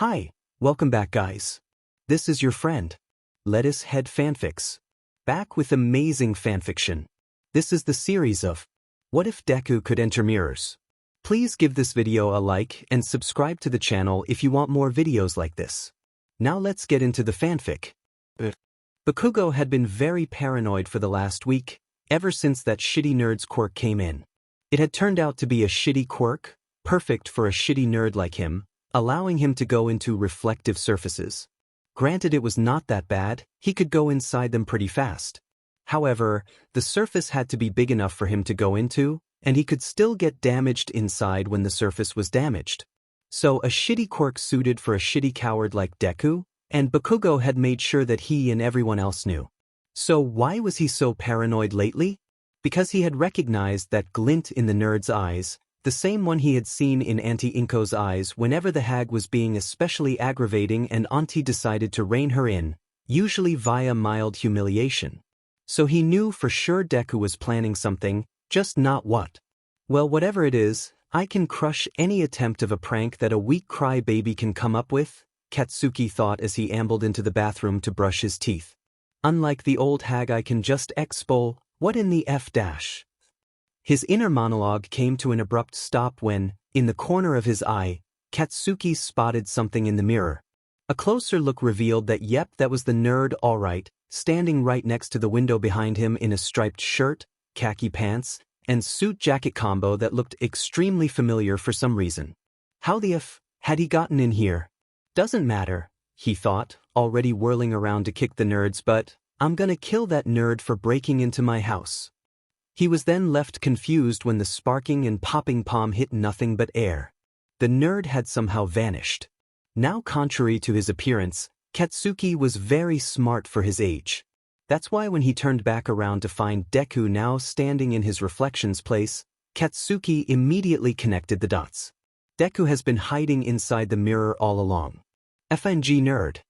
Hi, welcome back guys. This is your friend, Lettuce Head Fanfics. Back with amazing fanfiction. This is the series of What If Deku Could Enter Mirrors? Please give this video a like and subscribe to the channel if you want more videos like this. Now let's get into the fanfic. Bakugo had been very paranoid for the last week, ever since that shitty nerd's quirk came in. It had turned out to be a shitty quirk, perfect for a shitty nerd like him, allowing him to go into reflective surfaces. Granted, it was not that bad, he could go inside them pretty fast. However, the surface had to be big enough for him to go into, and he could still get damaged inside when the surface was damaged. So a shitty quirk suited for a shitty coward like Deku, and Bakugo had made sure that he and everyone else knew. So why was he so paranoid lately? Because he had recognized that glint in the nerd's eyes, the same one he had seen in Auntie Inko's eyes whenever the hag was being especially aggravating and Auntie decided to rein her in, usually via mild humiliation. So he knew for sure Deku was planning something, just not what. Well, whatever it is, I can crush any attempt of a prank that a weak crybaby can come up with, Katsuki thought as he ambled into the bathroom to brush his teeth. Unlike the old hag, I can just expo, what in the F dash? His inner monologue came to an abrupt stop when, in the corner of his eye, Katsuki spotted something in the mirror. A closer look revealed that yep, that was the nerd alright, standing right next to the window behind him in a striped shirt, khaki pants, and suit jacket combo that looked extremely familiar for some reason. How the F had he gotten in here? Doesn't matter, he thought, already whirling around to kick the nerds, but I'm gonna kill that nerd for breaking into my house. He was then left confused when the sparking and popping palm hit nothing but air. The nerd had somehow vanished. Now, contrary to his appearance, Katsuki was very smart for his age. That's why when he turned back around to find Deku now standing in his reflection's place, Katsuki immediately connected the dots. Deku has been hiding inside the mirror all along. FNG nerd.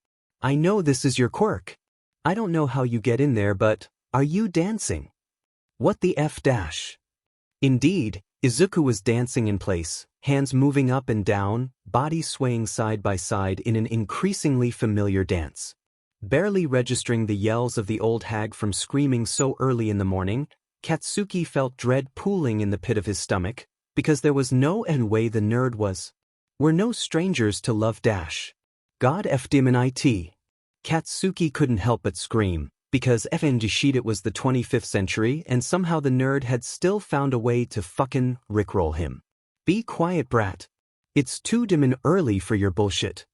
I know this is your quirk. I don't know how you get in there, but are you dancing? What the F dash? Indeed, Izuku was dancing in place, hands moving up and down, body swaying side by side in an increasingly familiar dance. Barely registering the yells of the old hag from screaming so early in the morning, Katsuki felt dread pooling in the pit of his stomach, because there was no way the nerd was. We're no strangers to love dash. God FDMNIT. Katsuki couldn't help but scream, because FNG shit, it was the 25th century and somehow the nerd had still found a way to fucking rickroll him. Be quiet, brat. It's too dim and early for your bullshit.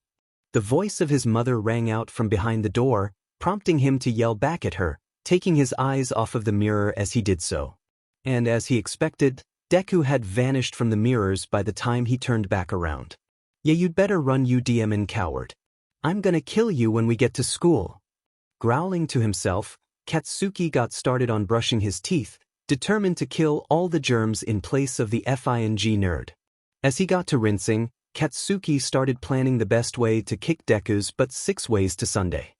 The voice of his mother rang out from behind the door, prompting him to yell back at her, taking his eyes off of the mirror as he did so. And as he expected, Deku had vanished from the mirrors by the time he turned back around. Yeah, you'd better run, you DMN coward. I'm gonna kill you when we get to school. Growling to himself, Katsuki got started on brushing his teeth, determined to kill all the germs in place of the FING nerd. As he got to rinsing, Katsuki started planning the best way to kick Deku's butt 6 ways to Sunday.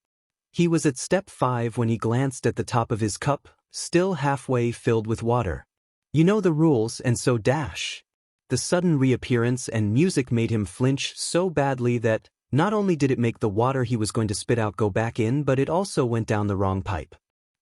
He was at step 5 when he glanced at the top of his cup, still halfway filled with water. You know the rules, and so dash. The sudden reappearance and music made him flinch so badly that not only did it make the water he was going to spit out go back in, but it also went down the wrong pipe.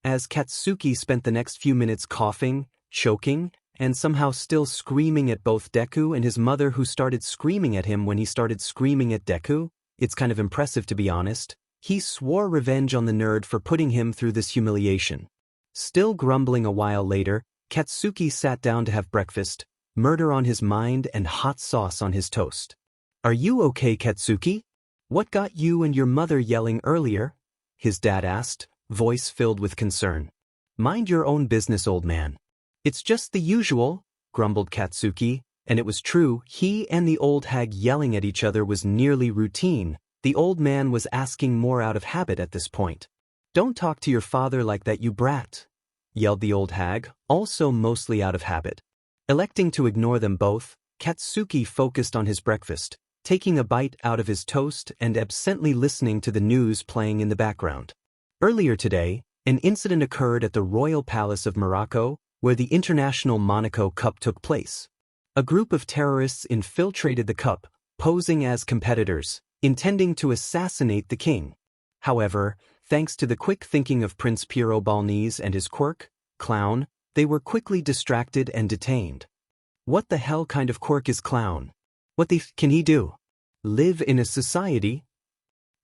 As Katsuki spent the next few minutes coughing, choking, and somehow still screaming at both Deku and his mother, who started screaming at him when he started screaming at Deku, it's kind of impressive to be honest, he swore revenge on the nerd for putting him through this humiliation. Still grumbling a while later, Katsuki sat down to have breakfast, murder on his mind and hot sauce on his toast. Are you okay, Katsuki? What got you and your mother yelling earlier? His dad asked, voice filled with concern. Mind your own business, old man. It's just the usual, grumbled Katsuki, and it was true, he and the old hag yelling at each other was nearly routine. The old man was asking more out of habit at this point. Don't talk to your father like that, you brat, yelled the old hag, also mostly out of habit. Electing to ignore them both, Katsuki focused on his breakfast, taking a bite out of his toast and absently listening to the news playing in the background. Earlier today, an incident occurred at the Royal Palace of Morocco, where the International Monaco Cup took place. A group of terrorists infiltrated the cup, posing as competitors, intending to assassinate the king. However, thanks to the quick thinking of Prince Piero Balnese and his Quirk, Clown, they were quickly distracted and detained. What the hell kind of Quirk is Clown? What the f can he do? Live in a society?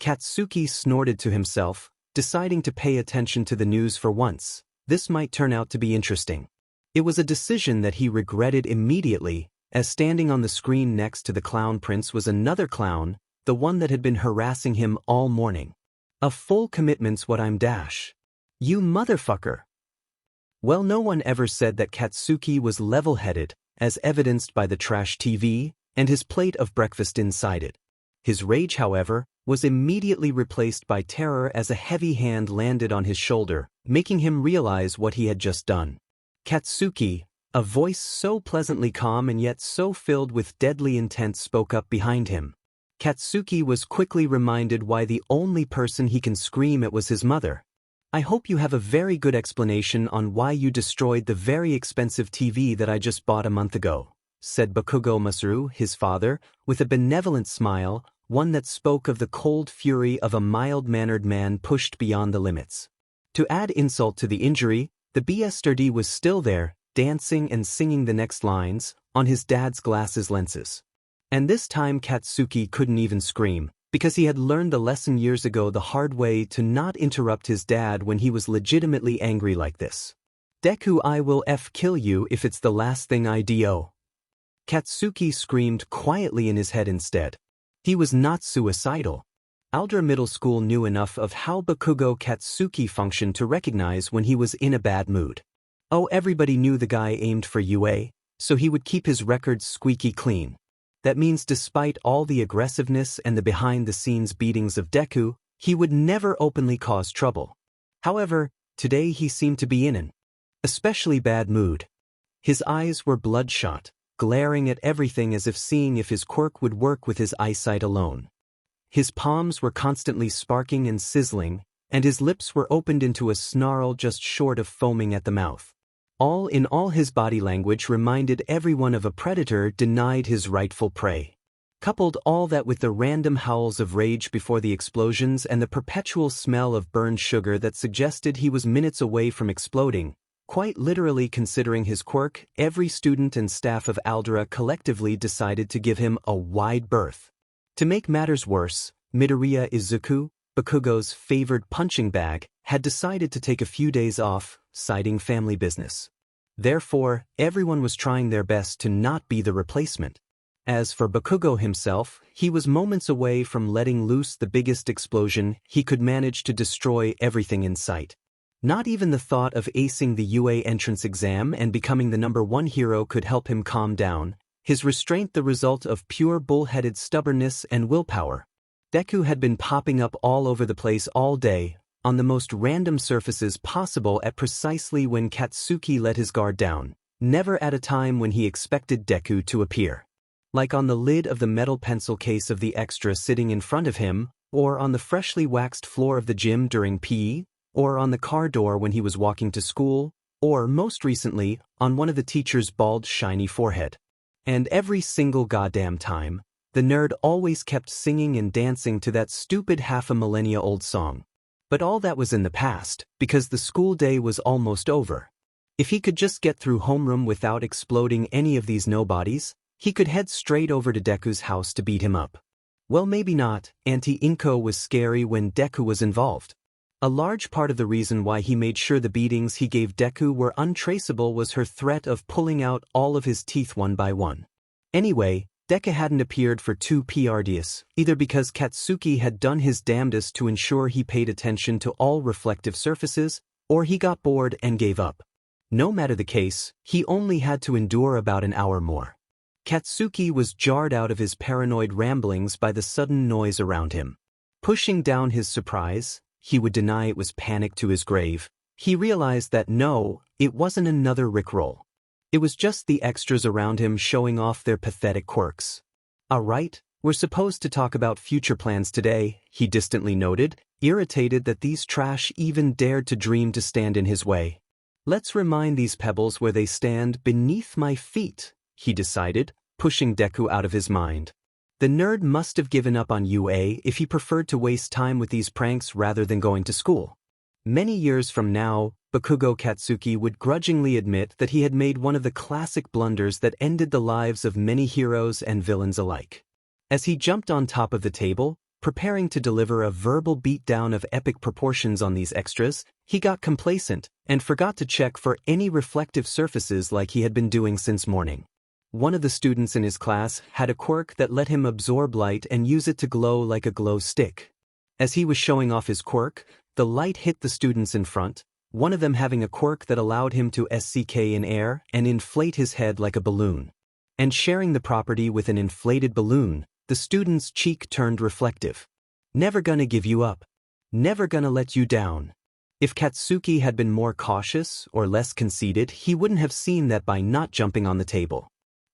Katsuki snorted to himself, deciding to pay attention to the news for once. This might turn out to be interesting. It was a decision that he regretted immediately, as standing on the screen next to the Clown Prince was another clown, the one that had been harassing him all morning. A full commitment's what I'm dash. You motherfucker. Well, no one ever said that Katsuki was level-headed, as evidenced by the trash TV and his plate of breakfast inside it. His rage, however, was immediately replaced by terror as a heavy hand landed on his shoulder, making him realize what he had just done. Katsuki, a voice so pleasantly calm and yet so filled with deadly intent, spoke up behind him. Katsuki was quickly reminded why the only person he can scream at was his mother. I hope you have a very good explanation on why you destroyed the very expensive TV that I just bought a month ago, said Bakugo Masaru, his father, with a benevolent smile, one that spoke of the cold fury of a mild-mannered man pushed beyond the limits. To add insult to the injury, the BSRD was still there, dancing and singing the next lines, on his dad's glasses lenses. And this time Katsuki couldn't even scream, because he had learned the lesson years ago the hard way to not interrupt his dad when he was legitimately angry like this. Deku, I will kill you if it's the last thing I do. Katsuki screamed quietly in his head instead. He was not suicidal. Aldra Middle School knew enough of how Bakugo Katsuki functioned to recognize when he was in a bad mood. Oh, everybody knew the guy aimed for UA, so he would keep his records squeaky clean. That means despite all the aggressiveness and the behind-the-scenes beatings of Deku, he would never openly cause trouble. However, today he seemed to be in an especially bad mood. His eyes were bloodshot, glaring at everything as if seeing if his quirk would work with his eyesight alone. His palms were constantly sparking and sizzling, and his lips were opened into a snarl just short of foaming at the mouth. All in all, his body language reminded everyone of a predator denied his rightful prey. Coupled all that with the random howls of rage before the explosions and the perpetual smell of burned sugar that suggested he was minutes away from exploding, quite literally considering his quirk, every student and staff of Aldera collectively decided to give him a wide berth. To make matters worse, Midoriya Izuku, Bakugo's favored punching bag, had decided to take a few days off, citing family business. Therefore, everyone was trying their best to not be the replacement. As for Bakugo himself, he was moments away from letting loose the biggest explosion he could manage to destroy everything in sight. Not even the thought of acing the UA entrance exam and becoming the #1 hero could help him calm down, his restraint the result of pure bull-headed stubbornness and willpower. Deku had been popping up all over the place all day, on the most random surfaces possible at precisely when Katsuki let his guard down, never at a time when he expected Deku to appear. Like on the lid of the metal pencil case of the extra sitting in front of him, or on the freshly waxed floor of the gym during PE, or on the car door when he was walking to school, or, most recently, on one of the teacher's bald, shiny forehead. And every single goddamn time, the nerd always kept singing and dancing to that stupid half-a-millennia-old song. But all that was in the past, because the school day was almost over. If he could just get through homeroom without exploding any of these nobodies, he could head straight over to Deku's house to beat him up. Well, maybe not. Auntie Inko was scary when Deku was involved. A large part of the reason why he made sure the beatings he gave Deku were untraceable was her threat of pulling out all of his teeth one by one. Anyway, Deku hadn't appeared for 2 PRDs, either because Katsuki had done his damnedest to ensure he paid attention to all reflective surfaces, or he got bored and gave up. No matter the case, he only had to endure about an hour more. Katsuki was jarred out of his paranoid ramblings by the sudden noise around him. Pushing down his surprise, he would deny it was panic to his grave, he realized that no, it wasn't another rickroll. It was just the extras around him showing off their pathetic quirks. Alright, we're supposed to talk about future plans today, he distantly noted, irritated that these trash even dared to dream to stand in his way. Let's remind these pebbles where they stand beneath my feet, he decided, pushing Deku out of his mind. The nerd must have given up on UA if he preferred to waste time with these pranks rather than going to school. Many years from now, Bakugo Katsuki would grudgingly admit that he had made one of the classic blunders that ended the lives of many heroes and villains alike. As he jumped on top of the table, preparing to deliver a verbal beatdown of epic proportions on these extras, he got complacent and forgot to check for any reflective surfaces like he had been doing since morning. One of the students in his class had a quirk that let him absorb light and use it to glow like a glow stick. As he was showing off his quirk, the light hit the students in front, one of them having a quirk that allowed him to SCK in air and inflate his head like a balloon. And sharing the property with an inflated balloon, the student's cheek turned reflective. Never gonna give you up. Never gonna let you down. If Katsuki had been more cautious or less conceited, he wouldn't have seen that by not jumping on the table.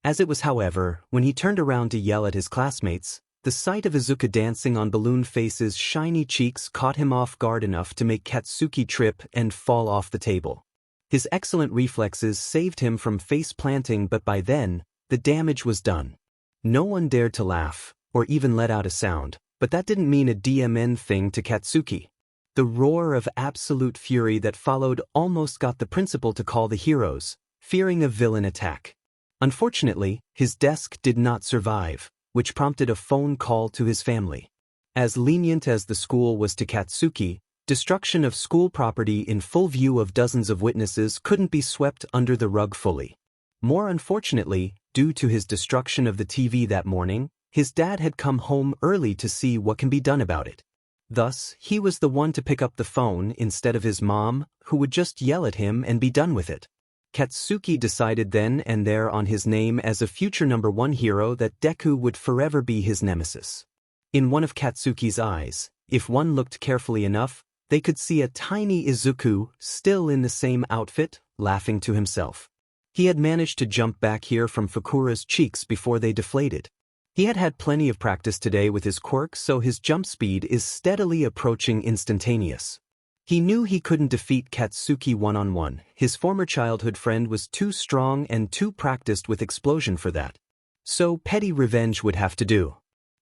As it was, however, when he turned around to yell at his classmates, the sight of Izuku dancing on Balloon Face's shiny cheeks caught him off guard enough to make Katsuki trip and fall off the table. His excellent reflexes saved him from face planting, but by then, the damage was done. No one dared to laugh, or even let out a sound, but that didn't mean a DMN thing to Katsuki. The roar of absolute fury that followed almost got the principal to call the heroes, fearing a villain attack. Unfortunately, his desk did not survive, which prompted a phone call to his family. As lenient as the school was to Katsuki, destruction of school property in full view of dozens of witnesses couldn't be swept under the rug fully. More unfortunately, due to his destruction of the TV that morning, his dad had come home early to see what can be done about it. Thus, he was the one to pick up the phone instead of his mom, who would just yell at him and be done with it. Katsuki decided then and there on his name as a future #1 hero that Deku would forever be his nemesis. In one of Katsuki's eyes, if one looked carefully enough, they could see a tiny Izuku still in the same outfit, laughing to himself. He had managed to jump back here from Fukura's cheeks before they deflated. He had had plenty of practice today with his quirk, so his jump speed is steadily approaching instantaneous. He knew he couldn't defeat Katsuki one-on-one. His former childhood friend was too strong and too practiced with explosion for that. So petty revenge would have to do.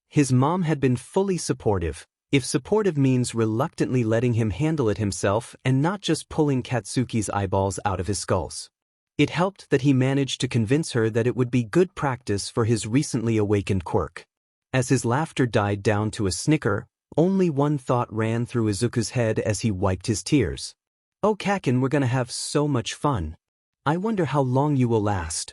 His mom had been fully supportive, if supportive means reluctantly letting him handle it himself and not just pulling Katsuki's eyeballs out of his skulls. It helped that he managed to convince her that it would be good practice for his recently awakened quirk. As his laughter died down to a snicker, only one thought ran through Izuku's head as he wiped his tears. "Oh Kakin, we're gonna have so much fun. I wonder how long you will last."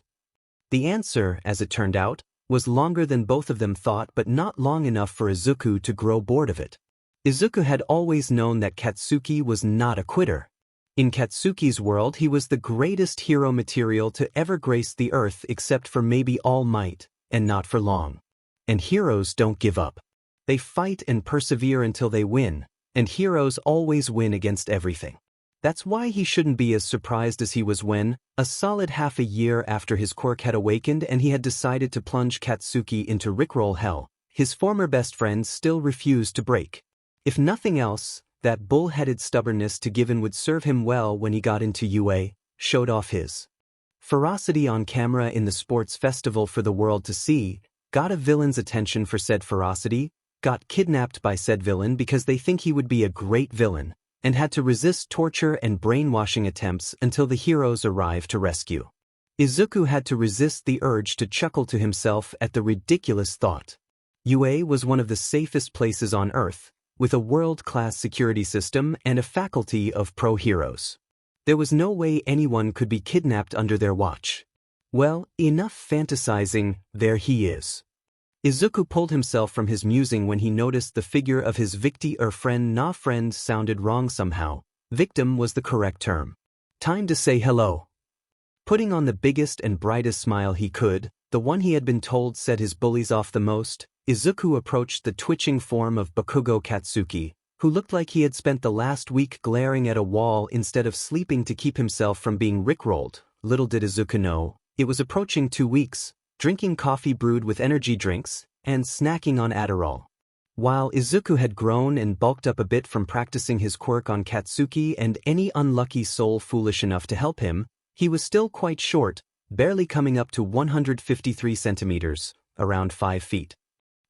The answer, as it turned out, was longer than both of them thought, but not long enough for Izuku to grow bored of it. Izuku had always known that Katsuki was not a quitter. In Katsuki's world, he was the greatest hero material to ever grace the earth except for maybe All Might, and not for long. And heroes don't give up. They fight and persevere until they win, and heroes always win against everything. That's why he shouldn't be as surprised as he was when, a solid half a year after his quirk had awakened and he had decided to plunge Katsuki into Rickroll hell, his former best friend still refused to break. If nothing else, that bull-headed stubbornness to give in would serve him well when he got into UA, showed off his ferocity on camera in the sports festival for the world to see, got a villain's attention for said ferocity, got kidnapped by said villain because they think he would be a great villain, and had to resist torture and brainwashing attempts until the heroes arrived to rescue. Izuku had to resist the urge to chuckle to himself at the ridiculous thought. UA was one of the safest places on Earth, with a world-class security system and a faculty of pro-heroes. There was no way anyone could be kidnapped under their watch. Well, enough fantasizing, there he is. Izuku pulled himself from his musing when he noticed the figure of his friend sounded wrong somehow. Victim was the correct term. Time to say hello. Putting on the biggest and brightest smile he could, the one he had been told set his bullies off the most, Izuku approached the twitching form of Bakugo Katsuki, who looked like he had spent the last week glaring at a wall instead of sleeping to keep himself from being rickrolled. Little did Izuku know, it was approaching 2 weeks, drinking coffee brewed with energy drinks, and snacking on Adderall. While Izuku had grown and bulked up a bit from practicing his quirk on Katsuki and any unlucky soul foolish enough to help him, he was still quite short, barely coming up to 153 centimeters, around 5 feet.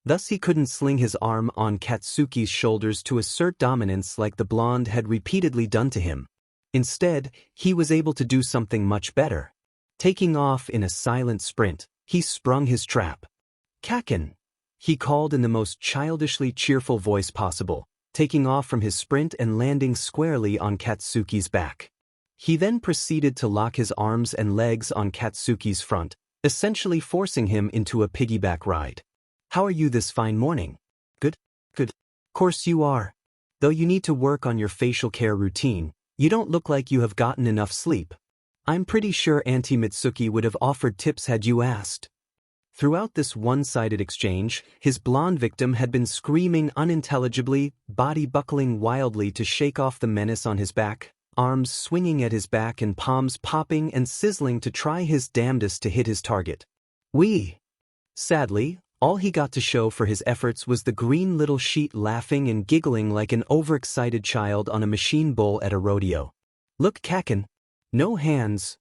Thus he couldn't sling his arm on Katsuki's shoulders to assert dominance like the blonde had repeatedly done to him. Instead, he was able to do something much better. Taking off in a silent sprint, he sprung his trap. "Kaken!" he called in the most childishly cheerful voice possible, taking off from his sprint and landing squarely on Katsuki's back. He then proceeded to lock his arms and legs on Katsuki's front, essentially forcing him into a piggyback ride. "How are you this fine morning?" "Good, good. Course you are. Though you need to work on your facial care routine, you don't look like you have gotten enough sleep. I'm pretty sure Auntie Mitsuki would have offered tips had you asked." Throughout this one-sided exchange, his blonde victim had been screaming unintelligibly, body buckling wildly to shake off the menace on his back, arms swinging at his back and palms popping and sizzling to try his damnedest to hit his target. Sadly, all he got to show for his efforts was the green little sheet laughing and giggling like an overexcited child on a machine bull at a rodeo. "Look, Kaken. No hands.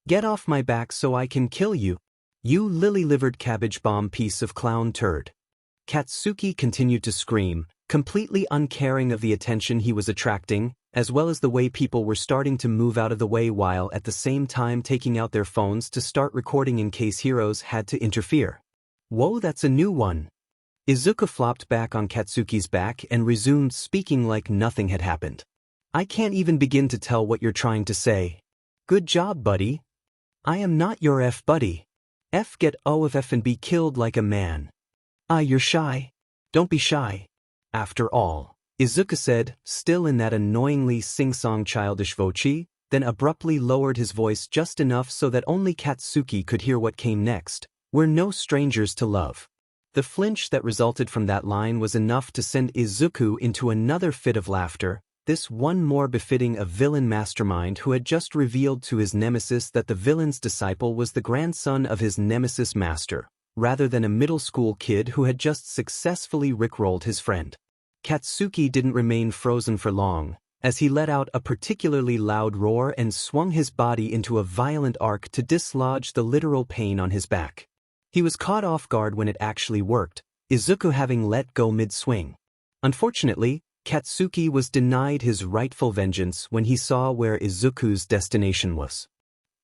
Get off my back so I can kill you. You lily-livered cabbage bomb piece of clown turd." Katsuki continued to scream, completely uncaring of the attention he was attracting, as well as the way people were starting to move out of the way while at the same time taking out their phones to start recording in case heroes had to interfere. "Whoa, that's a new one." Izuku flopped back on Katsuki's back and resumed speaking like nothing had happened. "I can't even begin to tell what you're trying to say." "Good job, buddy." "I am not your buddy. Get O of F and be killed like a man." You're shy." "Don't be shy. After all," Izuku said, still in that annoyingly sing-song childish voice, then abruptly lowered his voice just enough so that only Katsuki could hear what came next. "We're no strangers to love." The flinch that resulted from that line was enough to send Izuku into another fit of laughter, this one more befitting a villain mastermind who had just revealed to his nemesis that the villain's disciple was the grandson of his nemesis master, rather than a middle school kid who had just successfully rickrolled his friend. Katsuki didn't remain frozen for long, as he let out a particularly loud roar and swung his body into a violent arc to dislodge the literal pain on his back. He was caught off guard when it actually worked, Izuku having let go mid-swing. Unfortunately, Katsuki was denied his rightful vengeance when he saw where Izuku's destination was.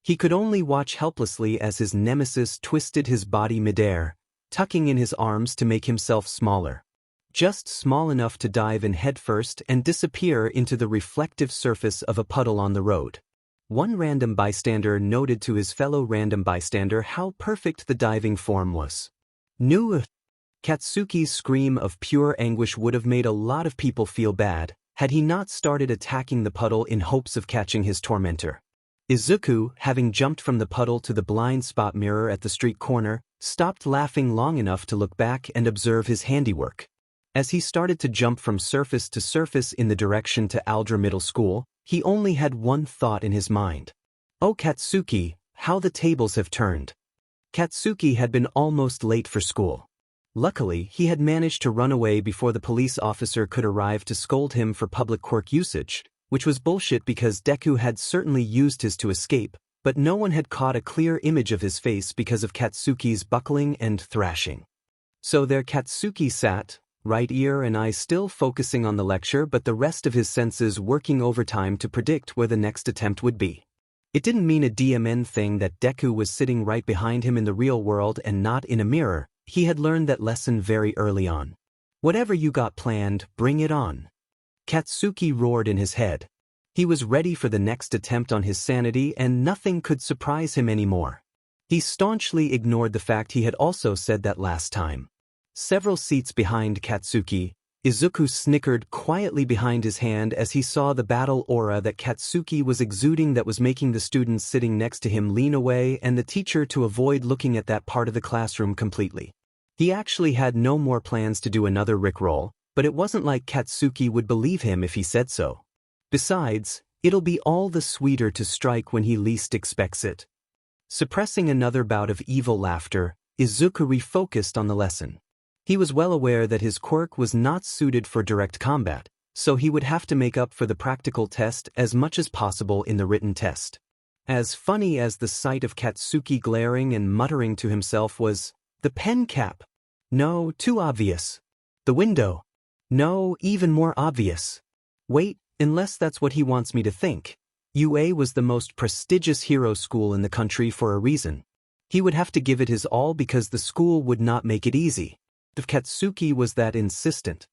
He could only watch helplessly as his nemesis twisted his body midair, tucking in his arms to make himself smaller. Just small enough to dive in headfirst and disappear into the reflective surface of a puddle on the road. One random bystander noted to his fellow random bystander how perfect the diving form was. Katsuki's scream of pure anguish would have made a lot of people feel bad, had he not started attacking the puddle in hopes of catching his tormentor. Izuku, having jumped from the puddle to the blind spot mirror at the street corner, stopped laughing long enough to look back and observe his handiwork. As he started to jump from surface to surface in the direction to Aldra Middle School, he only had one thought in his mind. "Oh Katsuki, how the tables have turned." Katsuki had been almost late for school. Luckily, he had managed to run away before the police officer could arrive to scold him for public quirk usage, which was bullshit because Deku had certainly used his to escape, but no one had caught a clear image of his face because of Katsuki's buckling and thrashing. So there Katsuki sat, right ear and eye still focusing on the lecture but the rest of his senses working overtime to predict where the next attempt would be. It didn't mean a DMN thing that Deku was sitting right behind him in the real world and not in a mirror. He had learned that lesson very early on. "Whatever you got planned, bring it on." Katsuki roared in his head. He was ready for the next attempt on his sanity and nothing could surprise him anymore. He staunchly ignored the fact he had also said that last time. Several seats behind Katsuki, Izuku snickered quietly behind his hand as he saw the battle aura that Katsuki was exuding that was making the students sitting next to him lean away and the teacher to avoid looking at that part of the classroom completely. He actually had no more plans to do another rickroll, but it wasn't like Katsuki would believe him if he said so. Besides, it'll be all the sweeter to strike when he least expects it. Suppressing another bout of evil laughter, Izuku refocused on the lesson. He was well aware that his quirk was not suited for direct combat, so he would have to make up for the practical test as much as possible in the written test. As funny as the sight of Katsuki glaring and muttering to himself was, "The pen cap! No, too obvious. The window. No, even more obvious. Wait, unless that's what he wants me to think. UA was the most prestigious hero school in the country for a reason. He would have to give it his all because the school would not make it easy. If Katsuki was that insistent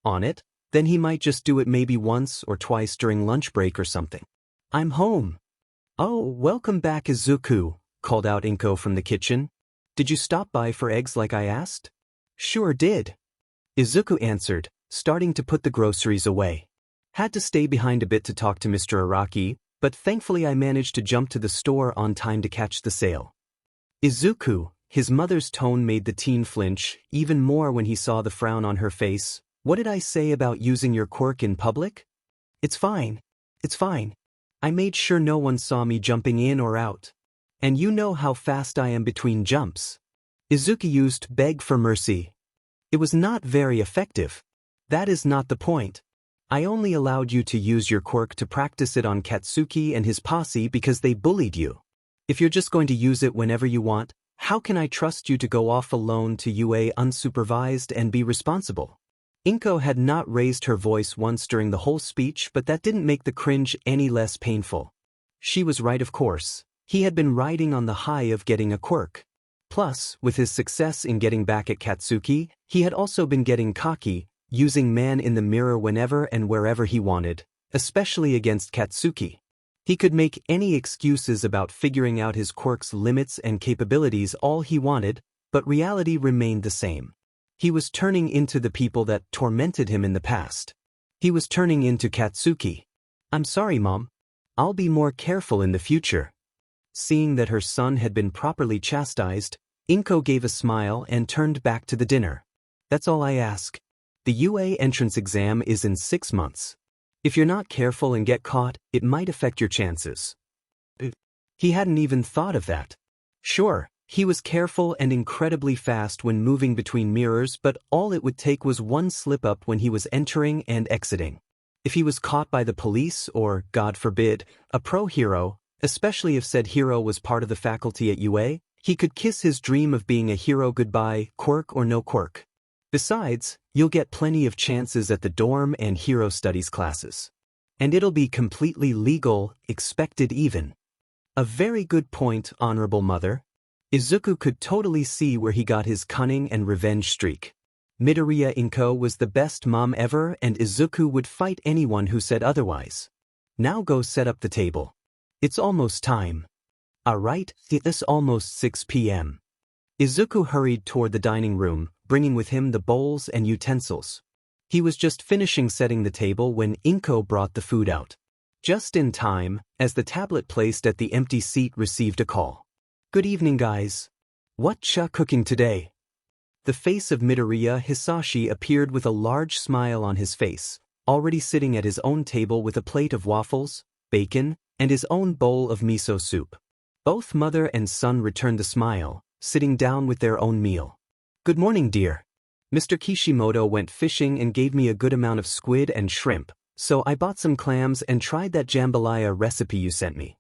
on it, then he might just do it maybe once or twice during lunch break or something. I'm home. Oh, welcome back, Izuku, called out Inko from the kitchen. Did you stop by for eggs like I asked? Sure did. Izuku answered, starting to put the groceries away. Had to stay behind a bit to talk to Mr. Araki, but thankfully I managed to jump to the store on time to catch the sale. Izuku, his mother's tone made the teen flinch, even more when he saw the frown on her face. What did I say about using your quirk in public? It's fine. It's fine. I made sure no one saw me jumping in or out. And you know how fast I am between jumps. Izuku used beg for mercy. It was not very effective. That is not the point. I only allowed you to use your quirk to practice it on Katsuki and his posse because they bullied you. If you're just going to use it whenever you want, how can I trust you to go off alone to UA unsupervised and be responsible? Inko had not raised her voice once during the whole speech, but that didn't make the cringe any less painful. She was right, of course. He had been riding on the high of getting a quirk. Plus, with his success in getting back at Katsuki, he had also been getting cocky, using man in the mirror whenever and wherever he wanted, especially against Katsuki. He could make any excuses about figuring out his quirk's limits and capabilities all he wanted, but reality remained the same. He was turning into the people that tormented him in the past. He was turning into Katsuki. I'm sorry, Mom. I'll be more careful in the future. Seeing that her son had been properly chastised, Inko gave a smile and turned back to the dinner. That's all I ask. The UA entrance exam is in 6 months. If you're not careful and get caught, it might affect your chances. He hadn't even thought of that. Sure, he was careful and incredibly fast when moving between mirrors, but all it would take was one slip-up when he was entering and exiting. If he was caught by the police or, God forbid, a pro-hero, especially if said hero was part of the faculty at UA, he could kiss his dream of being a hero goodbye, quirk or no quirk. Besides, you'll get plenty of chances at the dorm and hero studies classes. And it'll be completely legal, expected even. A very good point, Honorable Mother. Izuku could totally see where he got his cunning and revenge streak. Midoriya Inko was the best mom ever, and Izuku would fight anyone who said otherwise. Now go set up the table. It's almost time. Alright, it's almost 6 p.m. Izuku hurried toward the dining room, bringing with him the bowls and utensils. He was just finishing setting the table when Inko brought the food out. Just in time, as the tablet placed at the empty seat received a call. Good evening, guys. What cha cooking today? The face of Midoriya Hisashi appeared with a large smile on his face, already sitting at his own table with a plate of waffles, bacon, and his own bowl of miso soup. Both mother and son returned the smile, sitting down with their own meal. Good morning, dear. Mr. Kishimoto went fishing and gave me a good amount of squid and shrimp, so I bought some clams and tried that jambalaya recipe you sent me.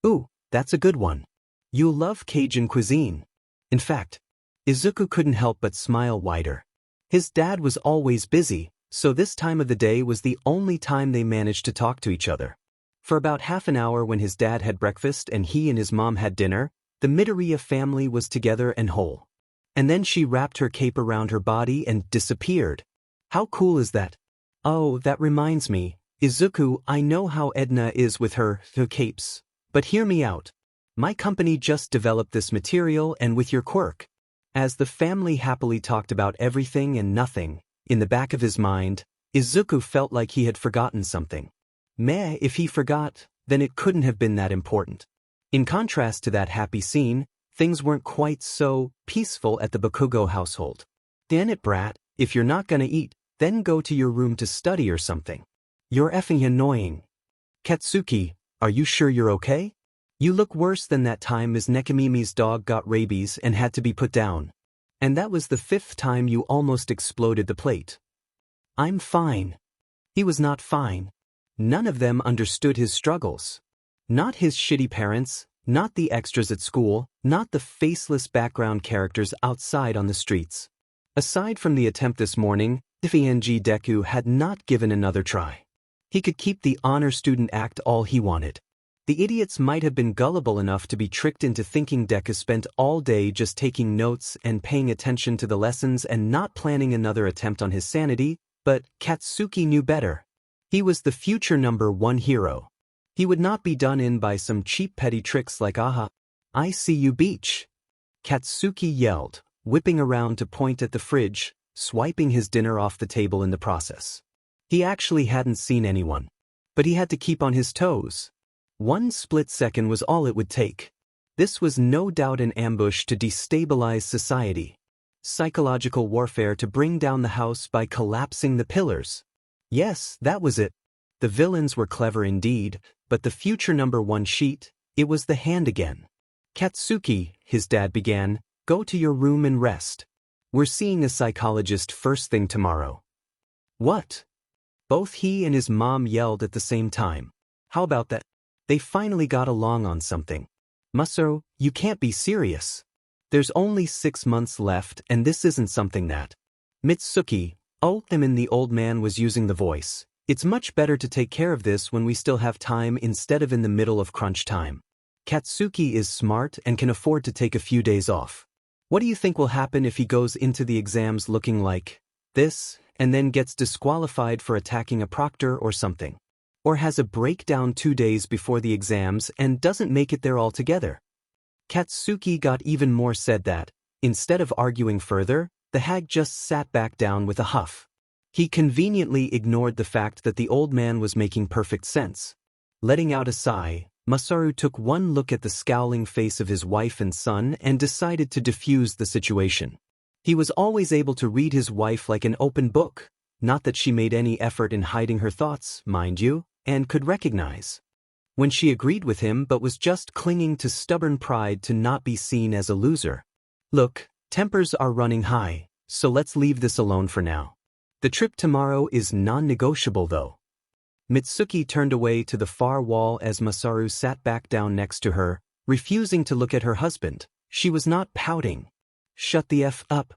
Ooh, that's a good one. You'll love Cajun cuisine. In fact, Izuku couldn't help but smile wider. His dad was always busy, so this time of the day was the only time they managed to talk to each other. For about half an hour when his dad had breakfast and he and his mom had dinner, the Midoriya family was together and whole. And then she wrapped her cape around her body and disappeared. How cool is that? Oh, that reminds me, Izuku, I know how Edna is with her capes. But hear me out. My company just developed this material and with your quirk. As the family happily talked about everything and nothing, in the back of his mind, Izuku felt like he had forgotten something. Meh, if he forgot, then it couldn't have been that important. In contrast to that happy scene, things weren't quite so peaceful at the Bakugo household. Damn it, brat, if you're not gonna eat, then go to your room to study or something. You're effing annoying. Katsuki, are you sure you're okay? You look worse than that time Ms. Nekamimi's dog got rabies and had to be put down. And that was the 5th time you almost exploded the plate. I'm fine. He was not fine. None of them understood his struggles. Not his shitty parents, not the extras at school, not the faceless background characters outside on the streets. Aside from the attempt this morning, Deku had not given another try. He could keep the honor student act all he wanted. The idiots might have been gullible enough to be tricked into thinking Deku spent all day just taking notes and paying attention to the lessons and not planning another attempt on his sanity, but Katsuki knew better. He was the future #1 hero. He would not be done in by some cheap petty tricks like "Aha, I see you beach." Katsuki yelled, whipping around to point at the fridge, swiping his dinner off the table in the process. He actually hadn't seen anyone. But he had to keep on his toes. 1 split second was all it would take. This was no doubt an ambush to destabilize society. Psychological warfare to bring down the house by collapsing the pillars. Yes, that was it. The villains were clever indeed, but the future #1 sheet, it was the hand again. "Katsuki," his dad began, "go to your room and rest. We're seeing a psychologist first thing tomorrow." "What?" Both he and his mom yelled at the same time. How about that? They finally got along on something. "Masaru, you can't be serious. There's only 6 months left and this isn't something that." Mitsuki, the old man was using the voice. "It's much better to take care of this when we still have time instead of in the middle of crunch time. Katsuki is smart and can afford to take a few days off. What do you think will happen if he goes into the exams looking like this and then gets disqualified for attacking a proctor or something? Or has a breakdown 2 days before the exams and doesn't make it there altogether?" Katsuki got even more said that, instead of arguing further, the hag just sat back down with a huff. He conveniently ignored the fact that the old man was making perfect sense. Letting out a sigh, Masaru took one look at the scowling face of his wife and son and decided to diffuse the situation. He was always able to read his wife like an open book, not that she made any effort in hiding her thoughts, mind you, and could recognize when she agreed with him but was just clinging to stubborn pride to not be seen as a loser. "Look, tempers are running high, so let's leave this alone for now. The trip tomorrow is non-negotiable though." Mitsuki turned away to the far wall as Masaru sat back down next to her, refusing to look at her husband. She was not pouting. Shut the F up.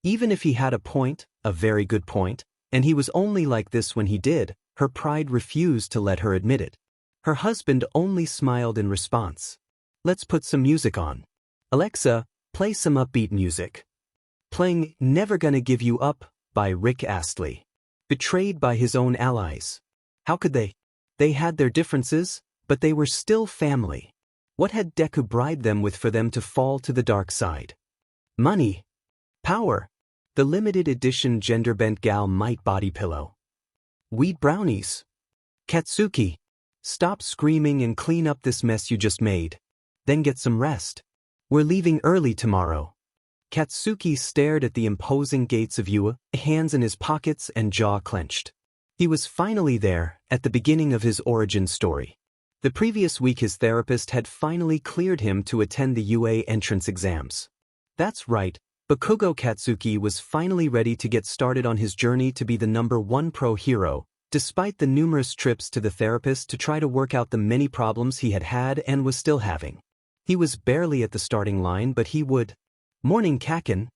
Even if he had a point, a very good point, and he was only like this when he did, her pride refused to let her admit it. Her husband only smiled in response. "Let's put some music on. Alexa, play some upbeat music." Playing "Never Gonna Give You Up" by Rick Astley. Betrayed by his own allies. How could they? They had their differences, but they were still family. What had Deku bribed them with for them to fall to the dark side? Money. Power. The limited edition gender-bent gal mite body pillow. Wheat brownies. Katsuki, stop screaming and clean up this mess you just made. Then get some rest. We're leaving early tomorrow. Katsuki stared at the imposing gates of Yua, hands in his pockets and jaw clenched. He was finally there, at the beginning of his origin story. The previous week his therapist had finally cleared him to attend the UA entrance exams. That's right, Bakugo Katsuki was finally ready to get started on his journey to be the #1 pro hero, despite the numerous trips to the therapist to try to work out the many problems he had had and was still having. He was barely at the starting line but he would. "Morning Kaken."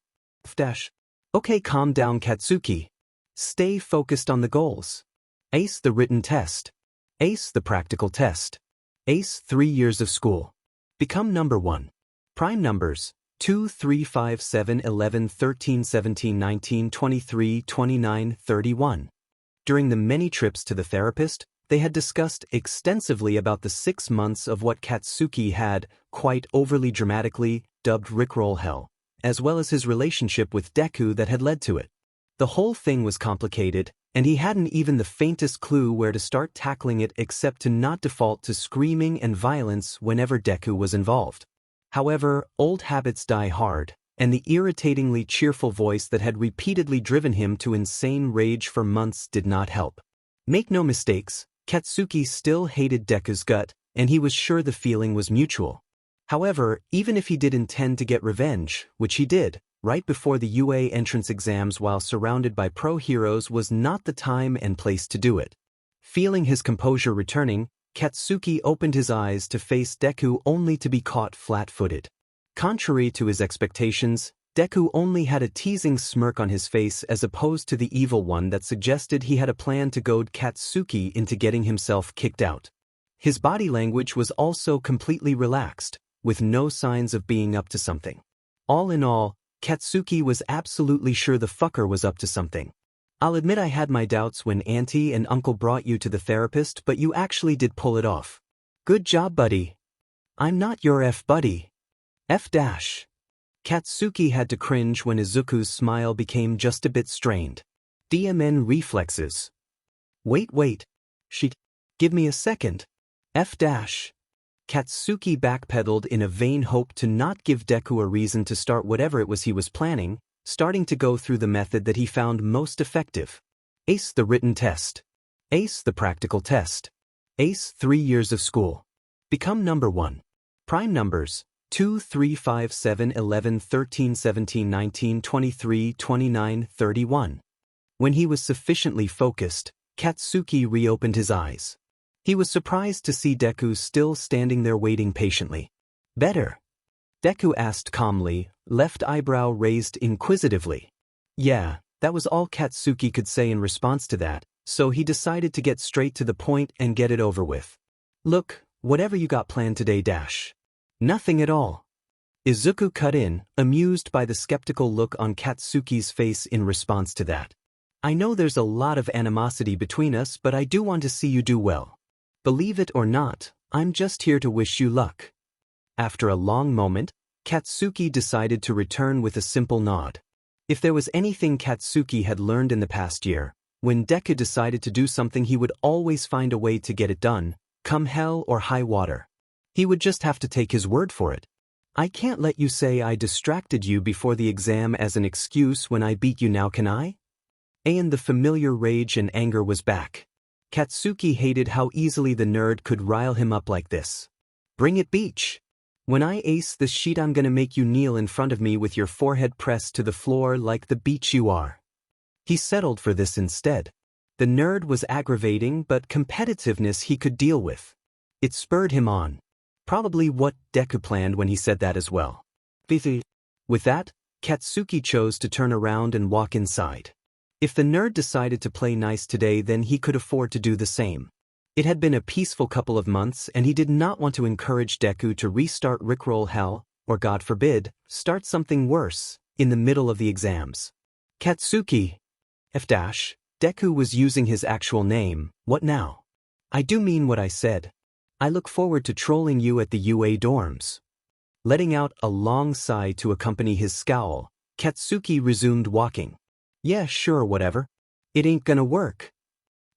"Okay, calm down Katsuki. Stay focused on the goals. Ace the written test. Ace the practical test. Ace 3 years of school. Become #1. Prime numbers 2, 3, 5, 7, 11, 13, 17, 19, 23, 29, 31. During the many trips to the therapist, they had discussed extensively about the 6 months of what Katsuki had, quite overly dramatically, dubbed Rickroll Hell, as well as his relationship with Deku that had led to it. The whole thing was complicated, and he hadn't even the faintest clue where to start tackling it except to not default to screaming and violence whenever Deku was involved. However, old habits die hard, and the irritatingly cheerful voice that had repeatedly driven him to insane rage for months did not help. Make no mistakes, Katsuki still hated Deku's gut, and he was sure the feeling was mutual. However, even if he did intend to get revenge, which he did, right before the UA entrance exams while surrounded by pro heroes was not the time and place to do it. Feeling his composure returning, Katsuki opened his eyes to face Deku only to be caught flat-footed. Contrary to his expectations, Deku only had a teasing smirk on his face as opposed to the evil one that suggested he had a plan to goad Katsuki into getting himself kicked out. His body language was also completely relaxed, with no signs of being up to something. All in all, Katsuki was absolutely sure the fucker was up to something. I'll admit I had my doubts when Auntie and Uncle brought you to the therapist, but you actually did pull it off. Good job, buddy. I'm not your F-buddy. F-dash. Katsuki had to cringe when Izuku's smile became just a bit strained. DMN reflexes. Wait. Give me a second. F-dash. Katsuki backpedaled in a vain hope to not give Deku a reason to start whatever it was he was planning, starting to go through the method that he found most effective. Ace the written test. Ace the practical test. Ace 3 years of school. Become number 1. Prime numbers 2, 3, 5, 7, 11, 13, 17, 19, 23, 29, 31. When he was sufficiently focused, Katsuki reopened his eyes. He was surprised to see Deku still standing there waiting patiently. Better? Deku asked calmly, left eyebrow raised inquisitively. Yeah, that was all Katsuki could say in response to that, so he decided to get straight to the point and get it over with. Look, whatever you got planned today dash. Nothing at all. Izuku cut in, amused by the skeptical look on Katsuki's face in response to that. I know there's a lot of animosity between us, but I do want to see you do well. Believe it or not, I'm just here to wish you luck. After a long moment, Katsuki decided to return with a simple nod. If there was anything Katsuki had learned in the past year, when Deku decided to do something he would always find a way to get it done, come hell or high water. He would just have to take his word for it. I can't let you say I distracted you before the exam as an excuse when I beat you now, can I? And the familiar rage and anger was back. Katsuki hated how easily the nerd could rile him up like this. Bring it, beach. When I ace this sheet, I'm gonna make you kneel in front of me with your forehead pressed to the floor like the beach you are. He settled for this instead. The nerd was aggravating, but competitiveness he could deal with. It spurred him on. Probably what Deku planned when he said that as well. With that, Katsuki chose to turn around and walk inside. If the nerd decided to play nice today, then he could afford to do the same. It had been a peaceful couple of months, and he did not want to encourage Deku to restart Rickroll hell, or God forbid, start something worse, in the middle of the exams. Katsuki. Deku was using his actual name. What now? I do mean what I said. I look forward to trolling you at the UA dorms. Letting out a long sigh to accompany his scowl, Katsuki resumed walking. Yeah, sure, whatever. It ain't gonna work.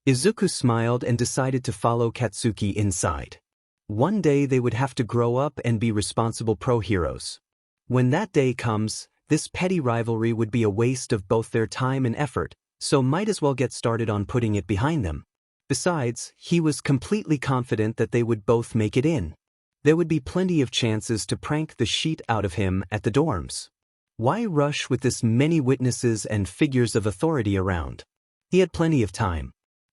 Izuku smiled and decided to follow Katsuki inside. One day they would have to grow up and be responsible pro-heroes. When that day comes, this petty rivalry would be a waste of both their time and effort, so might as well get started on putting it behind them. Besides, he was completely confident that they would both make it in. There would be plenty of chances to prank the shit out of him at the dorms. Why rush with this many witnesses and figures of authority around? He had plenty of time.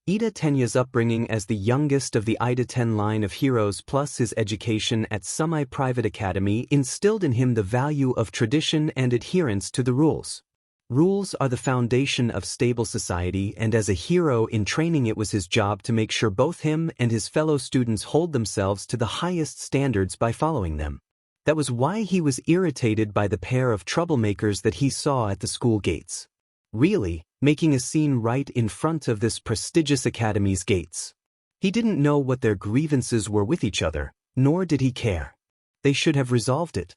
Ida Tenya's upbringing as the youngest of the Ida Ten line of heroes plus his education at semi-private academy instilled in him the value of tradition and adherence to the rules. Rules are the foundation of stable society, and as a hero in training it was his job to make sure both him and his fellow students hold themselves to the highest standards by following them. That was why he was irritated by the pair of troublemakers that he saw at the school gates. Really, making a scene right in front of this prestigious academy's gates. He didn't know what their grievances were with each other, nor did he care. They should have resolved it.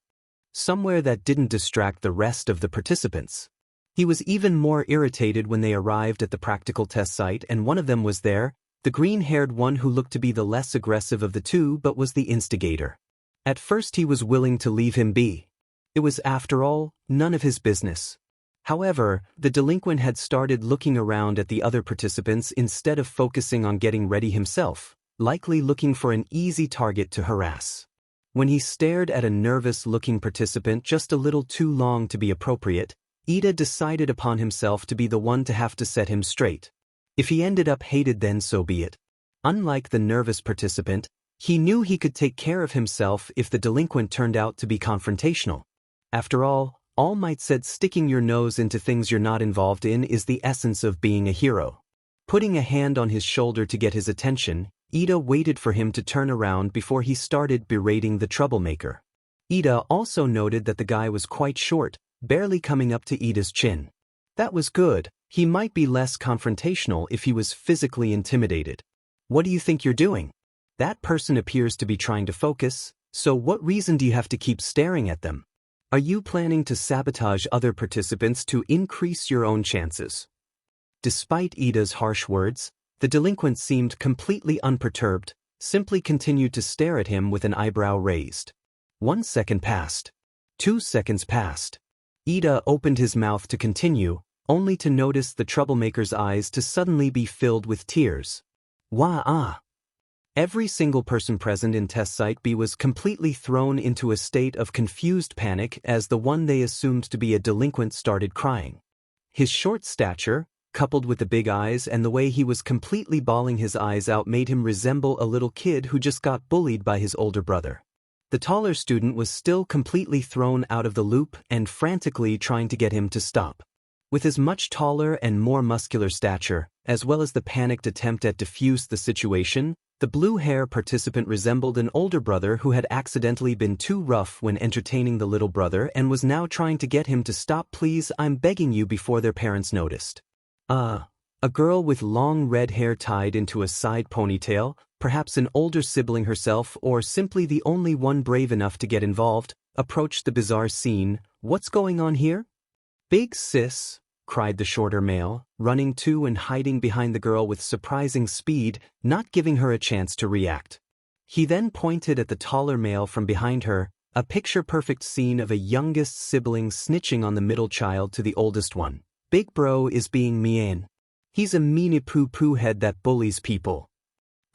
Somewhere that didn't distract the rest of the participants. He was even more irritated when they arrived at the practical test site and one of them was there, the green-haired one who looked to be the less aggressive of the two but was the instigator. At first he was willing to leave him be. It was, after all, none of his business. However, the delinquent had started looking around at the other participants instead of focusing on getting ready himself, likely looking for an easy target to harass. When he stared at a nervous-looking participant just a little too long to be appropriate, Ida decided upon himself to be the one to have to set him straight. If he ended up hated, then so be it. Unlike the nervous participant, he knew he could take care of himself if the delinquent turned out to be confrontational. After all, All Might said sticking your nose into things you're not involved in is the essence of being a hero. Putting a hand on his shoulder to get his attention, Ida waited for him to turn around before he started berating the troublemaker. Ida also noted that the guy was quite short, barely coming up to Ida's chin. That was good. He might be less confrontational if he was physically intimidated. What do you think you're doing? That person appears to be trying to focus, so what reason do you have to keep staring at them? Are you planning to sabotage other participants to increase your own chances? Despite Ida's harsh words, the delinquent seemed completely unperturbed, simply continued to stare at him with an eyebrow raised. 1 second passed. 2 seconds passed. Ida opened his mouth to continue, only to notice the troublemaker's eyes to suddenly be filled with tears. Wah-ah! Every single person present in test site B was completely thrown into a state of confused panic as the one they assumed to be a delinquent started crying. His short stature, coupled with the big eyes and the way he was completely bawling his eyes out, made him resemble a little kid who just got bullied by his older brother. The taller student was still completely thrown out of the loop and frantically trying to get him to stop. With his much taller and more muscular stature, as well as the panicked attempt at defuse the situation, the blue-hair participant resembled an older brother who had accidentally been too rough when entertaining the little brother and was now trying to get him to stop. Please, I'm begging you, before their parents noticed. A girl with long red hair tied into a side ponytail, perhaps an older sibling herself or simply the only one brave enough to get involved, approached the bizarre scene. What's going on here? Big sis, cried the shorter male, running to and hiding behind the girl with surprising speed, not giving her a chance to react. He then pointed at the taller male from behind her, a picture-perfect scene of a youngest sibling snitching on the middle child to the oldest one. Big bro is being mean. He's a meanie poo-poo head that bullies people.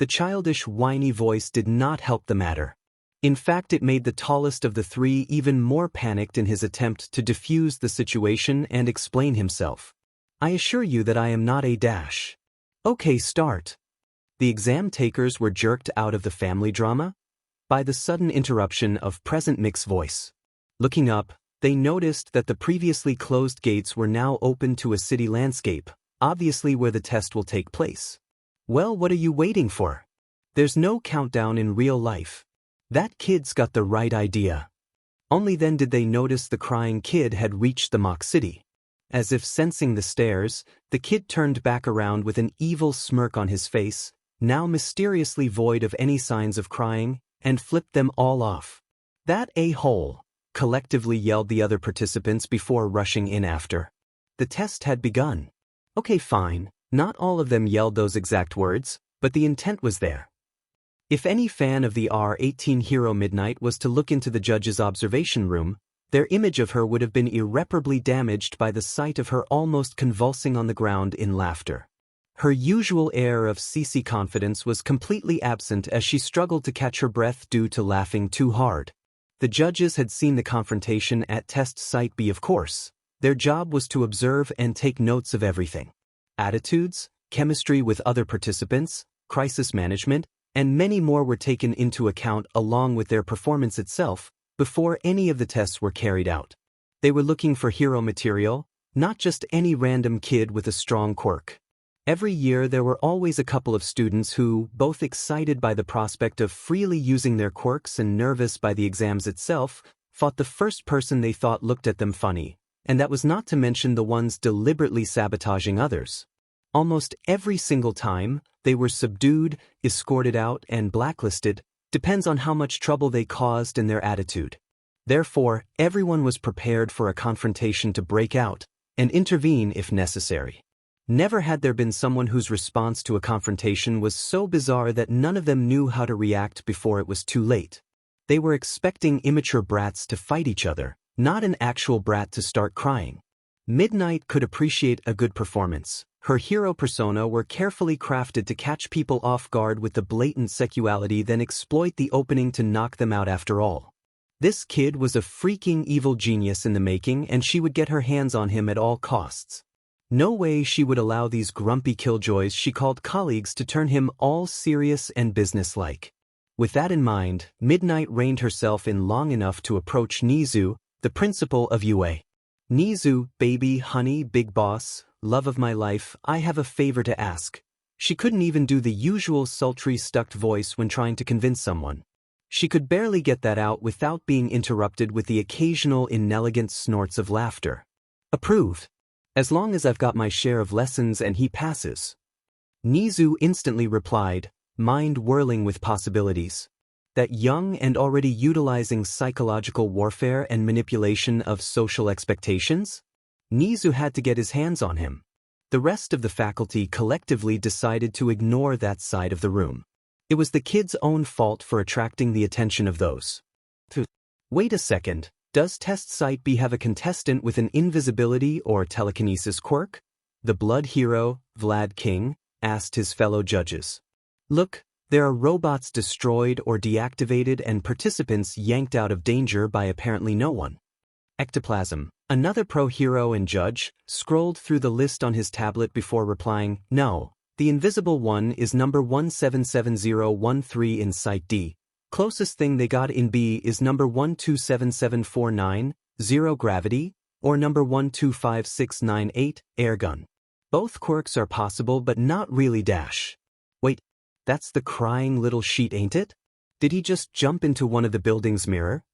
The childish, whiny voice did not help the matter. In fact, it made the tallest of the three even more panicked in his attempt to defuse the situation and explain himself. I assure you that I am not a dash. Okay, start. The exam takers were jerked out of the family drama by the sudden interruption of Present Mick's voice. Looking up, they noticed that the previously closed gates were now open to a city landscape, obviously where the test will take place. Well, what are you waiting for? There's no countdown in real life. That kid's got the right idea. Only then did they notice the crying kid had reached the mock city. As if sensing the stares, the kid turned back around with an evil smirk on his face, now mysteriously void of any signs of crying, and flipped them all off. That a-hole, collectively yelled the other participants before rushing in after. The test had begun. Okay, fine, not all of them yelled those exact words, but the intent was there. If any fan of the R18 hero Midnight was to look into the judge's observation room, their image of her would have been irreparably damaged by the sight of her almost convulsing on the ground in laughter. Her usual air of CC confidence was completely absent as she struggled to catch her breath due to laughing too hard. The judges had seen the confrontation at test site B, of course. Their job was to observe and take notes of everything. Attitudes, chemistry with other participants, crisis management, and many more were taken into account along with their performance itself before any of the tests were carried out. They were looking for hero material, not just any random kid with a strong quirk. Every year there were always a couple of students who, both excited by the prospect of freely using their quirks and nervous by the exams itself, fought the first person they thought looked at them funny, and that was not to mention the ones deliberately sabotaging others. Almost every single time, they were subdued, escorted out, and blacklisted, depends on how much trouble they caused and their attitude. Therefore, everyone was prepared for a confrontation to break out and intervene if necessary. Never had there been someone whose response to a confrontation was so bizarre that none of them knew how to react before it was too late. They were expecting immature brats to fight each other, not an actual brat to start crying. Midnight could appreciate a good performance. Her hero persona were carefully crafted to catch people off guard with the blatant sexuality, then exploit the opening to knock them out after all. This kid was a freaking evil genius in the making, and she would get her hands on him at all costs. No way she would allow these grumpy killjoys she called colleagues to turn him all serious and businesslike. With that in mind, Midnight reined herself in long enough to approach Nizu, the principal of UA. Nizu, baby, honey, big boss, love of my life, I have a favor to ask. She couldn't even do the usual sultry stuck voice when trying to convince someone. She could barely get that out without being interrupted with the occasional inelegant snorts of laughter. Approved. As long as I've got my share of lessons and he passes. Nizu instantly replied, mind whirling with possibilities. That young and already utilizing psychological warfare and manipulation of social expectations? Nizu had to get his hands on him. The rest of the faculty collectively decided to ignore that side of the room. It was the kid's own fault for attracting the attention of those. Wait a second, does Test Site B have a contestant with an invisibility or telekinesis quirk? The blood hero, Vlad King, asked his fellow judges. Look, there are robots destroyed or deactivated and participants yanked out of danger by apparently no one. Ectoplasm, another pro-hero and judge, scrolled through the list on his tablet before replying, no, the invisible one is number 177013 in Site D. Closest thing they got in B is number 127749, zero gravity, or number 125698, airgun. Both quirks are possible but not really dash. Wait, that's the crying little sheet, ain't it? Did he just jump into one of the building's mirror?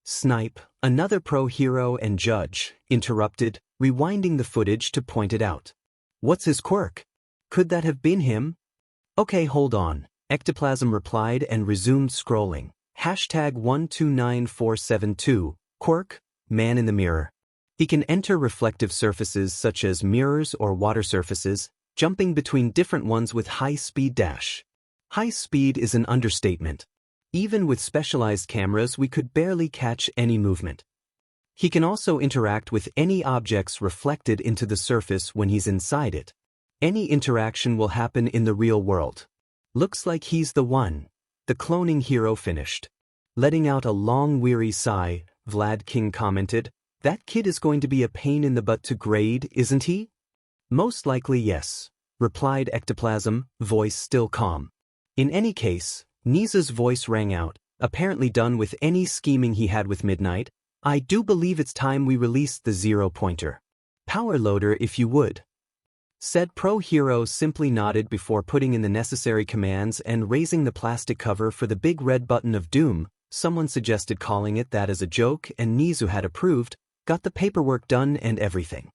Snipe, another pro-hero and judge, interrupted, rewinding the footage to point it out. What's his quirk? Could that have been him? Okay, hold on, Ectoplasm replied and resumed scrolling. Hashtag 129472, quirk, man in the mirror. He can enter reflective surfaces such as mirrors or water surfaces, jumping between different ones with high-speed dash. High speed is an understatement. Even with specialized cameras, we could barely catch any movement. He can also interact with any objects reflected into the surface when he's inside it. Any interaction will happen in the real world. Looks like he's the one. The cloning hero finished. Letting out a long weary sigh, Vlad King commented, that kid is going to be a pain in the butt to grade, isn't he? Most likely yes, replied Ectoplasm, voice still calm. In any case, Nizu's voice rang out, apparently done with any scheming he had with Midnight. I do believe it's time we released the zero-pointer. Power loader if you would. Said pro-hero simply nodded before putting in the necessary commands and raising the plastic cover for the big red button of doom. Someone suggested calling it that as a joke and Nizu had approved, got the paperwork done and everything.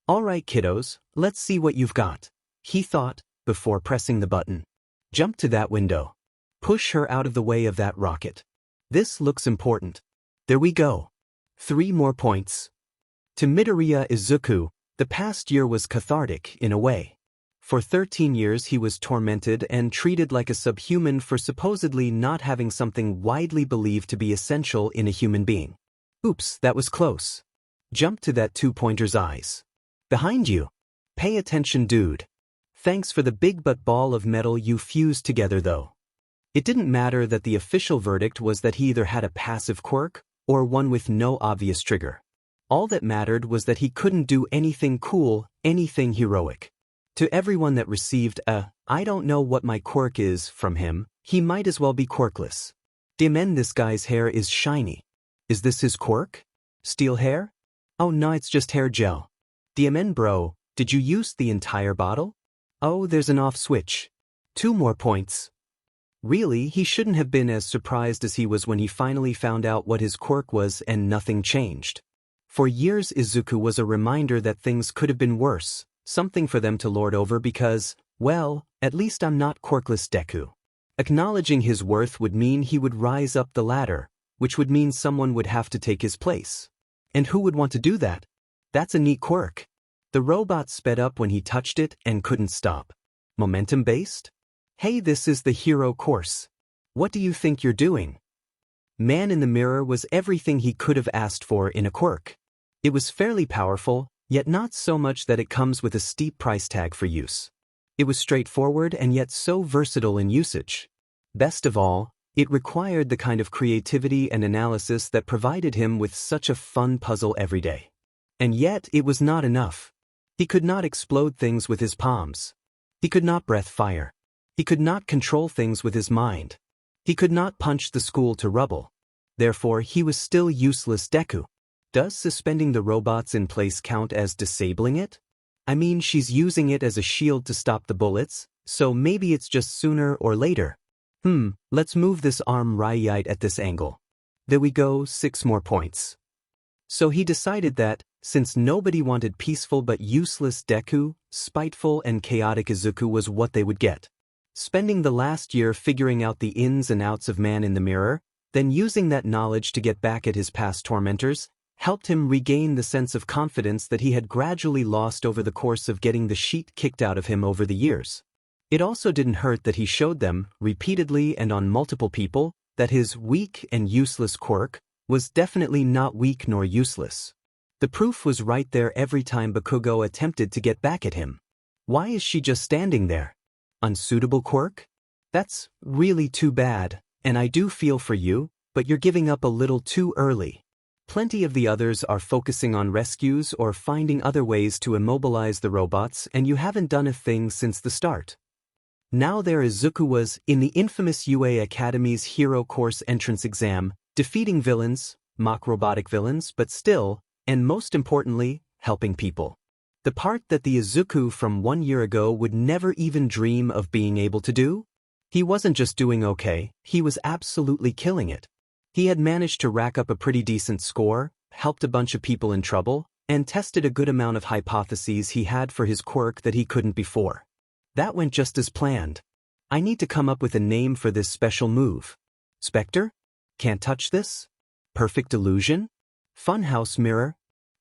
Alright kiddos, let's see what you've got, he thought, before pressing the button. Jump to that window. Push her out of the way of that rocket. This looks important. There we go. 3 more points. To Midoriya Izuku, the past year was cathartic in a way. For 13 years he was tormented and treated like a subhuman for supposedly not having something widely believed to be essential in a human being. Oops, that was close. Jump to that 2-pointer's eyes. Behind you. Pay attention, dude. Thanks for the big butt ball of metal you fused together though. It didn't matter that the official verdict was that he either had a passive quirk or one with no obvious trigger. All that mattered was that he couldn't do anything cool, anything heroic. To everyone that received a, I don't know what my quirk is, from him, he might as well be quirkless. Dimen, this guy's hair is shiny. Is this his quirk? Steel hair? Oh no, it's just hair gel. Dimen bro, did you use the entire bottle? Oh, there's an off switch. 2 more points. Really, he shouldn't have been as surprised as he was when he finally found out what his quirk was and nothing changed. For years Izuku was a reminder that things could have been worse, something for them to lord over because, well, at least I'm not quirkless Deku. Acknowledging his worth would mean he would rise up the ladder, which would mean someone would have to take his place. And who would want to do that? That's a neat quirk. The robot sped up when he touched it and couldn't stop. Momentum-based? Hey, this is the hero course. What do you think you're doing? Man in the mirror was everything he could have asked for in a quirk. It was fairly powerful, yet not so much that it comes with a steep price tag for use. It was straightforward and yet so versatile in usage. Best of all, it required the kind of creativity and analysis that provided him with such a fun puzzle every day. And yet it was not enough. He could not explode things with his palms. He could not breathe fire. He could not control things with his mind. He could not punch the school to rubble. Therefore he was still useless Deku. Does suspending the robots in place count as disabling it? I mean, she's using it as a shield to stop the bullets, so maybe it's just sooner or later. Let's move this arm right at this angle. There we go, 6 more points. So he decided that, since nobody wanted peaceful but useless Deku, spiteful and chaotic Izuku was what they would get. Spending the last year figuring out the ins and outs of man in the mirror, then using that knowledge to get back at his past tormentors, helped him regain the sense of confidence that he had gradually lost over the course of getting the sheet kicked out of him over the years. It also didn't hurt that he showed them, repeatedly and on multiple people, that his weak and useless quirk was definitely not weak nor useless. The proof was right there every time Bakugo attempted to get back at him. Why is she just standing there? Unsuitable quirk? That's really too bad, and I do feel for you, but you're giving up a little too early. Plenty of the others are focusing on rescues or finding other ways to immobilize the robots, and you haven't done a thing since the start. Now there Izuku was in the infamous UA Academy's Hero Course entrance exam, defeating villains, mock robotic villains, but still, and most importantly, helping people. The part that the Izuku from 1 year ago would never even dream of being able to do? He wasn't just doing okay, he was absolutely killing it. He had managed to rack up a pretty decent score, helped a bunch of people in trouble, and tested a good amount of hypotheses he had for his quirk that he couldn't before. That went just as planned. I need to come up with a name for this special move. Spectre? Can't touch this? Perfect illusion? Funhouse mirror?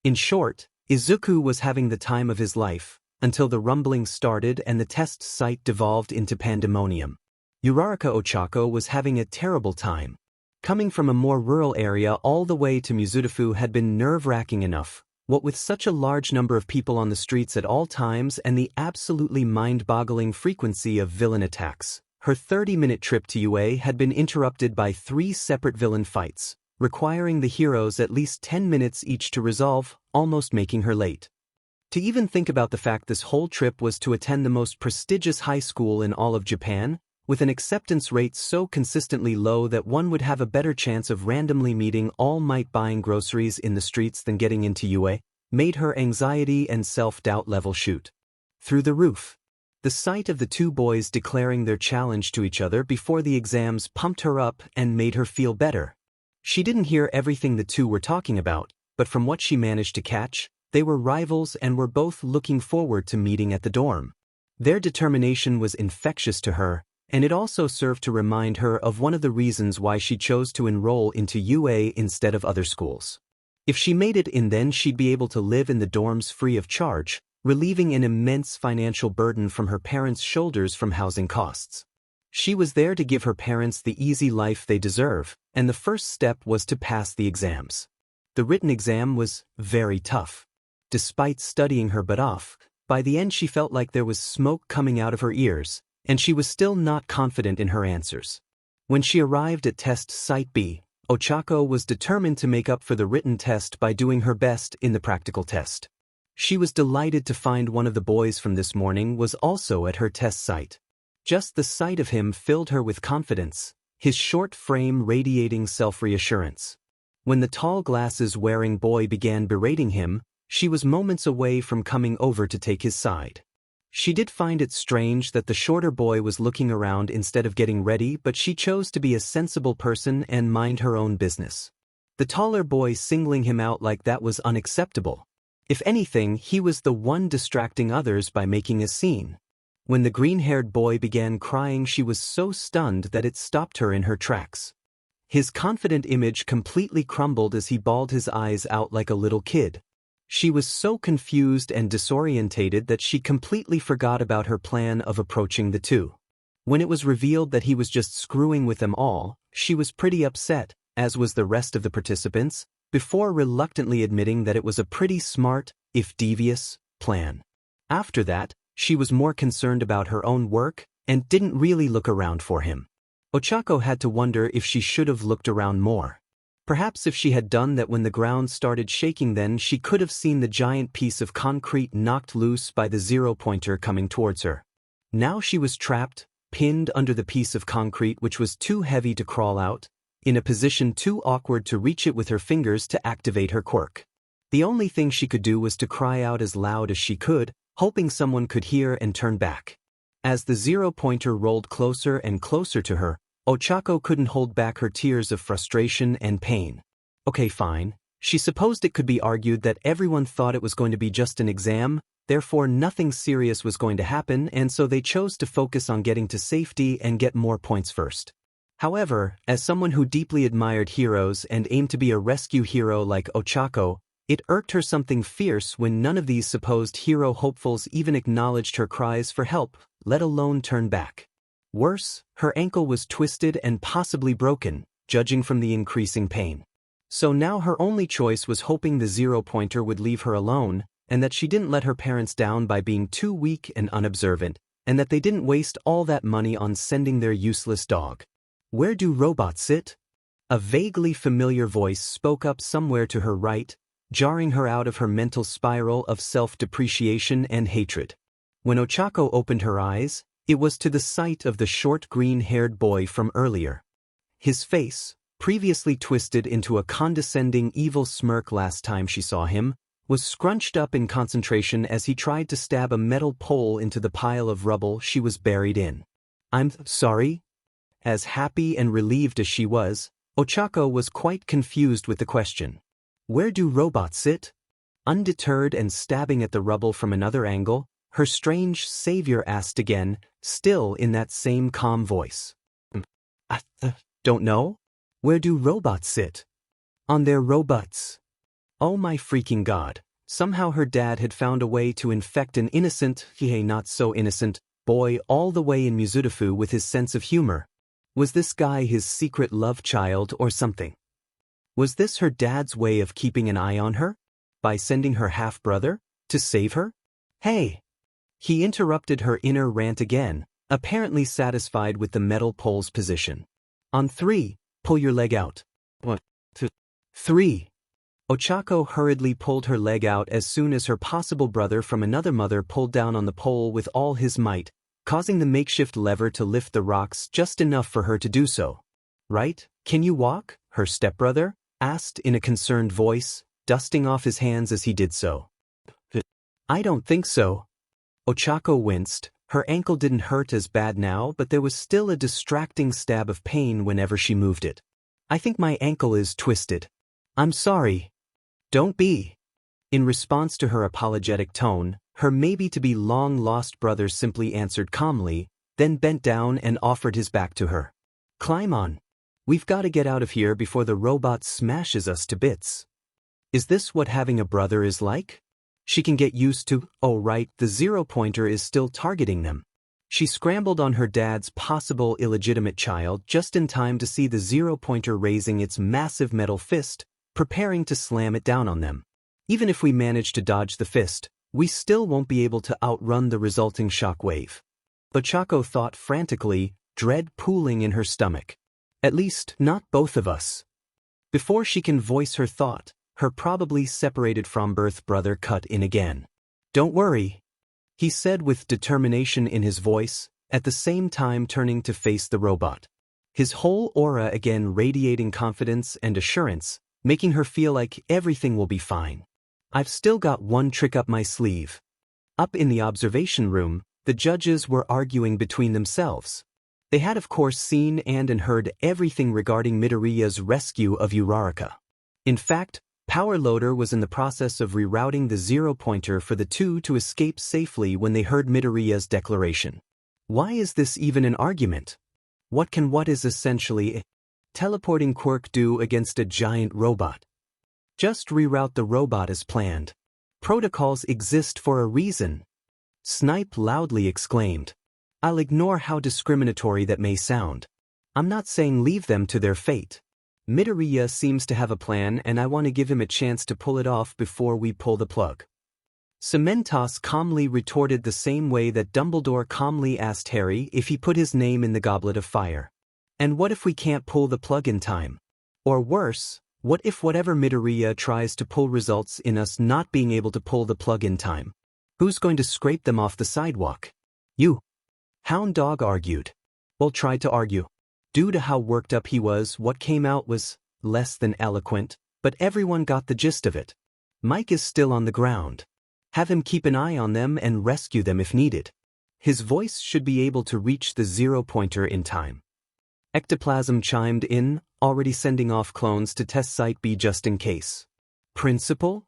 In short, Izuku was having the time of his life, until the rumbling started and the test site devolved into pandemonium. Uraraka Ochako was having a terrible time. Coming from a more rural area all the way to Mizudafu had been nerve-wracking enough, what with such a large number of people on the streets at all times and the absolutely mind-boggling frequency of villain attacks. Her 30-minute trip to UA had been interrupted by 3 separate villain fights, requiring the heroes at least 10 minutes each to resolve, almost making her late. To even think about the fact this whole trip was to attend the most prestigious high school in all of Japan, with an acceptance rate so consistently low that one would have a better chance of randomly meeting All Might buying groceries in the streets than getting into UA, made her anxiety and self-doubt level shoot through the roof. The sight of the 2 boys declaring their challenge to each other before the exams pumped her up and made her feel better. She didn't hear everything the 2 were talking about, but from what she managed to catch, they were rivals and were both looking forward to meeting at the dorm. Their determination was infectious to her, and it also served to remind her of one of the reasons why she chose to enroll into UA instead of other schools. If she made it in, then she'd be able to live in the dorms free of charge, relieving an immense financial burden from her parents' shoulders from housing costs. She was there to give her parents the easy life they deserve, and the first step was to pass the exams. The written exam was very tough. Despite studying her butt off, by the end she felt like there was smoke coming out of her ears, and she was still not confident in her answers. When she arrived at test site B, Ochako was determined to make up for the written test by doing her best in the practical test. She was delighted to find one of the boys from this morning was also at her test site. Just the sight of him filled her with confidence, his short frame radiating self-reassurance. When the tall glasses-wearing boy began berating him, she was moments away from coming over to take his side. She did find it strange that the shorter boy was looking around instead of getting ready, but she chose to be a sensible person and mind her own business. The taller boy singling him out like that was unacceptable. If anything, he was the one distracting others by making a scene. When the green-haired boy began crying, she was so stunned that it stopped her in her tracks. His confident image completely crumbled as he bawled his eyes out like a little kid. She was so confused and disorientated that she completely forgot about her plan of approaching the 2. When it was revealed that he was just screwing with them all, she was pretty upset, as was the rest of the participants, before reluctantly admitting that it was a pretty smart, if devious, plan. After that, she was more concerned about her own work and didn't really look around for him. Ochako had to wonder if she should have looked around more. Perhaps if she had done that when the ground started shaking, then she could have seen the giant piece of concrete knocked loose by the zero-pointer coming towards her. Now she was trapped, pinned under the piece of concrete which was too heavy to crawl out, in a position too awkward to reach it with her fingers to activate her quirk. The only thing she could do was to cry out as loud as she could, hoping someone could hear and turn back. As the zero-pointer rolled closer and closer to her, Ochako couldn't hold back her tears of frustration and pain. Okay, fine. She supposed it could be argued that everyone thought it was going to be just an exam, therefore nothing serious was going to happen, and so they chose to focus on getting to safety and get more points first. However, as someone who deeply admired heroes and aimed to be a rescue hero like Ochako, it irked her something fierce when none of these supposed hero hopefuls even acknowledged her cries for help, let alone turn back. Worse, her ankle was twisted and possibly broken, judging from the increasing pain. So now her only choice was hoping the zero-pointer would leave her alone, and that she didn't let her parents down by being too weak and unobservant, and that they didn't waste all that money on sending their useless dog. Where do robots sit? A vaguely familiar voice spoke up somewhere to her right, jarring her out of her mental spiral of self-depreciation and hatred. When Ochako opened her eyes, it was to the sight of the short green-haired boy from earlier. His face, previously twisted into a condescending evil smirk last time she saw him, was scrunched up in concentration as he tried to stab a metal pole into the pile of rubble she was buried in. I'm sorry? As happy and relieved as she was, Ochako was quite confused with the question. Where do robots sit? Undeterred and stabbing at the rubble from another angle, her strange savior asked again, still in that same calm voice. I don't know? Where do robots sit? On their robots. Oh my freaking god. Somehow her dad had found a way to infect an innocent, not so innocent, boy all the way in Mizudafu with his sense of humor. Was this guy his secret love child or something? Was this her dad's way of keeping an eye on her? By sending her half-brother? To save her? Hey! He interrupted her inner rant again, apparently satisfied with the metal pole's position. On 3, pull your leg out. 1, 2, 3. Ochako hurriedly pulled her leg out as soon as her possible brother from another mother pulled down on the pole with all his might, causing the makeshift lever to lift the rocks just enough for her to do so. Right? Can you walk? Her stepbrother asked in a concerned voice, dusting off his hands as he did so. I don't think so. Ochako winced. Her ankle didn't hurt as bad now, but there was still a distracting stab of pain whenever she moved it. I think my ankle is twisted. I'm sorry. Don't be. In response to her apologetic tone, her maybe-to-be long-lost brother simply answered calmly, then bent down and offered his back to her. Climb on. We've got to get out of here before the robot smashes us to bits. Is this what having a brother is like? She can get used to, oh right, the zero-pointer is still targeting them. She scrambled on her dad's possible illegitimate child just in time to see the zero-pointer raising its massive metal fist, preparing to slam it down on them. Even if we manage to dodge the fist, we still won't be able to outrun the resulting shockwave. Ochako thought frantically, dread pooling in her stomach. At least, not both of us. Before she can voice her thought, her probably separated from birth brother cut in again. Don't worry, he said with determination in his voice, at the same time turning to face the robot. His whole aura again radiating confidence and assurance, making her feel like everything will be fine. I've still got one trick up my sleeve. Up in the observation room, the judges were arguing between themselves. They had of course seen and heard everything regarding Midoriya's rescue of Uraraka. In fact, Power Loader was in the process of rerouting the zero-pointer for the two to escape safely when they heard Midoriya's declaration. Why is this even an argument? What is essentially a teleporting Quirk do against a giant robot? Just reroute the robot as planned. Protocols exist for a reason. Snipe loudly exclaimed. I'll ignore how discriminatory that may sound. I'm not saying leave them to their fate. Midoriya seems to have a plan and I want to give him a chance to pull it off before we pull the plug. Cementos calmly retorted the same way that Dumbledore calmly asked Harry if he put his name in the Goblet of Fire. And what if we can't pull the plug in time? Or worse, what if whatever Midoriya tries to pull results in us not being able to pull the plug in time? Who's going to scrape them off the sidewalk? You. Hound Dog argued. Well, tried to argue. Due to how worked up he was, what came out was less than eloquent, but everyone got the gist of it. Mike is still on the ground. Have him keep an eye on them and rescue them if needed. His voice should be able to reach the zero-pointer in time. Ectoplasm chimed in, already sending off clones to test Site B just in case. Principal?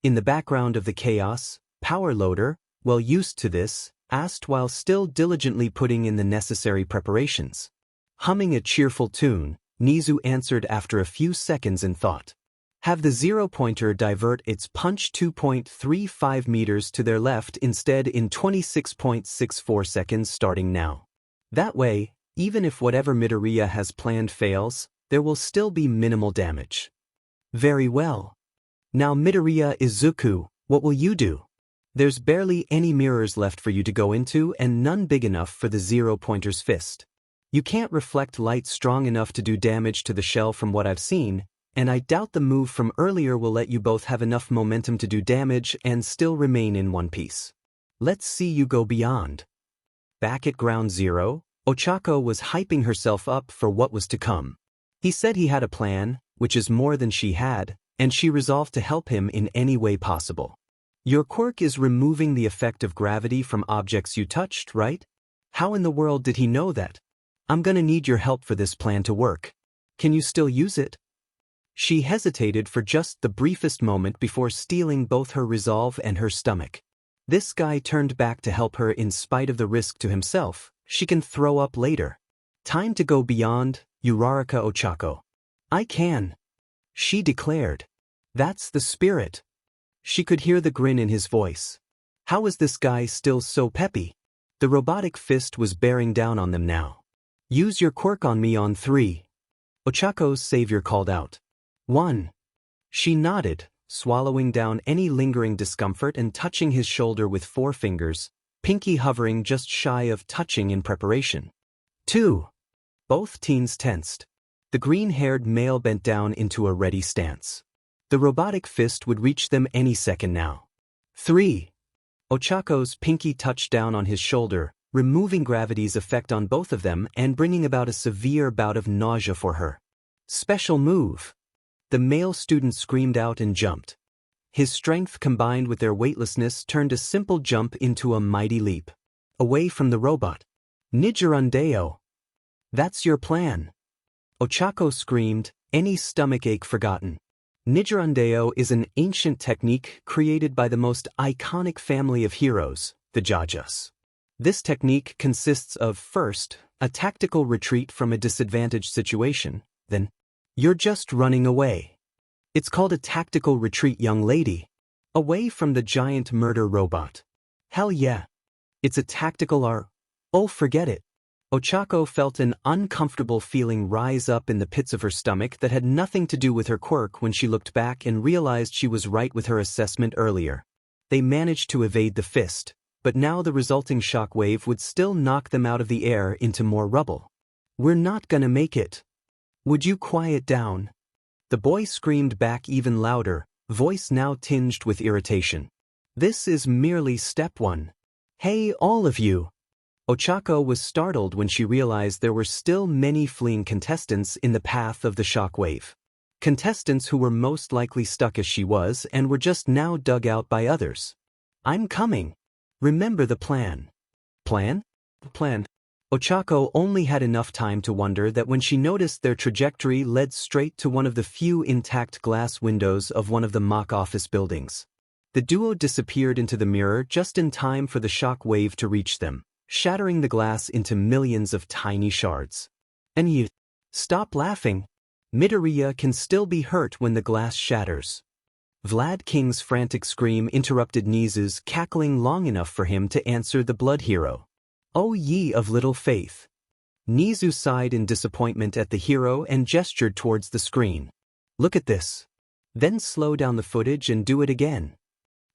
In the background of the chaos, Power Loader, well used to this, asked while still diligently putting in the necessary preparations. Humming a cheerful tune, Nizu answered after a few seconds in thought. Have the zero-pointer divert its punch 2.35 meters to their left instead in 26.64 seconds starting now. That way, even if whatever Midoriya has planned fails, there will still be minimal damage. Very well. Now Midoriya Izuku, what will you do? There's barely any mirrors left for you to go into and none big enough for the zero-pointer's fist. You can't reflect light strong enough to do damage to the shell from what I've seen, and I doubt the move from earlier will let you both have enough momentum to do damage and still remain in one piece. Let's see you go beyond. Back at Ground Zero, Ochako was hyping herself up for what was to come. He said he had a plan, which is more than she had, and she resolved to help him in any way possible. Your quirk is removing the effect of gravity from objects you touched, right? How in the world did he know that? I'm gonna need your help for this plan to work. Can you still use it? She hesitated for just the briefest moment before stealing both her resolve and her stomach. This guy turned back to help her in spite of the risk to himself. She can throw up later. Time to go beyond, Uraraka Ochako. I can. She declared. That's the spirit. She could hear the grin in his voice. How is this guy still so peppy? The robotic fist was bearing down on them now. Use your quirk on me on 3. Ochako's savior called out. 1. She nodded, swallowing down any lingering discomfort and touching his shoulder with 4 fingers, pinky hovering just shy of touching in preparation. 2. Both teens tensed. The green-haired male bent down into a ready stance. The robotic fist would reach them any second now. 3. Ochako's pinky touched down on his shoulder, removing gravity's effect on both of them and bringing about a severe bout of nausea for her. Special move. The male student screamed out and jumped. His strength combined with their weightlessness turned a simple jump into a mighty leap. Away from the robot. Nijirundeo. That's your plan. Ochako screamed, any stomachache forgotten. Nijirundeo is an ancient technique created by the most iconic family of heroes, the Jajas. This technique consists of, first, a tactical retreat from a disadvantaged situation, then, you're just running away. It's called a tactical retreat, young lady. Away from the giant murder robot. Hell yeah. It's a tactical oh, forget it. Ochako felt an uncomfortable feeling rise up in the pits of her stomach that had nothing to do with her quirk when she looked back and realized she was right with her assessment earlier. They managed to evade the fist, but now the resulting shockwave would still knock them out of the air into more rubble. We're not gonna make it. Would you quiet down? The boy screamed back even louder, voice now tinged with irritation. This is merely step 1. Hey, all of you. Ochako was startled when she realized there were still many fleeing contestants in the path of the shockwave. Contestants who were most likely stuck as she was and were just now dug out by others. I'm coming. Remember the plan. Plan? Plan. Ochako only had enough time to wonder that when she noticed their trajectory led straight to one of the few intact glass windows of one of the mock office buildings. The duo disappeared into the mirror just in time for the shock wave to reach them, shattering the glass into millions of tiny shards. And you, stop laughing. Midoriya can still be hurt when the glass shatters. Vlad King's frantic scream interrupted Nizu's cackling long enough for him to answer the blood hero. O ye of little faith. Nizu sighed in disappointment at the hero and gestured towards the screen. Look at this. Then slow down the footage and do it again.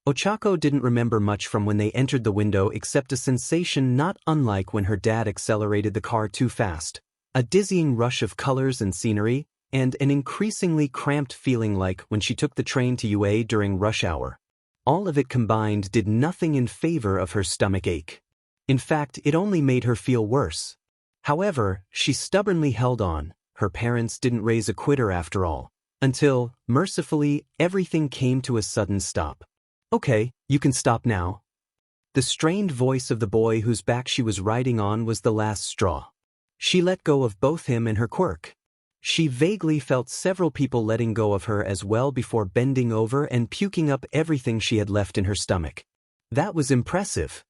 Ochako didn't remember much from when they entered the window except a sensation not unlike when her dad accelerated the car too fast, a dizzying rush of colors and scenery, and an increasingly cramped feeling like when she took the train to UA during rush hour. All of it combined did nothing in favor of her stomach ache. In fact, it only made her feel worse. However, she stubbornly held on. Her parents didn't raise a quitter after all. Until, mercifully, everything came to a sudden stop. Okay, you can stop now. The strained voice of the boy whose back she was riding on was the last straw. She let go of both him and her quirk. She vaguely felt several people letting go of her as well before bending over and puking up everything she had left in her stomach. That was impressive.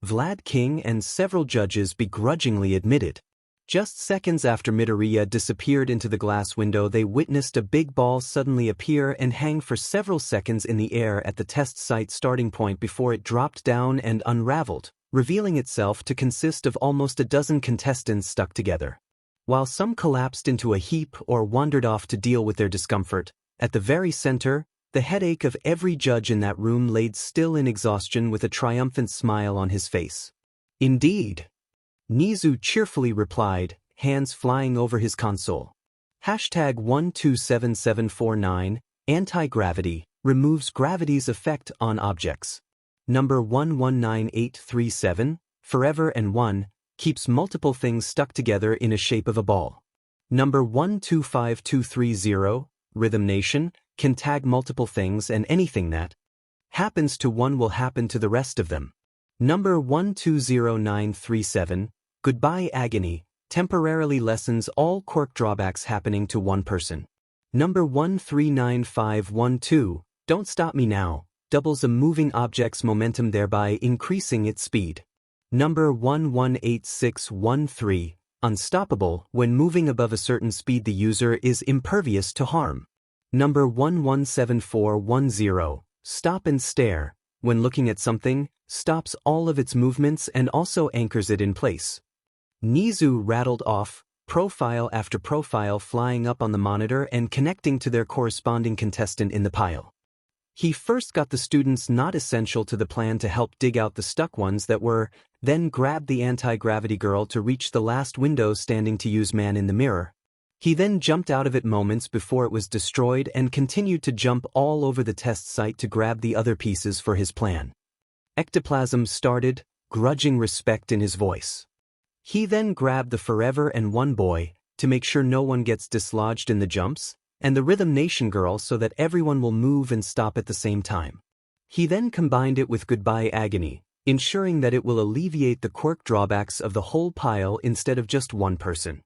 Vlad King and several judges begrudgingly admitted. Just seconds after Midoriya disappeared into the glass window, they witnessed a big ball suddenly appear and hang for several seconds in the air at the test site starting point before it dropped down and unraveled, revealing itself to consist of almost a dozen contestants stuck together. While some collapsed into a heap or wandered off to deal with their discomfort, at the very center, the headache of every judge in that room laid still in exhaustion with a triumphant smile on his face. Indeed. Nizu cheerfully replied, hands flying over his console. Hashtag 127749, anti-gravity, removes gravity's effect on objects. Number 119837, forever and one, keeps multiple things stuck together in a shape of a ball. Number 125230, Rhythm Nation, can tag multiple things and anything that happens to one will happen to the rest of them. Number 120937, Goodbye Agony, temporarily lessens all quirk drawbacks happening to one person. Number 139512, Don't Stop Me Now, doubles a moving object's momentum thereby increasing its speed. Number 118613, Unstoppable, when moving above a certain speed the user is impervious to harm. Number 117410, Stop and Stare, when looking at something, stops all of its movements and also anchors it in place. Nizu rattled off, profile after profile flying up on the monitor and connecting to their corresponding contestant in the pile. He first got the students not essential to the plan to help dig out the stuck ones that were, then grabbed the anti-gravity girl to reach the last window standing to use man in the mirror. He then jumped out of it moments before it was destroyed and continued to jump all over the test site to grab the other pieces for his plan. Ectoplasm started, grudging respect in his voice. He then grabbed the Forever and One boy, to make sure no one gets dislodged in the jumps, and the Rhythm Nation girl so that everyone will move and stop at the same time. He then combined it with Goodbye Agony, ensuring that it will alleviate the quirk drawbacks of the whole pile instead of just one person.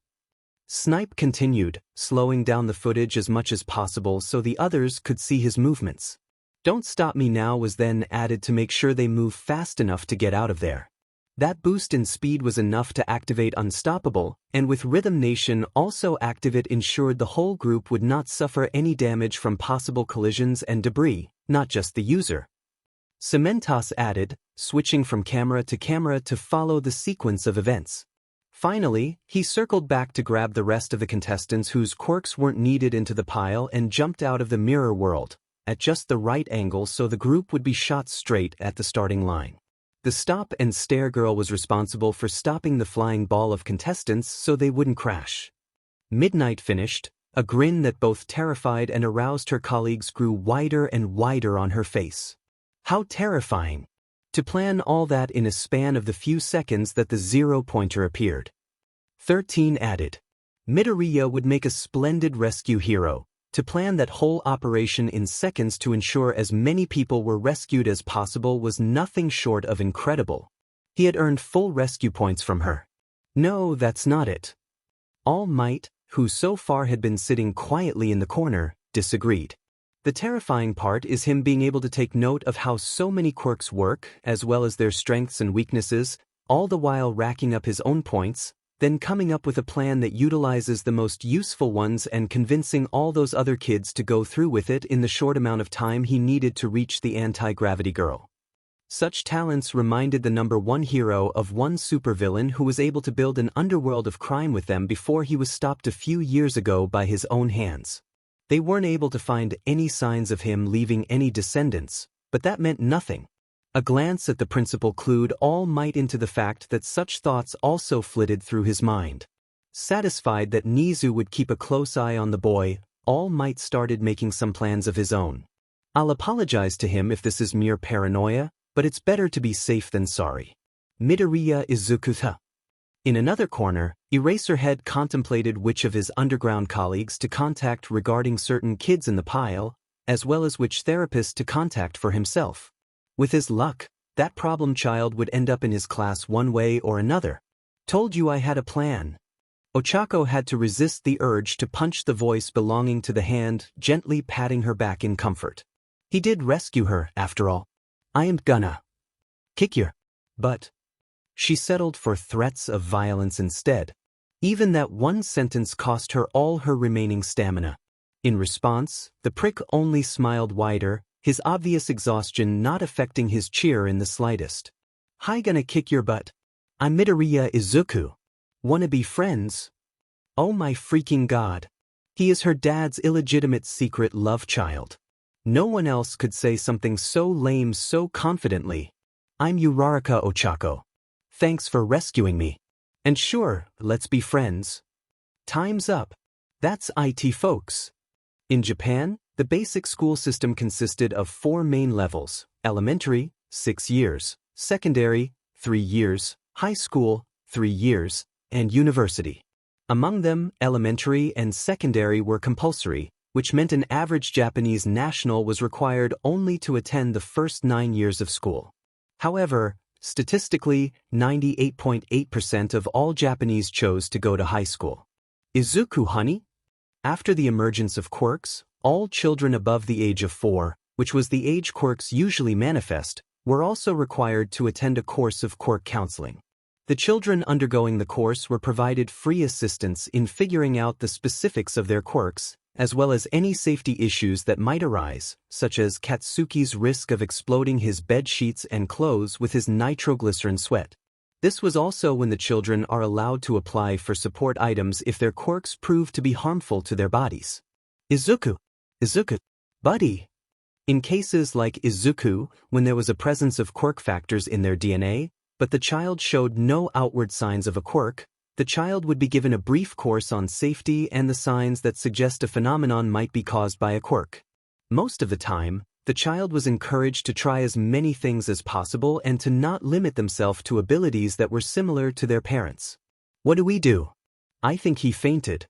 Snipe continued, slowing down the footage as much as possible so the others could see his movements. Don't Stop Me Now was then added to make sure they move fast enough to get out of there. That boost in speed was enough to activate Unstoppable, and with Rhythm Nation also active it ensured the whole group would not suffer any damage from possible collisions and debris, not just the user. Cementos added, switching from camera to follow the sequence of events. Finally, he circled back to grab the rest of the contestants whose quirks weren't needed into the pile and jumped out of the mirror world, at just the right angle so the group would be shot straight at the starting line. The Stop and Stare girl was responsible for stopping the flying ball of contestants so they wouldn't crash. Midnight finished, a grin that both terrified and aroused her colleagues grew wider and wider on her face. How terrifying! To plan all that in a span of the few seconds that the zero-pointer appeared. 13 added. Midoriya would make a splendid rescue hero, to plan that whole operation in seconds to ensure as many people were rescued as possible was nothing short of incredible. He had earned full rescue points from her. No, that's not it. All Might, who so far had been sitting quietly in the corner, disagreed. The terrifying part is him being able to take note of how so many quirks work, as well as their strengths and weaknesses, all the while racking up his own points, then coming up with a plan that utilizes the most useful ones and convincing all those other kids to go through with it in the short amount of time he needed to reach the anti-gravity girl. Such talents reminded the number one hero of one supervillain who was able to build an underworld of crime with them before he was stopped a few years ago by his own hands. They weren't able to find any signs of him leaving any descendants, but that meant nothing. A glance at the principal clued All Might into the fact that such thoughts also flitted through his mind. Satisfied that Nizu would keep a close eye on the boy, All Might started making some plans of his own. I'll apologize to him if this is mere paranoia, but it's better to be safe than sorry. Midoriya Izuku. In another corner, Eraserhead contemplated which of his underground colleagues to contact regarding certain kids in the pile, as well as which therapist to contact for himself. With his luck, that problem child would end up in his class one way or another. Told you I had a plan. Ochako had to resist the urge to punch the voice belonging to the hand, gently patting her back in comfort. He did rescue her, after all. I am gonna kick your butt. She settled for threats of violence instead. Even that one sentence cost her all her remaining stamina. In response, the prick only smiled wider, his obvious exhaustion not affecting his cheer in the slightest. Hi, gonna kick your butt. I'm Midoriya Izuku. Wanna be friends? Oh my freaking god. He is her dad's illegitimate secret love child. No one else could say something so lame so confidently. I'm Uraraka Ochako. Thanks for rescuing me. And sure, let's be friends. Time's up. That's IT, folks. In Japan, the basic school system consisted of 4 main levels: elementary, 6 years, secondary, 3 years, high school, 3 years, and university. Among them, elementary and secondary were compulsory, which meant an average Japanese national was required only to attend the first 9 years of school. However, statistically, 98.8% of all Japanese chose to go to high school. Izuku, honey? After the emergence of quirks, all children above the age of 4, which was the age quirks usually manifest, were also required to attend a course of quirk counseling. The children undergoing the course were provided free assistance in figuring out the specifics of their quirks, as well as any safety issues that might arise, such as Katsuki's risk of exploding his bed sheets and clothes with his nitroglycerin sweat. This was also when the children are allowed to apply for support items if their quirks prove to be harmful to their bodies. Izuku, buddy. In cases like Izuku, when there was a presence of quirk factors in their DNA, but the child showed no outward signs of a quirk, the child would be given a brief course on safety and the signs that suggest a phenomenon might be caused by a quirk. Most of the time, the child was encouraged to try as many things as possible and to not limit themselves to abilities that were similar to their parents. What do? I think he fainted.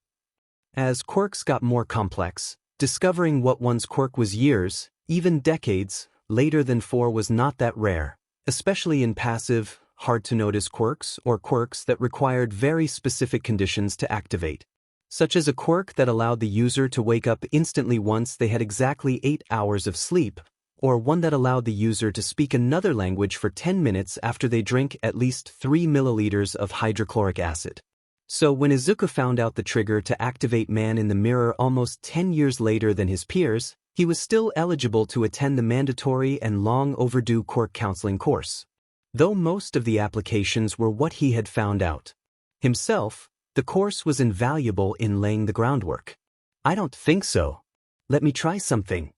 As quirks got more complex, discovering what one's quirk was years, even decades, later than 4 was not that rare, especially in passive, hard-to-notice quirks or quirks that required very specific conditions to activate, such as a quirk that allowed the user to wake up instantly once they had exactly 8 hours of sleep, or one that allowed the user to speak another language for 10 minutes after they drink at least 3 milliliters of hydrochloric acid. So when Izuku found out the trigger to activate Man in the Mirror almost 10 years later than his peers, he was still eligible to attend the mandatory and long-overdue quirk counseling course. Though most of the applications were what he had found out himself, the course was invaluable in laying the groundwork. I don't think so. Let me try something.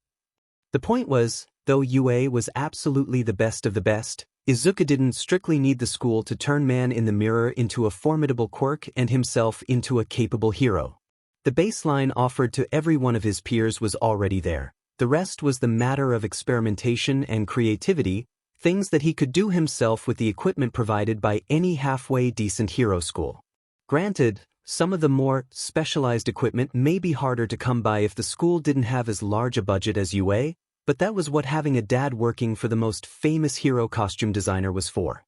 The point was, though UA was absolutely the best of the best, Izuku didn't strictly need the school to turn Man in the Mirror into a formidable quirk and himself into a capable hero. The baseline offered to every one of his peers was already there. The rest was the matter of experimentation and creativity, things that he could do himself with the equipment provided by any halfway decent hero school. Granted, some of the more specialized equipment may be harder to come by if the school didn't have as large a budget as UA, but that was what having a dad working for the most famous hero costume designer was for.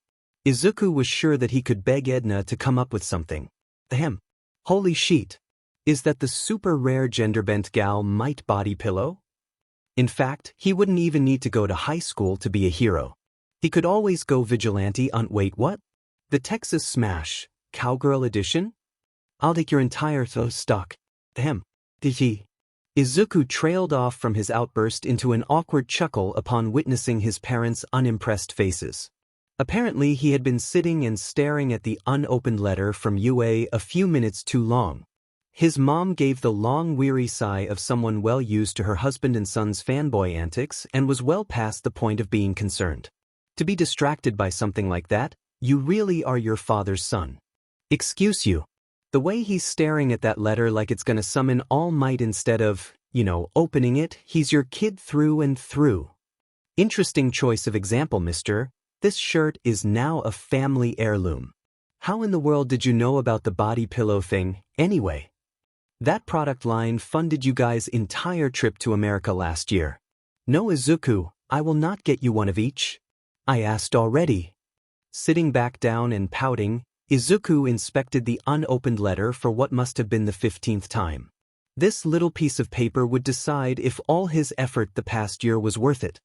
Izuku was sure that he could beg Edna to come up with something. Ahem. Holy shit. Is that the super rare gender-bent gal might body pillow? In fact, he wouldn't even need to go to high school to be a hero. He could always go vigilante on wait what? The Texas Smash, Cowgirl Edition? I'll take your entire stock. Ahem. Dee. Izuku trailed off from his outburst into an awkward chuckle upon witnessing his parents' unimpressed faces. Apparently he had been sitting and staring at the unopened letter from UA a few minutes too long. His mom gave the long weary sigh of someone well used to her husband and son's fanboy antics and was well past the point of being concerned. To be distracted by something like that, you really are your father's son. Excuse you. The way he's staring at that letter like it's gonna summon All Might instead of, opening it, he's your kid through and through. Interesting choice of example, mister. This shirt is now a family heirloom. How in the world did you know about the body pillow thing, anyway? That product line funded you guys' entire trip to America last year. No, Izuku, I will not get you one of each. I asked already. Sitting back down and pouting, Izuku inspected the unopened letter for what must have been the 15th time. This little piece of paper would decide if all his effort the past year was worth it.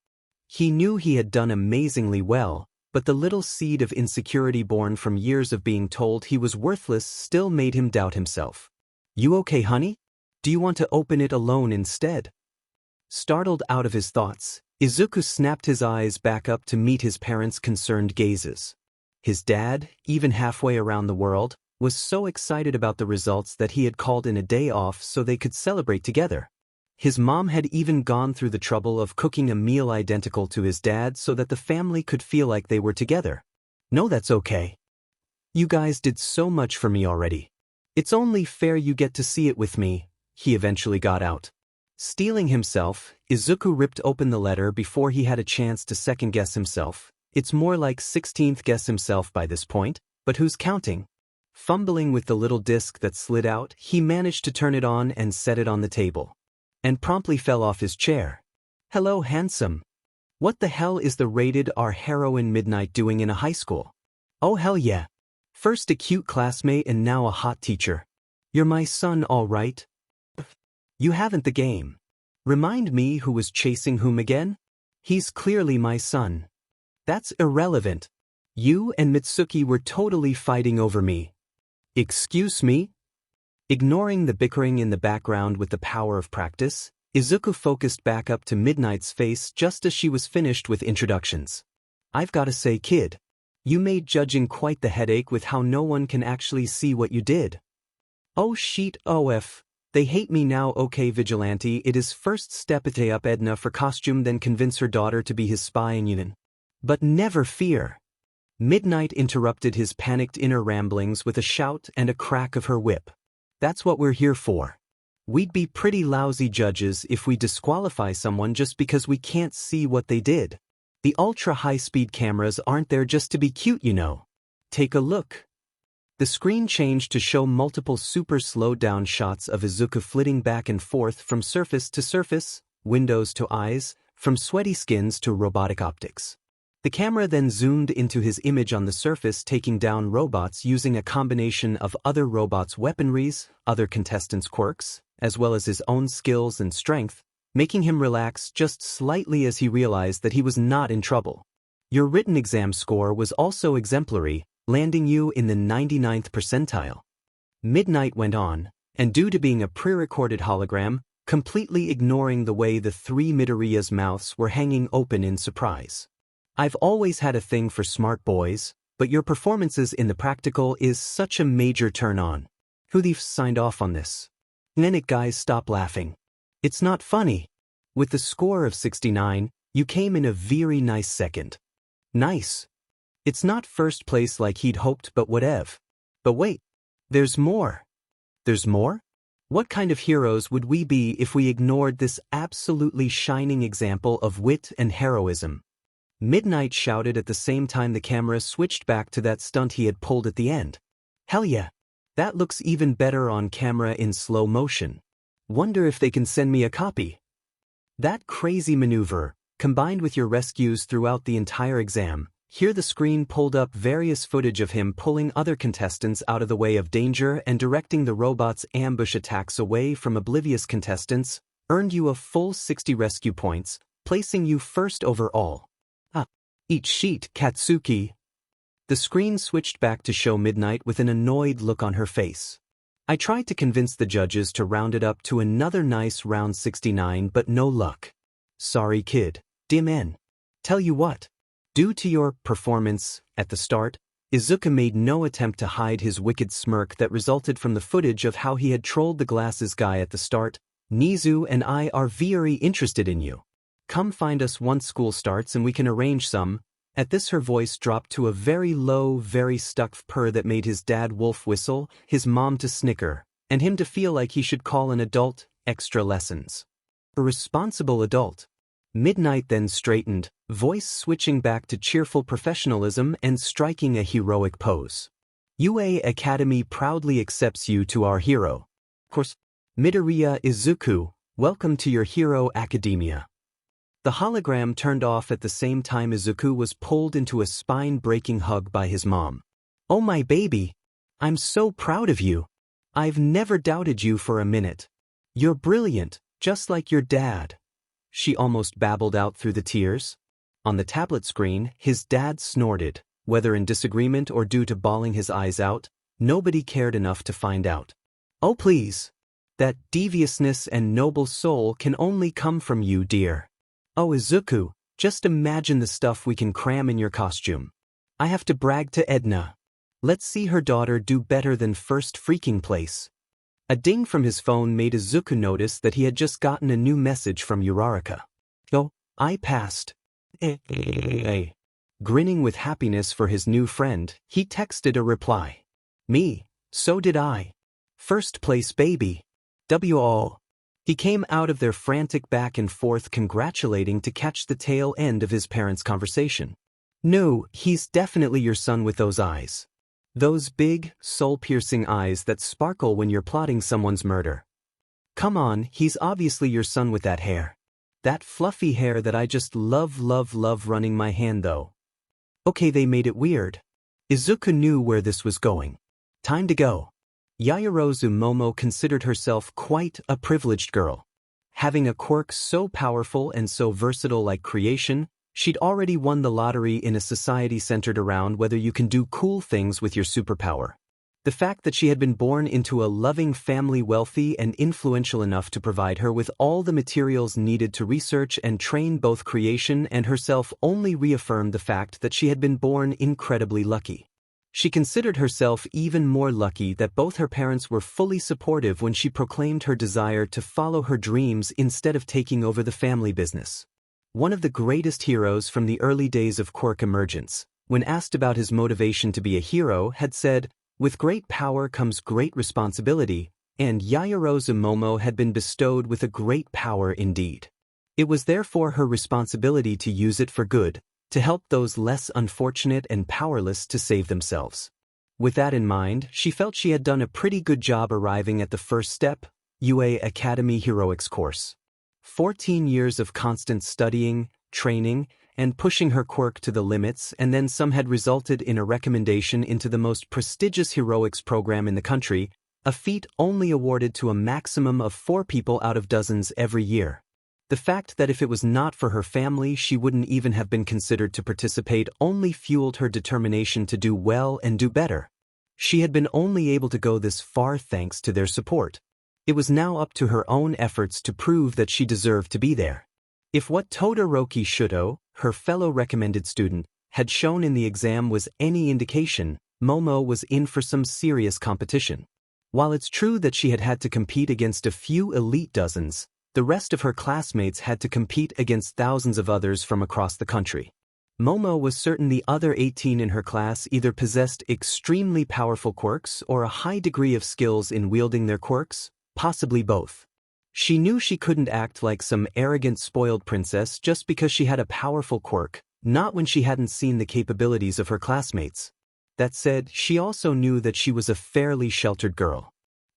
He knew he had done amazingly well, but the little seed of insecurity born from years of being told he was worthless still made him doubt himself. You okay, honey? Do you want to open it alone instead? Startled out of his thoughts, Izuku snapped his eyes back up to meet his parents' concerned gazes. His dad, even halfway around the world, was so excited about the results that he had called in a day off so they could celebrate together. His mom had even gone through the trouble of cooking a meal identical to his dad so that the family could feel like they were together. No, that's okay. You guys did so much for me already. It's only fair you get to see it with me, he eventually got out. Steeling himself, Izuku ripped open the letter before he had a chance to second-guess himself. It's more like 16th guess himself by this point, but who's counting? Fumbling with the little disc that slid out, he managed to turn it on and set it on the table. And promptly fell off his chair. Hello, handsome. What the hell is the rated R heroine Midnight doing in a high school? Oh hell yeah. First a cute classmate and now a hot teacher. You're my son, all right? You haven't the game. Remind me who was chasing whom again? He's clearly my son. That's irrelevant. You and Mitsuki were totally fighting over me. Excuse me? Ignoring the bickering in the background with the power of practice, Izuku focused back up to Midnight's face just as she was finished with introductions. I've gotta say, kid, you made judging quite the headache with how no one can actually see what you did. Oh shit, OF, they hate me now. Okay, vigilante, it is first step at up Edna for costume, then convince her daughter to be his spy in union. But never fear. Midnight interrupted his panicked inner ramblings with a shout and a crack of her whip. That's what we're here for. We'd be pretty lousy judges if we disqualify someone just because we can't see what they did. The ultra-high-speed cameras aren't there just to be cute, you know. Take a look. The screen changed to show multiple super slowed-down shots of Izuku flitting back and forth from surface to surface, windows to eyes, from sweaty skins to robotic optics. The camera then zoomed into his image on the surface, taking down robots using a combination of other robots' weaponries, other contestants' quirks, as well as his own skills and strength, making him relax just slightly as he realized that he was not in trouble. Your written exam score was also exemplary, landing you in the 99th percentile. Midnight went on, and due to being a pre-recorded hologram, completely ignoring the way the three Midoriya's mouths were hanging open in surprise. I've always had a thing for smart boys, but your performances in the practical is such a major turn-on. Who the f signed off on this? Nennick guys, stop laughing. It's not funny. With the score of 69, you came in a very nice second. Nice. It's not first place like he'd hoped, but whatev. But wait, there's more. There's more? What kind of heroes would we be if we ignored this absolutely shining example of wit and heroism? Midnight shouted at the same time the camera switched back to that stunt he had pulled at the end. Hell yeah. That looks even better on camera in slow motion. Wonder if they can send me a copy. That crazy maneuver, combined with your rescues throughout the entire exam, here the screen pulled up various footage of him pulling other contestants out of the way of danger and directing the robot's ambush attacks away from oblivious contestants, earned you a full 60 rescue points, placing you first overall. Eat sheet, Katsuki. The screen switched back to show Midnight with an annoyed look on her face. I tried to convince the judges to round it up to another nice round 69, but no luck. Sorry, kid. Dim N. Tell you what. Due to your performance at the start, Izuku made no attempt to hide his wicked smirk that resulted from the footage of how he had trolled the glasses guy at the start. Nizu and I are very interested in you. Come find us once school starts and we can arrange some. At this her voice dropped to a very low, very stuck purr that made his dad wolf whistle, his mom to snicker, and him to feel like he should call an adult extra lessons. A responsible adult. Midnight then straightened, voice switching back to cheerful professionalism and striking a heroic pose. UA Academy proudly accepts you to our hero. Of course, Midoriya Izuku, welcome to your hero academia. The hologram turned off at the same time Izuku was pulled into a spine-breaking hug by his mom. Oh my baby! I'm so proud of you. I've never doubted you for a minute. You're brilliant, just like your dad. She almost babbled out through the tears. On the tablet screen, his dad snorted, whether in disagreement or due to bawling his eyes out, nobody cared enough to find out. Oh please! That deviousness and noble soul can only come from you, dear. Oh Izuku, just imagine the stuff we can cram in your costume. I have to brag to Edna. Let's see her daughter do better than first freaking place. A ding from his phone made Izuku notice that he had just gotten a new message from Uraraka. Oh, I passed. Grinning with happiness for his new friend, he texted a reply. Me, so did I. First place baby. W.O. He came out of their frantic back and forth congratulating to catch the tail end of his parents' conversation. No, he's definitely your son with those eyes. Those big, soul-piercing eyes that sparkle when you're plotting someone's murder. Come on, he's obviously your son with that hair. That fluffy hair that I just love running my hand though. Okay, they made it weird. Izuku knew where this was going. Time to go. Yaoyorozu Momo considered herself quite a privileged girl. Having a quirk so powerful and so versatile like creation, she'd already won the lottery in a society centered around whether you can do cool things with your superpower. The fact that she had been born into a loving family wealthy and influential enough to provide her with all the materials needed to research and train both creation and herself only reaffirmed the fact that she had been born incredibly lucky. She considered herself even more lucky that both her parents were fully supportive when she proclaimed her desire to follow her dreams instead of taking over the family business. One of the greatest heroes from the early days of Quirk emergence, when asked about his motivation to be a hero, had said, "With great power comes great responsibility," and Yaoyorozu Momo had been bestowed with a great power indeed. It was therefore her responsibility to use it for good, to help those less unfortunate and powerless to save themselves. With that in mind, she felt she had done a pretty good job arriving at the first step, UA Academy Heroics course. 14 years of constant studying, training, and pushing her quirk to the limits, and then some had resulted in a recommendation into the most prestigious heroics program in the country, a feat only awarded to a maximum of 4 people out of dozens every year. The fact that if it was not for her family she wouldn't even have been considered to participate only fueled her determination to do well and do better. She had been only able to go this far thanks to their support. It was now up to her own efforts to prove that she deserved to be there. If what Todoroki Shuto, her fellow recommended student, had shown in the exam was any indication, Momo was in for some serious competition. While it's true that she had had to compete against a few elite dozens, the rest of her classmates had to compete against thousands of others from across the country. Momo was certain the other 18 in her class either possessed extremely powerful quirks or a high degree of skills in wielding their quirks, possibly both. She knew she couldn't act like some arrogant spoiled princess just because she had a powerful quirk, not when she hadn't seen the capabilities of her classmates. That said, she also knew that she was a fairly sheltered girl.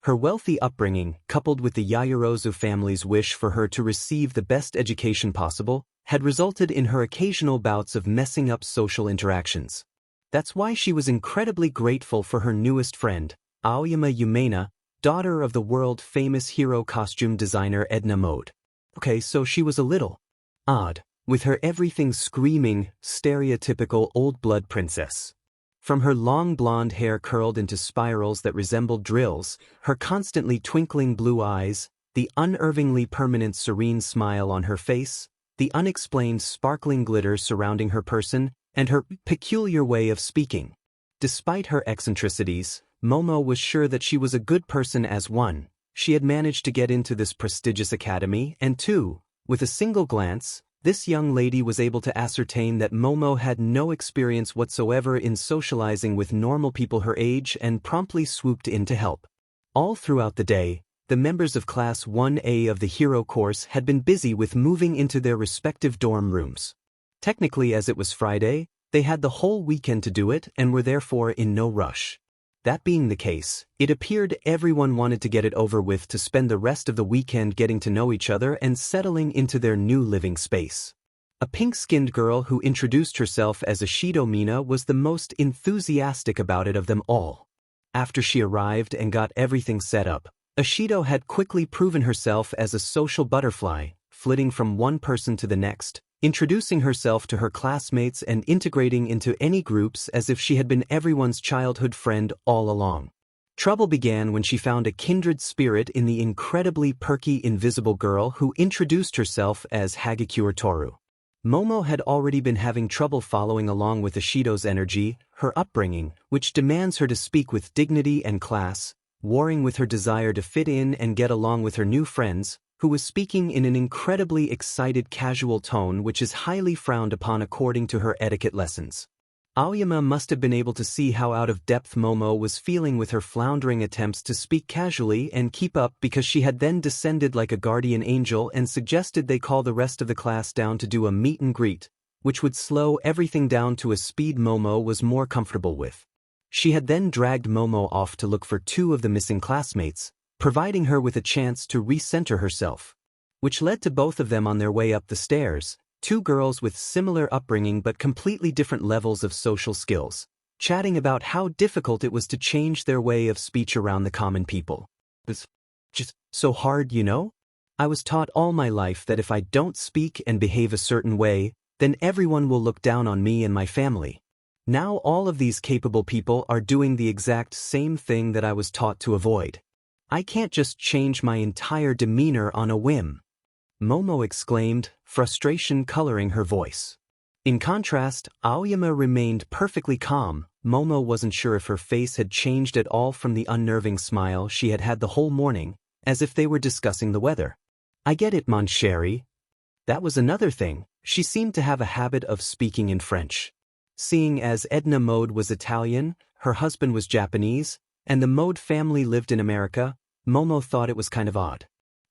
Her wealthy upbringing, coupled with the Yaoyorozu family's wish for her to receive the best education possible, had resulted in her occasional bouts of messing up social interactions. That's why she was incredibly grateful for her newest friend, Aoyama Yumena, daughter of the world-famous hero costume designer Edna Mode. Okay, so she was a little odd, with her everything screaming, stereotypical old-blood princess. From her long blonde hair curled into spirals that resembled drills, her constantly twinkling blue eyes, the unervingly permanent serene smile on her face, the unexplained sparkling glitter surrounding her person, and her peculiar way of speaking. Despite her eccentricities, Momo was sure that she was a good person as one, she had managed to get into this prestigious academy, and two, with a single glance, this young lady was able to ascertain that Momo had no experience whatsoever in socializing with normal people her age and promptly swooped in to help. All throughout the day, the members of Class 1A of the Hero course had been busy with moving into their respective dorm rooms. Technically, as it was Friday, they had the whole weekend to do it and were therefore in no rush. That being the case, it appeared everyone wanted to get it over with to spend the rest of the weekend getting to know each other and settling into their new living space. A pink-skinned girl who introduced herself as Ashido Mina was the most enthusiastic about it of them all. After she arrived and got everything set up, Ashido had quickly proven herself as a social butterfly, flitting from one person to the next, introducing herself to her classmates and integrating into any groups as if she had been everyone's childhood friend all along. Trouble began when she found a kindred spirit in the incredibly perky invisible girl who introduced herself as Hagakure Toru. Momo had already been having trouble following along with Ashido's energy, her upbringing, which demands her to speak with dignity and class, warring with her desire to fit in and get along with her new friends, who was speaking in an incredibly excited casual tone which is highly frowned upon according to her etiquette lessons. Aoyama must have been able to see how out of depth Momo was feeling with her floundering attempts to speak casually and keep up, because she had then descended like a guardian angel and suggested they call the rest of the class down to do a meet and greet, which would slow everything down to a speed Momo was more comfortable with. She had then dragged Momo off to look for two of the missing classmates, providing her with a chance to recenter herself, which led to both of them on their way up the stairs, two girls with similar upbringing but completely different levels of social skills, chatting about how difficult it was to change their way of speech around the common people. It's just so hard, you know? I was taught all my life that if I don't speak and behave a certain way, then everyone will look down on me and my family. Now all of these capable people are doing the exact same thing that I was taught to avoid. I can't just change my entire demeanor on a whim. Momo exclaimed, frustration coloring her voice. In contrast, Aoyama remained perfectly calm. Momo wasn't sure if her face had changed at all from the unnerving smile she had had the whole morning, as if they were discussing the weather. I get it, mon chéri. That was another thing, she seemed to have a habit of speaking in French. Seeing as Edna Mode was Italian, her husband was Japanese, and the Mode family lived in America, Momo thought it was kind of odd.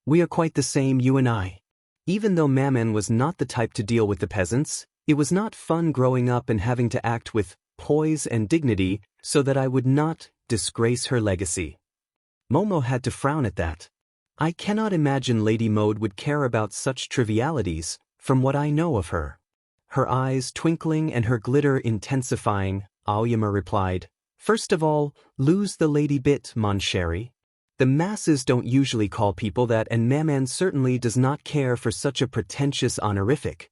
We are quite the same, you and I. Even though Maman was not the type to deal with the peasants, it was not fun growing up and having to act with poise and dignity so that I would not disgrace her legacy. Momo had to frown at that. I cannot imagine Lady Mode would care about such trivialities, from what I know of her. Her eyes twinkling and her glitter intensifying, Aoyama replied, first of all, lose the lady bit, mon chéri. The masses don't usually call people that, and Maman certainly does not care for such a pretentious honorific.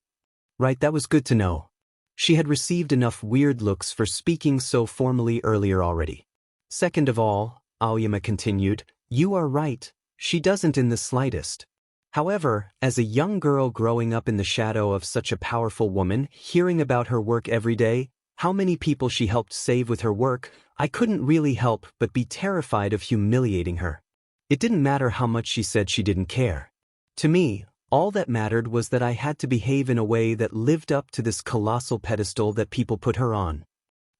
Right, that was good to know. She had received enough weird looks for speaking so formally earlier already. Second of all, Aoyama continued, you are right, she doesn't in the slightest. However, as a young girl growing up in the shadow of such a powerful woman, hearing about her work every day, how many people she helped save with her work, I couldn't really help but be terrified of humiliating her. It didn't matter how much she said she didn't care. To me, all that mattered was that I had to behave in a way that lived up to this colossal pedestal that people put her on.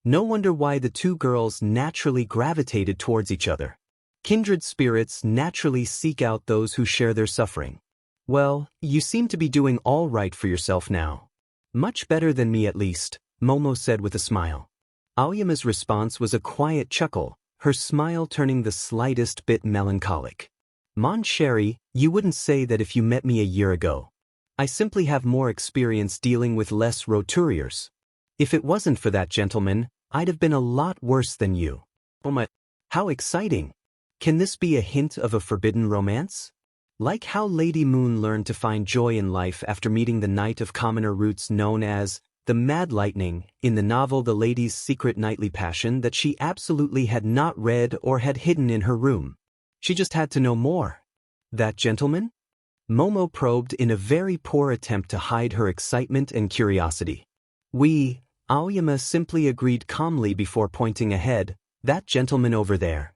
No wonder why the two girls naturally gravitated towards each other. Kindred spirits naturally seek out those who share their suffering. Well, you seem to be doing all right for yourself now. Much better than me at least, Momo said with a smile. Aoyama's response was a quiet chuckle, her smile turning the slightest bit melancholic. Mon chéri, you wouldn't say that if you met me a year ago. I simply have more experience dealing with less roturiers. If it wasn't for that gentleman, I'd have been a lot worse than you. Oh my, how exciting! Can this be a hint of a forbidden romance? Like how Lady Moon learned to find joy in life after meeting the knight of commoner roots known as the Mad Lightning in the novel The Lady's Secret Nightly Passion that she absolutely had not read or had hidden in her room. She just had to know more. That gentleman? Momo probed in a very poor attempt to hide her excitement and curiosity. Aoyama simply agreed calmly before pointing ahead, that gentleman over there.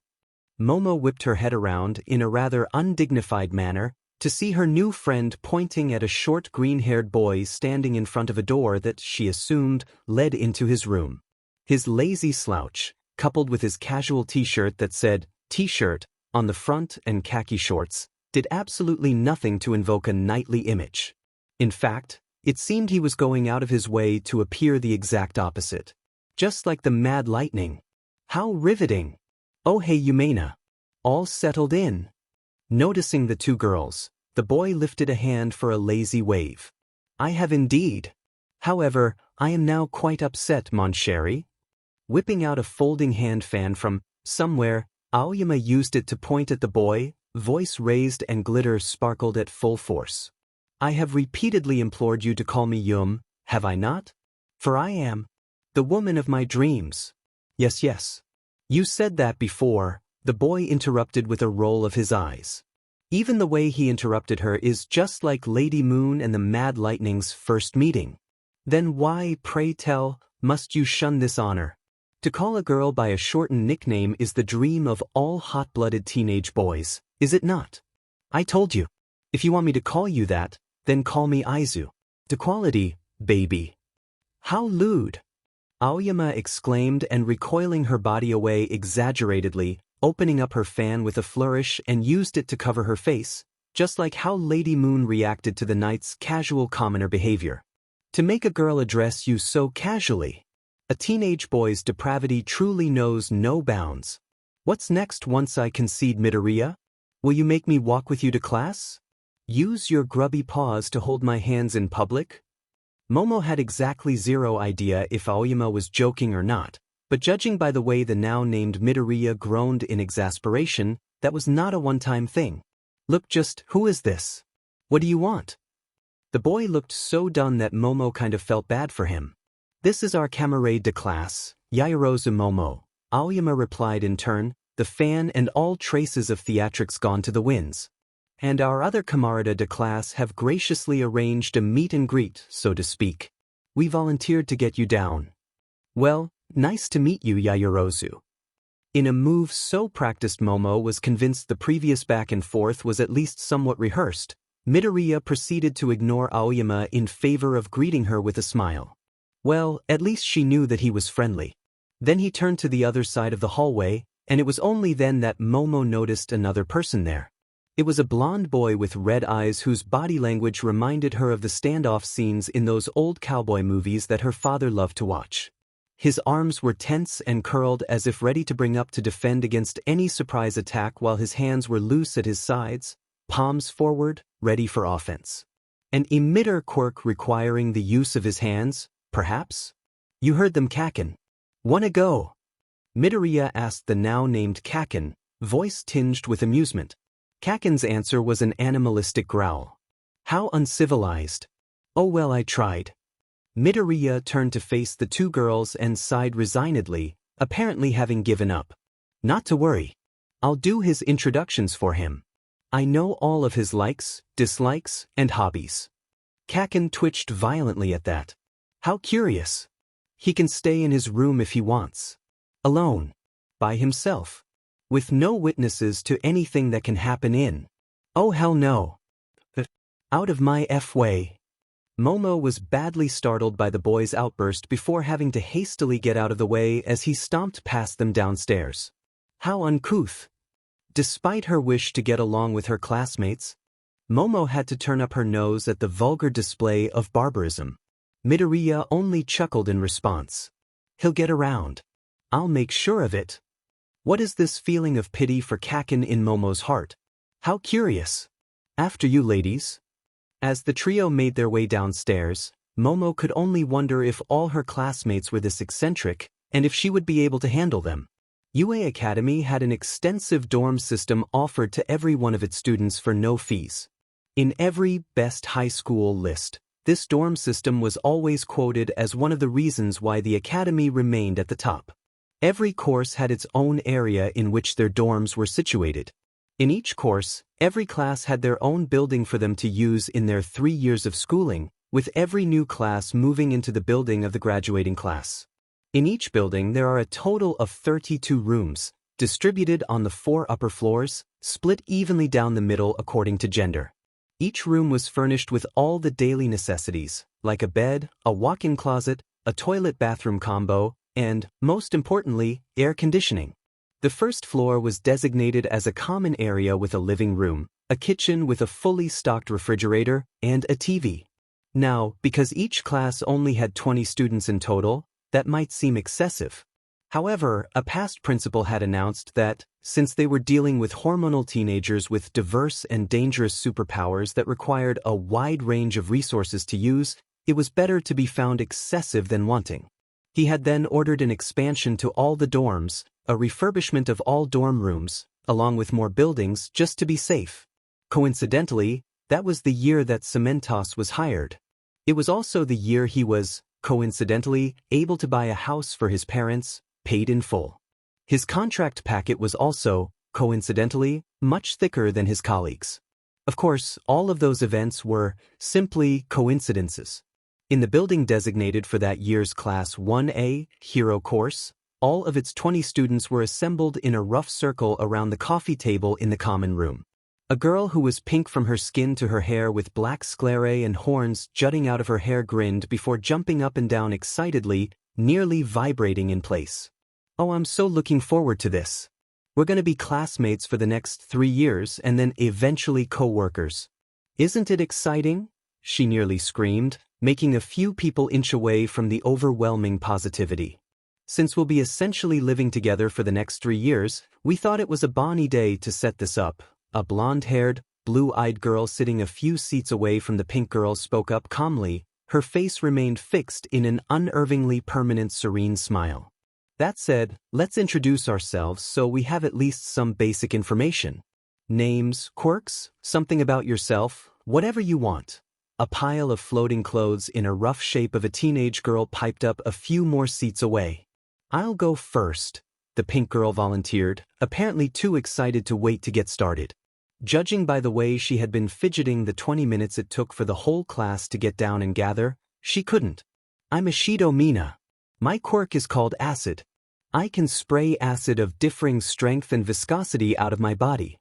Momo whipped her head around in a rather undignified manner to see her new friend pointing at a short green-haired boy standing in front of a door that she assumed led into his room. His lazy slouch, coupled with his casual t-shirt that said "T-shirt" on the front and khaki shorts, did absolutely nothing to invoke a knightly image. In fact, it seemed he was going out of his way to appear the exact opposite. Just like the Mad Lightning. How riveting! Oh hey Yumena. All settled in. Noticing the two girls, the boy lifted a hand for a lazy wave. I have indeed. However, I am now quite upset, mon chéri. Whipping out a folding hand fan from somewhere, Aoyama used it to point at the boy, voice raised and glitter sparkled at full force. I have repeatedly implored you to call me Yum, have I not? For I am the woman of my dreams. Yes, yes. You said that before, the boy interrupted with a roll of his eyes. Even the way he interrupted her is just like Lady Moon and the Mad Lightning's first meeting. Then why, pray tell, must you shun this honor? To call a girl by a shortened nickname is the dream of all hot-blooded teenage boys, is it not? I told you. If you want me to call you that, then call me Aizu. To quality, baby. How lewd! Aoyama exclaimed and recoiling her body away exaggeratedly, opening up her fan with a flourish and used it to cover her face, just like how Lady Moon reacted to the knight's casual commoner behavior. To make a girl address you so casually. A teenage boy's depravity truly knows no bounds. What's next once I concede Midoriya? Will you make me walk with you to class? Use your grubby paws to hold my hands in public? Momo had exactly zero idea if Aoyama was joking or not, but judging by the way the now-named Midoriya groaned in exasperation, that was not a one-time thing. Look, just who is this? What do you want? The boy looked so done that Momo kind of felt bad for him. This is our camarade de classe, Yaoyorozu Momo, Aoyama replied in turn, the fan and all traces of theatrics gone to the winds. And our other camarada de classe have graciously arranged a meet and greet, so to speak. We volunteered to get you down. Well, nice to meet you, Yaoyorozu. In a move so practiced Momo was convinced the previous back and forth was at least somewhat rehearsed, Midoriya proceeded to ignore Aoyama in favor of greeting her with a smile. Well, at least she knew that he was friendly. Then he turned to the other side of the hallway, and it was only then that Momo noticed another person there. It was a blonde boy with red eyes whose body language reminded her of the standoff scenes in those old cowboy movies that her father loved to watch. His arms were tense and curled as if ready to bring up to defend against any surprise attack while his hands were loose at his sides, palms forward, ready for offense. An emitter quirk requiring the use of his hands, perhaps? You heard them Kaken. Wanna go? Midoriya asked the now-named Kaken, voice tinged with amusement. Kaken's answer was an animalistic growl. How uncivilized. Oh well, I tried. Midoriya turned to face the two girls and sighed resignedly, apparently having given up. Not to worry. I'll do his introductions for him. I know all of his likes, dislikes, and hobbies. Kaken twitched violently at that. How curious. He can stay in his room if he wants. Alone. By himself. With no witnesses to anything that can happen in. Oh hell no. Out of my way. Momo was badly startled by the boy's outburst before having to hastily get out of the way as he stomped past them downstairs. How uncouth. Despite her wish to get along with her classmates, Momo had to turn up her nose at the vulgar display of barbarism. Midoriya only chuckled in response. He'll get around. I'll make sure of it. What is this feeling of pity for Kaken in Momo's heart? How curious. After you, ladies. As the trio made their way downstairs, Momo could only wonder if all her classmates were this eccentric, and if she would be able to handle them. UA Academy had an extensive dorm system offered to every one of its students for no fees. In every best high school list, this dorm system was always quoted as one of the reasons why the academy remained at the top. Every course had its own area in which their dorms were situated. In each course, every class had their own building for them to use in their 3 years of schooling, with every new class moving into the building of the graduating class. In each building there are a total of 32 rooms, distributed on the 4 upper floors, split evenly down the middle according to gender. Each room was furnished with all the daily necessities, like a bed, a walk-in closet, a toilet-bathroom combo, and, most importantly, air conditioning. The first floor was designated as a common area with a living room, a kitchen with a fully stocked refrigerator, and a TV. Now, because each class only had 20 students in total, that might seem excessive. However, a past principal had announced that, since they were dealing with hormonal teenagers with diverse and dangerous superpowers that required a wide range of resources to use, it was better to be found excessive than wanting. He had then ordered an expansion to all the dorms, a refurbishment of all dorm rooms, along with more buildings just to be safe. Coincidentally, that was the year that Cementos was hired. It was also the year he was, coincidentally, able to buy a house for his parents, paid in full. His contract packet was also, coincidentally, much thicker than his colleagues. Of course, all of those events were simply coincidences. In the building designated for that year's Class 1A, Hero course, all of its 20 students were assembled in a rough circle around the coffee table in the common room. A girl who was pink from her skin to her hair with black sclerae and horns jutting out of her hair grinned before jumping up and down excitedly, nearly vibrating in place. "Oh, I'm so looking forward to this. We're going to be classmates for the next 3 years and then eventually co-workers. Isn't it exciting?" she nearly screamed, making a few people inch away from the overwhelming positivity. "Since we'll be essentially living together for the next 3 years, we thought it was a bonny day to set this up." A blonde-haired, blue-eyed girl sitting a few seats away from the pink girl spoke up calmly. Her face remained fixed in an unnervingly permanent serene smile. "That said, let's introduce ourselves so we have at least some basic information. Names, quirks, something about yourself, whatever you want." A pile of floating clothes in a rough shape of a teenage girl piped up a few more seats away. "I'll go first," the pink girl volunteered, apparently too excited to wait to get started. Judging by the way she had been fidgeting the 20 minutes it took for the whole class to get down and gather, she couldn't. "I'm Ishido Mina. My quirk is called acid. I can spray acid of differing strength and viscosity out of my body."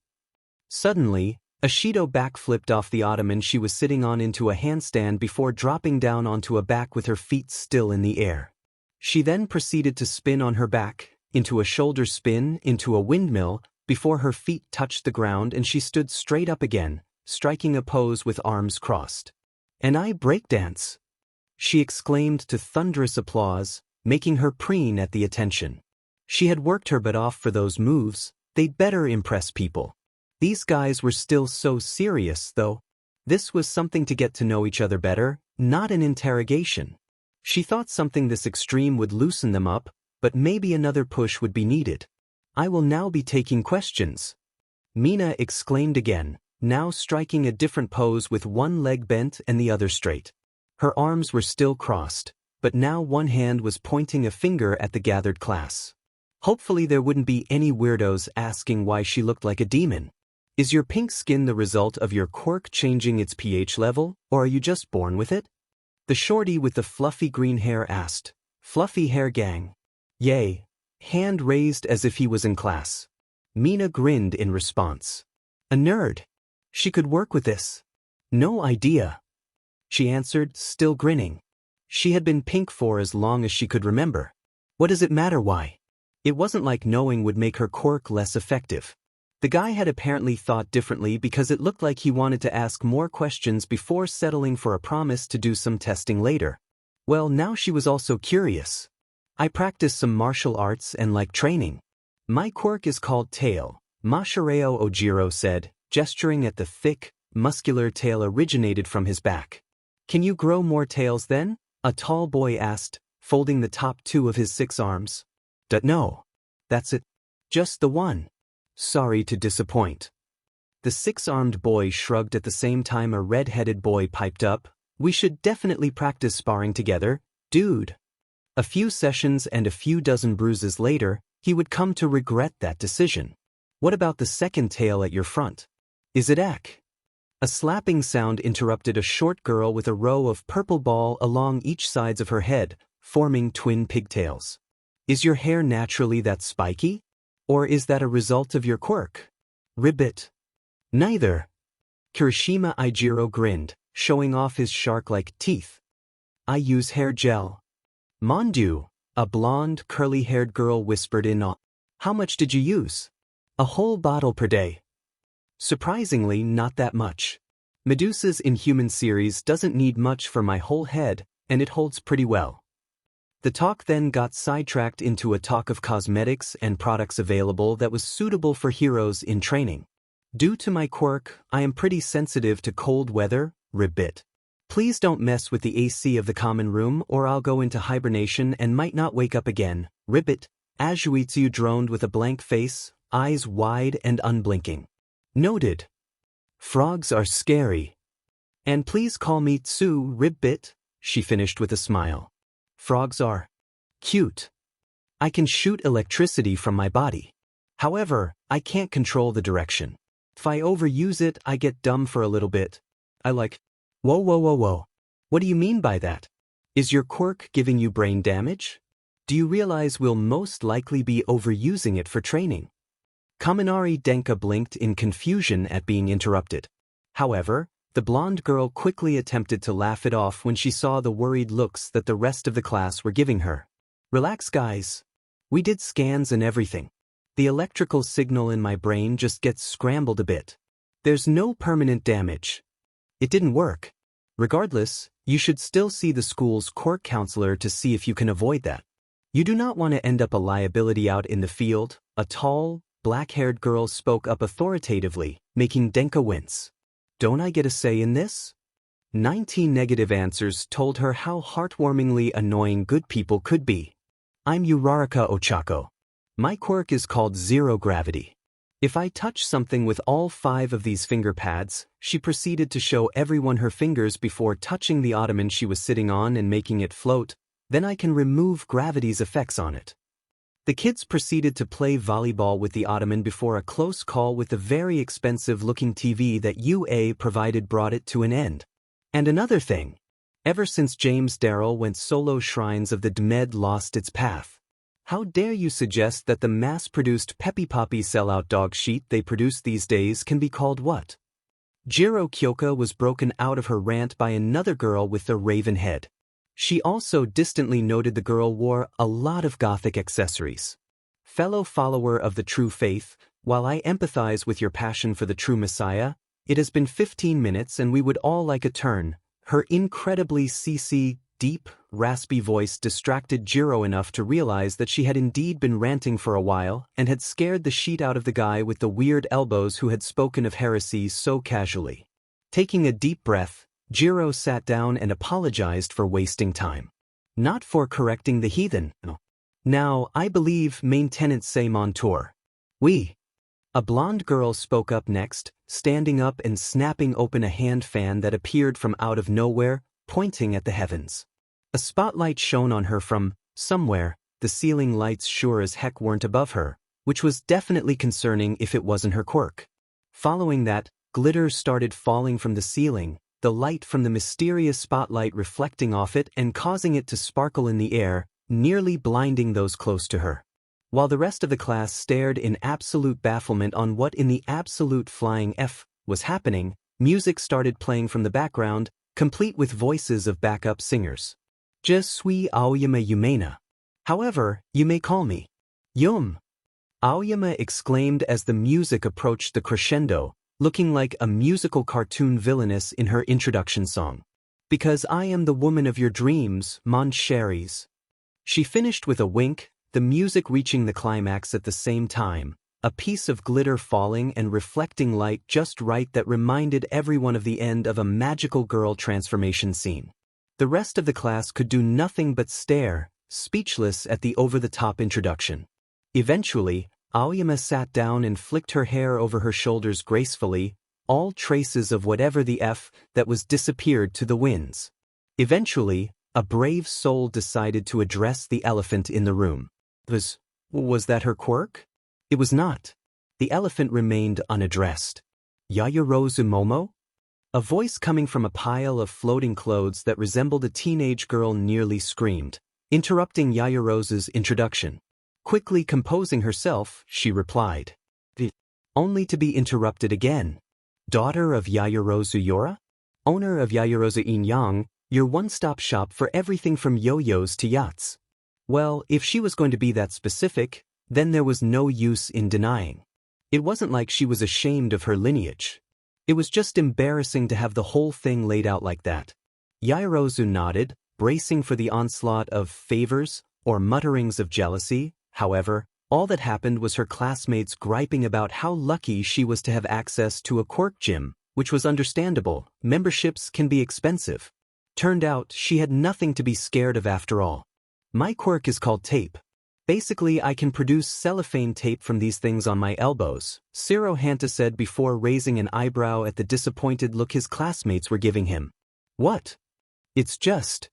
Suddenly, Ishido backflipped off the ottoman she was sitting on into a handstand before dropping down onto a back with her feet still in the air. She then proceeded to spin on her back, into a shoulder spin, into a windmill, before her feet touched the ground and she stood straight up again, striking a pose with arms crossed. "And I breakdance," she exclaimed to thunderous applause, making her preen at the attention. She had worked her butt off for those moves. They'd better impress people. These guys were still so serious, though. This was something to get to know each other better, not an interrogation. She thought something this extreme would loosen them up, but maybe another push would be needed. "I will now be taking questions," Mina exclaimed again, now striking a different pose with one leg bent and the other straight. Her arms were still crossed, but now one hand was pointing a finger at the gathered class. Hopefully there wouldn't be any weirdos asking why she looked like a demon. "Is your pink skin the result of your quirk changing its pH level, or are you just born with it?" the shorty with the fluffy green hair asked. "Fluffy hair gang." "Yay." Hand raised as if he was in class. Mina grinned in response. "A nerd. She could work with this." "No idea," she answered, still grinning. She had been pink for as long as she could remember. What does it matter why? It wasn't like knowing would make her quirk less effective. The guy had apparently thought differently because it looked like he wanted to ask more questions before settling for a promise to do some testing later. Well, now she was also curious. "I practice some martial arts and like training. My quirk is called tail," Mashareo Ojiro said, gesturing at the thick, muscular tail originated from his back. "Can you grow more tails then?" a tall boy asked, folding the top 2 of his 6 arms. "No. That's it. Just the one. Sorry to disappoint." The 6-armed boy shrugged at the same time a red-headed boy piped up, "We should definitely practice sparring together, dude." A few sessions and a few dozen bruises later, he would come to regret that decision. "What about the second tail at your front? Is it ek?" A slapping sound interrupted a short girl with a row of purple ball along each sides of her head, forming twin pigtails. "Is your hair naturally that spiky? Or is that a result of your quirk?" Ribbit. "Neither." Kirishima Ijiro grinned, showing off his shark-like teeth. "I use hair gel." "Mondu," a blonde, curly-haired girl whispered in awe. "How much did you use?" "A whole bottle per day." "Surprisingly, not that much. Medusa's Inhuman series doesn't need much for my whole head, and it holds pretty well." The talk then got sidetracked into a talk of cosmetics and products available that was suitable for heroes in training. Due to my quirk, I am pretty sensitive to cold weather, ribbit. Please don't mess with the AC of the common room or I'll go into hibernation and might not wake up again, ribbit. Aizawa droned with a blank face, eyes wide and unblinking. Noted. Frogs are scary. And please call me Tsu, ribbit, she finished with a smile. Frogs are cute. I can shoot electricity from my body. However, I can't control the direction. If I overuse it, I get dumb for a little bit. Whoa. What do you mean by that? Is your quirk giving you brain damage? Do you realize we'll most likely be overusing it for training? Kaminari Denka blinked in confusion at being interrupted. However, the blonde girl quickly attempted to laugh it off when she saw the worried looks that the rest of the class were giving her. Relax, guys. We did scans and everything. The electrical signal in my brain just gets scrambled a bit. There's no permanent damage. It didn't work. Regardless, you should still see the school's quirk counselor to see if you can avoid that. You do not want to end up a liability out in the field, a tall, black-haired girl spoke up authoritatively, making Denka wince. Don't I get a say in this? 19 negative answers told her how heartwarmingly annoying good people could be. I'm Uraraka Ochako. My quirk is called zero gravity. If I touch something with all 5 of these finger pads, she proceeded to show everyone her fingers before touching the ottoman she was sitting on and making it float, then I can remove gravity's effects on it. The kids proceeded to play volleyball with the ottoman before a close call with the very expensive-looking TV that UA provided brought it to an end. And another thing. Ever since James Darrell went solo, Shrines of the Demed lost its path. How dare you suggest that the mass-produced Peppy Poppy sellout dog sheet they produce these days can be called what? Jiro Kyoka was broken out of her rant by another girl with the raven head. She also distantly noted the girl wore a lot of gothic accessories. Fellow follower of the true faith, while I empathize with your passion for the true Messiah, it has been 15 minutes and we would all like a turn. Her incredibly deep, raspy voice distracted Jiro enough to realize that she had indeed been ranting for a while and had scared the shit out of the guy with the weird elbows who had spoken of heresy so casually. Taking a deep breath, Jiro sat down and apologized for wasting time. Not for correcting the heathen. Now, I believe main tenants say Montour. Oui. A blonde girl spoke up next, standing up and snapping open a hand fan that appeared from out of nowhere, pointing at the heavens. A spotlight shone on her from somewhere. The ceiling lights sure as heck weren't above her, which was definitely concerning if it wasn't her quirk. Following that, glitter started falling from the ceiling, the light from the mysterious spotlight reflecting off it and causing it to sparkle in the air, nearly blinding those close to her. While the rest of the class stared in absolute bafflement on what in the absolute flying F was happening, music started playing from the background, complete with voices of backup singers. Je suis Aoyama Yumena. However, you may call me Yum. Aoyama exclaimed as the music approached the crescendo, looking like a musical cartoon villainess in her introduction song. Because I am the woman of your dreams, mon chéris. She finished with a wink, the music reaching the climax at the same time, a piece of glitter falling and reflecting light just right that reminded everyone of the end of a magical girl transformation scene. The rest of the class could do nothing but stare, speechless at the over-the-top introduction. Eventually, Aoyama sat down and flicked her hair over her shoulders gracefully, all traces of whatever the F that was disappeared to the winds. Eventually, a brave soul decided to address the elephant in the room. Was that her quirk? It was not. The elephant remained unaddressed. Yayorozu Momo? A voice coming from a pile of floating clothes that resembled a teenage girl nearly screamed, interrupting Yayorozu's introduction. Quickly composing herself, she replied. Only to be interrupted again. Daughter of Yayorozu Yora? Owner of Yayorozu Inyang, your one-stop shop for everything from yo-yos to yachts. Well, if she was going to be that specific, then there was no use in denying. It wasn't like she was ashamed of her lineage. It was just embarrassing to have the whole thing laid out like that. Yayorozu nodded, bracing for the onslaught of favors or mutterings of jealousy. However, all that happened was her classmates griping about how lucky she was to have access to a Quirk gym, which was understandable. Memberships can be expensive. Turned out she had nothing to be scared of after all. My quirk is called tape. Basically, I can produce cellophane tape from these things on my elbows, Ciro Hanta said before raising an eyebrow at the disappointed look his classmates were giving him. What? It's just.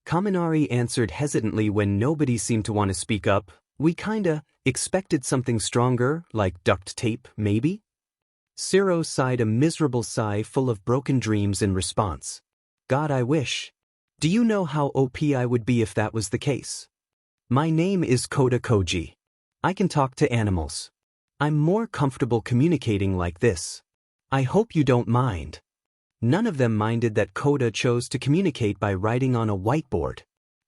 Kaminari answered hesitantly when nobody seemed to want to speak up. We kinda expected something stronger, like duct tape, maybe? Ciro sighed a miserable sigh full of broken dreams in response. God, I wish. Do you know how OP I would be if that was the case? My name is Koda Koji. I can talk to animals. I'm more comfortable communicating like this. I hope you don't mind. None of them minded that Koda chose to communicate by writing on a whiteboard.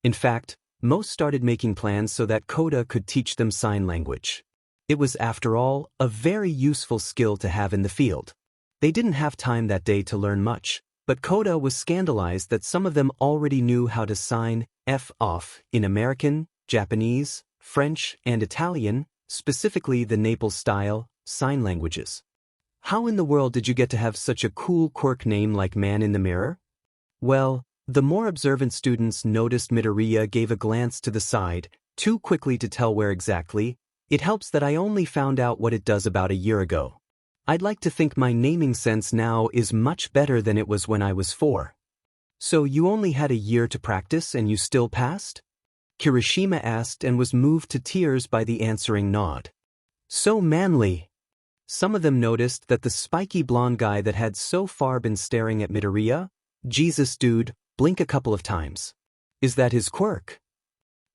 In fact, most started making plans so that Koda could teach them sign language. It was, after all, a very useful skill to have in the field. They didn't have time that day to learn much, but Koda was scandalized that some of them already knew how to sign F off in American, Japanese, French, and Italian, specifically the Naples-style sign languages. How in the world did you get to have such a cool quirk name like Man in the Mirror? Well, the more observant students noticed Midoriya gave a glance to the side, too quickly to tell where exactly. It helps that I only found out what it does about a year ago. I'd like to think my naming sense now is much better than it was when I was 4. So you only had a year to practice and you still passed? Kirishima asked and was moved to tears by the answering nod. So manly. Some of them noticed that the spiky blonde guy that had so far been staring at Midoriya, Jesus dude, blink a couple of times. Is that his quirk?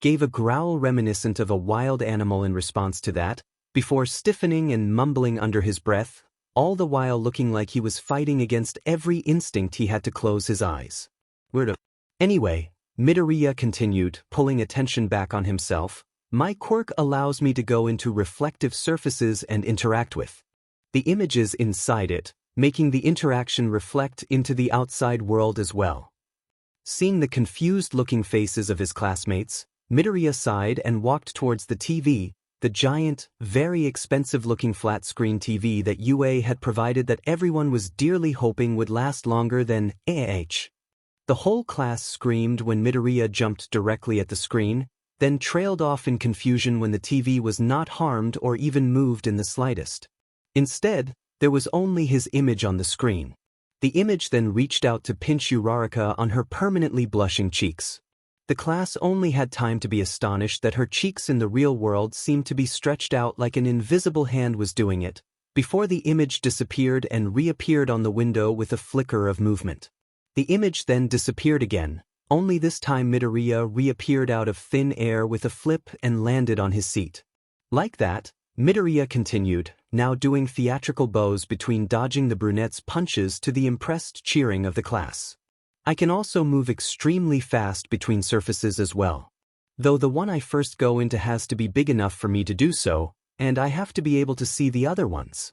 Gave a growl reminiscent of a wild animal in response to that, before stiffening and mumbling under his breath, all the while looking like he was fighting against every instinct he had to close his eyes. Anyway, Midoriya continued, pulling attention back on himself, my quirk allows me to go into reflective surfaces and interact with the images inside it, making the interaction reflect into the outside world as well. Seeing the confused-looking faces of his classmates, Midoriya sighed and walked towards the TV, the giant, very expensive-looking flat-screen TV that UA had provided that everyone was dearly hoping would last longer than AH. The whole class screamed when Midoriya jumped directly at the screen, then trailed off in confusion when the TV was not harmed or even moved in the slightest. Instead, there was only his image on the screen. The image then reached out to pinch Uraraka on her permanently blushing cheeks. The class only had time to be astonished that her cheeks in the real world seemed to be stretched out like an invisible hand was doing it, before the image disappeared and reappeared on the window with a flicker of movement. The image then disappeared again, only this time Midoriya reappeared out of thin air with a flip and landed on his seat. Like that, Midoriya continued, now doing theatrical bows between dodging the brunette's punches to the impressed cheering of the class. I can also move extremely fast between surfaces as well. Though the one I first go into has to be big enough for me to do so, and I have to be able to see the other ones.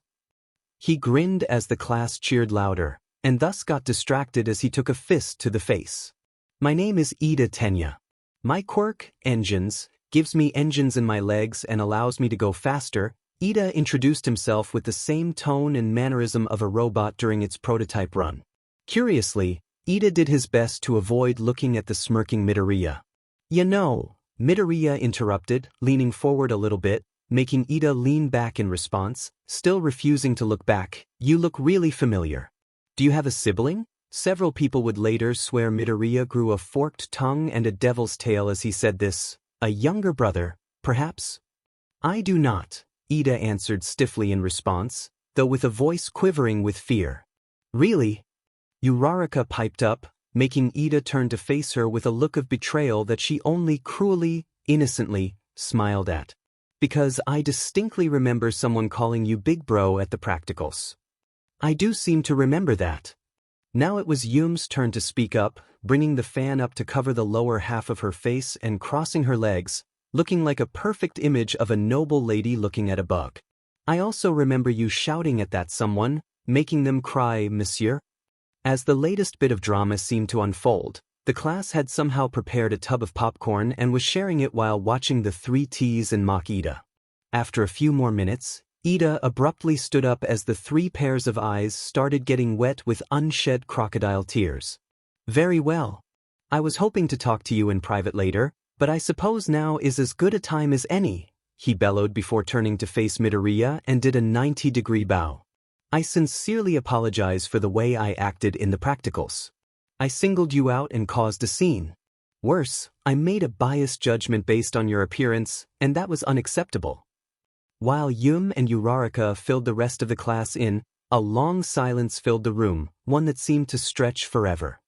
He grinned as the class cheered louder, and thus got distracted as he took a fist to the face. My name is Ida Tenya. My quirk, engines, gives me engines in my legs and allows me to go faster. Ida introduced himself with the same tone and mannerism of a robot during its prototype run. Curiously, Ida did his best to avoid looking at the smirking Midoriya. You know, Midoriya interrupted, leaning forward a little bit, making Ida lean back in response, still refusing to look back. You look really familiar. Do you have a sibling? Several people would later swear Midoriya grew a forked tongue and a devil's tail as he said this. A younger brother, perhaps? I do not, Ida answered stiffly in response, though with a voice quivering with fear. Really? Uraraka piped up, making Ida turn to face her with a look of betrayal that she only cruelly, innocently, smiled at. Because I distinctly remember someone calling you Big Bro at the practicals. I do seem to remember that. Now it was Yum's turn to speak up, bringing the fan up to cover the lower half of her face and crossing her legs, looking like a perfect image of a noble lady looking at a bug. I also remember you shouting at that someone, making them cry, monsieur. As the latest bit of drama seemed to unfold, The class had somehow prepared a tub of popcorn and was sharing it while watching the three T's and mock Ida. After a few more minutes, Ida abruptly stood up as the three pairs of eyes started getting wet with unshed crocodile tears. Very well. I was hoping to talk to you in private later, but I suppose now is as good a time as any, he bellowed before turning to face Midoriya and did a 90-degree bow. I sincerely apologize for the way I acted in the practicals. I singled you out and caused a scene. Worse, I made a biased judgment based on your appearance, and that was unacceptable. While Yum and Uraraka filled the rest of the class in, a long silence filled the room, one that seemed to stretch forever.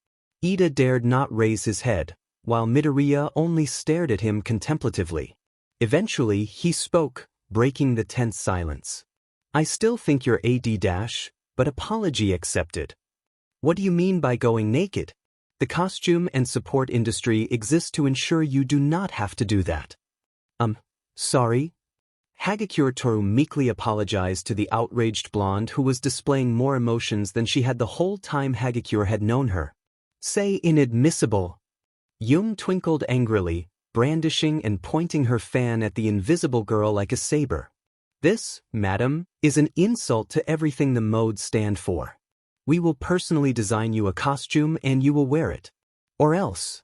Ida dared not raise his head, while Midoriya only stared at him contemplatively. Eventually, he spoke, breaking the tense silence. I still think you're but apology accepted. What do you mean by going naked? The costume and support industry exist to ensure you do not have to do that. Sorry? Hagakure Toru meekly apologized to the outraged blonde who was displaying more emotions than she had the whole time Hagakure had known her. Say inadmissible. Yum twinkled angrily, brandishing and pointing her fan at the invisible girl like a saber. This, madam, is an insult to everything the modes stand for. We will personally design you a costume and you will wear it. Or else.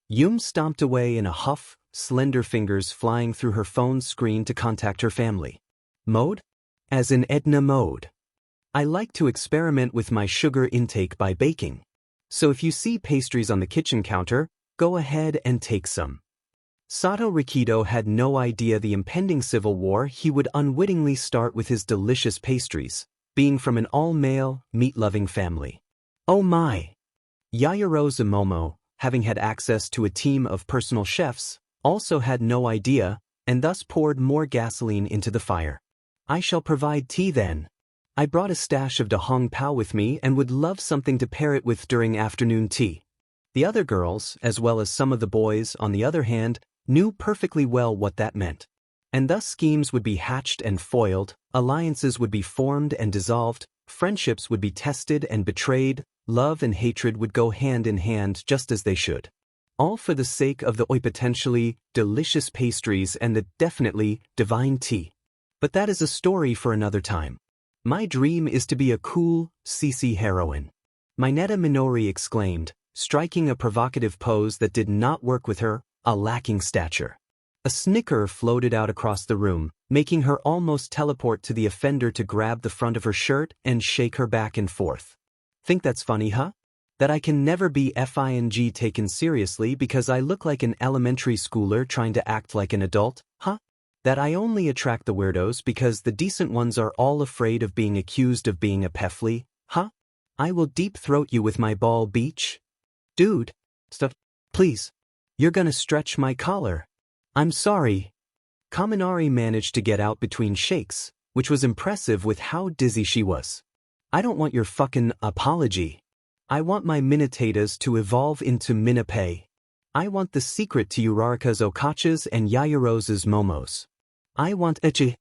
Yum stomped away in a huff, slender fingers flying through her phone's screen to contact her family. Mode? As in Edna mode. I like to experiment with my sugar intake by baking. So if you see pastries on the kitchen counter, go ahead and take some. Sato Rikido had no idea the impending civil war he would unwittingly start with his delicious pastries, being from an all-male, meat-loving family. Oh my! Yaoyorozu Momo, having had access to a team of personal chefs, also had no idea, and thus poured more gasoline into the fire. I shall provide tea then. I brought a stash of Dahong Pao with me and would love something to pair it with during afternoon tea. The other girls, as well as some of the boys, on the other hand, knew perfectly well what that meant. And thus schemes would be hatched and foiled, alliances would be formed and dissolved, friendships would be tested and betrayed, love and hatred would go hand in hand just as they should. All for the sake of the potentially delicious pastries and the definitely divine tea. But that is a story for another time. My dream is to be a cool, CC heroine. Mineta Minori exclaimed, striking a provocative pose that did not work with her, a lacking stature. A snicker floated out across the room, making her almost teleport to the offender to grab the front of her shirt and shake her back and forth. Think that's funny, huh? That I can never be FING taken seriously because I look like an elementary schooler trying to act like an adult, huh? That I only attract the weirdos because the decent ones are all afraid of being accused of being a pefli, huh? I will deep throat you with my ball beach. Dude, stop, please. You're gonna stretch my collar. I'm sorry. Kaminari managed to get out between shakes, which was impressive with how dizzy she was. I don't want your fucking apology. I want my Minetatas to evolve into Minape. I want the secret to Uraraka's Okachas and Yaoyorozu's Momos. I want Echi.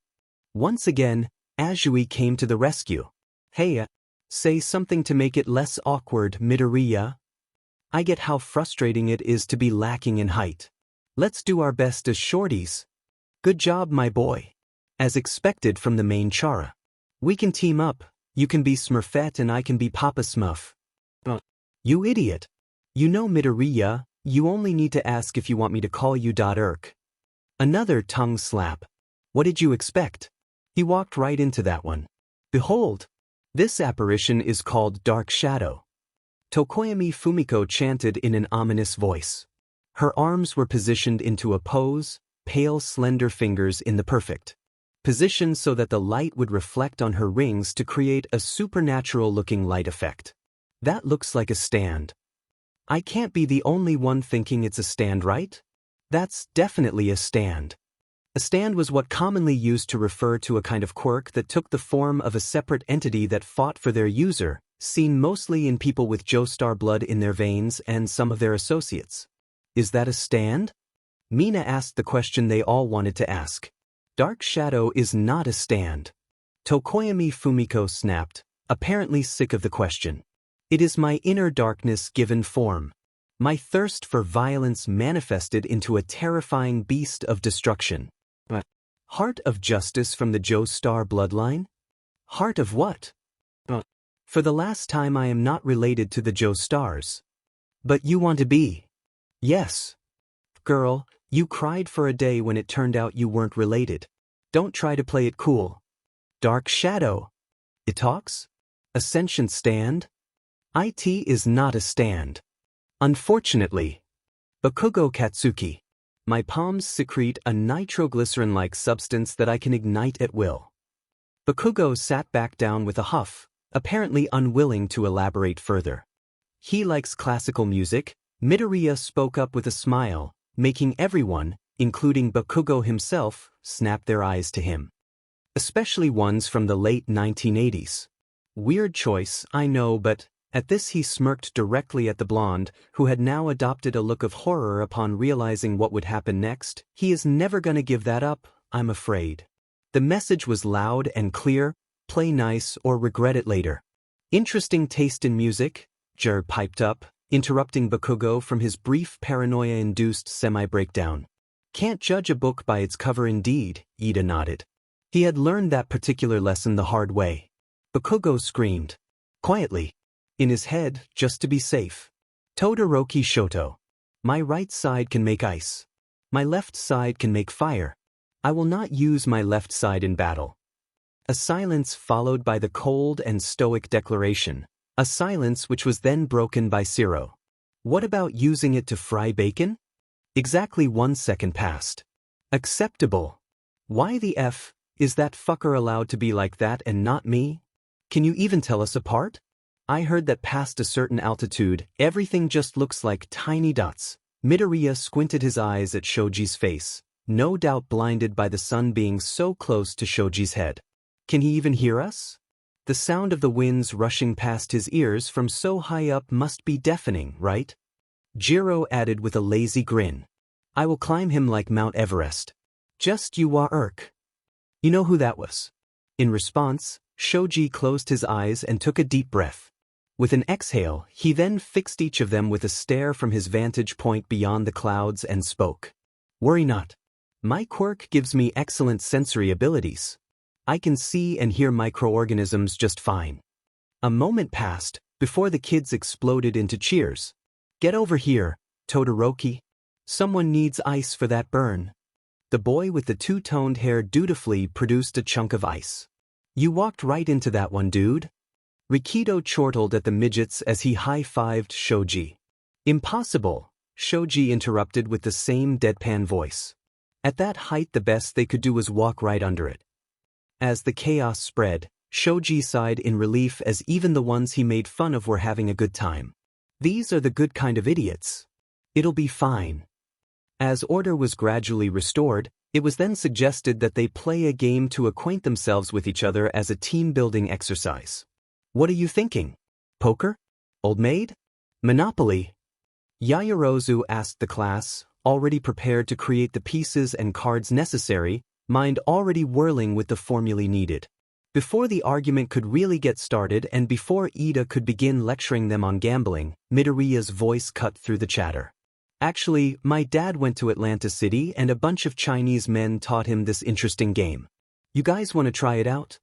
Once again, Azui came to the rescue. Hey, say something to make it less awkward, Midoriya. I get how frustrating it is to be lacking in height. Let's do our best as shorties. Good job, my boy. As expected from the main Chara. We can team up. You can be Smurfette and I can be Papa Smurf. You idiot. You know Midoriya, you only need to ask if you want me to call you Irk. Another tongue slap. What did you expect? He walked right into that one. Behold. This apparition is called Dark Shadow. Tokoyami Fumiko chanted in an ominous voice. Her arms were positioned into a pose, pale slender fingers in the perfect position so that the light would reflect on her rings to create a supernatural-looking light effect. That looks like a stand. I can't be the only one thinking it's a stand, right? That's definitely a stand. A stand was what commonly used to refer to a kind of quirk that took the form of a separate entity that fought for their user, seen mostly in people with Joestar blood in their veins and some of their associates. Is that a stand? Mina asked the question they all wanted to ask. Dark Shadow is not a stand. Tokoyami Fumiko snapped, apparently sick of the question. It is my inner darkness given form. My thirst for violence manifested into a terrifying beast of destruction. Heart of justice from the Joestar bloodline? Heart of what? For the last time I am not related to the Joestars. But you want to be? Yes. Girl, you cried for a day when it turned out you weren't related. Don't try to play it cool. Dark Shadow. It talks? Ascension stand? IT is not a stand. Unfortunately. Bakugo Katsuki. My palms secrete a nitroglycerin-like substance that I can ignite at will. Bakugo sat back down with a huff, apparently unwilling to elaborate further. He likes classical music, Midoriya spoke up with a smile, making everyone, including Bakugo himself, snap their eyes to him. Especially ones from the late 1980s. Weird choice, I know, but at this he smirked directly at the blonde, who had now adopted a look of horror upon realizing what would happen next. He is never gonna give that up, I'm afraid. The message was loud and clear, play nice or regret it later. Interesting taste in music, Jer piped up, interrupting Bakugo from his brief paranoia-induced semi-breakdown. Can't judge a book by its cover indeed, Ida nodded. He had learned that particular lesson the hard way. Bakugo screamed. Quietly. In his head, just to be safe. Todoroki Shoto. My right side can make ice. My left side can make fire. I will not use my left side in battle. A silence followed by the cold and stoic declaration. A silence which was then broken by Zero. What about using it to fry bacon? Exactly 1 second passed. Acceptable. Why the F is that fucker allowed to be like that and not me? Can you even tell us apart? I heard that past a certain altitude, everything just looks like tiny dots. Midoriya squinted his eyes at Shoji's face, no doubt blinded by the sun being so close to Shoji's head. Can he even hear us? The sound of the winds rushing past his ears from so high up must be deafening, right? Jiro added with a lazy grin. I will climb him like Mount Everest. Just you are Irk. You know who that was? In response, Shoji closed his eyes and took a deep breath. With an exhale, he then fixed each of them with a stare from his vantage point beyond the clouds and spoke. Worry not. My quirk gives me excellent sensory abilities. I can see and hear microorganisms just fine. A moment passed, before the kids exploded into cheers. Get over here, Todoroki. Someone needs ice for that burn. The boy with the two-toned hair dutifully produced a chunk of ice. You walked right into that one, dude. Rikido chortled at the midgets as he high-fived Shoji. Impossible, Shoji interrupted with the same deadpan voice. At that height the best they could do was walk right under it. As the chaos spread, Shoji sighed in relief as even the ones he made fun of were having a good time. These are the good kind of idiots. It'll be fine. As order was gradually restored, it was then suggested that they play a game to acquaint themselves with each other as a team-building exercise. What are you thinking? Poker? Old maid? Monopoly? Yaoyorozu asked the class, already prepared to create the pieces and cards necessary, mind already whirling with the formulae needed. Before the argument could really get started and before Ida could begin lecturing them on gambling, Midoriya's voice cut through the chatter. Actually, my dad went to Atlanta City and a bunch of Chinese men taught him this interesting game. You guys want to try it out?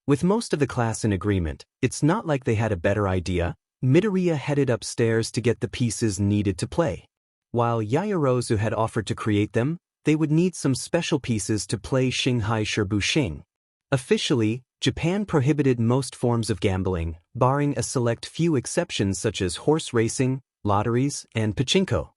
With most of the class in agreement, it's not like they had a better idea. Midoriya headed upstairs to get the pieces needed to play. While Yaoyorozu had offered to create them, they would need some special pieces to play Shanghai Shirbushing. Officially, Japan prohibited most forms of gambling, barring a select few exceptions such as horse racing, lotteries, and pachinko.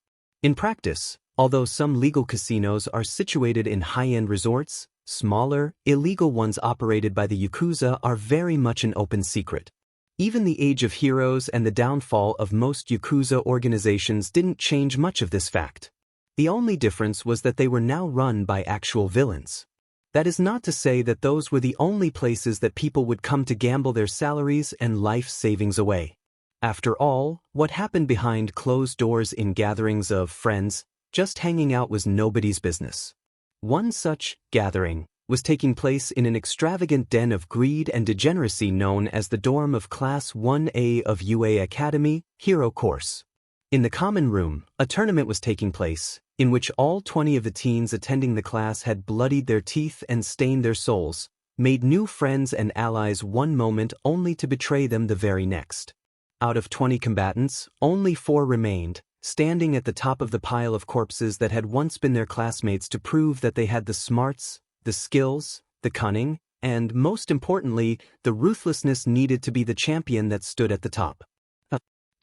In practice, although some legal casinos are situated in high-end resorts, smaller, illegal ones operated by the Yakuza are very much an open secret. Even the Age of Heroes and the downfall of most Yakuza organizations didn't change much of this fact. The only difference was that they were now run by actual villains. That is not to say that those were the only places that people would come to gamble their salaries and life savings away. After all, what happened behind closed doors in gatherings of friends, just hanging out was nobody's business. One such gathering was taking place in an extravagant den of greed and degeneracy known as the dorm of Class 1A of UA Academy, Hero Course. In the common room, a tournament was taking place, in which all 20 of the teens attending the class had bloodied their teeth and stained their souls, made new friends and allies one moment only to betray them the very next. Out of 20 combatants, only 4 remained, standing at the top of the pile of corpses that had once been their classmates to prove that they had the smarts, the skills, the cunning, and, most importantly, the ruthlessness needed to be the champion that stood at the top.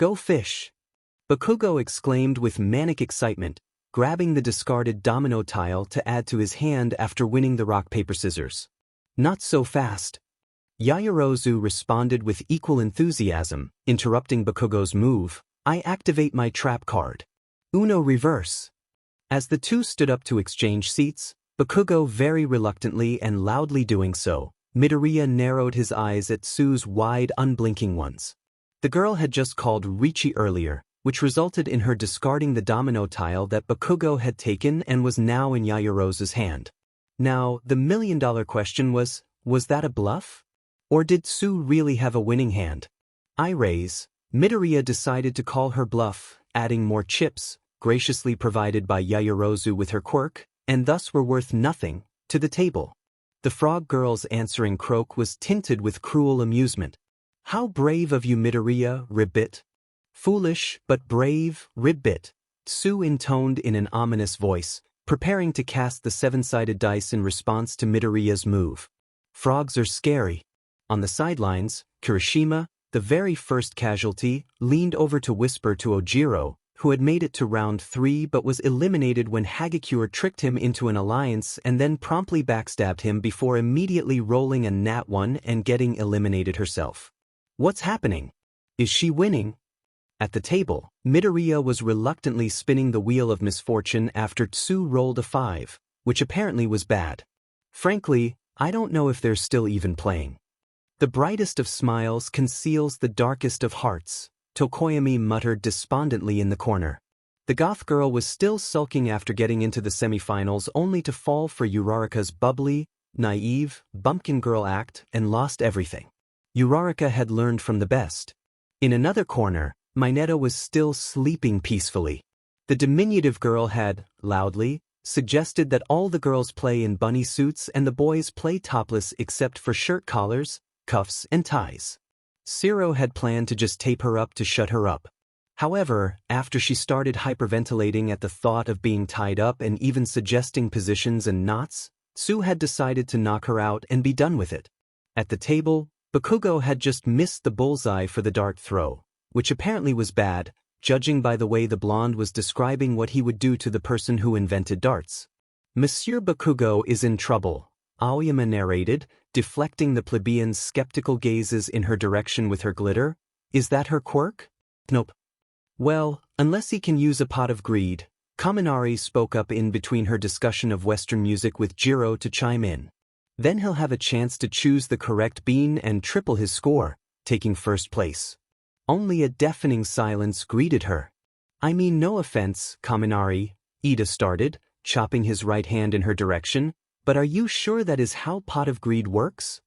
Go fish! Bakugo exclaimed with manic excitement, grabbing the discarded domino tile to add to his hand after winning the rock-paper-scissors. Not so fast. Yaoyorozu responded with equal enthusiasm, interrupting Bakugo's move. I activate my trap card. Uno reverse. As the two stood up to exchange seats, Bakugo very reluctantly and loudly doing so, Midoriya narrowed his eyes at Tsu's wide, unblinking ones. The girl had just called Richi earlier, which resulted in her discarding the domino tile that Bakugo had taken and was now in Yaoyorozu's hand. Now, the million-dollar question was that a bluff? Or did Tsu really have a winning hand? I raise. Midoriya decided to call her bluff, adding more chips, graciously provided by Yaoyorozu with her quirk, and thus were worth nothing, to the table. The frog girl's answering croak was tinted with cruel amusement. How brave of you, Midoriya, ribbit. Foolish, but brave, ribbit, Tsu intoned in an ominous voice, preparing to cast the 7-sided dice in response to Midoriya's move. Frogs are scary. On the sidelines, Kirishima, the very first casualty, leaned over to whisper to Ojiro, who had made it to round 3 but was eliminated when Hagakure tricked him into an alliance and then promptly backstabbed him before immediately rolling a nat 1 and getting eliminated herself. What's happening? Is she winning? At the table, Midoriya was reluctantly spinning the wheel of misfortune after Tsu rolled a 5, which apparently was bad. Frankly, I don't know if they're still even playing. The brightest of smiles conceals the darkest of hearts, Tokoyami muttered despondently in the corner. The goth girl was still sulking after getting into the semifinals only to fall for Uraraka's bubbly, naive, bumpkin girl act and lost everything. Uraraka had learned from the best. In another corner, Mineta was still sleeping peacefully. The diminutive girl had, loudly, suggested that all the girls play in bunny suits and the boys play topless except for shirt collars, cuffs, and ties. Zero had planned to just tape her up to shut her up. However, after she started hyperventilating at the thought of being tied up and even suggesting positions and knots, Tsu had decided to knock her out and be done with it. At the table, Bakugo had just missed the bullseye for the dart throw, which apparently was bad, judging by the way the blonde was describing what he would do to the person who invented darts. Monsieur Bakugo is in trouble, Aoyama narrated, deflecting the plebeian's skeptical gazes in her direction with her glitter. Is that her quirk? Nope. Well, unless he can use a pot of greed, Kaminari spoke up in between her discussion of Western music with Jiro to chime in. Then he'll have a chance to choose the correct bean and triple his score, taking first place. Only a deafening silence greeted her. I mean no offense, Kaminari, Ida started, chopping his right hand in her direction, but are you sure that is how pot of greed works?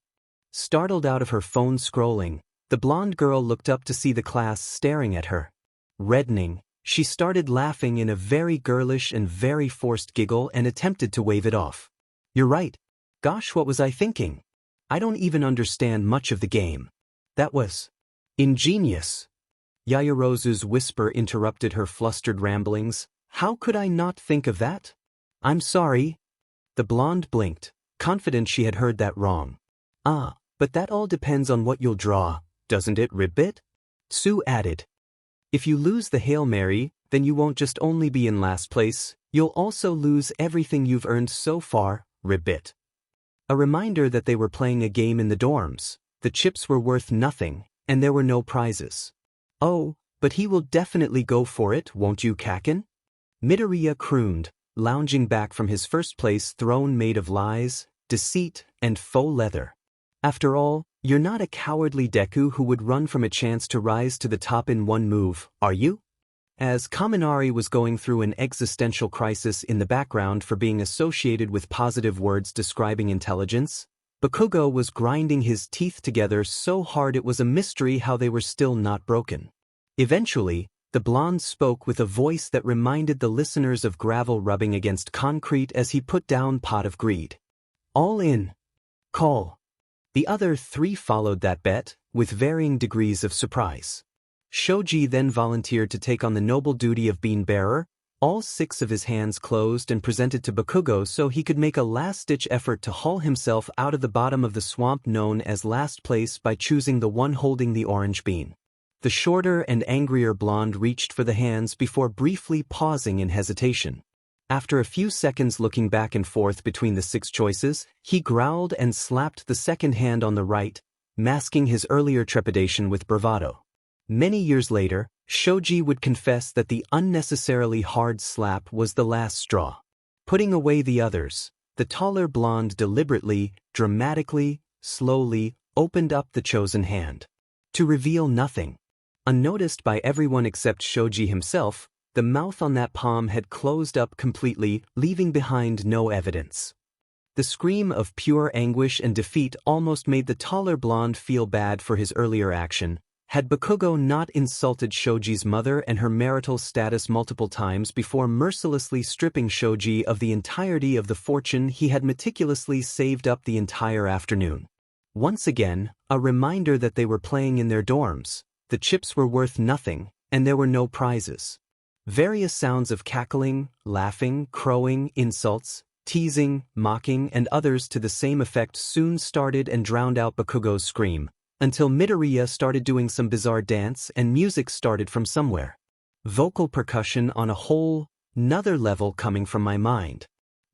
Startled out of her phone scrolling, the blonde girl looked up to see the class staring at her. Reddening, she started laughing in a very girlish and very forced giggle and attempted to wave it off. You're right. Gosh, what was I thinking? I don't even understand much of the game. That was ingenious. Yaoyorozu's whisper interrupted her flustered ramblings. How could I not think of that? I'm sorry. The blonde blinked, confident she had heard that wrong. Ah, but that all depends on what you'll draw, doesn't it, Ribbit? Tsu added. If you lose the Hail Mary, then you won't just only be in last place, you'll also lose everything you've earned so far, Ribbit. A reminder that they were playing a game in the dorms, the chips were worth nothing, and there were no prizes. Oh, but he will definitely go for it, won't you, Kaken? Midoriya crooned, lounging back from his first-place throne made of lies, deceit, and faux leather. After all, you're not a cowardly Deku who would run from a chance to rise to the top in one move, are you? As Kaminari was going through an existential crisis in the background for being associated with positive words describing intelligence, Bakugo was grinding his teeth together so hard it was a mystery how they were still not broken. Eventually, The blonde spoke with a voice that reminded the listeners of gravel rubbing against concrete as he put down pot of greed. All in. Call. The other three followed that bet, with varying degrees of surprise. Shoji then volunteered to take on the noble duty of bean bearer. All 6 of his hands closed and presented to Bakugo so he could make a last-ditch effort to haul himself out of the bottom of the swamp known as last place by choosing the one holding the orange bean. The shorter and angrier blonde reached for the hands before briefly pausing in hesitation. After a few seconds looking back and forth between the 6 choices, he growled and slapped the second hand on the right, masking his earlier trepidation with bravado. Many years later, Shoji would confess that the unnecessarily hard slap was the last straw. Putting away the others, the taller blonde deliberately, dramatically, slowly opened up the chosen hand. To reveal nothing. Unnoticed by everyone except Shoji himself, the mouth on that palm had closed up completely, leaving behind no evidence. The scream of pure anguish and defeat almost made the taller blonde feel bad for his earlier action. Had Bakugo not insulted Shoji's mother and her marital status multiple times before mercilessly stripping Shoji of the entirety of the fortune he had meticulously saved up the entire afternoon. Once again, a reminder that they were playing in their dorms, the chips were worth nothing, and there were no prizes. Various sounds of cackling, laughing, crowing, insults, teasing, mocking, and others to the same effect soon started and drowned out Bakugo's scream, until Midoriya started doing some bizarre dance and music started from somewhere. Vocal percussion on a whole nother level coming from my mind.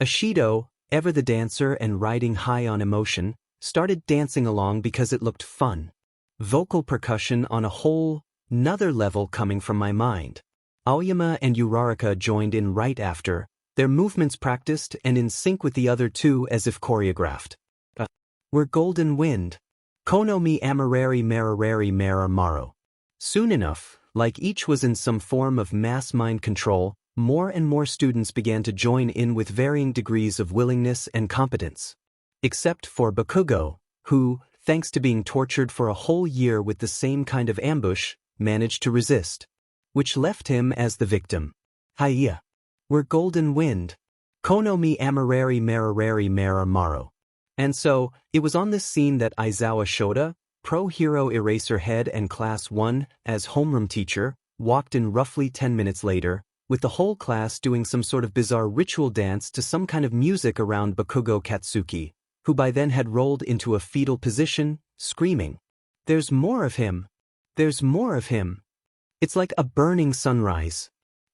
Ashido, ever the dancer and riding high on emotion, started dancing along because it looked fun. Vocal percussion on a whole nother level coming from my mind. Aoyama and Uraraka joined in right after, their movements practiced and in sync with the other 2 as if choreographed. We're golden wind. Kono mi amarari mararari maramaro. Soon enough, like each was in some form of mass mind control, more and more students began to join in with varying degrees of willingness and competence. Except for Bakugo, who, thanks to being tortured for a whole year with the same kind of ambush, managed to resist. Which left him as the victim. Hiya. We're golden wind. Kono mi amarari mararari maramaro. And so, it was on this scene that Aizawa Shota, pro-hero Eraserhead and Class 1, as homeroom teacher, walked in roughly 10 minutes later, with the whole class doing some sort of bizarre ritual dance to some kind of music around Bakugo Katsuki, who by then had rolled into a fetal position, screaming, "There's more of him! There's more of him! It's like a burning sunrise.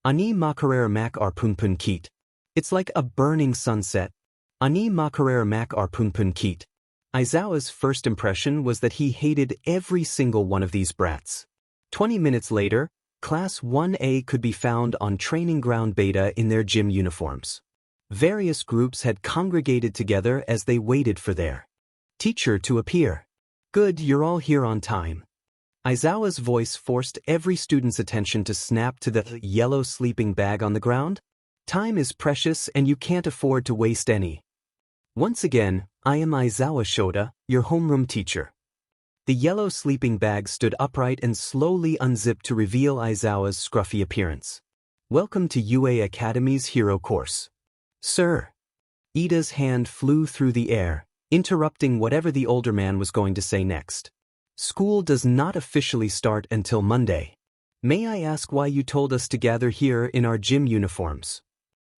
Ani makarer mak arpunpun keet. It's like a burning sunset. Ani makarer mak arpunpun keet." Aizawa's first impression was that he hated every single one of these brats. 20 minutes later, Class 1A could be found on training ground beta in their gym uniforms. Various groups had congregated together as they waited for their teacher to appear. "Good, you're all here on time." Aizawa's voice forced every student's attention to snap to the yellow sleeping bag on the ground. "Time is precious and you can't afford to waste any. Once again, I am Aizawa Shota, your homeroom teacher." The yellow sleeping bag stood upright and slowly unzipped to reveal Aizawa's scruffy appearance. "Welcome to UA Academy's hero course." "Sir." Ida's hand flew through the air, interrupting whatever the older man was going to say next. "School does not officially start until Monday. May I ask why you told us to gather here in our gym uniforms?"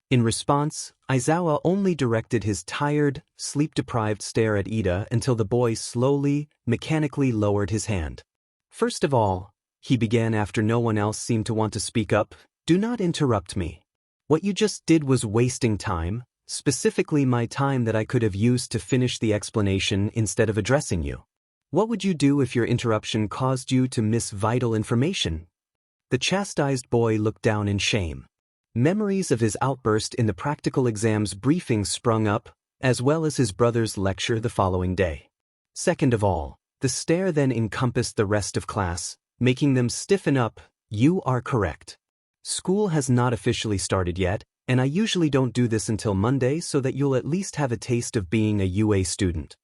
In response, Aizawa only directed his tired, sleep-deprived stare at Ida until the boy slowly, mechanically lowered his hand. "First of all," he began after no one else seemed to want to speak up, "do not interrupt me. What you just did was wasting time, specifically my time that I could have used to finish the explanation instead of addressing you. What would you do if your interruption caused you to miss vital information?" The chastised boy looked down in shame. Memories of his outburst in the practical exams briefing sprung up, as well as his brother's lecture the following day. Second of all, the stare then encompassed the rest of class, making them stiffen up. "You are correct. School has not officially started yet, and I usually don't do this until Monday so that you'll at least have a taste of being a UA student."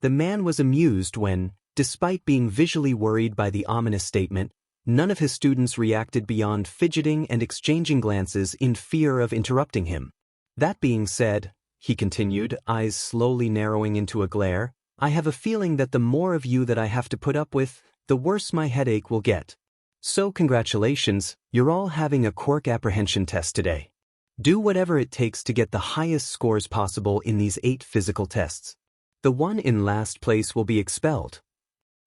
The man was amused when, despite being visually worried by the ominous statement, None of his students reacted beyond fidgeting and exchanging glances in fear of interrupting him. That being said, he continued, eyes slowly narrowing into a glare, I have a feeling that the more of you that I have to put up with, the worse my headache will get. So congratulations, you're all having a Quirk apprehension test today. Do whatever it takes to get the highest scores possible in these 8 physical tests. The one in last place will be expelled.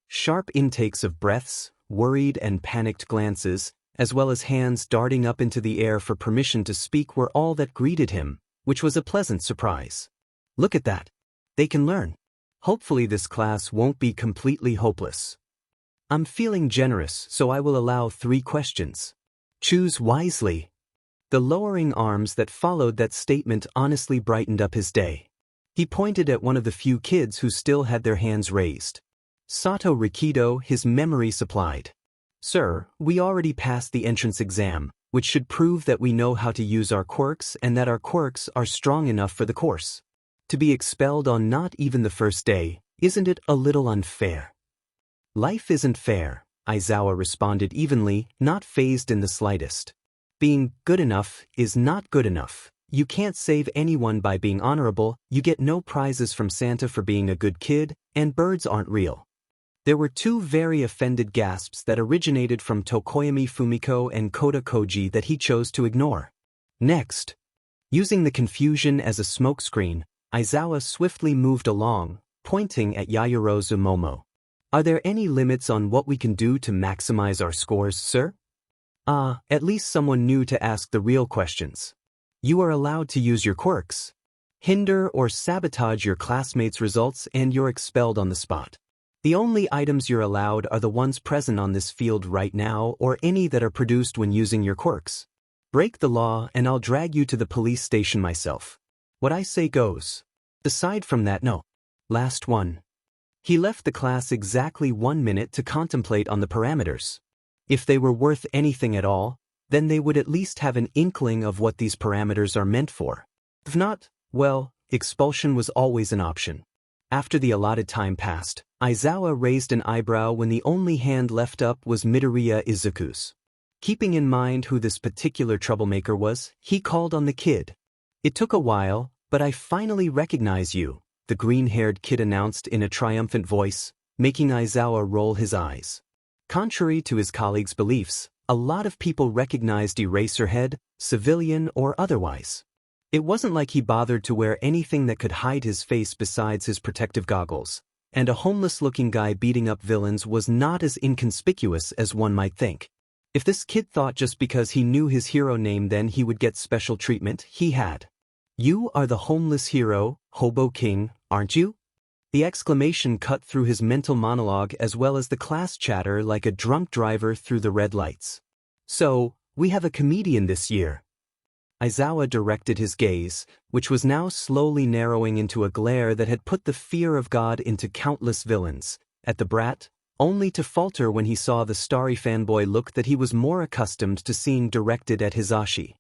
Sharp intakes of breaths, worried and panicked glances, as well as hands darting up into the air for permission to speak were all that greeted him, which was a pleasant surprise. Look at that. They can learn. Hopefully this class won't be completely hopeless. I'm feeling generous, so I will allow 3 questions. Choose wisely. The lowering arms that followed that statement honestly brightened up his day. He pointed at one of the few kids who still had their hands raised. Sato Rikido, his memory supplied. Sir, we already passed the entrance exam, which should prove that we know how to use our quirks and that our quirks are strong enough for the course. To be expelled on not even the first day, isn't it a little unfair? Life isn't fair, Aizawa responded evenly, not fazed in the slightest. Being good enough is not good enough. You can't save anyone by being honorable, you get no prizes from Santa for being a good kid, and birds aren't real. There were 2 very offended gasps that originated from Tokoyami Fumiko and Kota Koji that he chose to ignore. Next, using the confusion as a smokescreen, Aizawa swiftly moved along, pointing at Yayorozu Momo. Are there any limits on what we can do to maximize our scores, sir? At least someone knew to ask the real questions. You are allowed to use your quirks. Hinder or sabotage your classmates' results and you're expelled on the spot. The only items you're allowed are the ones present on this field right now or any that are produced when using your quirks. Break the law and I'll drag you to the police station myself. What I say goes. Aside from that, no. Last one. He left the class exactly 1 minute to contemplate on the parameters. If they were worth anything at all, then they would at least have an inkling of what these parameters are meant for. If not, well, expulsion was always an option. After the allotted time passed, Aizawa raised an eyebrow when the only hand left up was Midoriya Izuku's. Keeping in mind who this particular troublemaker was, he called on the kid. It took a while, but I finally recognize you, the green-haired kid announced in a triumphant voice, making Aizawa roll his eyes. Contrary to his colleagues' beliefs, a lot of people recognized Eraserhead, civilian or otherwise. It wasn't like he bothered to wear anything that could hide his face besides his protective goggles, and a homeless-looking guy beating up villains was not as inconspicuous as one might think. If this kid thought just because he knew his hero name then he would get special treatment, he had. You are the homeless hero, Hobo King, aren't you? The exclamation cut through his mental monologue as well as the class chatter like a drunk driver through the red lights. So, we have a comedian this year. Aizawa directed his gaze, which was now slowly narrowing into a glare that had put the fear of God into countless villains, at the brat, only to falter when he saw the starry fanboy look that he was more accustomed to seeing directed at Hisashi.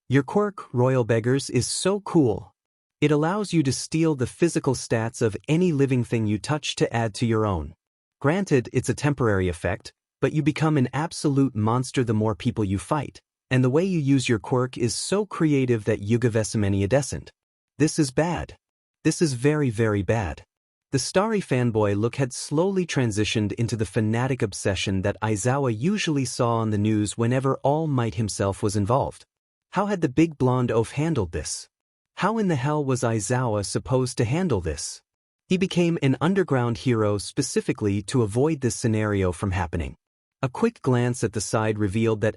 Your quirk, Royal Beggars, is so cool. It allows you to steal the physical stats of any living thing you touch to add to your own. Granted, it's a temporary effect, but you become an absolute monster the more people you fight, and the way you use your quirk is so creative that Yugavesameni adescent. This is bad. This is very, very bad. The starry fanboy look had slowly transitioned into the fanatic obsession that Aizawa usually saw on the news whenever All Might himself was involved. How had the big blonde oaf handled this? How in the hell was Aizawa supposed to handle this? He became an underground hero specifically to avoid this scenario from happening. A quick glance at the side revealed that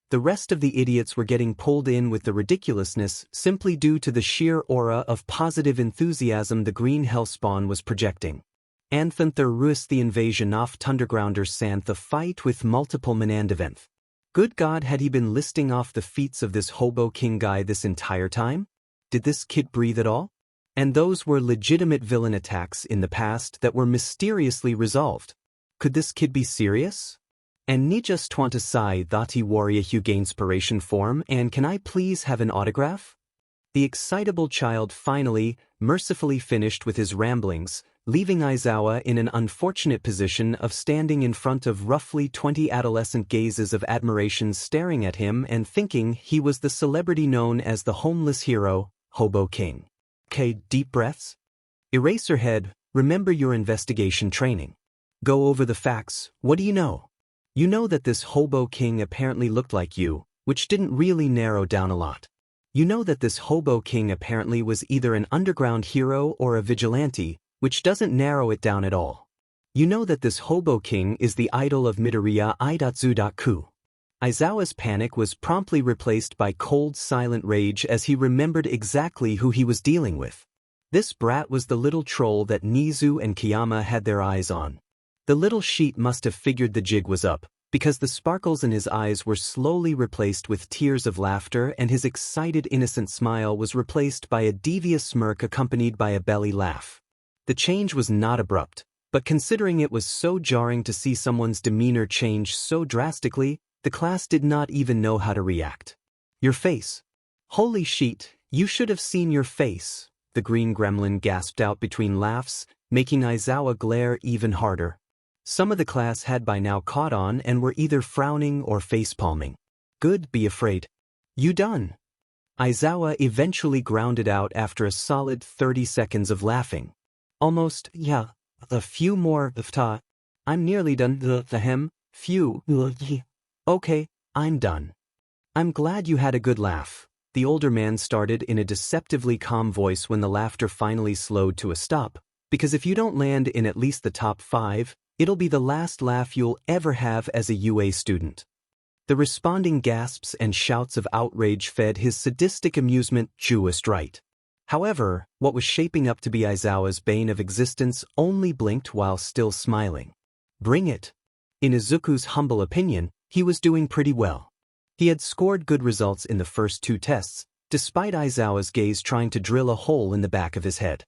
the rest of the idiots were getting pulled in with the ridiculousness simply due to the sheer aura of positive enthusiasm the green hellspawn was projecting. Anthanther ruist the invasion of Tundergrounder sant the fight with multiple Manandaventh. Good God, had he been listing off the feats of this Hobo King guy this entire time? Did this kid breathe at all? And those were legitimate villain attacks in the past that were mysteriously resolved. Could this kid be serious? And ni just twanta sai thati warrior hugainspiration form and can I please have an autograph? The excitable child finally, mercifully finished with his ramblings, leaving Aizawa in an unfortunate position of standing in front of roughly 20 adolescent gazes of admiration staring at him and thinking he was the celebrity known as the homeless hero, Hobo King. Okay, deep breaths. Eraserhead, remember your investigation training. Go over the facts. What do you know? You know that this Hobo King apparently looked like you, which didn't really narrow down a lot. You know that this Hobo King apparently was either an underground hero or a vigilante, which doesn't narrow it down at all. You know that this Hobo King is the idol of Midoriya Izuku. Aizawa's panic was promptly replaced by cold, silent rage as he remembered exactly who he was dealing with. This brat was the little troll that Nizu and Kiyama had their eyes on. The little sheet must have figured the jig was up, because the sparkles in his eyes were slowly replaced with tears of laughter and his excited innocent smile was replaced by a devious smirk accompanied by a belly laugh. The change was not abrupt, but considering it was so jarring to see someone's demeanor change so drastically, the class did not even know how to react. Your face. Holy shit, you should have seen your face, the green gremlin gasped out between laughs, making Aizawa glare even harder. Some of the class had by now caught on and were either frowning or face-palming. Good, be afraid. You done? Aizawa eventually grounded out after a solid 30 seconds of laughing. Almost, yeah, a few more of ta. I'm nearly done, the hem, few. Okay, I'm done. I'm glad you had a good laugh, the older man started in a deceptively calm voice when the laughter finally slowed to a stop, because if you don't land in at least the top 5, it'll be the last laugh you'll ever have as a UA student. The responding gasps and shouts of outrage fed his sadistic amusement just right. However, what was shaping up to be Aizawa's bane of existence only blinked while still smiling. Bring it. In Izuku's humble opinion, he was doing pretty well. He had scored good results in the first 2 tests, despite Aizawa's gaze trying to drill a hole in the back of his head.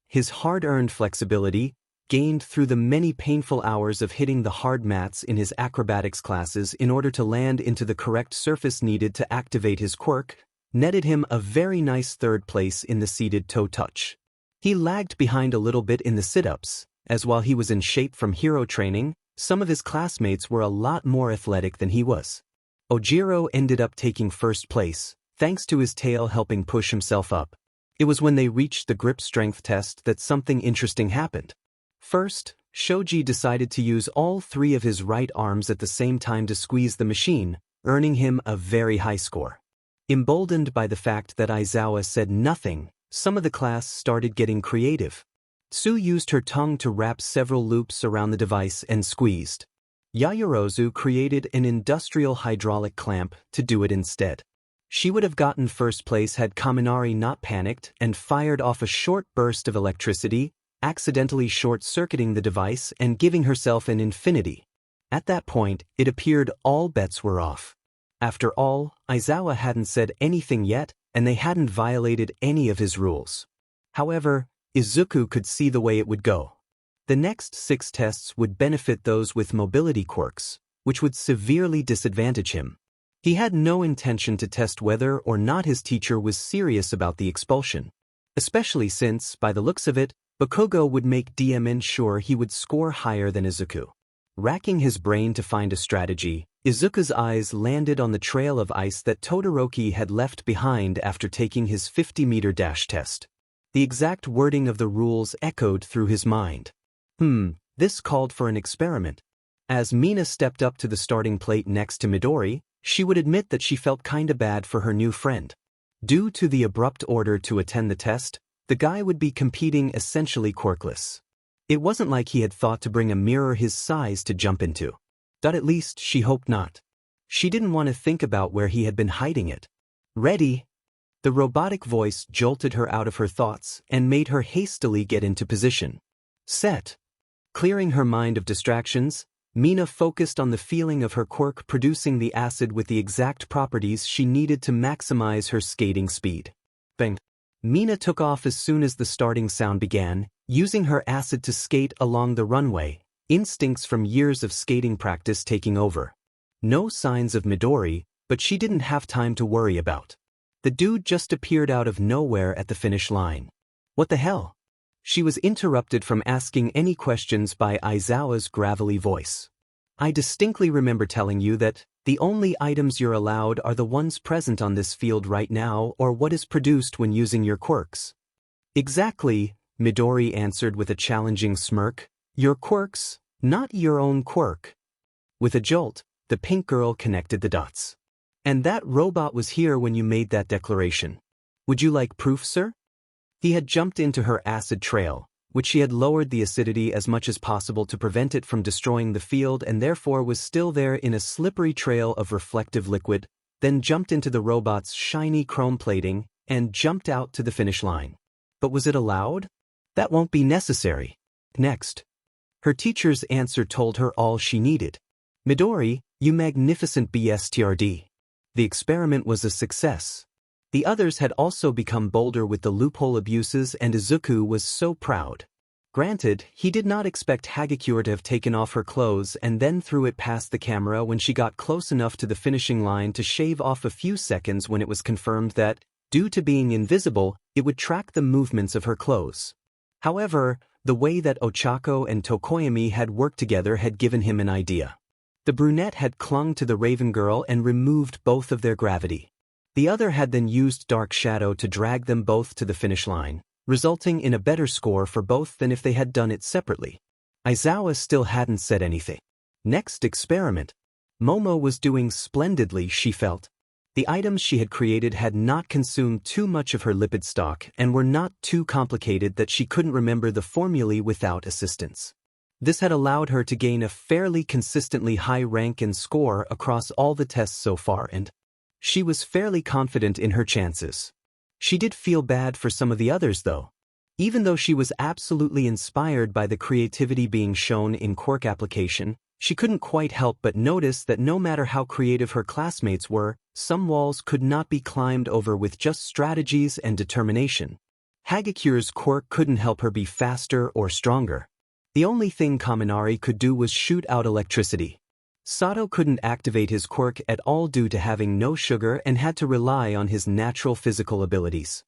His hard-earned flexibility, gained through the many painful hours of hitting the hard mats in his acrobatics classes in order to land into the correct surface needed to activate his quirk, netted him a very nice 3rd place in the seated toe touch. He lagged behind a little bit in the sit-ups, as while he was in shape from hero training, some of his classmates were a lot more athletic than he was. Ojiro ended up taking 1st place, thanks to his tail helping push himself up. It was when they reached the grip strength test that something interesting happened. First, Shoji decided to use all 3 of his right arms at the same time to squeeze the machine, earning him a very high score. Emboldened by the fact that Aizawa said nothing, some of the class started getting creative. Tsu used her tongue to wrap several loops around the device and squeezed. Yayorozu created an industrial hydraulic clamp to do it instead. She would have gotten 1st place had Kaminari not panicked and fired off a short burst of electricity, accidentally short-circuiting the device and giving herself an infinity. At that point, it appeared all bets were off. After all, Aizawa hadn't said anything yet, and they hadn't violated any of his rules. However, Izuku could see the way it would go. The next 6 tests would benefit those with mobility quirks, which would severely disadvantage him. He had no intention to test whether or not his teacher was serious about the expulsion, especially since, by the looks of it, Bakugo would make DM sure he would score higher than Izuku. Racking his brain to find a strategy, Izuku's eyes landed on the trail of ice that Todoroki had left behind after taking his 50-meter dash test. The exact wording of the rules echoed through his mind. This called for an experiment. As Mina stepped up to the starting plate next to Midori, she would admit that she felt kinda bad for her new friend. Due to the abrupt order to attend the test, the guy would be competing essentially quirkless. It wasn't like he had thought to bring a mirror his size to jump into. At least she hoped not. She didn't want to think about where he had been hiding it. Ready? The robotic voice jolted her out of her thoughts and made her hastily get into position. Set. Clearing her mind of distractions, Mina focused on the feeling of her quirk producing the acid with the exact properties she needed to maximize her skating speed. Bang. Mina took off as soon as the starting sound began, using her acid to skate along the runway, instincts from years of skating practice taking over. No signs of Midori, but she didn't have time to worry about. The dude just appeared out of nowhere at the finish line. What the hell? She was interrupted from asking any questions by Aizawa's gravelly voice. I distinctly remember telling you that the only items you're allowed are the ones present on this field right now or what is produced when using your quirks. Exactly, Midori answered with a challenging smirk. Your quirks, not your own quirk. With a jolt, the pink girl connected the dots. And that robot was here when you made that declaration. Would you like proof, sir? He had jumped into her acid trail, which she had lowered the acidity as much as possible to prevent it from destroying the field and therefore was still there in a slippery trail of reflective liquid, then jumped into the robot's shiny chrome plating and jumped out to the finish line. But was it allowed? That won't be necessary. Next. Her teacher's answer told her all she needed. Midori, you magnificent BSTRD. The experiment was a success. The others had also become bolder with the loophole abuses and Izuku was so proud. Granted, he did not expect Hagakure to have taken off her clothes and then threw it past the camera when she got close enough to the finishing line to shave off a few seconds when it was confirmed that, due to being invisible, it would track the movements of her clothes. However, the way that Ochako and Tokoyami had worked together had given him an idea. The brunette had clung to the Raven Girl and removed both of their gravity. The other had then used Dark Shadow to drag them both to the finish line, resulting in a better score for both than if they had done it separately. Aizawa still hadn't said anything. Next experiment. Momo was doing splendidly, she felt. The items she had created had not consumed too much of her lipid stock and were not too complicated that she couldn't remember the formulae without assistance. This had allowed her to gain a fairly consistently high rank and score across all the tests so far and she was fairly confident in her chances. She did feel bad for some of the others though. Even though she was absolutely inspired by the creativity being shown in Quirk application, she couldn't quite help but notice that no matter how creative her classmates were, some walls could not be climbed over with just strategies and determination. Hagakure's quirk couldn't help her be faster or stronger. The only thing Kaminari could do was shoot out electricity. Sato couldn't activate his quirk at all due to having no sugar and had to rely on his natural physical abilities.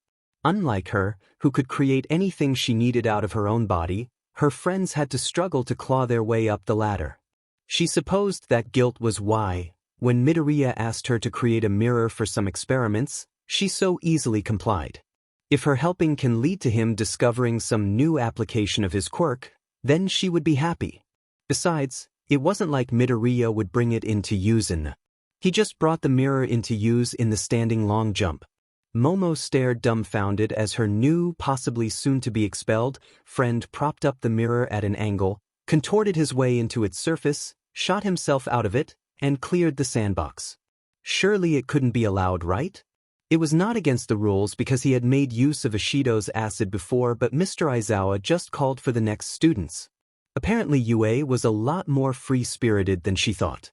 Unlike her, who could create anything she needed out of her own body, her friends had to struggle to claw their way up the ladder. She supposed that guilt was why, when Midoriya asked her to create a mirror for some experiments, she so easily complied. If her helping can lead to him discovering some new application of his quirk, then she would be happy. Besides, it wasn't like Midoriya would bring it into use he just brought the mirror into use in the standing long jump. Momo stared dumbfounded as her new, possibly soon-to-be expelled, friend propped up the mirror at an angle, contorted his way into its surface, shot himself out of it, and cleared the sandbox. Surely it couldn't be allowed, right? It was not against the rules because he had made use of Ishido's acid before, but Mr. Aizawa just called for the next students. Apparently Yue was a lot more free-spirited than she thought.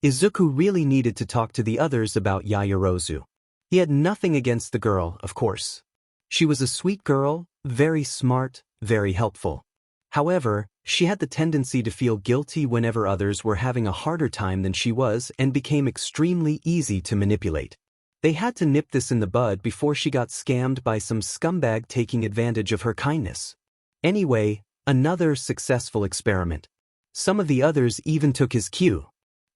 Izuku really needed to talk to the others about Yaoyorozu. He had nothing against the girl, of course. She was a sweet girl, very smart, very helpful. However, she had the tendency to feel guilty whenever others were having a harder time than she was and became extremely easy to manipulate. They had to nip this in the bud before she got scammed by some scumbag taking advantage of her kindness. Anyway, another successful experiment. Some of the others even took his cue.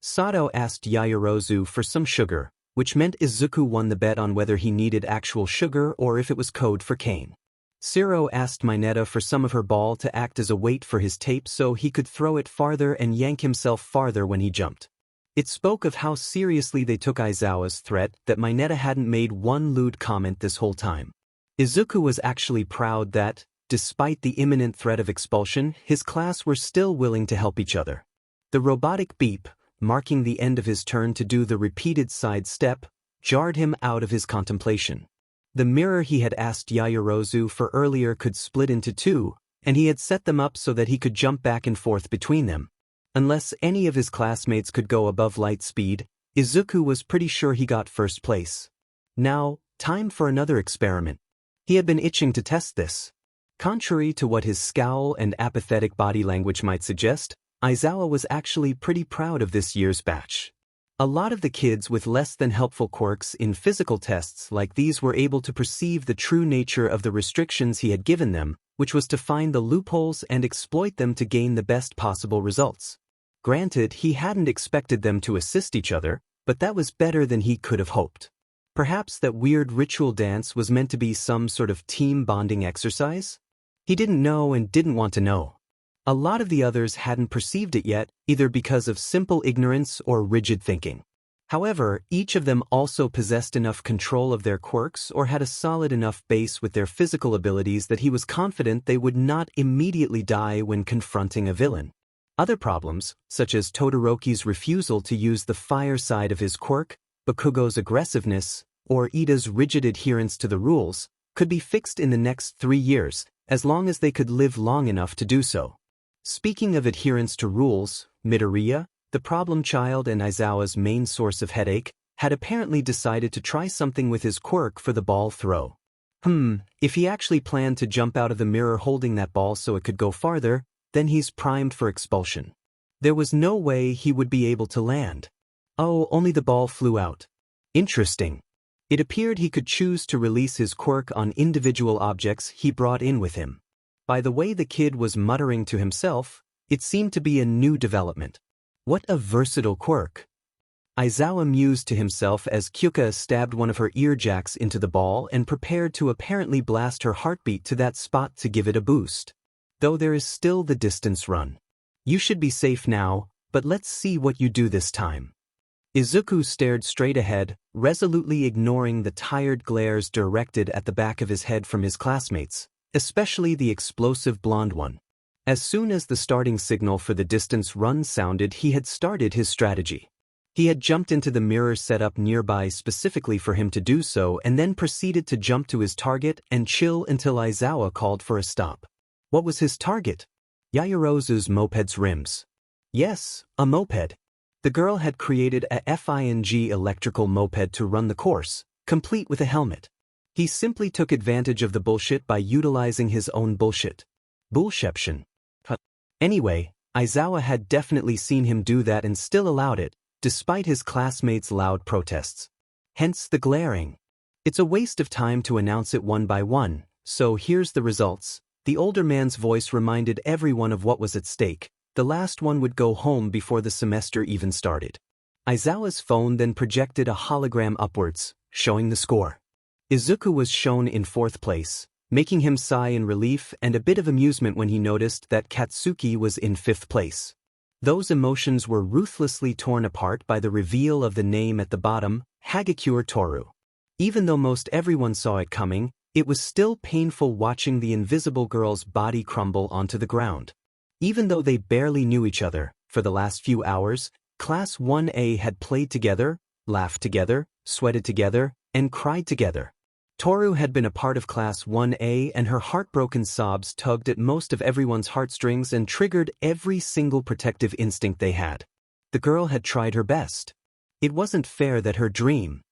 Sato asked Yaoyorozu for some sugar, which meant Izuku won the bet on whether he needed actual sugar or if it was code for cane. Shiro asked Mineta for some of her ball to act as a weight for his tape so he could throw it farther and yank himself farther when he jumped. It spoke of how seriously they took Aizawa's threat that Mineta hadn't made one lewd comment this whole time. Izuku was actually proud that, despite the imminent threat of expulsion, his class were still willing to help each other. The robotic beep, marking the end of his turn to do the repeated side step, jarred him out of his contemplation. The mirror he had asked Yaoyorozu for earlier could split into two, and he had set them up so that he could jump back and forth between them. Unless any of his classmates could go above light speed, Izuku was pretty sure he got first place. Now, time for another experiment. He had been itching to test this. Contrary to what his scowl and apathetic body language might suggest, Aizawa was actually pretty proud of this year's batch. A lot of the kids with less than helpful quirks in physical tests like these were able to perceive the true nature of the restrictions he had given them, which was to find the loopholes and exploit them to gain the best possible results. Granted, he hadn't expected them to assist each other, but that was better than he could have hoped. Perhaps that weird ritual dance was meant to be some sort of team bonding exercise? He didn't know and didn't want to know. A lot of the others hadn't perceived it yet, either because of simple ignorance or rigid thinking. However, each of them also possessed enough control of their quirks or had a solid enough base with their physical abilities that he was confident they would not immediately die when confronting a villain. Other problems, such as Todoroki's refusal to use the fire side of his quirk, Bakugo's aggressiveness, or Ida's rigid adherence to the rules, could be fixed in the next 3 years, as long as they could live long enough to do so. Speaking of adherence to rules, Midoriya, the problem child and Aizawa's main source of headache, had apparently decided to try something with his quirk for the ball throw. If he actually planned to jump out of the mirror holding that ball so it could go farther, then he's primed for expulsion. There was no way he would be able to land. Oh, only the ball flew out. Interesting. It appeared he could choose to release his quirk on individual objects he brought in with him. By the way the kid was muttering to himself, it seemed to be a new development. What a versatile quirk. Aizawa mused to himself as Kyuka stabbed one of her earjacks into the ball and prepared to apparently blast her heartbeat to that spot to give it a boost. Though there is still the distance run. You should be safe now, but let's see what you do this time. Izuku stared straight ahead, resolutely ignoring the tired glares directed at the back of his head from his classmates, especially the explosive blonde one. As soon as the starting signal for the distance run sounded, he had started his strategy. He had jumped into the mirror set up nearby specifically for him to do so and then proceeded to jump to his target and chill until Aizawa called for a stop. What was his target? Yaoyorozu's moped's rims. Yes, a moped. The girl had created a FING electrical moped to run the course, complete with a helmet. He simply took advantage of the bullshit by utilizing his own bullshit. Bullsheption. Anyway, Aizawa had definitely seen him do that and still allowed it, despite his classmates' loud protests. Hence the glaring. It's a waste of time to announce it one by one, so here's the results. The older man's voice reminded everyone of what was at stake. The last one would go home before the semester even started. Aizawa's phone then projected a hologram upwards, showing the score. Izuku was shown in 4th place, making him sigh in relief and a bit of amusement when he noticed that Katsuki was in 5th place. Those emotions were ruthlessly torn apart by the reveal of the name at the bottom, Hagakure Toru. Even though most everyone saw it coming, it was still painful watching the invisible girl's body crumble onto the ground. Even though they barely knew each other, for the last few hours, Class 1A had played together, laughed together, sweated together, and cried together. Toru had been a part of Class 1A and her heartbroken sobs tugged at most of everyone's heartstrings and triggered every single protective instinct they had. The girl had tried her best. It wasn't fair that her dream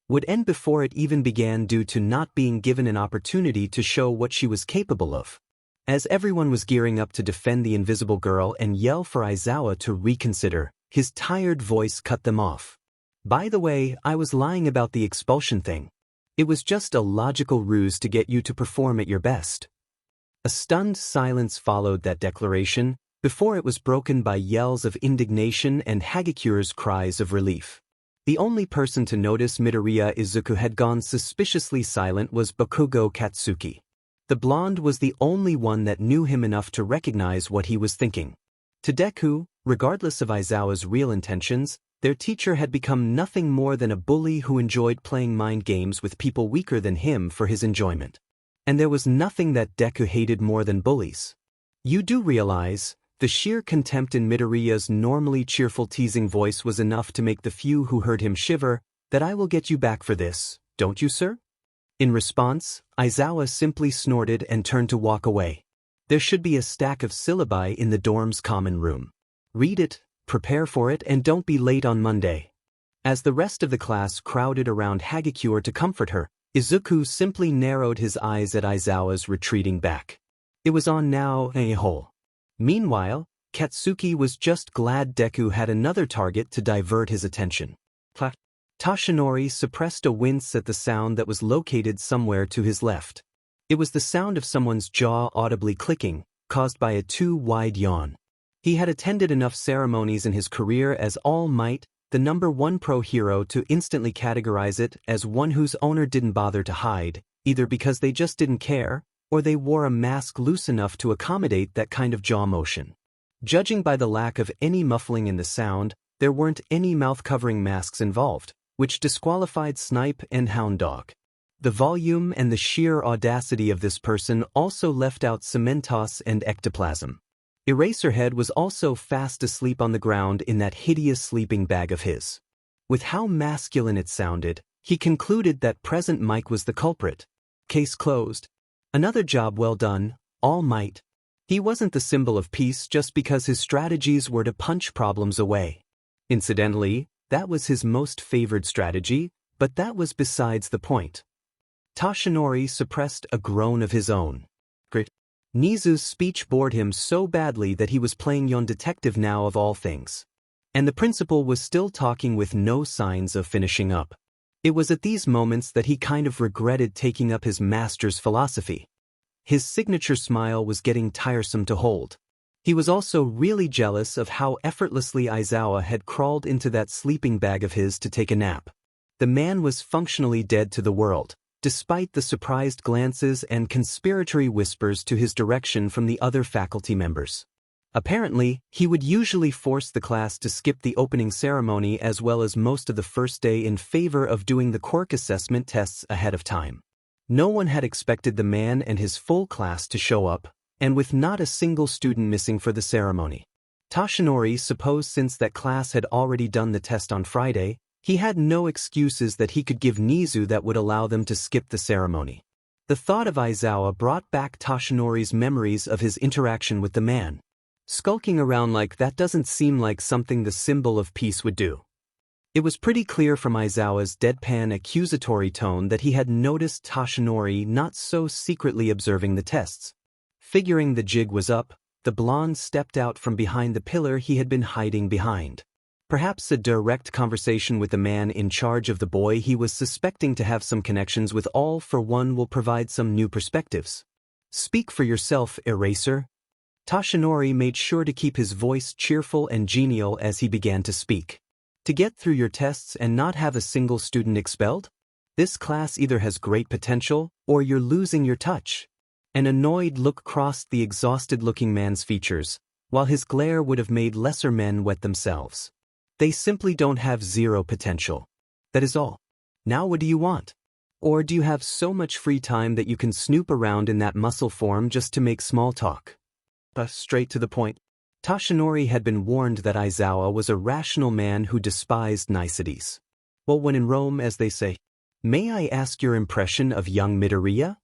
would end before it even began due to not being given an opportunity to show what she was capable of. As everyone was gearing up to defend the invisible girl and yell for Aizawa to reconsider, his tired voice cut them off. By the way, I was lying about the expulsion thing. It was just a logical ruse to get you to perform at your best. A stunned silence followed that declaration, before it was broken by yells of indignation and Hagakure's cries of relief. The only person to notice Midoriya Izuku had gone suspiciously silent was Bakugo Katsuki. The blonde was the only one that knew him enough to recognize what he was thinking. To Deku, regardless of Aizawa's real intentions, their teacher had become nothing more than a bully who enjoyed playing mind games with people weaker than him for his enjoyment. And there was nothing that Deku hated more than bullies. You do realize, the sheer contempt in Midoriya's normally cheerful teasing voice was enough to make the few who heard him shiver, that I will get you back for this, don't you, sir? In response, Aizawa simply snorted and turned to walk away. There should be a stack of syllabi in the dorm's common room. Read it, prepare for it, and don't be late on Monday. As the rest of the class crowded around Hagakure to comfort her, Izuku simply narrowed his eyes at Aizawa's retreating back. It was on now, a-hole. Meanwhile, Katsuki was just glad Deku had another target to divert his attention. Toshinori suppressed a wince at the sound that was located somewhere to his left. It was the sound of someone's jaw audibly clicking, caused by a too-wide yawn. He had attended enough ceremonies in his career as All Might, the #1 pro hero, to instantly categorize it as one whose owner didn't bother to hide, either because they just didn't care, or they wore a mask loose enough to accommodate that kind of jaw motion. Judging by the lack of any muffling in the sound, there weren't any mouth-covering masks involved, which disqualified Snipe and Hound Dog. The volume and the sheer audacity of this person also left out Cementos and Ectoplasm. Eraserhead was also fast asleep on the ground in that hideous sleeping bag of his. With how masculine it sounded, he concluded that present Mike was the culprit. Case closed. Another job well done, All Might. He wasn't the symbol of peace just because his strategies were to punch problems away. Incidentally, that was his most favored strategy, but that was besides the point. Toshinori suppressed a groan of his own. Nizu's speech bored him so badly that he was playing Yon Detective now of all things. And the principal was still talking with no signs of finishing up. It was at these moments that he kind of regretted taking up his master's philosophy. His signature smile was getting tiresome to hold. He was also really jealous of how effortlessly Aizawa had crawled into that sleeping bag of his to take a nap. The man was functionally dead to the world, despite the surprised glances and conspiratory whispers to his direction from the other faculty members. Apparently, he would usually force the class to skip the opening ceremony as well as most of the first day in favor of doing the Quirk assessment tests ahead of time. No one had expected the man and his full class to show up, and with not a single student missing for the ceremony. Toshinori supposed since that class had already done the test on Friday, he had no excuses that he could give Nizu that would allow them to skip the ceremony. The thought of Aizawa brought back Toshinori's memories of his interaction with the man. Skulking around like that doesn't seem like something the symbol of peace would do. It was pretty clear from Aizawa's deadpan accusatory tone that he had noticed Toshinori not so secretly observing the tests. Figuring the jig was up, the blonde stepped out from behind the pillar he had been hiding behind. Perhaps a direct conversation with the man in charge of the boy he was suspecting to have some connections with All for One will provide some new perspectives. Speak for yourself, Eraser. Toshinori made sure to keep his voice cheerful and genial as he began to speak. To get through your tests and not have a single student expelled? This class either has great potential, or you're losing your touch. An annoyed look crossed the exhausted-looking man's features, while his glare would have made lesser men wet themselves. They simply don't have zero potential. That is all. Now what do you want? Or do you have so much free time that you can snoop around in that muscle form just to make small talk? Straight to the point. Toshinori had been warned that Aizawa was a rational man who despised niceties. Well, when in Rome, as they say. May I ask your impression of young Midoriya?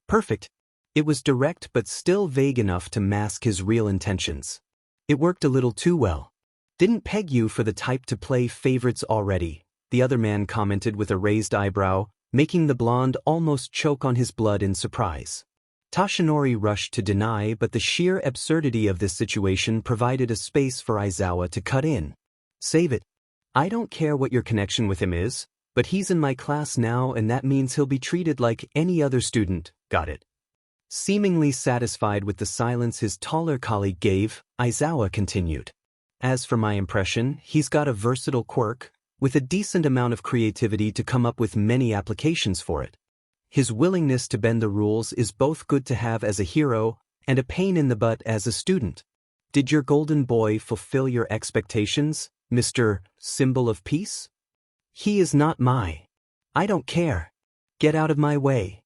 Perfect. It was direct but still vague enough to mask his real intentions. It worked a little too well. Didn't peg you for the type to play favorites already, the other man commented with a raised eyebrow, making the blonde almost choke on his blood in surprise. Toshinori rushed to deny, but the sheer absurdity of this situation provided a space for Aizawa to cut in. Save it. I don't care what your connection with him is, but he's in my class now and that means he'll be treated like any other student, got it? Seemingly satisfied with the silence his taller colleague gave, Aizawa continued. As for my impression, he's got a versatile quirk, with a decent amount of creativity to come up with many applications for it. His willingness to bend the rules is both good to have as a hero and a pain in the butt as a student. Did your golden boy fulfill your expectations, Mr. Symbol of Peace? He is not my. I don't care. Get out of my way.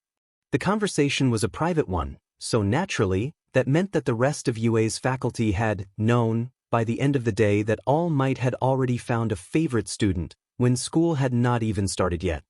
The conversation was a private one, so naturally, that meant that the rest of UA's faculty had known, by the end of the day, that All Might had already found a favorite student, when school had not even started yet.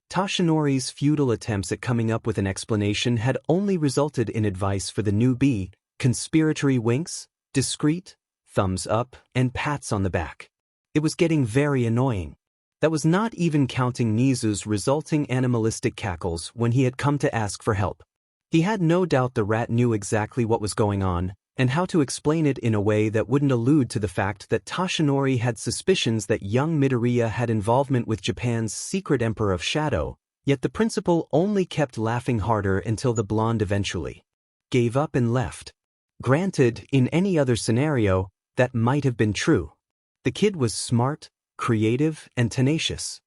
Toshinori's futile attempts at coming up with an explanation had only resulted in advice for the newbie, conspiratory winks, discreet, thumbs up, and pats on the back. It was getting very annoying. That was not even counting Nizu's resulting animalistic cackles when he had come to ask for help. He had no doubt the rat knew exactly what was going on, and how to explain it in a way that wouldn't allude to the fact that Toshinori had suspicions that young Midoriya had involvement with Japan's secret Emperor of Shadow, Yet the principal only kept laughing harder until the blonde eventually gave up and left. Granted, in any other scenario, that might have been true. The kid was smart, creative, and tenacious.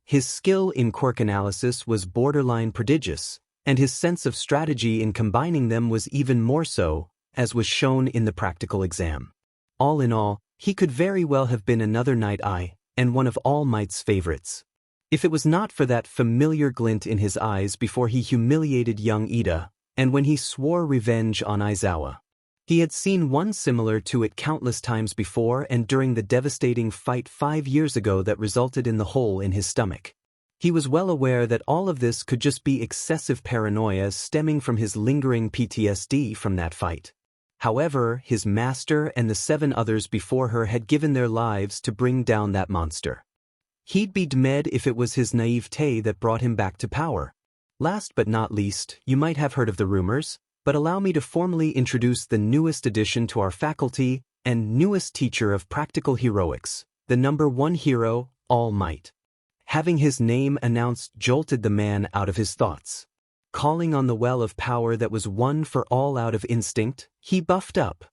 His skill in quirk analysis was borderline prodigious, and his sense of strategy in combining them was even more so, as was shown in the practical exam. All in all, he could very well have been another Night Eye, and one of All Might's favorites. If it was not for that familiar glint in his eyes before he humiliated young Ida, and when he swore revenge on Aizawa. He had seen one similar to it countless times before and during the devastating fight 5 years ago that resulted in the hole in his stomach. He was well aware that all of this could just be excessive paranoia stemming from his lingering PTSD from that fight. However, his master and the 7 others before her had given their lives to bring down that monster. He'd be dead if it was his naivete that brought him back to power. Last but not least, you might have heard of the rumors, but allow me to formally introduce the newest addition to our faculty and newest teacher of practical heroics, the #1 hero, All Might. Having his name announced jolted the man out of his thoughts. Calling on the well of power that was won for all out of instinct, he buffed up.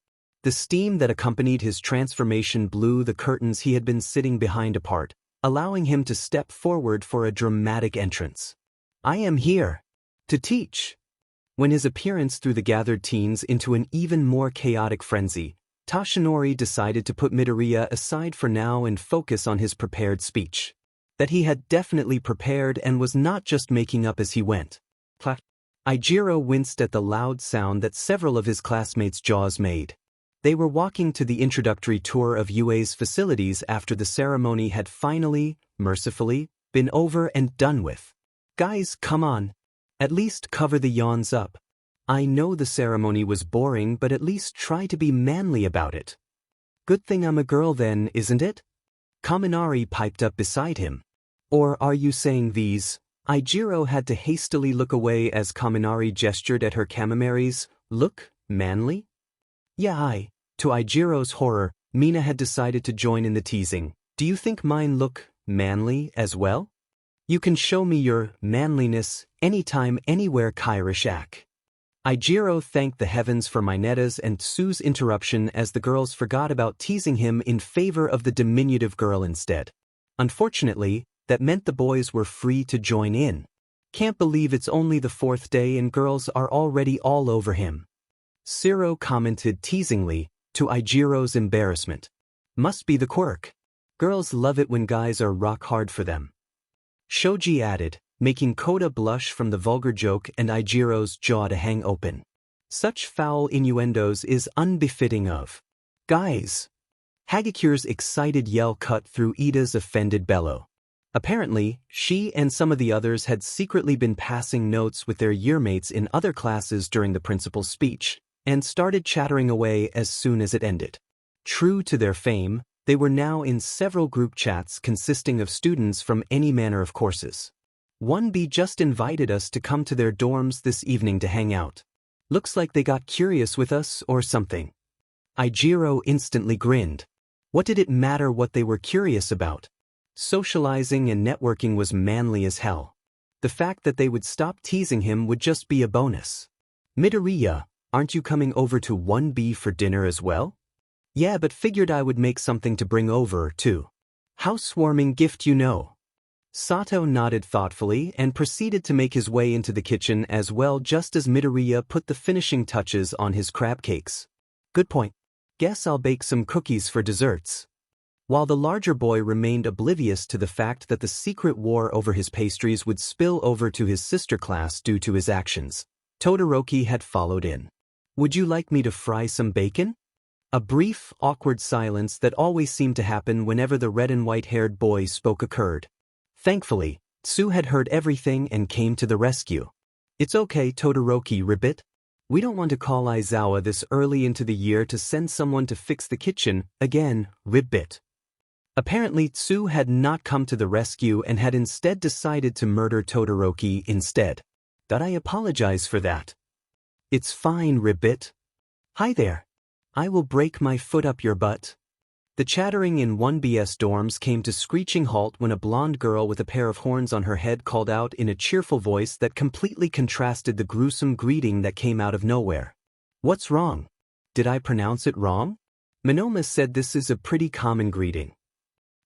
The steam that accompanied his transformation blew the curtains he had been sitting behind apart, allowing him to step forward for a dramatic entrance. I am here to teach. When his appearance threw the gathered teens into an even more chaotic frenzy, Toshinori decided to put Midoriya aside for now and focus on his prepared speech. That he had definitely prepared and was not just making up as he went. Ijiro winced at the loud sound that several of his classmates' jaws made. They were walking to the introductory tour of UA's facilities after the ceremony had finally, mercifully, been over and done with. Guys, come on. At least cover the yawns up. I know the ceremony was boring, but at least try to be manly about it. Good thing I'm a girl then, isn't it? Kaminari piped up beside him. Or are you saying these? Ijiro had to hastily look away as Kaminari gestured at her Kamimari's, look, manly? Yeah, to Ijiro's horror, Mina had decided to join in the teasing. Do you think mine look manly as well? You can show me your manliness anytime, anywhere, Kairishak. Ijiro thanked the heavens for Mineta's and Tsu's interruption as the girls forgot about teasing him in favor of the diminutive girl instead. Unfortunately, that meant the boys were free to join in. Can't believe it's only the 4th day and girls are already all over him. Siro commented teasingly, to Ijiro's embarrassment. Must be the quirk. Girls love it when guys are rock hard for them. Shoji added, making Koda blush from the vulgar joke and Ijiro's jaw to hang open. Such foul innuendos is unbefitting of guys. Hagakure's excited yell cut through Ida's offended bellow. Apparently, she and some of the others had secretly been passing notes with their yearmates in other classes during the principal's speech, and started chattering away as soon as it ended. True to their fame, they were now in several group chats consisting of students from any manner of courses. 1B just invited us to come to their dorms this evening to hang out. Looks like they got curious with us or something. Ijiro instantly grinned. What did it matter what they were curious about? Socializing and networking was manly as hell. The fact that they would stop teasing him would just be a bonus. Midoriya, aren't you coming over to 1B for dinner as well? Yeah, but figured I would make something to bring over, too. Housewarming gift, you know. Sato nodded thoughtfully and proceeded to make his way into the kitchen as well just as Midoriya put the finishing touches on his crab cakes. Good point. Guess I'll bake some cookies for desserts. While the larger boy remained oblivious to the fact that the secret war over his pastries would spill over to his sister class due to his actions, Todoroki had followed in. Would you like me to fry some bacon? A brief, awkward silence that always seemed to happen whenever the red and white-haired boy spoke occurred. Thankfully, Tsu had heard everything and came to the rescue. It's okay, Todoroki ribbit. We don't want to call Aizawa this early into the year to send someone to fix the kitchen, again, ribbit. Apparently Tsu had not come to the rescue and had instead decided to murder Todoroki instead. Did I apologize for that? It's fine, ribbit. Hi there. I will break my foot up your butt. The chattering in 1B's dorms came to screeching halt when a blonde girl with a pair of horns on her head called out in a cheerful voice that completely contrasted the gruesome greeting that came out of nowhere. "What's wrong? Did I pronounce it wrong?" Monoma said this is a pretty common greeting.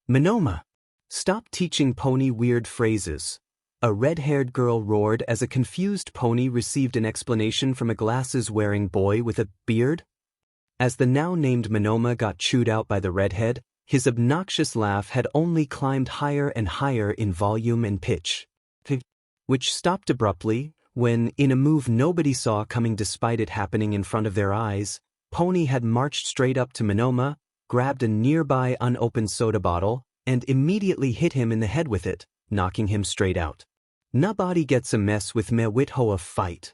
"Monoma, stop teaching Pony weird phrases," a red-haired girl roared as a confused Pony received an explanation from a glasses-wearing boy with a beard. As the now-named Monoma got chewed out by the redhead, his obnoxious laugh had only climbed higher and higher in volume and pitch, which stopped abruptly when, in a move nobody saw coming despite it happening in front of their eyes, Pony had marched straight up to Monoma, grabbed a nearby unopened soda bottle, and immediately hit him in the head with it, knocking him straight out. "Nobody gets a mess with me with a fight,"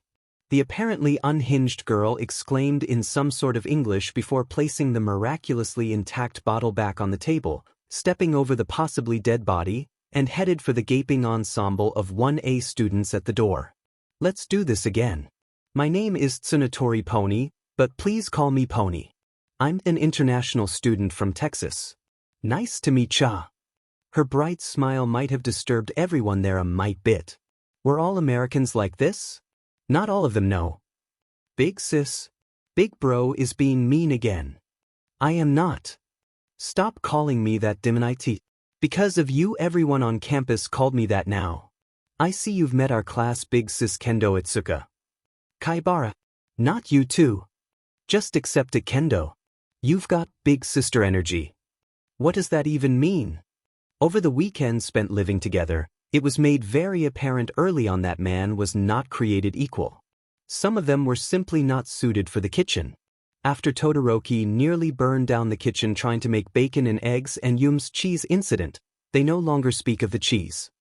the apparently unhinged girl exclaimed in some sort of English before placing the miraculously intact bottle back on the table, stepping over the possibly dead body, and headed for the gaping ensemble of 1A students at the door. "Let's do this again. My name is Tsunatori Pony, but please call me Pony. I'm an international student from Texas. Nice to meet ya." Her bright smile might have disturbed everyone there a mite bit. Were all Americans like this? Not all of them, no. "Big sis. Big bro is being mean again." "I am not. Stop calling me that, Diminite. Because of you everyone on campus called me that now. I see you've met our class Big Sis Kendo Itsuka." "Kaibara. Not you too. Just accept it, Kendo. You've got big sister energy." "What does that even mean?" Over the weekend spent living together, it was made very apparent early on that man was not created equal. Some of them were simply not suited for the kitchen. After Todoroki nearly burned down the kitchen trying to make bacon and eggs and Yum's cheese incident, they no longer speak of the cheese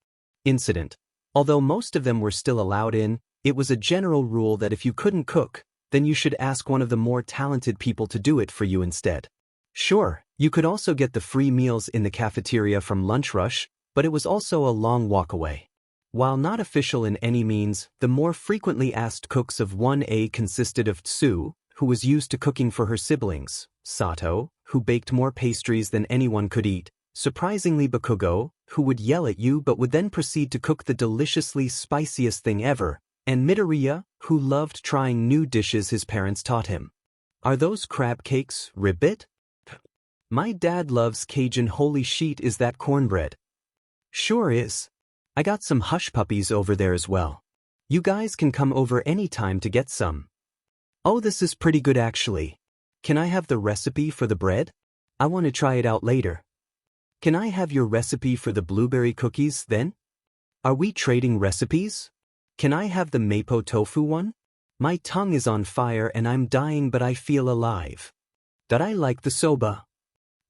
incident. Although most of them were still allowed in, it was a general rule that if you couldn't cook, then you should ask one of the more talented people to do it for you instead. Sure, you could also get the free meals in the cafeteria from lunch rush, but it was also a long walk away. While not official in any means, the more frequently asked cooks of 1A consisted of Tsu, who was used to cooking for her siblings, Sato, who baked more pastries than anyone could eat, surprisingly Bakugo, who would yell at you but would then proceed to cook the deliciously spiciest thing ever, and Midoriya, who loved trying new dishes his parents taught him. "Are those crab cakes ribbit? My dad loves Cajun. Holy sheet, is that cornbread?" "Sure is. I got some hush puppies over there as well. You guys can come over any time to get some." "Oh, this is pretty good actually. Can I have the recipe for the bread? I want to try it out later." "Can I have your recipe for the blueberry cookies then? Are we trading recipes? Can I have the mapo tofu one? My tongue is on fire and I'm dying but I feel alive. Did I like the soba?"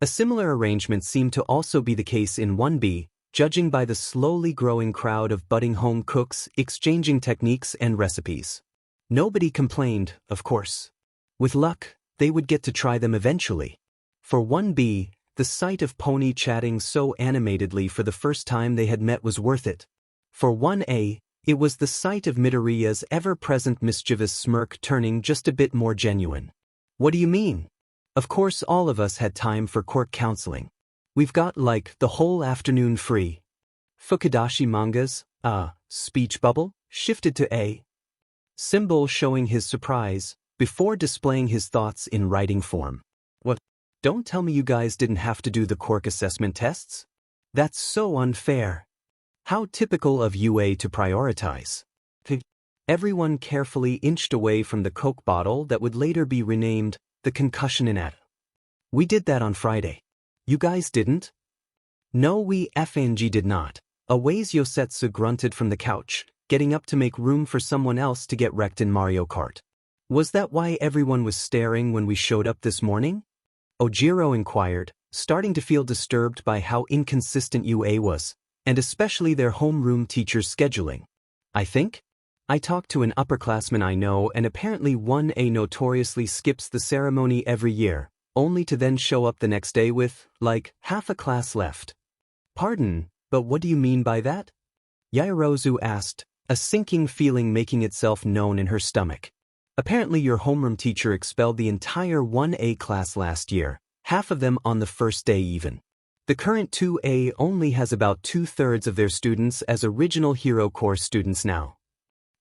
A similar arrangement seemed to also be the case in 1B, judging by the slowly growing crowd of budding home cooks exchanging techniques and recipes. Nobody complained, of course. With luck, they would get to try them eventually. For 1B, the sight of Pony chatting so animatedly for the first time they had met was worth it. For 1A, it was the sight of Midoriya's ever-present mischievous smirk turning just a bit more genuine. "What do you mean? Of course all of us had time for Quirk counseling. We've got like the whole afternoon free." Fukudashi mangas, speech bubble, shifted to A. Symbol showing his surprise, before displaying his thoughts in writing form. "What? Don't tell me you guys didn't have to do the Quirk assessment tests? That's so unfair. How typical of UA to prioritize." Everyone carefully inched away from the Coke bottle that would later be renamed the concussion in at. "We did that on Friday. You guys didn't?" "No, we FNG did not." A Waze Yosetsu grunted from the couch, getting up to make room for someone else to get wrecked in Mario Kart. "Was that why everyone was staring when we showed up this morning?" Ojiro inquired, starting to feel disturbed by how inconsistent UA was, and especially their homeroom teacher's scheduling. "I think? I talked to an upperclassman I know and apparently 1A notoriously skips the ceremony every year, only to then show up the next day with, like, half a class left." "Pardon, but what do you mean by that?" Yaoyorozu asked, a sinking feeling making itself known in her stomach. "Apparently your homeroom teacher expelled the entire 1A class last year, half of them on the first day even. The current 2A only has about 2/3 of their students as original Hero Course students now.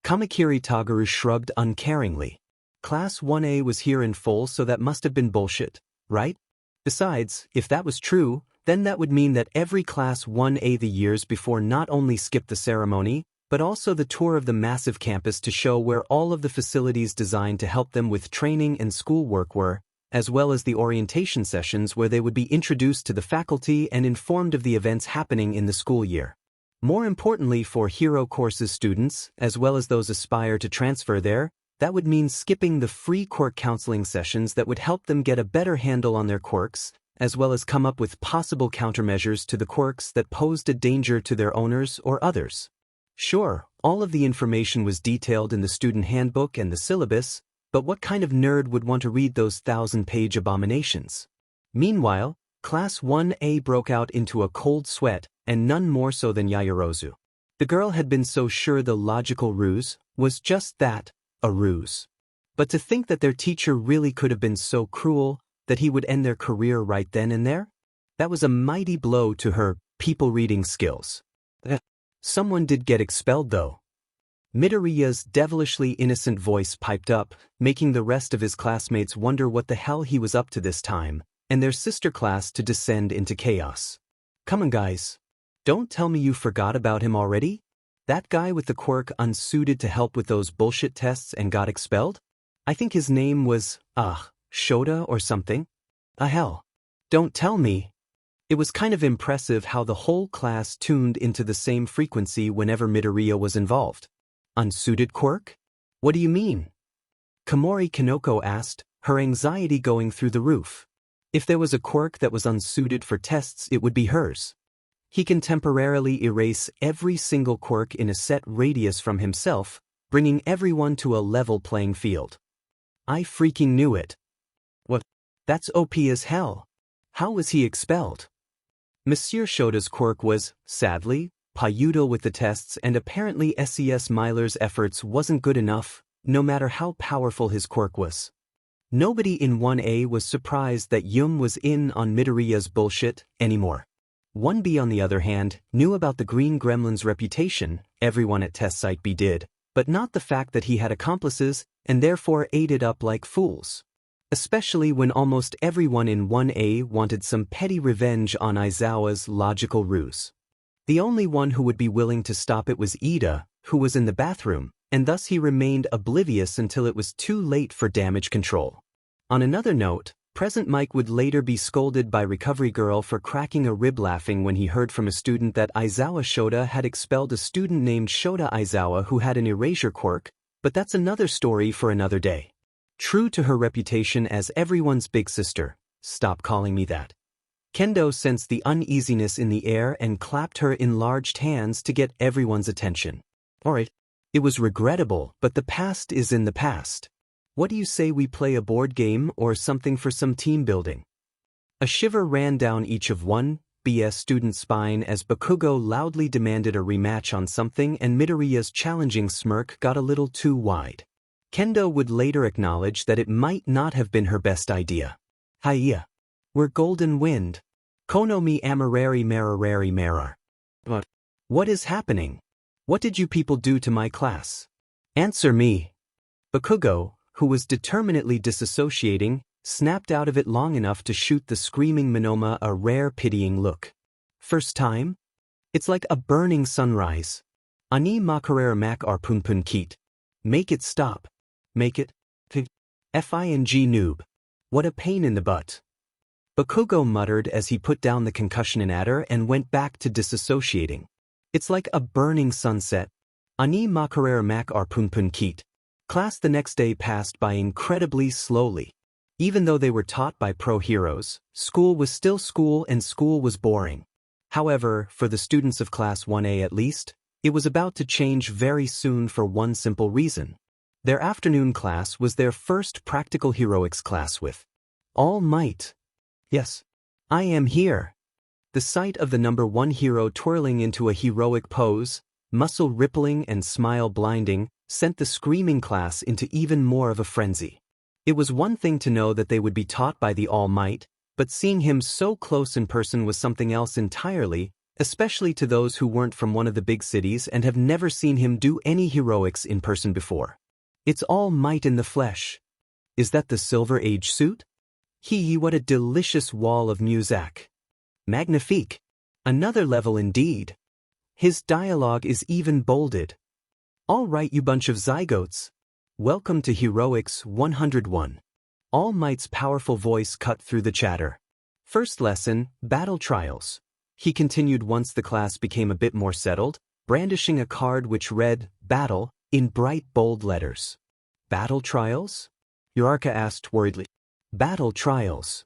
Kamakiri Tagaru shrugged uncaringly. Class 1A was here in full, so that must have been bullshit, right? Besides, if that was true, then that would mean that every Class 1A the years before not only skipped the ceremony, but also the tour of the massive campus to show where all of the facilities designed to help them with training and schoolwork were, as well as the orientation sessions where they would be introduced to the faculty and informed of the events happening in the school year. More importantly for Hero Courses students, as well as those aspire to transfer there, that would mean skipping the free quirk counseling sessions that would help them get a better handle on their quirks, as well as come up with possible countermeasures to the quirks that posed a danger to their owners or others. Sure, all of the information was detailed in the student handbook and the syllabus, but what kind of nerd would want to read those 1,000-page abominations? Meanwhile, Class 1A broke out into a cold sweat, and none more so than Yaoyorozu. The girl had been so sure the logical ruse was just that, a ruse. But to think that their teacher really could have been so cruel that he would end their career right then and there? That was a mighty blow to her people-reading skills. Someone did get expelled though. Midoriya's devilishly innocent voice piped up, making the rest of his classmates wonder what the hell he was up to this time, and their sister class to descend into chaos. Come on guys. Don't tell me you forgot about him already? That guy with the quirk unsuited to help with those bullshit tests and got expelled? I think his name was, Shota or something? Hell. Don't tell me. It was kind of impressive how the whole class tuned into the same frequency whenever Midoriya was involved. Unsuited quirk? What do you mean? Komori Kinoko asked, her anxiety going through the roof. If there was a quirk that was unsuited for tests, it would be hers. He can temporarily erase every single quirk in a set radius from himself, bringing everyone to a level playing field. I freaking knew it. What? That's OP as hell. How was he expelled? Monsieur Shota's quirk was, sadly, Paiudo with the tests, and apparently SES Myler's efforts wasn't good enough, no matter how powerful his quirk was. Nobody in 1A was surprised that Yum was in on Midoriya's bullshit anymore. 1B on the other hand, knew about the Green Gremlin's reputation, everyone at Test Site B did, but not the fact that he had accomplices, and therefore ate it up like fools. Especially when almost everyone in 1A wanted some petty revenge on Aizawa's logical ruse. The only one who would be willing to stop it was Ida, who was in the bathroom, and thus he remained oblivious until it was too late for damage control. On another note, Present Mike would later be scolded by Recovery Girl for cracking a rib laughing when he heard from a student that Aizawa Shota had expelled a student named Shota Aizawa who had an erasure quirk, but that's another story for another day. True to her reputation as everyone's big sister, stop calling me that. Kendo sensed the uneasiness in the air and clapped her enlarged hands to get everyone's attention. Alright, it was regrettable, but the past is in the past. What do you say we play a board game or something for some team building? A shiver ran down each of 1B's student's spine as Bakugo loudly demanded a rematch on something, and Midoriya's challenging smirk got a little too wide. Kendo would later acknowledge that it might not have been her best idea. Hiya. We're Golden Wind. Konomi Amarari Mararari Marar. But what is happening? What did you people do to my class? Answer me. Bakugo, who was determinately disassociating, snapped out of it long enough to shoot the screaming Monoma a rare pitying look. First time? It's like a burning sunrise. Ani makarer mak arpunpun keet. Make it stop. Make it. Fing noob. What a pain in the butt. Bakugo muttered as he put down the concussion adder and went back to disassociating. It's like a burning sunset. Ani makarer mak arpunpun keet. Class the next day passed by incredibly slowly. Even though they were taught by pro heroes, school was still school and school was boring. However, for the students of Class 1A at least, it was about to change very soon for one simple reason. Their afternoon class was their first practical heroics class with All Might. Yes, I am here. The sight of the number 1 hero twirling into a heroic pose, muscle rippling and smile blinding, sent the screaming class into even more of a frenzy. It was one thing to know that they would be taught by the All Might, But seeing him so close in person was something else entirely, especially to those who weren't from one of the big cities and have never seen him do any heroics in person before. It's all might in the flesh. Is that the Silver Age suit? What a delicious wall of music. Magnifique. Another level indeed. His dialogue is even bolded. All right, you bunch of zygotes. Welcome to Heroics 101. All Might's powerful voice cut through the chatter. First lesson, Battle Trials. He continued once the class became a bit more settled, brandishing a card which read, Battle, in bright bold letters. Battle Trials? Yoraka asked worriedly. Battle Trials.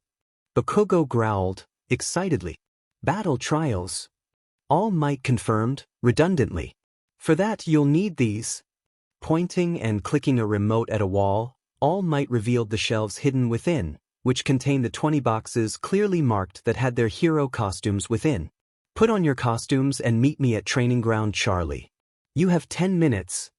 Bakugo growled, excitedly. Battle Trials. All Might confirmed, redundantly. For that you'll need these. Pointing and clicking a remote at a wall, All Might revealed the shelves hidden within, which contained the 20 boxes clearly marked that had their hero costumes within. Put on your costumes and meet me at Training Ground Charlie. You have 10 minutes.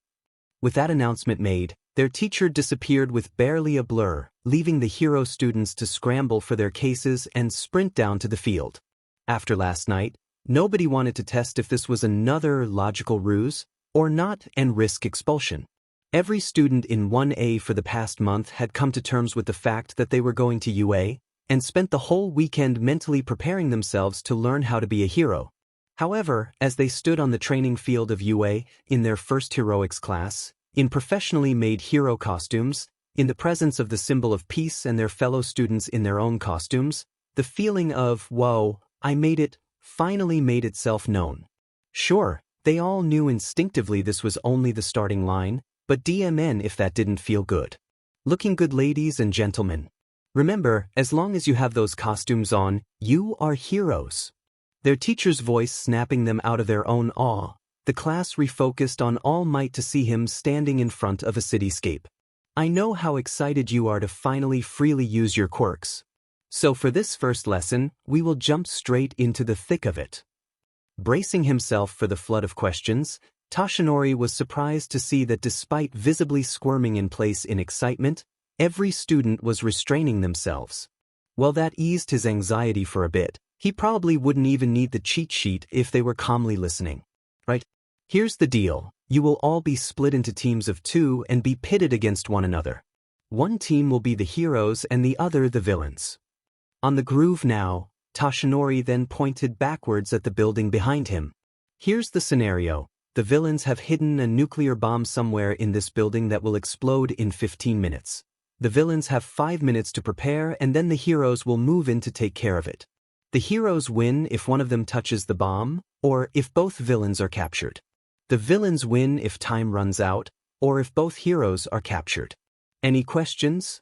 With that announcement made, their teacher disappeared with barely a blur, leaving the hero students to scramble for their cases and sprint down to the field. After last night, nobody wanted to test if this was another logical ruse or not and risk expulsion. Every student in 1A for the past month had come to terms with the fact that they were going to UA and spent the whole weekend mentally preparing themselves to learn how to be a hero. However, as they stood on the training field of UA in their first heroics class, in professionally made hero costumes, in the presence of the symbol of peace and their fellow students in their own costumes, the feeling of, whoa, I made it, finally made itself known. Sure, they all knew instinctively this was only the starting line, but DMN if that didn't feel good. Looking good, ladies and gentlemen. Remember, as long as you have those costumes on, you are heroes. Their teacher's voice snapping them out of their own awe, the class refocused on All Might to see him standing in front of a cityscape. I know how excited you are to finally freely use your quirks. So for this first lesson, we will jump straight into the thick of it. Bracing himself for the flood of questions, Toshinori was surprised to see that despite visibly squirming in place in excitement, every student was restraining themselves. While that eased his anxiety for a bit, he probably wouldn't even need the cheat sheet if they were calmly listening. Right? Here's the deal. You will all be split into teams of 2 and be pitted against one another. One team will be the heroes and the other the villains. On the groove now, Toshinori then pointed backwards at the building behind him. Here's the scenario. The villains have hidden a nuclear bomb somewhere in this building that will explode in 15 minutes. The villains have 5 minutes to prepare and then the heroes will move in to take care of it. The heroes win if one of them touches the bomb, or if both villains are captured. The villains win if time runs out, or if both heroes are captured. Any questions?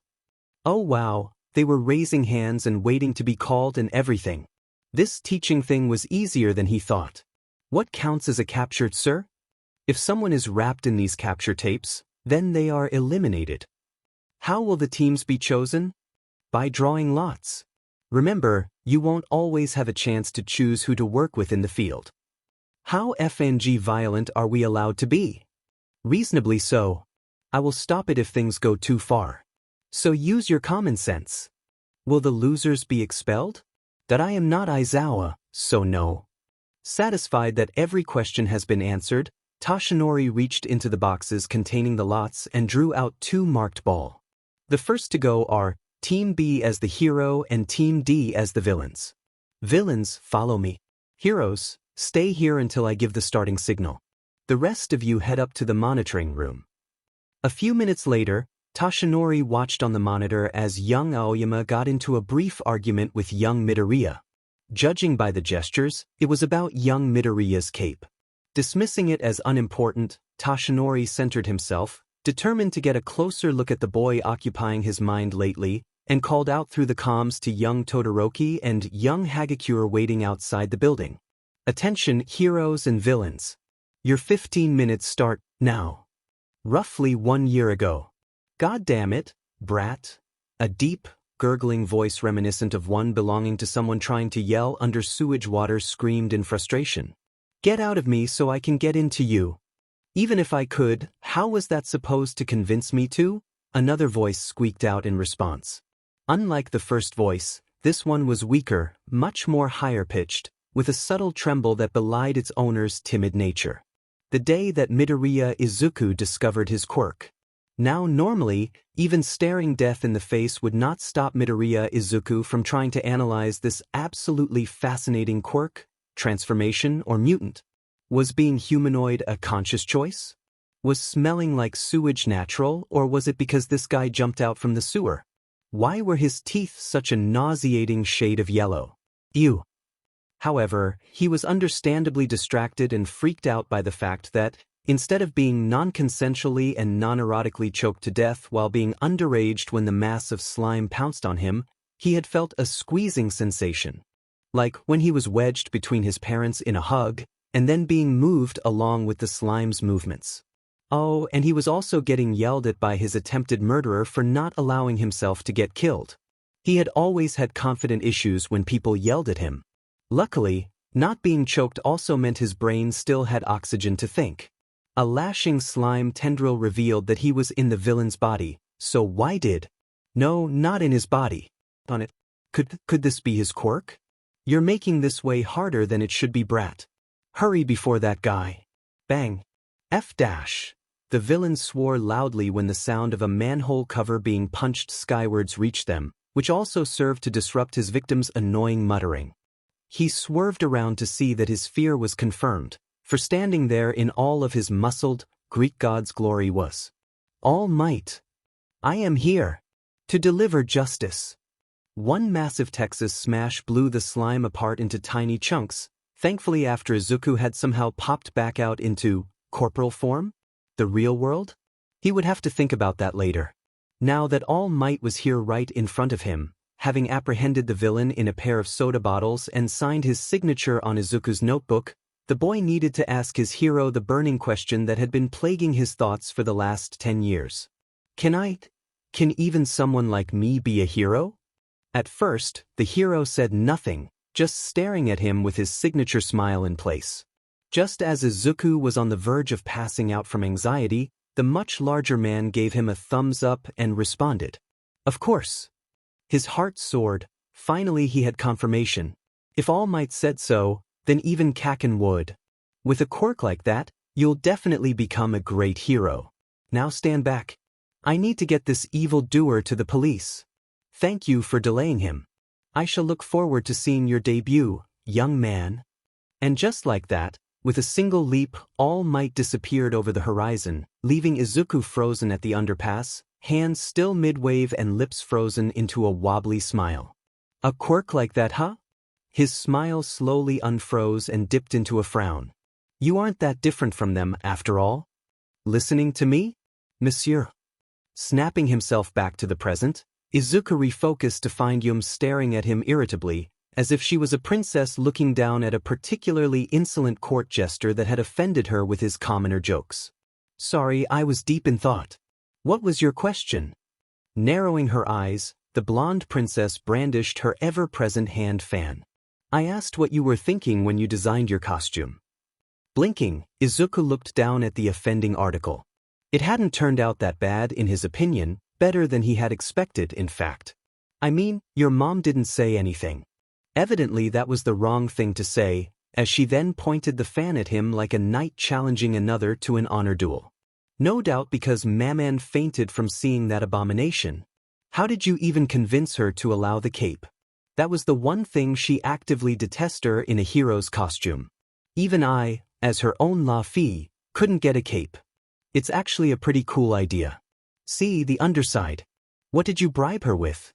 Oh wow, they were raising hands and waiting to be called and everything. This teaching thing was easier than he thought. What counts as a captured, sir? If someone is wrapped in these capture tapes, then they are eliminated. How will the teams be chosen? By drawing lots. Remember, you won't always have a chance to choose who to work with in the field. How FNG violent are we allowed to be? Reasonably so. I will stop it if things go too far. So use your common sense. Will the losers be expelled? That I am not Aizawa, so no. Satisfied that every question has been answered, Toshinori reached into the boxes containing the lots and drew out 2 marked ball. The first to go are Team B as the hero and Team D as the villains. Villains, follow me. Heroes, stay here until I give the starting signal. The rest of you head up to the monitoring room. A few minutes later, Toshinori watched on the monitor as young Aoyama got into a brief argument with young Midoriya. Judging by the gestures, it was about young Midoriya's cape. Dismissing it as unimportant, Toshinori centered himself, determined to get a closer look at the boy occupying his mind lately, and called out through the comms to young Todoroki and young Hagakure waiting outside the building. Attention, heroes and villains. Your 15 minutes start now. Roughly 1 year ago. God damn it, brat. A deep, gurgling voice reminiscent of one belonging to someone trying to yell under sewage water screamed in frustration. Get out of me so I can get into you. Even if I could, how was that supposed to convince me to? Another voice squeaked out in response. Unlike the first voice, This one was weaker, much more higher-pitched, with a subtle tremble that belied its owner's timid nature. The day that Midoriya Izuku discovered his quirk. Now normally, even staring death in the face would not stop Midoriya Izuku from trying to analyze this absolutely fascinating quirk, transformation, or mutant. Was being humanoid a conscious choice? Was smelling like sewage natural, or was it because this guy jumped out from the sewer? Why were his teeth such a nauseating shade of yellow? Ew. However, he was understandably distracted and freaked out by the fact that, instead of being non-consensually and non-erotically choked to death while being underaged when the mass of slime pounced on him, he had felt a squeezing sensation. Like when he was wedged between his parents in a hug, and then being moved along with the slime's movements. Oh, and he was also getting yelled at by his attempted murderer for not allowing himself to get killed. He had always had confident issues when people yelled at him. Luckily, not being choked also meant his brain still had oxygen to think. A lashing slime tendril revealed that he was in the villain's body, so why did? No, not in his body. On it. Could this be his quirk? You're making this way harder than it should be, brat. Hurry before that guy. Bang. F dash. The villain swore loudly when the sound of a manhole cover being punched skywards reached them, which also served to disrupt his victim's annoying muttering. He swerved around to see that his fear was confirmed, for standing there in all of his muscled, Greek god's glory was All Might. I am here to deliver justice. One massive Texas smash blew the slime apart into tiny chunks, thankfully after Izuku had somehow popped back out into corporal form? The real world? He would have to think about that later. Now that All Might was here right in front of him, having apprehended the villain in a pair of soda bottles and signed his signature on Izuku's notebook, the boy needed to ask his hero the burning question that had been plaguing his thoughts for the last 10 years. Can even someone like me be a hero? At first, the hero said nothing, just staring at him with his signature smile in place. Just as Izuku was on the verge of passing out from anxiety, the much larger man gave him a thumbs up and responded. Of course. His heart soared. Finally he had confirmation. If All Might said so, then even Kaken would. With a quirk like that, you'll definitely become a great hero. Now stand back. I need to get this evil doer to the police. Thank you for delaying him. I shall look forward to seeing your debut, young man. And just like that, with a single leap, All Might disappeared over the horizon, leaving Izuku frozen at the underpass, hands still mid-wave and lips frozen into a wobbly smile. A quirk like that, huh? His smile slowly unfroze and dipped into a frown. You aren't that different from them, after all. Listening to me? Monsieur. Snapping himself back to the present, Izuku refocused to find Yum staring at him irritably, as if she was a princess looking down at a particularly insolent court jester that had offended her with his commoner jokes. Sorry, I was deep in thought. What was your question? Narrowing her eyes, the blonde princess brandished her ever-present hand fan. I asked what you were thinking when you designed your costume. Blinking, Izuku looked down at the offending article. It hadn't turned out that bad in his opinion, better than he had expected in fact. I mean, your mom didn't say anything. Evidently that was the wrong thing to say, as she then pointed the fan at him like a knight challenging another to an honor duel. No doubt because Maman fainted from seeing that abomination. How did you even convince her to allow the cape? That was the one thing she actively detested her in a hero's costume. Even I, as her own La Fille, couldn't get a cape. It's actually a pretty cool idea. See the underside. What did you bribe her with?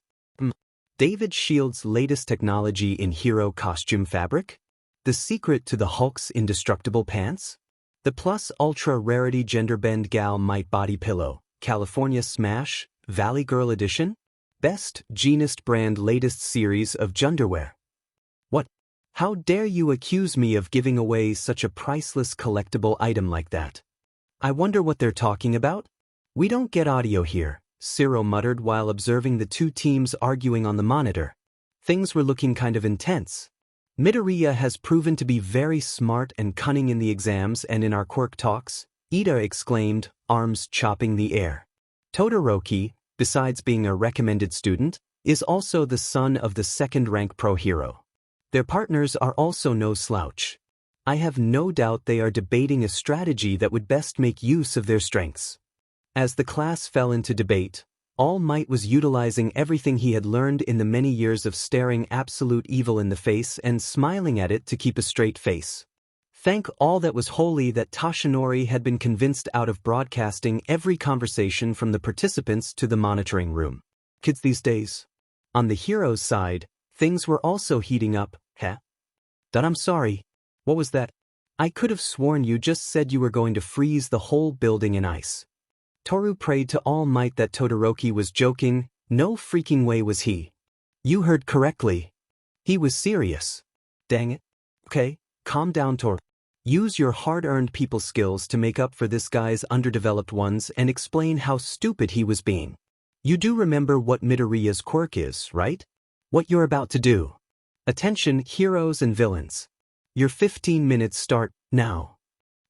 David Shield's latest technology in hero costume fabric? The secret to the Hulk's indestructible pants? The plus ultra rarity gender bend gal might body pillow, California Smash, Valley Girl edition? Best Genist brand latest series of genderwear. What? How dare you accuse me of giving away such a priceless collectible item like that? I wonder what they're talking about? We don't get audio here, Ciro muttered while observing the two teams arguing on the monitor. Things were looking kind of intense. Midoriya has proven to be very smart and cunning in the exams and in our quirk talks, Ida exclaimed, arms chopping the air. Todoroki, besides being a recommended student, is also the son of the second-rank pro hero. Their partners are also no slouch. I have no doubt they are debating a strategy that would best make use of their strengths. As the class fell into debate, All Might was utilizing everything he had learned in the many years of staring absolute evil in the face and smiling at it to keep a straight face. Thank all that was holy that Toshinori had been convinced out of broadcasting every conversation from the participants to the monitoring room. Kids these days. On the hero's side, things were also heating up. Dad, I'm sorry. What was that? I could have sworn you just said you were going to freeze the whole building in ice. Toru prayed to All Might that Todoroki was joking. No freaking way was he. You heard correctly. He was serious. Dang it. Okay, calm down, Toru. Use your hard-earned people skills to make up for this guy's underdeveloped ones and explain how stupid he was being. You do remember what Midoriya's quirk is, right? What you're about to do. Attention, heroes and villains. Your 15 minutes start now.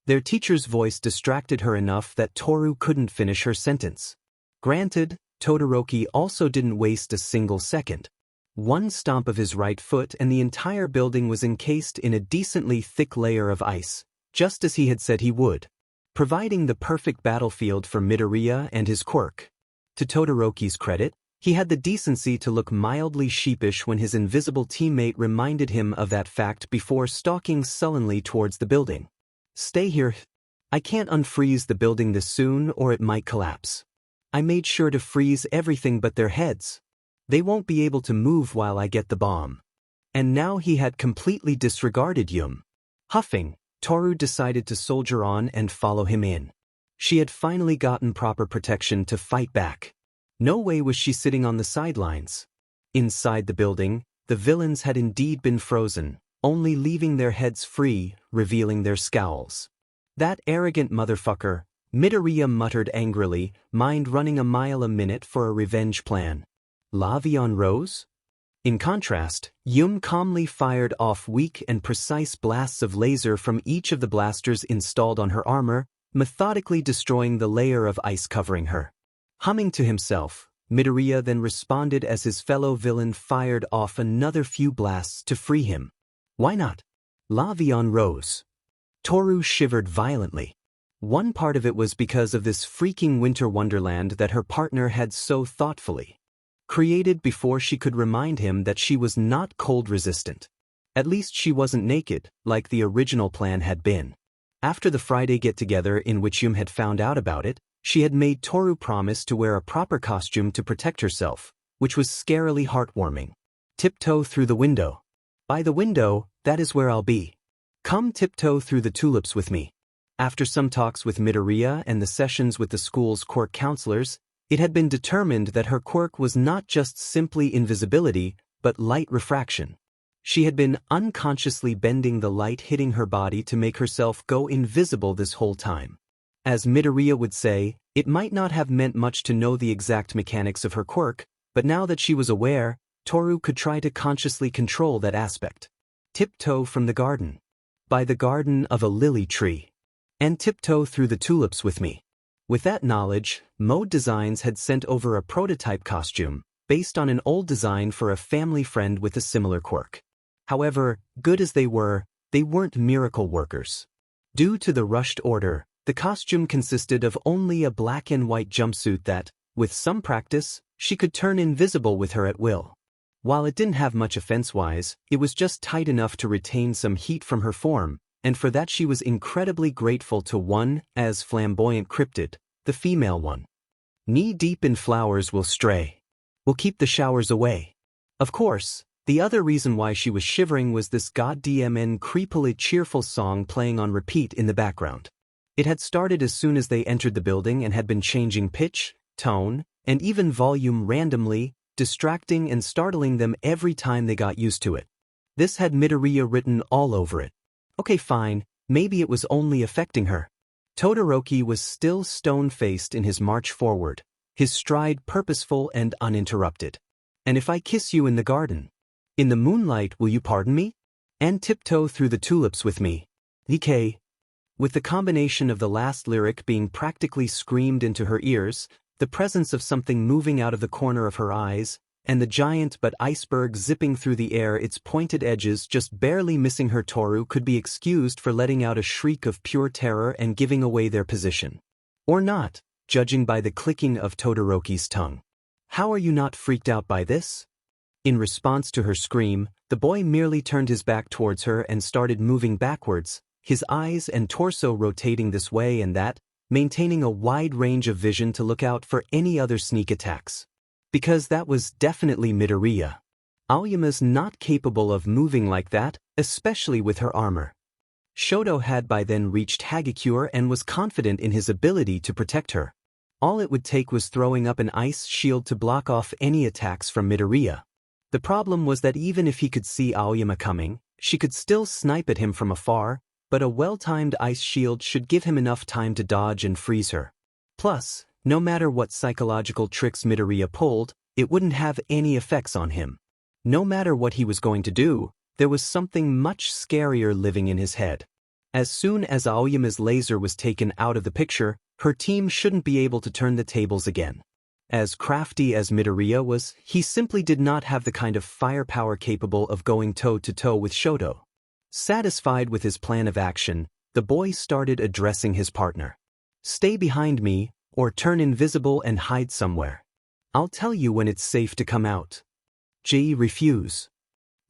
Their teacher's voice distracted her enough that Toru couldn't finish her sentence. Granted, Todoroki also didn't waste a single second. One stomp of his right foot and the entire building was encased in a decently thick layer of ice, just as he had said he would, providing the perfect battlefield for Midoriya and his quirk. To Todoroki's credit, he had the decency to look mildly sheepish when his invisible teammate reminded him of that fact before stalking sullenly towards the building. Stay here. I can't unfreeze the building this soon or it might collapse. I made sure to freeze everything but their heads. They won't be able to move while I get the bomb. And now he had completely disregarded Yum. Huffing, Toru decided to soldier on and follow him in. She had finally gotten proper protection to fight back. No way was she sitting on the sidelines. Inside the building, the villains had indeed been frozen, only leaving their heads free, revealing their scowls. That arrogant motherfucker, Midoriya muttered angrily, mind running a mile a minute for a revenge plan. La vie en rose? In contrast, Yum calmly fired off weak and precise blasts of laser from each of the blasters installed on her armor, methodically destroying the layer of ice covering her. Humming to himself, Midoriya then responded as his fellow villain fired off another few blasts to free him. Why not? La vie en rose. Toru shivered violently. One part of it was because of this freaking winter wonderland that her partner had so thoughtfully created before she could remind him that she was not cold-resistant. At least she wasn't naked, like the original plan had been. After the Friday get-together in which Yum had found out about it, she had made Toru promise to wear a proper costume to protect herself, which was scarily heartwarming. Tiptoe through the window. By the window, that is where I'll be. Come tiptoe through the tulips with me. After some talks with Midoriya and the sessions with the school's quirk counselors, it had been determined that her quirk was not just simply invisibility, but light refraction. She had been unconsciously bending the light hitting her body to make herself go invisible this whole time. As Midoriya would say, it might not have meant much to know the exact mechanics of her quirk, but now that she was aware, Toru could try to consciously control that aspect. Tiptoe from the garden. By the garden of a lily tree. And tiptoe through the tulips with me. With that knowledge, Mode Designs had sent over a prototype costume, based on an old design for a family friend with a similar quirk. However, good as they weren't miracle workers. Due to the rushed order, the costume consisted of only a black and white jumpsuit that, with some practice, she could turn invisible with her at will. While it didn't have much offense-wise, it was just tight enough to retain some heat from her form, and for that she was incredibly grateful to one as flamboyant cryptid, the female one. Knee-deep in flowers will stray. Will keep the showers away. Of course, the other reason why she was shivering was this goddamn creepily cheerful song playing on repeat in the background. It had started as soon as they entered the building and had been changing pitch, tone, and even volume randomly, distracting and startling them every time they got used to it. This had Midoriya written all over it. Okay, fine, maybe it was only affecting her. Todoroki was still stone-faced in his march forward, his stride purposeful and uninterrupted. And if I kiss you in the garden? In the moonlight, will you pardon me? And tiptoe through the tulips with me? DK. With the combination of the last lyric being practically screamed into her ears, the presence of something moving out of the corner of her eyes, and the giant but iceberg zipping through the air, its pointed edges just barely missing her Toru, could be excused for letting out a shriek of pure terror and giving away their position. Or not, judging by the clicking of Todoroki's tongue. How are you not freaked out by this? In response to her scream, the boy merely turned his back towards her and started moving backwards, his eyes and torso rotating this way and that, maintaining a wide range of vision to look out for any other sneak attacks. Because that was definitely Midoriya. Aoyama's not capable of moving like that, especially with her armor. Shoto had by then reached Hagakure and was confident in his ability to protect her. All it would take was throwing up an ice shield to block off any attacks from Midoriya. The problem was that even if he could see Aoyama coming, she could still snipe at him from afar, but a well-timed ice shield should give him enough time to dodge and freeze her. Plus, no matter what psychological tricks Midoriya pulled, it wouldn't have any effects on him. No matter what he was going to do, there was something much scarier living in his head. As soon as Aoyama's laser was taken out of the picture, her team shouldn't be able to turn the tables again. As crafty as Midoriya was, he simply did not have the kind of firepower capable of going toe-to-toe with Shoto. Satisfied with his plan of action, the boy started addressing his partner. Stay behind me, or turn invisible and hide somewhere. I'll tell you when it's safe to come out. Refuse.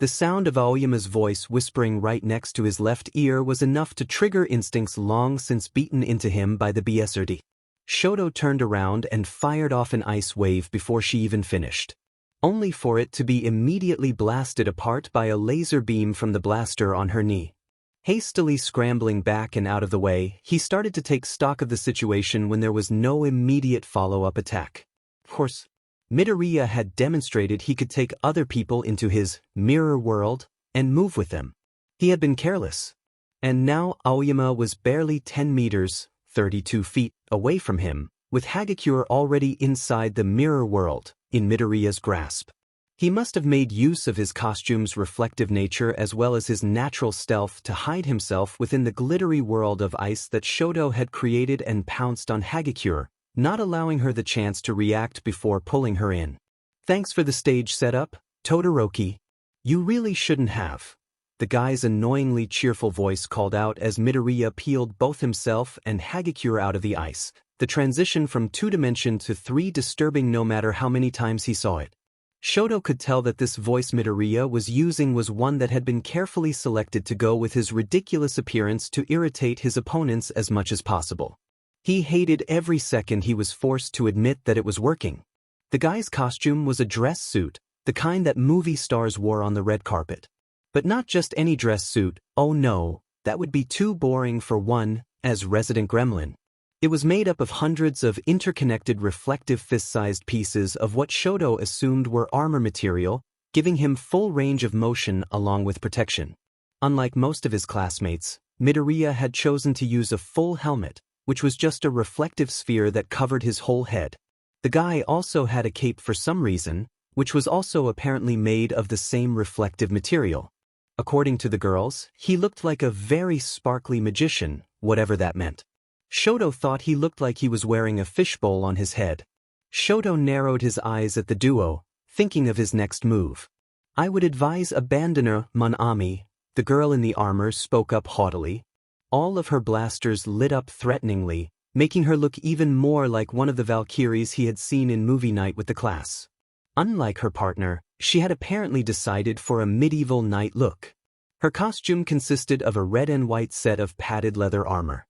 The sound of Aoyama's voice whispering right next to his left ear was enough to trigger instincts long since beaten into him by the BSRD. Shoto turned around and fired off an ice wave before she even finished, only for it to be immediately blasted apart by a laser beam from the blaster on her knee. Hastily scrambling back and out of the way, he started to take stock of the situation when there was no immediate follow-up attack. Of course, Midoriya had demonstrated he could take other people into his mirror world and move with them. He had been careless. And now Aoyama was barely 10 meters, 32 feet, away from him, with Hagakure already inside the mirror world, in Midoriya's grasp. He must have made use of his costume's reflective nature as well as his natural stealth to hide himself within the glittery world of ice that Shoto had created and pounced on Hagakure, not allowing her the chance to react before pulling her in. Thanks for the stage setup, Todoroki. You really shouldn't have. The guy's annoyingly cheerful voice called out as Midoriya peeled both himself and Hagakure out of the ice, the transition from 2-dimension to 3 disturbing no matter how many times he saw it. Shoto could tell that this voice Midoriya was using was one that had been carefully selected to go with his ridiculous appearance to irritate his opponents as much as possible. He hated every second he was forced to admit that it was working. The guy's costume was a dress suit, the kind that movie stars wore on the red carpet. But not just any dress suit, oh no, that would be too boring for one, as resident gremlin. It was made up of hundreds of interconnected reflective fist-sized pieces of what Shoto assumed were armor material, giving him full range of motion along with protection. Unlike most of his classmates, Midoriya had chosen to use a full helmet, which was just a reflective sphere that covered his whole head. The guy also had a cape for some reason, which was also apparently made of the same reflective material. According to the girls, he looked like a very sparkly magician, whatever that meant. Shoto thought he looked like he was wearing a fishbowl on his head. Shoto narrowed his eyes at the duo, thinking of his next move. I would advise abandoner, mon ami, the girl in the armor spoke up haughtily. All of her blasters lit up threateningly, making her look even more like one of the Valkyries he had seen in movie night with the class. Unlike her partner, she had apparently decided for a medieval knight look. Her costume consisted of a red and white set of padded leather armor.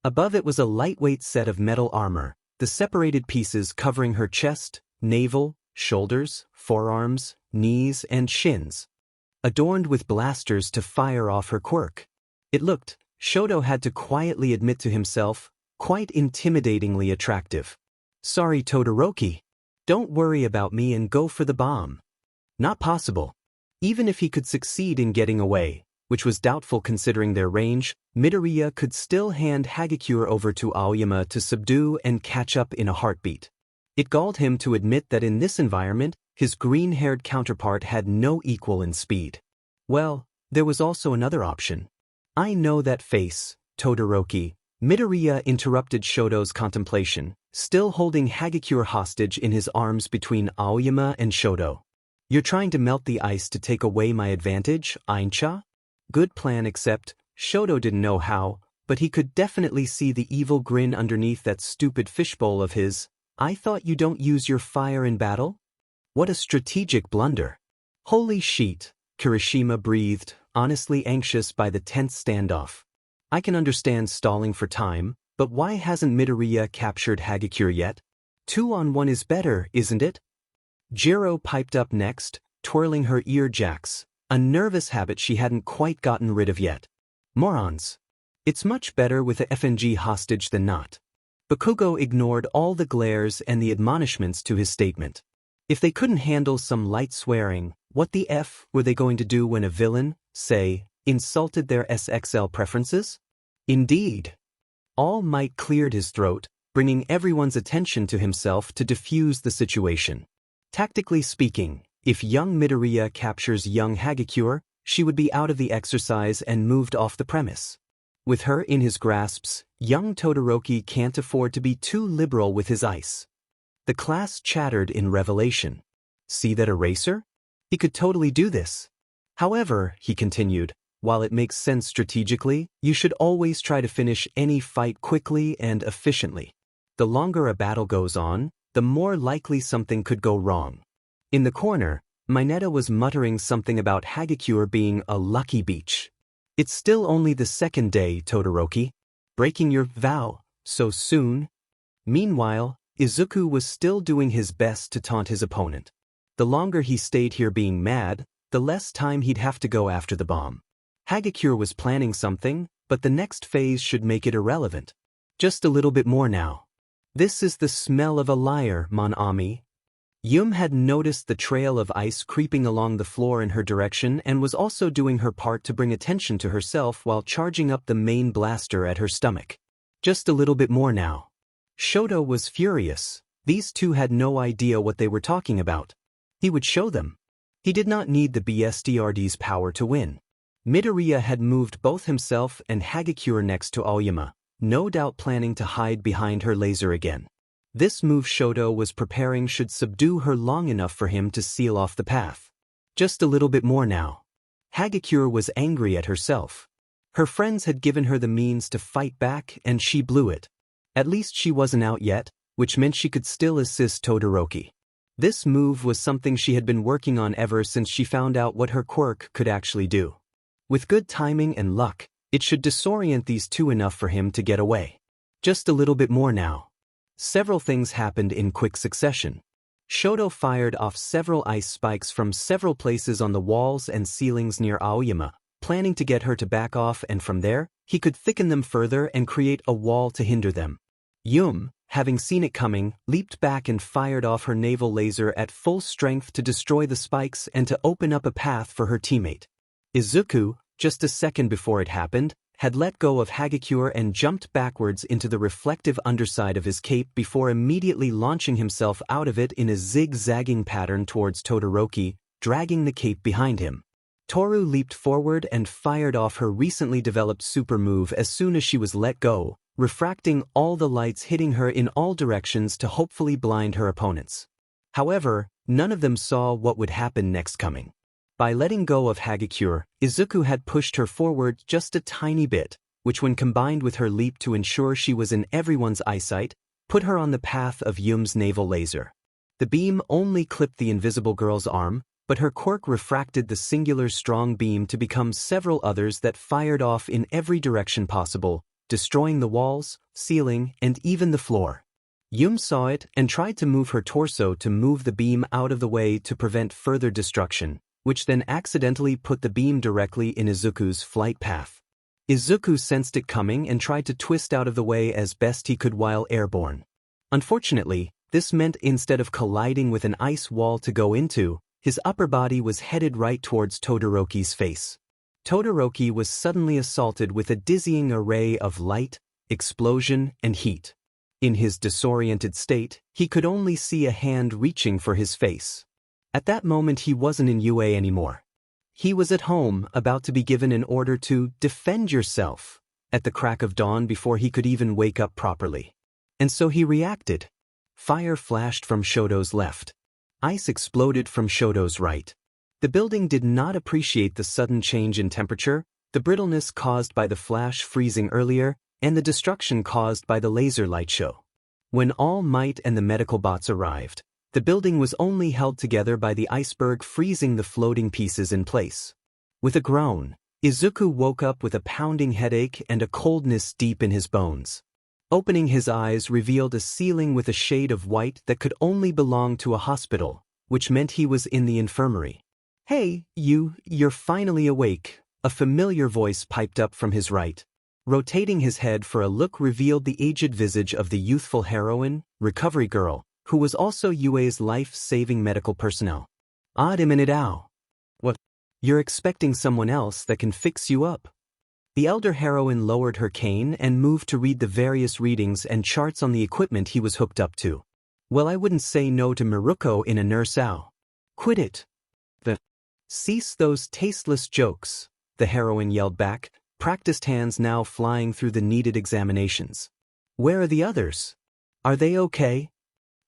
Above it was a lightweight set of metal armor, the separated pieces covering her chest, navel, shoulders, forearms, knees, and shins, adorned with blasters to fire off her quirk. It looked, Shoto had to quietly admit to himself, quite intimidatingly attractive. Sorry, Todoroki. Don't worry about me and go for the bomb. Not possible. Even if he could succeed in getting away, which was doubtful considering their range, Midoriya could still hand Hagakure over to Aoyama to subdue and catch up in a heartbeat. It galled him to admit that in this environment, his green-haired counterpart had no equal in speed. Well, there was also another option. I know that face, Todoroki. Midoriya interrupted Shoto's contemplation, still holding Hagakure hostage in his arms between Aoyama and Shoto. You're trying to melt the ice to take away my advantage, aincha? Good plan, except Shoto didn't know how, but he could definitely see the evil grin underneath that stupid fishbowl of his. I thought you don't use your fire in battle? What a strategic blunder. Holy shit, Kirishima breathed, honestly anxious by the tense standoff. I can understand stalling for time, but why hasn't Midoriya captured Hagakure yet? 2-on-1 is better, isn't it? Jiro piped up next, twirling her ear jacks, a nervous habit she hadn't quite gotten rid of yet. Morons. It's much better with a FNG hostage than not. Bakugo ignored all the glares and the admonishments to his statement. If they couldn't handle some light swearing, what the F were they going to do when a villain, say, insulted their SXL preferences? Indeed. All Might cleared his throat, bringing everyone's attention to himself to defuse the situation. Tactically speaking, if young Midoriya captures young Hagakure, she would be out of the exercise and moved off the premise. With her in his grasps, young Todoroki can't afford to be too liberal with his ice. The class chattered in revelation. See that eraser? He could totally do this. However, he continued, while it makes sense strategically, you should always try to finish any fight quickly and efficiently. The longer a battle goes on, the more likely something could go wrong. In the corner, Mineta was muttering something about Hagakure being a lucky beach. It's still only the second day, Todoroki. Breaking your vow so soon? Meanwhile, Izuku was still doing his best to taunt his opponent. The longer he stayed here being mad, the less time he'd have to go after the bomb. Hagakure was planning something, but the next phase should make it irrelevant. Just a little bit more now. This is the smell of a liar, Mon Ami. Yum had noticed the trail of ice creeping along the floor in her direction and was also doing her part to bring attention to herself while charging up the main blaster at her stomach. Just a little bit more now. Shoto was furious. These two had no idea what they were talking about. He would show them. He did not need the BSDRD's power to win. Midoriya had moved both himself and Hagakure next to Aoyama, no doubt planning to hide behind her laser again. This move Shoto was preparing should subdue her long enough for him to seal off the path. Just a little bit more now. Hagakure was angry at herself. Her friends had given her the means to fight back and she blew it. At least she wasn't out yet, which meant she could still assist Todoroki. This move was something she had been working on ever since she found out what her quirk could actually do. With good timing and luck, it should disorient these two enough for him to get away. Just a little bit more now. Several things happened in quick succession. Shoto fired off several ice spikes from several places on the walls and ceilings near Aoyama, planning to get her to back off, and from there, he could thicken them further and create a wall to hinder them. Yum, having seen it coming, leaped back and fired off her naval laser at full strength to destroy the spikes and to open up a path for her teammate. Izuku, just a second before it happened, had let go of Hagakure and jumped backwards into the reflective underside of his cape before immediately launching himself out of it in a zigzagging pattern towards Todoroki, dragging the cape behind him. Toru leaped forward and fired off her recently developed super move as soon as she was let go, refracting all the lights, hitting her in all directions to hopefully blind her opponents. However, none of them saw what would happen next coming. By letting go of Hagakure, Izuku had pushed her forward just a tiny bit, which when combined with her leap to ensure she was in everyone's eyesight, put her on the path of Yum's naval laser. The beam only clipped the invisible girl's arm, but her quirk refracted the singular strong beam to become several others that fired off in every direction possible, destroying the walls, ceiling, and even the floor. Yum saw it and tried to move her torso to move the beam out of the way to prevent further destruction, which then accidentally put the beam directly in Izuku's flight path. Izuku sensed it coming and tried to twist out of the way as best he could while airborne. Unfortunately, this meant instead of colliding with an ice wall to go into, his upper body was headed right towards Todoroki's face. Todoroki was suddenly assaulted with a dizzying array of light, explosion, and heat. In his disoriented state, he could only see a hand reaching for his face. At that moment he wasn't in UA anymore. He was at home, about to be given an order to defend yourself at the crack of dawn before he could even wake up properly. And so he reacted. Fire flashed from Shoto's left. Ice exploded from Shoto's right. The building did not appreciate the sudden change in temperature, the brittleness caused by the flash freezing earlier, and the destruction caused by the laser light show. When All Might and the medical bots arrived, the building was only held together by the iceberg freezing the floating pieces in place. With a groan, Izuku woke up with a pounding headache and a coldness deep in his bones. Opening his eyes revealed a ceiling with a shade of white that could only belong to a hospital, which meant he was in the infirmary. "Hey, you're finally awake," a familiar voice piped up from his right. Rotating his head for a look revealed the aged visage of the youthful heroine, recovery girl, who was also UA's life-saving medical personnel. "Odd minute ow. What? You're expecting someone else that can fix you up?" The elder heroine lowered her cane and moved to read the various readings and charts on the equipment he was hooked up to. "Well, I wouldn't say no to Miruko in a nurse ow. Quit it." "Cease those tasteless jokes," the heroine yelled back, practiced hands now flying through the needed examinations. "Where are the others? Are they okay?"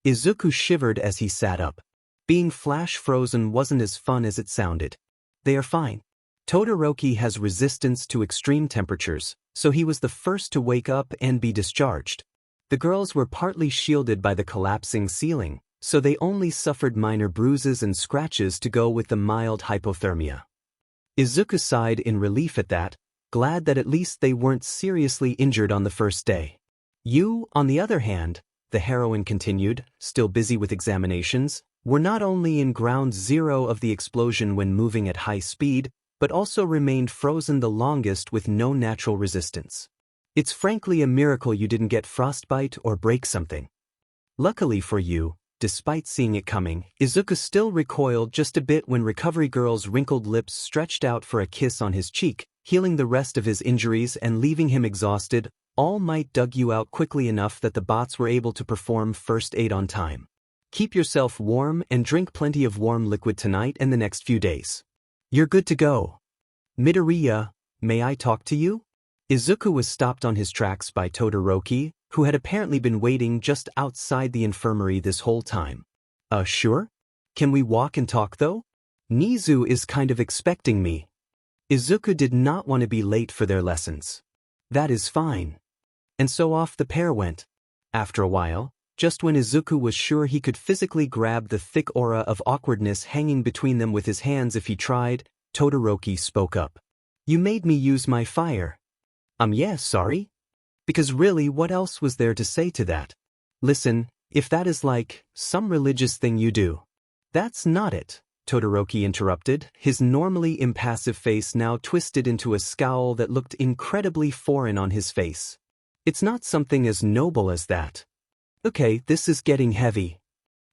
Izuku shivered as he sat up. Being flash frozen wasn't as fun as it sounded. "They are fine. Todoroki has resistance to extreme temperatures, so he was the first to wake up and be discharged. The girls were partly shielded by the collapsing ceiling, so they only suffered minor bruises and scratches to go with the mild hypothermia." Izuku sighed in relief at that, glad that at least they weren't seriously injured on the first day. "You, on the other hand," the heroine continued, still busy with examinations, "were not only in ground zero of the explosion when moving at high speed, but also remained frozen the longest with no natural resistance. It's frankly a miracle you didn't get frostbite or break something." Luckily for you, despite seeing it coming, Izuku still recoiled just a bit when Recovery Girl's wrinkled lips stretched out for a kiss on his cheek, healing the rest of his injuries and leaving him exhausted. All Might dug you out quickly enough that the bots were able to perform first aid on time. "Keep yourself warm and drink plenty of warm liquid tonight and the next few days. You're good to go. Midoriya, may I talk to you?" Izuku was stopped on his tracks by Todoroki, who had apparently been waiting just outside the infirmary this whole time. Sure? Can we walk and talk though? Nizu is kind of expecting me." Izuku did not want to be late for their lessons. "That is fine." And so off the pair went. After a while, just when Izuku was sure he could physically grab the thick aura of awkwardness hanging between them with his hands if he tried, Todoroki spoke up. "You made me use my fire." Yeah, sorry." Because really, what else was there to say to that? "Listen, if that is like some religious thing you do." "That's not it," Todoroki interrupted, his normally impassive face now twisted into a scowl that looked incredibly foreign on his face. "It's not something as noble as that." "Okay, this is getting heavy."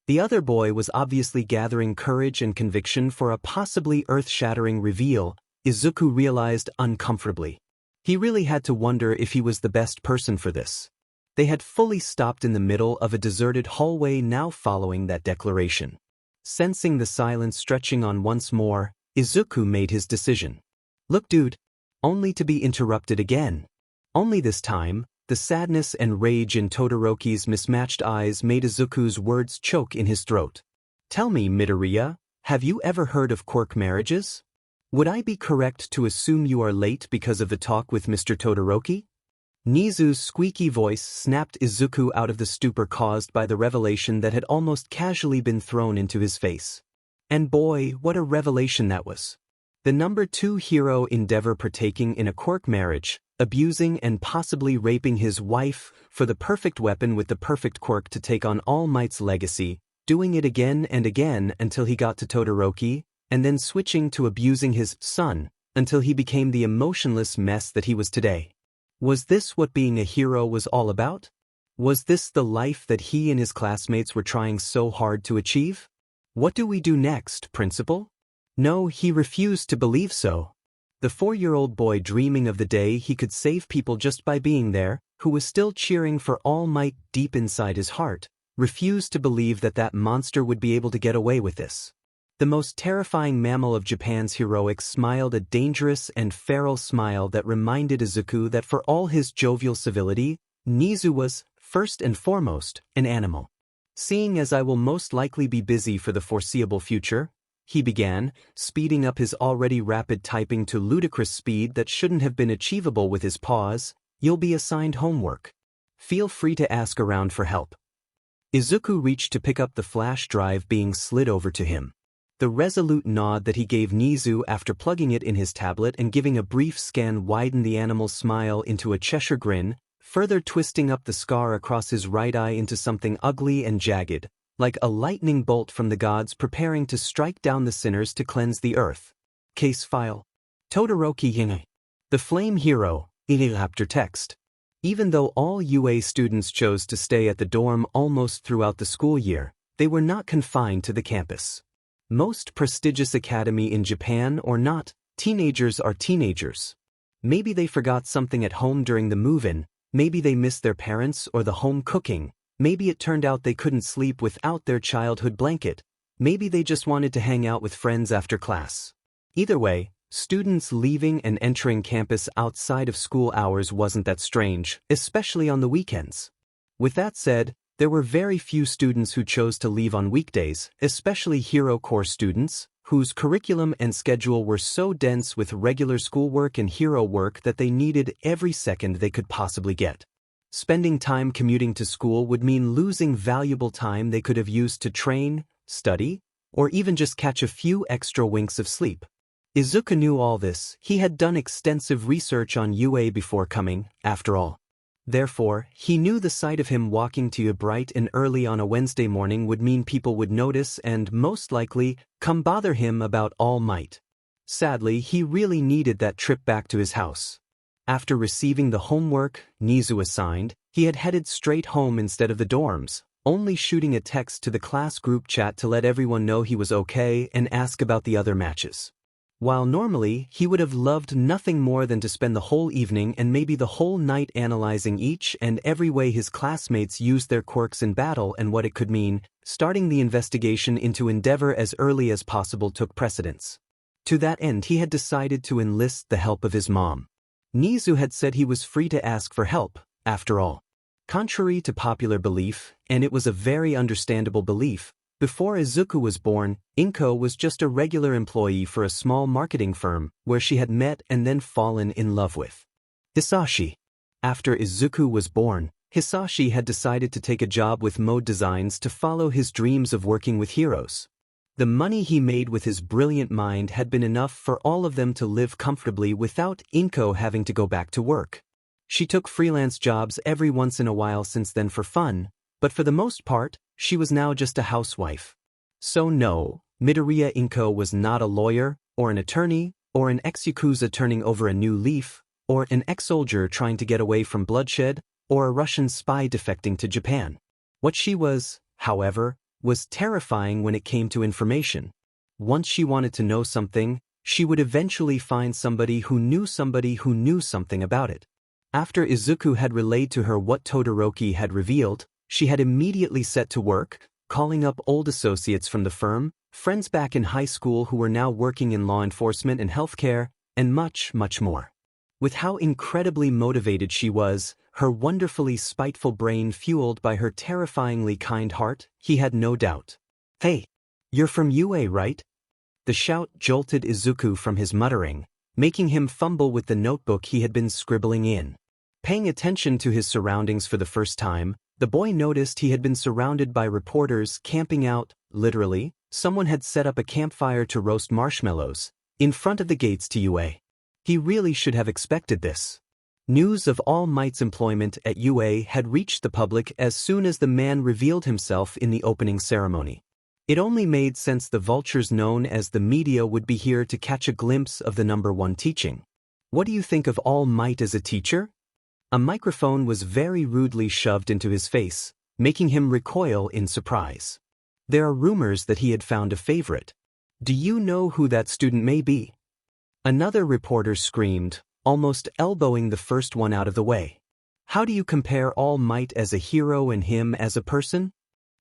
The other boy was obviously gathering courage and conviction for a possibly earth-shattering reveal, Izuku realized uncomfortably. He really had to wonder if he was the best person for this. They had fully stopped in the middle of a deserted hallway now following that declaration. Sensing the silence stretching on once more, Izuku made his decision. "Look, dude," only to be interrupted again. Only this time, the sadness and rage in Todoroki's mismatched eyes made Izuku's words choke in his throat. "Tell me, Midoriya, have you ever heard of quirk marriages? Would I be correct to assume you are late because of the talk with Mr. Todoroki?" Nizu's squeaky voice snapped Izuku out of the stupor caused by the revelation that had almost casually been thrown into his face. And boy, what a revelation that was. The number 2 hero endeavor partaking in a quirk marriage, abusing and possibly raping his wife for the perfect weapon with the perfect quirk to take on All Might's legacy, doing it again and again until he got to Todoroki, and then switching to abusing his son until he became the emotionless mess that he was today. Was this what being a hero was all about? Was this the life that he and his classmates were trying so hard to achieve? "What do we do next, Principal?" No, he refused to believe so. The 4-year-old boy dreaming of the day he could save people just by being there, who was still cheering for All Might deep inside his heart, refused to believe that that monster would be able to get away with this. The most terrifying mammal of Japan's heroics smiled a dangerous and feral smile that reminded Izuku that for all his jovial civility, Nizu was, first and foremost, an animal. Seeing as I will most likely be busy for the foreseeable future, he began, speeding up his already rapid typing to ludicrous speed that shouldn't have been achievable with his pause, you'll be assigned homework. Feel free to ask around for help. Izuku reached to pick up the flash drive being slid over to him. The resolute nod that he gave Nizu after plugging it in his tablet and giving a brief scan widened the animal's smile into a Cheshire grin, further twisting up the scar across his right eye into something ugly and jagged, like a lightning bolt from the gods preparing to strike down the sinners to cleanse the earth. Case file. Todoroki Hine. The Flame Hero, Inilaptor text. Even though all UA students chose to stay at the dorm almost throughout the school year, they were not confined to the campus. Most prestigious academy in Japan or not, teenagers are teenagers. Maybe they forgot something at home during the move-in, maybe they missed their parents or the home cooking, maybe it turned out they couldn't sleep without their childhood blanket, maybe they just wanted to hang out with friends after class. Either way, students leaving and entering campus outside of school hours wasn't that strange, especially on the weekends. With that said, there were very few students who chose to leave on weekdays, especially Hero Corps students, whose curriculum and schedule were so dense with regular schoolwork and hero work that they needed every second they could possibly get. Spending time commuting to school would mean losing valuable time they could have used to train, study, or even just catch a few extra winks of sleep. Izuku knew all this. He had done extensive research on UA before coming, after all. Therefore, he knew the sight of him walking to you bright and early on a Wednesday morning would mean people would notice and, most likely, come bother him about All Might. Sadly, he really needed that trip back to his house. After receiving the homework Nizu assigned, he had headed straight home instead of the dorms, only shooting a text to the class group chat to let everyone know he was okay and ask about the other matches. While normally, he would have loved nothing more than to spend the whole evening and maybe the whole night analyzing each and every way his classmates used their quirks in battle and what it could mean, starting the investigation into Endeavor as early as possible took precedence. To that end, he had decided to enlist the help of his mom. Nizu had said he was free to ask for help, after all. Contrary to popular belief, and it was a very understandable belief, before Izuku was born, Inko was just a regular employee for a small marketing firm where she had met and then fallen in love with Hisashi. After Izuku was born, Hisashi had decided to take a job with Mode Designs to follow his dreams of working with heroes. The money he made with his brilliant mind had been enough for all of them to live comfortably without Inko having to go back to work. She took freelance jobs every once in a while since then for fun, but for the most part, she was now just a housewife. So no, Midoriya Inko was not a lawyer, or an attorney, or an ex-yakuza turning over a new leaf, or an ex-soldier trying to get away from bloodshed, or a Russian spy defecting to Japan. What she was, however, was terrifying when it came to information. Once she wanted to know something, she would eventually find somebody who knew something about it. After Izuku had relayed to her what Todoroki had revealed, she had immediately set to work, calling up old associates from the firm, friends back in high school who were now working in law enforcement and healthcare, and much, much more. With how incredibly motivated she was, her wonderfully spiteful brain fueled by her terrifyingly kind heart, he had no doubt. "Hey, you're from UA, right?" The shout jolted Izuku from his muttering, making him fumble with the notebook he had been scribbling in. Paying attention to his surroundings for the first time, the boy noticed he had been surrounded by reporters camping out, literally. Someone had set up a campfire to roast marshmallows, in front of the gates to UA. He really should have expected this. News of All Might's employment at UA had reached the public as soon as the man revealed himself in the opening ceremony. It only made sense the vultures known as the media would be here to catch a glimpse of the #1 teaching. "What do you think of All Might as a teacher?" A microphone was very rudely shoved into his face, making him recoil in surprise. There are rumors that he had found a favorite. "Do you know who that student may be?" Another reporter screamed, almost elbowing the first one out of the way. "How do you compare All Might as a hero and him as a person?"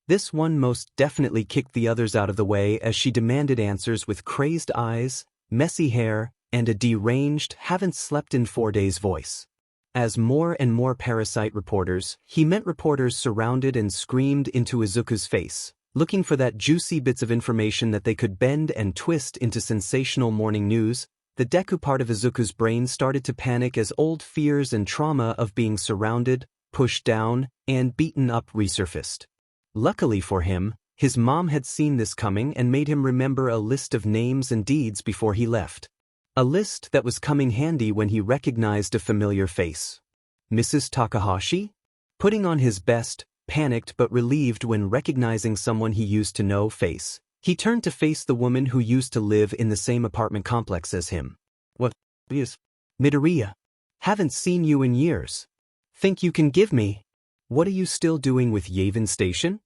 This one most definitely kicked the others out of the way as she demanded answers with crazed eyes, messy hair, and a deranged, haven't slept in 4 days voice. As more and more parasite reporters, he meant reporters surrounded and screamed into Izuku's face, looking for that juicy bits of information that they could bend and twist into sensational morning news, the Deku part of Izuku's brain started to panic as old fears and trauma of being surrounded, pushed down, and beaten up resurfaced. Luckily for him, his mom had seen this coming and made him remember a list of names and deeds before he left. A list that was coming handy when he recognized a familiar face. Mrs. Takahashi? Putting on his best, panicked but relieved when recognizing someone he used to know face, he turned to face the woman who used to live in the same apartment complex as him. What is Midoriya? Haven't seen you in years. Think you can give me? What are you still doing with Yavin Station?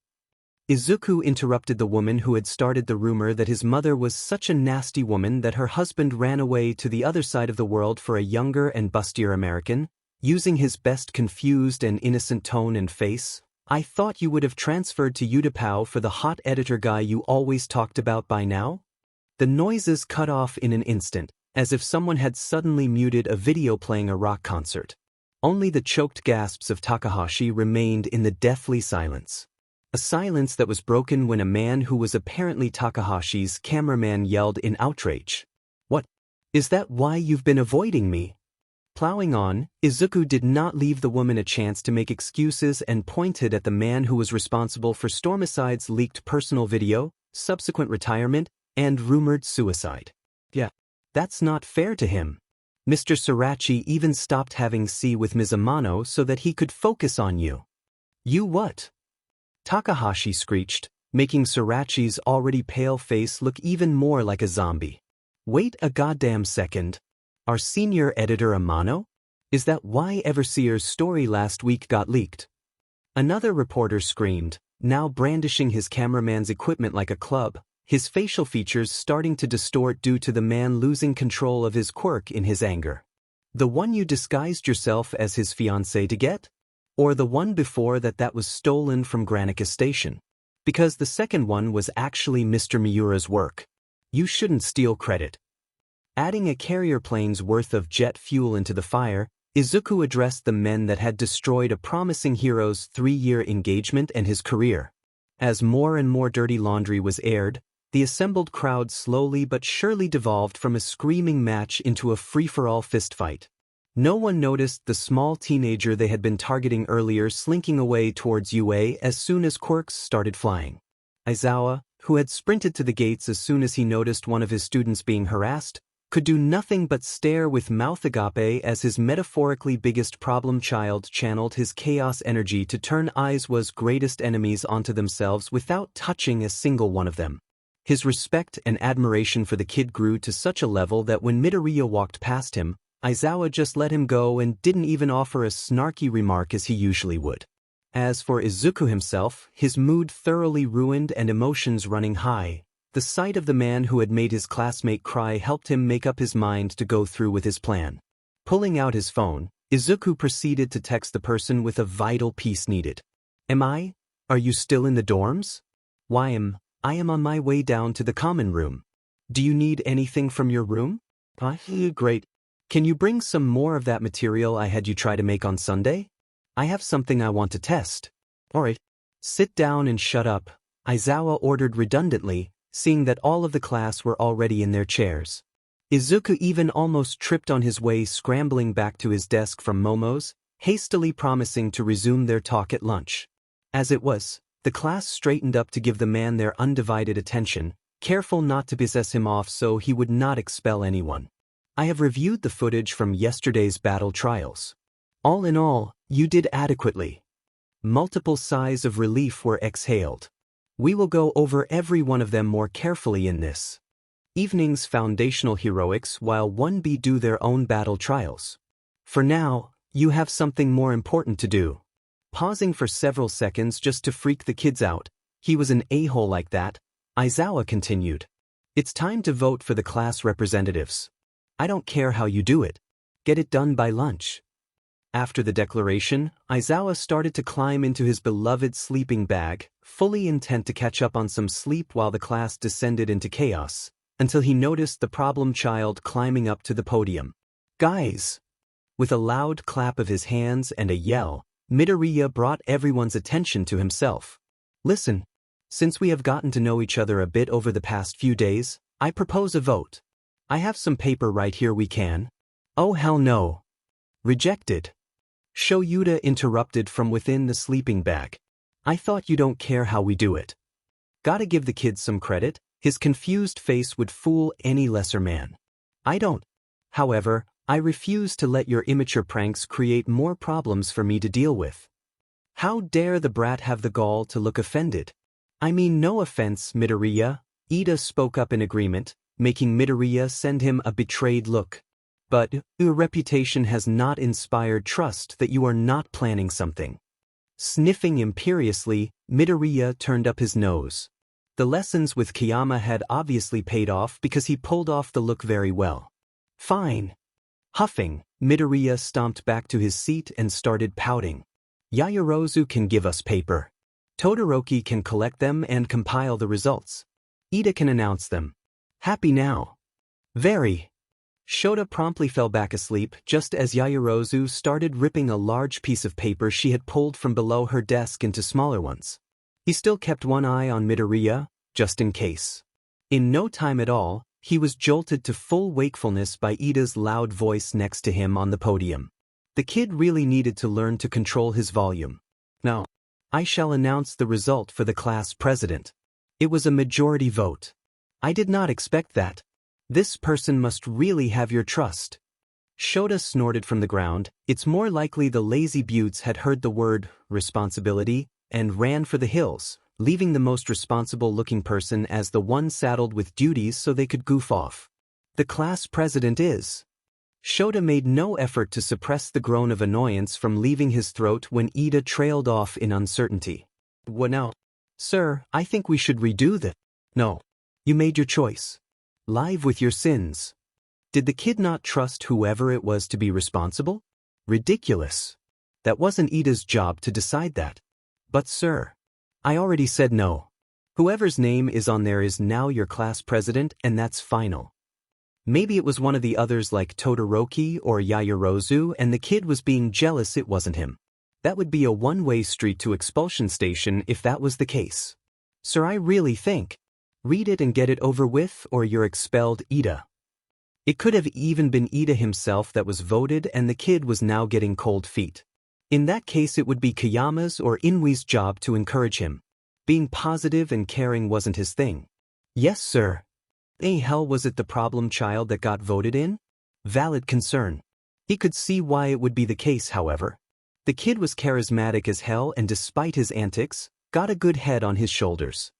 Izuku interrupted the woman who had started the rumor that his mother was such a nasty woman that her husband ran away to the other side of the world for a younger and bustier American, using his best confused and innocent tone and face. I thought you would have transferred to Utapao for the hot editor guy you always talked about by now? The noises cut off in an instant, as if someone had suddenly muted a video playing a rock concert. Only the choked gasps of Takahashi remained in the deathly silence. A silence that was broken when a man who was apparently Takahashi's cameraman yelled in outrage. What? Is that why you've been avoiding me? Plowing on, Izuku did not leave the woman a chance to make excuses and pointed at the man who was responsible for Stormicide's leaked personal video, subsequent retirement, and rumored suicide. Yeah, that's not fair to him. Mr. Sirachi even stopped having C with Ms. Amano so that he could focus on you. You what? Takahashi screeched, making Sirachi's already pale face look even more like a zombie. Wait a goddamn second. Our senior editor Amano? Is that why Everseer's story last week got leaked? Another reporter screamed, now brandishing his cameraman's equipment like a club, his facial features starting to distort due to the man losing control of his quirk in his anger. The one you disguised yourself as his fiancé to get? Or the one before that was stolen from Granica Station? Because the second one was actually Mr. Miura's work. You shouldn't steal credit. Adding a carrier plane's worth of jet fuel into the fire, Izuku addressed the men that had destroyed a promising hero's 3-year engagement and his career. As more and more dirty laundry was aired, the assembled crowd slowly but surely devolved from a screaming match into a free-for-all fistfight. No one noticed the small teenager they had been targeting earlier slinking away towards UA as soon as quirks started flying. Aizawa, who had sprinted to the gates as soon as he noticed one of his students being harassed, could do nothing but stare with mouth agape as his metaphorically biggest problem child channeled his chaos energy to turn Aizawa's greatest enemies onto themselves without touching a single one of them. His respect and admiration for the kid grew to such a level that when Midoriya walked past him, Aizawa just let him go and didn't even offer a snarky remark as he usually would. As for Izuku himself, his mood thoroughly ruined and emotions running high, the sight of the man who had made his classmate cry helped him make up his mind to go through with his plan. Pulling out his phone, Izuku proceeded to text the person with a vital piece needed. Are you still in the dorms? I am on my way down to the common room. Do you need anything from your room? Great. Can you bring some more of that material I had you try to make on Sunday? I have something I want to test. Alright. Sit down and shut up, Aizawa ordered redundantly, seeing that all of the class were already in their chairs. Izuku even almost tripped on his way scrambling back to his desk from Momo's, hastily promising to resume their talk at lunch. As it was, the class straightened up to give the man their undivided attention, careful not to piss him off so he would not expel anyone. I have reviewed the footage from yesterday's battle trials. All in all, you did adequately. Multiple sighs of relief were exhaled. We will go over every one of them more carefully in this evening's foundational heroics while 1B do their own battle trials. For now, you have something more important to do. Pausing for several seconds just to freak the kids out, he was an a-hole like that, Aizawa continued. It's time to vote for the class representatives. I don't care how you do it. Get it done by lunch. After the declaration, Aizawa started to climb into his beloved sleeping bag, fully intent to catch up on some sleep while the class descended into chaos, until he noticed the problem child climbing up to the podium. Guys! With a loud clap of his hands and a yell, Midoriya brought everyone's attention to himself. Listen, since we have gotten to know each other a bit over the past few days, I propose a vote. I have some paper right here we can. Oh hell no. Rejected. Shoyuta interrupted from within the sleeping bag. I thought you don't care how we do it. Gotta give the kid some credit, his confused face would fool any lesser man. I don't. However, I refuse to let your immature pranks create more problems for me to deal with. How dare the brat have the gall to look offended? I mean no offense, Midoriya. Ida spoke up in agreement, making Midoriya send him a betrayed look. But your reputation has not inspired trust that you are not planning something. Sniffing imperiously, Midoriya turned up his nose. The lessons with Kiyama had obviously paid off because he pulled off the look very well. Fine. Huffing, Midoriya stomped back to his seat and started pouting. Yaoyorozu can give us paper. Todoroki can collect them and compile the results. Ida can announce them. Happy now. Very. Shota promptly fell back asleep just as Yaoyorozu started ripping a large piece of paper she had pulled from below her desk into smaller ones. He still kept one eye on Midoriya, just in case. In no time at all, he was jolted to full wakefulness by Ida's loud voice next to him on the podium. The kid really needed to learn to control his volume. Now, I shall announce the result for the class president. It was a majority vote. I did not expect that. This person must really have your trust. Shota snorted from the ground. It's more likely the lazy buttes had heard the word responsibility and ran for the hills, leaving the most responsible-looking person as the one saddled with duties so they could goof off. The class president is. Shota made no effort to suppress the groan of annoyance from leaving his throat when Ida trailed off in uncertainty. What now? Sir, I think we should redo the... No. You made your choice. Live with your sins. Did the kid not trust whoever it was to be responsible? Ridiculous. That wasn't Ida's job to decide that. But sir, I already said no. Whoever's name is on there is now your class president and that's final. Maybe it was one of the others like Todoroki or Yaoyorozu and the kid was being jealous it wasn't him. That would be a one-way street to expulsion station if that was the case. Sir, I really think. Read it and get it over with or you're expelled, Ida. It could have even been Ida himself that was voted and the kid was now getting cold feet. In that case it would be Kiyama's or Inui's job to encourage him. Being positive and caring wasn't his thing. Yes, sir. Hell was it the problem child that got voted in? Valid concern. He could see why it would be the case, however. The kid was charismatic as hell and despite his antics, got a good head on his shoulders.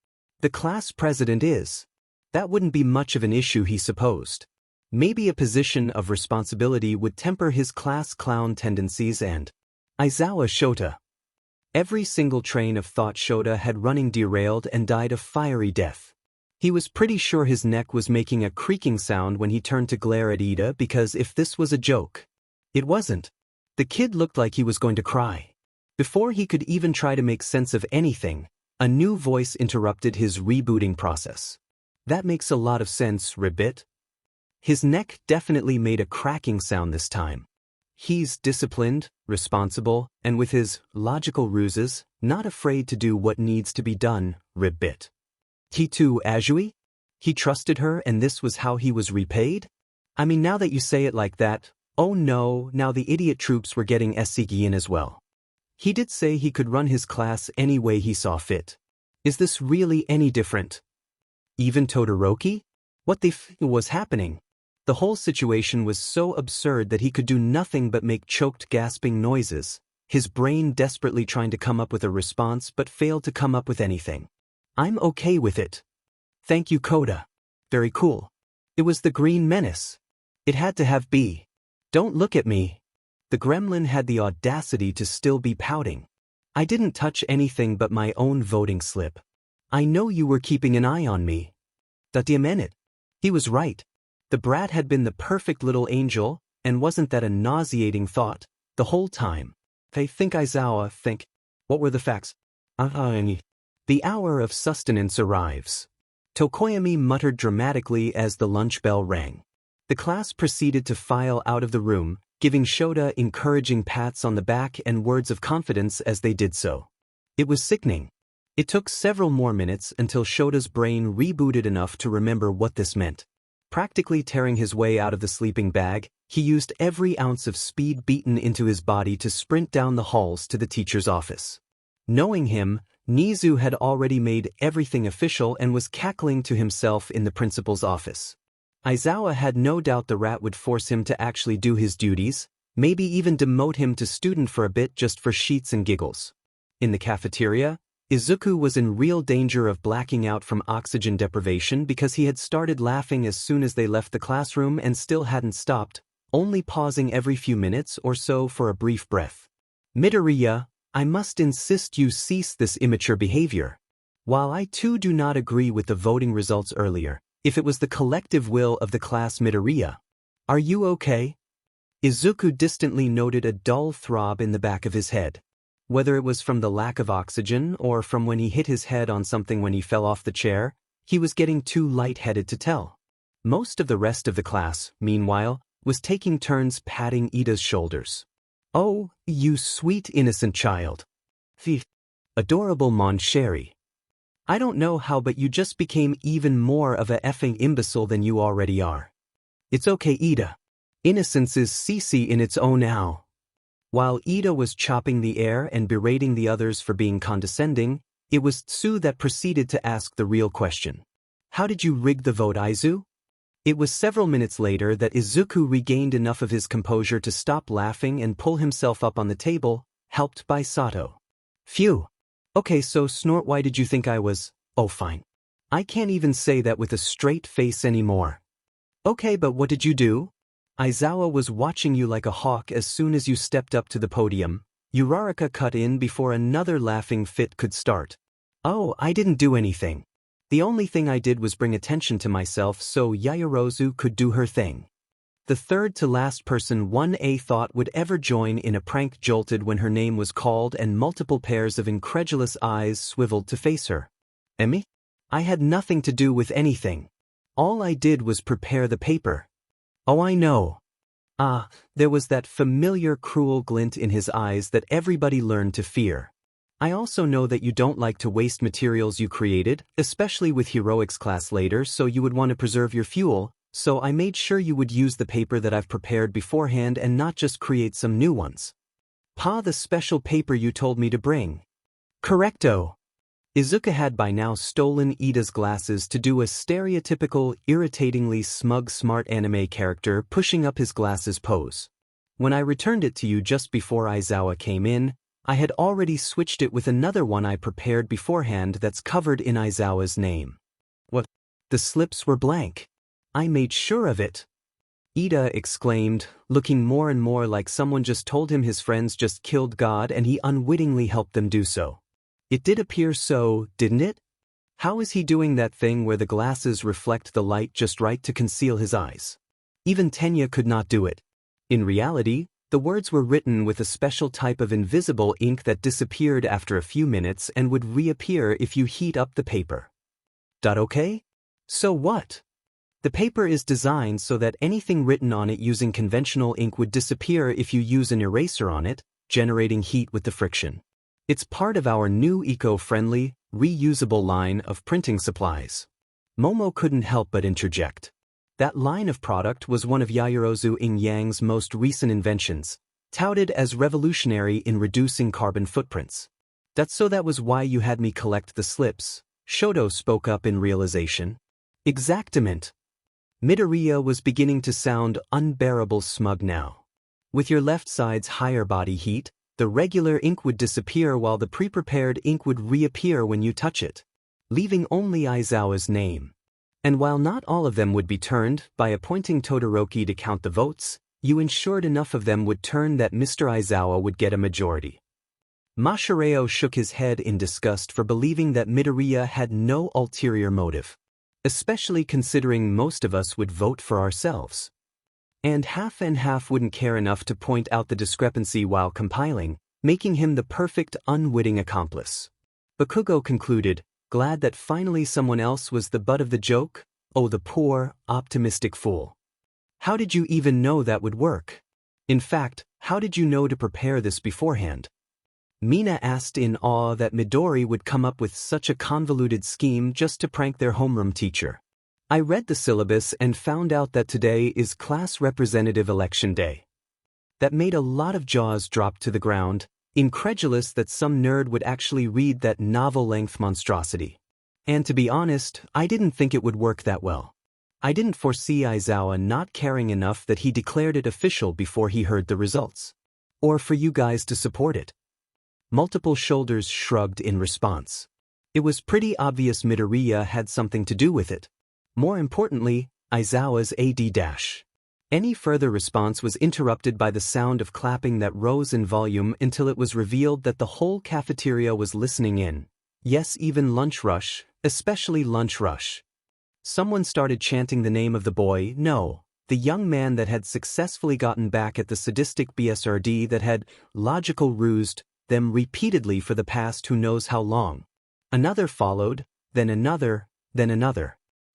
The class president is. That wouldn't be much of an issue, he supposed. Maybe a position of responsibility would temper his class clown tendencies and... Aizawa Shota. Every single train of thought Shota had running derailed and died a fiery death. He was pretty sure his neck was making a creaking sound when he turned to glare at Ida because if this was a joke. It wasn't. The kid looked like he was going to cry. Before he could even try to make sense of anything, a new voice interrupted his rebooting process. That makes a lot of sense, Ribbit. His neck definitely made a cracking sound this time. He's disciplined, responsible, and with his logical ruses, not afraid to do what needs to be done, Ribbit. T2 Azui? He trusted her and this was how he was repaid? I mean now that you say it like that, oh no, now the idiot troops were getting Esigi in as well. He did say he could run his class any way he saw fit. Is this really any different? Even Todoroki? What the f was happening? The whole situation was so absurd that he could do nothing but make choked gasping noises, his brain desperately trying to come up with a response but failed to come up with anything. I'm okay with it. Thank you, Koda. Very cool. It was the Green Menace. It had to have B. Don't look at me. The gremlin had the audacity to still be pouting. I didn't touch anything but my own voting slip. I know you were keeping an eye on me. It. He was right. The brat had been the perfect little angel, and wasn't that a nauseating thought, the whole time? I think Aizawa think. What were the facts? The hour of sustenance arrives. Tokoyami muttered dramatically as the lunch bell rang. The class proceeded to file out of the room, giving Shota encouraging pats on the back and words of confidence as they did so. It was sickening. It took several more minutes until Shota's brain rebooted enough to remember what this meant. Practically tearing his way out of the sleeping bag, he used every ounce of speed beaten into his body to sprint down the halls to the teacher's office. Knowing him, Nizu had already made everything official and was cackling to himself in the principal's office. Aizawa had no doubt the rat would force him to actually do his duties, maybe even demote him to student for a bit just for sheets and giggles. In the cafeteria, Izuku was in real danger of blacking out from oxygen deprivation because he had started laughing as soon as they left the classroom and still hadn't stopped, only pausing every few minutes or so for a brief breath. Midoriya, I must insist you cease this immature behavior. While I too do not agree with the voting results earlier, if it was the collective will of the class Midoriya. Are you okay? Izuku distantly noted a dull throb in the back of his head. Whether it was from the lack of oxygen or from when he hit his head on something when he fell off the chair, he was getting too lightheaded to tell. Most of the rest of the class, meanwhile, was taking turns patting Ida's shoulders. Oh, you sweet innocent child. The adorable mon chéri. I don't know how, but you just became even more of a effing imbecile than you already are. It's okay, Ida. Innocence is CC in its own ow. While Ida was chopping the air and berating the others for being condescending, it was Tsu that proceeded to ask the real question. How did you rig the vote, Aizu? It was several minutes later that Izuku regained enough of his composure to stop laughing and pull himself up on the table, helped by Sato. Phew. Okay, so Snort, why did you think I was? Oh, fine. I can't even say that with a straight face anymore. Okay, but what did you do? Aizawa was watching you like a hawk as soon as you stepped up to the podium. Uraraka cut in before another laughing fit could start. Oh, I didn't do anything. The only thing I did was bring attention to myself so Yaoyorozu could do her thing. The third to last person 1A thought would ever join in a prank jolted when her name was called and multiple pairs of incredulous eyes swiveled to face her. Emmy? I had nothing to do with anything. All I did was prepare the paper. Oh, I know. Ah, there was that familiar cruel glint in his eyes that everybody learned to fear. I also know that you don't like to waste materials you created, especially with heroics class later, so you would want to preserve your fuel, so I made sure you would use the paper that I've prepared beforehand and not just create some new ones. The special paper you told me to bring. Correcto. Izuku had by now stolen Ida's glasses to do a stereotypical, irritatingly smug smart anime character pushing up his glasses pose. When I returned it to you just before Aizawa came in, I had already switched it with another one I prepared beforehand that's covered in Aizawa's name. What? The slips were blank. I made sure of it. Ida exclaimed, looking more and more like someone just told him his friends just killed God and he unwittingly helped them do so. It did appear so, didn't it? How is he doing that thing where the glasses reflect the light just right to conceal his eyes? Even Tenya could not do it. In reality, the words were written with a special type of invisible ink that disappeared after a few minutes and would reappear if you heat up the paper. Okay? So what? The paper is designed so that anything written on it using conventional ink would disappear if you use an eraser on it, generating heat with the friction. It's part of our new eco-friendly, reusable line of printing supplies. Momo couldn't help but interject. That line of product was one of Yaoyorozu Yin-Yang's most recent inventions, touted as revolutionary in reducing carbon footprints. That was why you had me collect the slips, Shoto spoke up in realization. Exactament. Midoriya was beginning to sound unbearable smug now. With your left side's higher body heat, the regular ink would disappear while the pre-prepared ink would reappear when you touch it, leaving only Aizawa's name. And while not all of them would be turned, by appointing Todoroki to count the votes, you ensured enough of them would turn that Mr. Aizawa would get a majority. Mashireo shook his head in disgust for believing that Midoriya had no ulterior motive, especially considering most of us would vote for ourselves. And half wouldn't care enough to point out the discrepancy while compiling, making him the perfect unwitting accomplice. Bakugo concluded, glad that finally someone else was the butt of the joke. Oh, the poor, optimistic fool. How did you even know that would work? In fact, how did you know to prepare this beforehand? Mina asked in awe that Midori would come up with such a convoluted scheme just to prank their homeroom teacher. I read the syllabus and found out that today is class representative election day. That made a lot of jaws drop to the ground, incredulous that some nerd would actually read that novel-length monstrosity. And to be honest, I didn't think it would work that well. I didn't foresee Aizawa not caring enough that he declared it official before he heard the results. Or for you guys to support it. Multiple shoulders shrugged in response. It was pretty obvious Midoriya had something to do with it. More importantly, Aizawa's AD-. Any further response was interrupted by the sound of clapping that rose in volume until it was revealed that the whole cafeteria was listening in. Yes, even Lunch Rush, especially Lunch Rush. Someone started chanting the name of the boy, no, the young man that had successfully gotten back at the sadistic BSRD that had logical rused them repeatedly for the past who knows how long. Another followed, then another,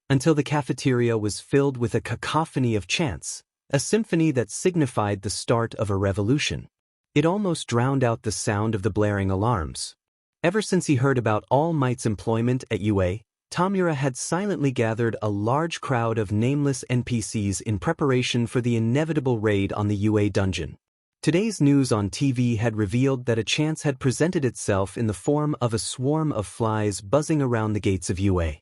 until the cafeteria was filled with a cacophony of chants, a symphony that signified the start of a revolution. It almost drowned out the sound of the blaring alarms. Ever since he heard about All Might's employment at UA, Tamura had silently gathered a large crowd of nameless NPCs in preparation for the inevitable raid on the UA dungeon. Today's news on TV had revealed that a chance had presented itself in the form of a swarm of flies buzzing around the gates of UA.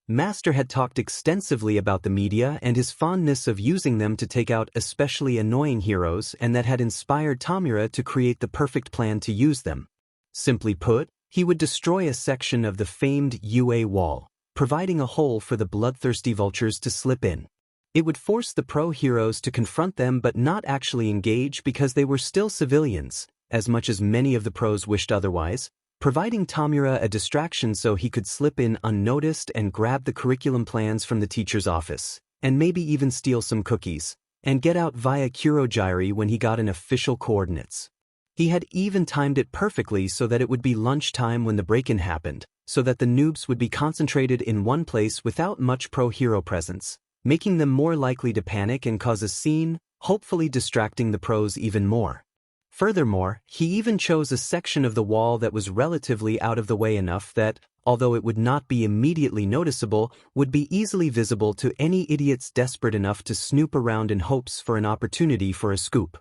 Master had talked extensively about the media and his fondness of using them to take out especially annoying heroes, and that had inspired Tamura to create the perfect plan to use them. Simply put, he would destroy a section of the famed UA wall, providing a hole for the bloodthirsty vultures to slip in. It would force the pro heroes to confront them but not actually engage because they were still civilians, as much as many of the pros wished otherwise, providing Tamura a distraction so he could slip in unnoticed and grab the curriculum plans from the teacher's office, and maybe even steal some cookies, and get out via Kurogiri when he got an official coordinates. He had even timed it perfectly so that it would be lunchtime when the break-in happened, so that the noobs would be concentrated in one place without much pro-hero presence, making them more likely to panic and cause a scene, hopefully distracting the pros even more. Furthermore, he even chose a section of the wall that was relatively out of the way enough that, although it would not be immediately noticeable, would be easily visible to any idiots desperate enough to snoop around in hopes for an opportunity for a scoop.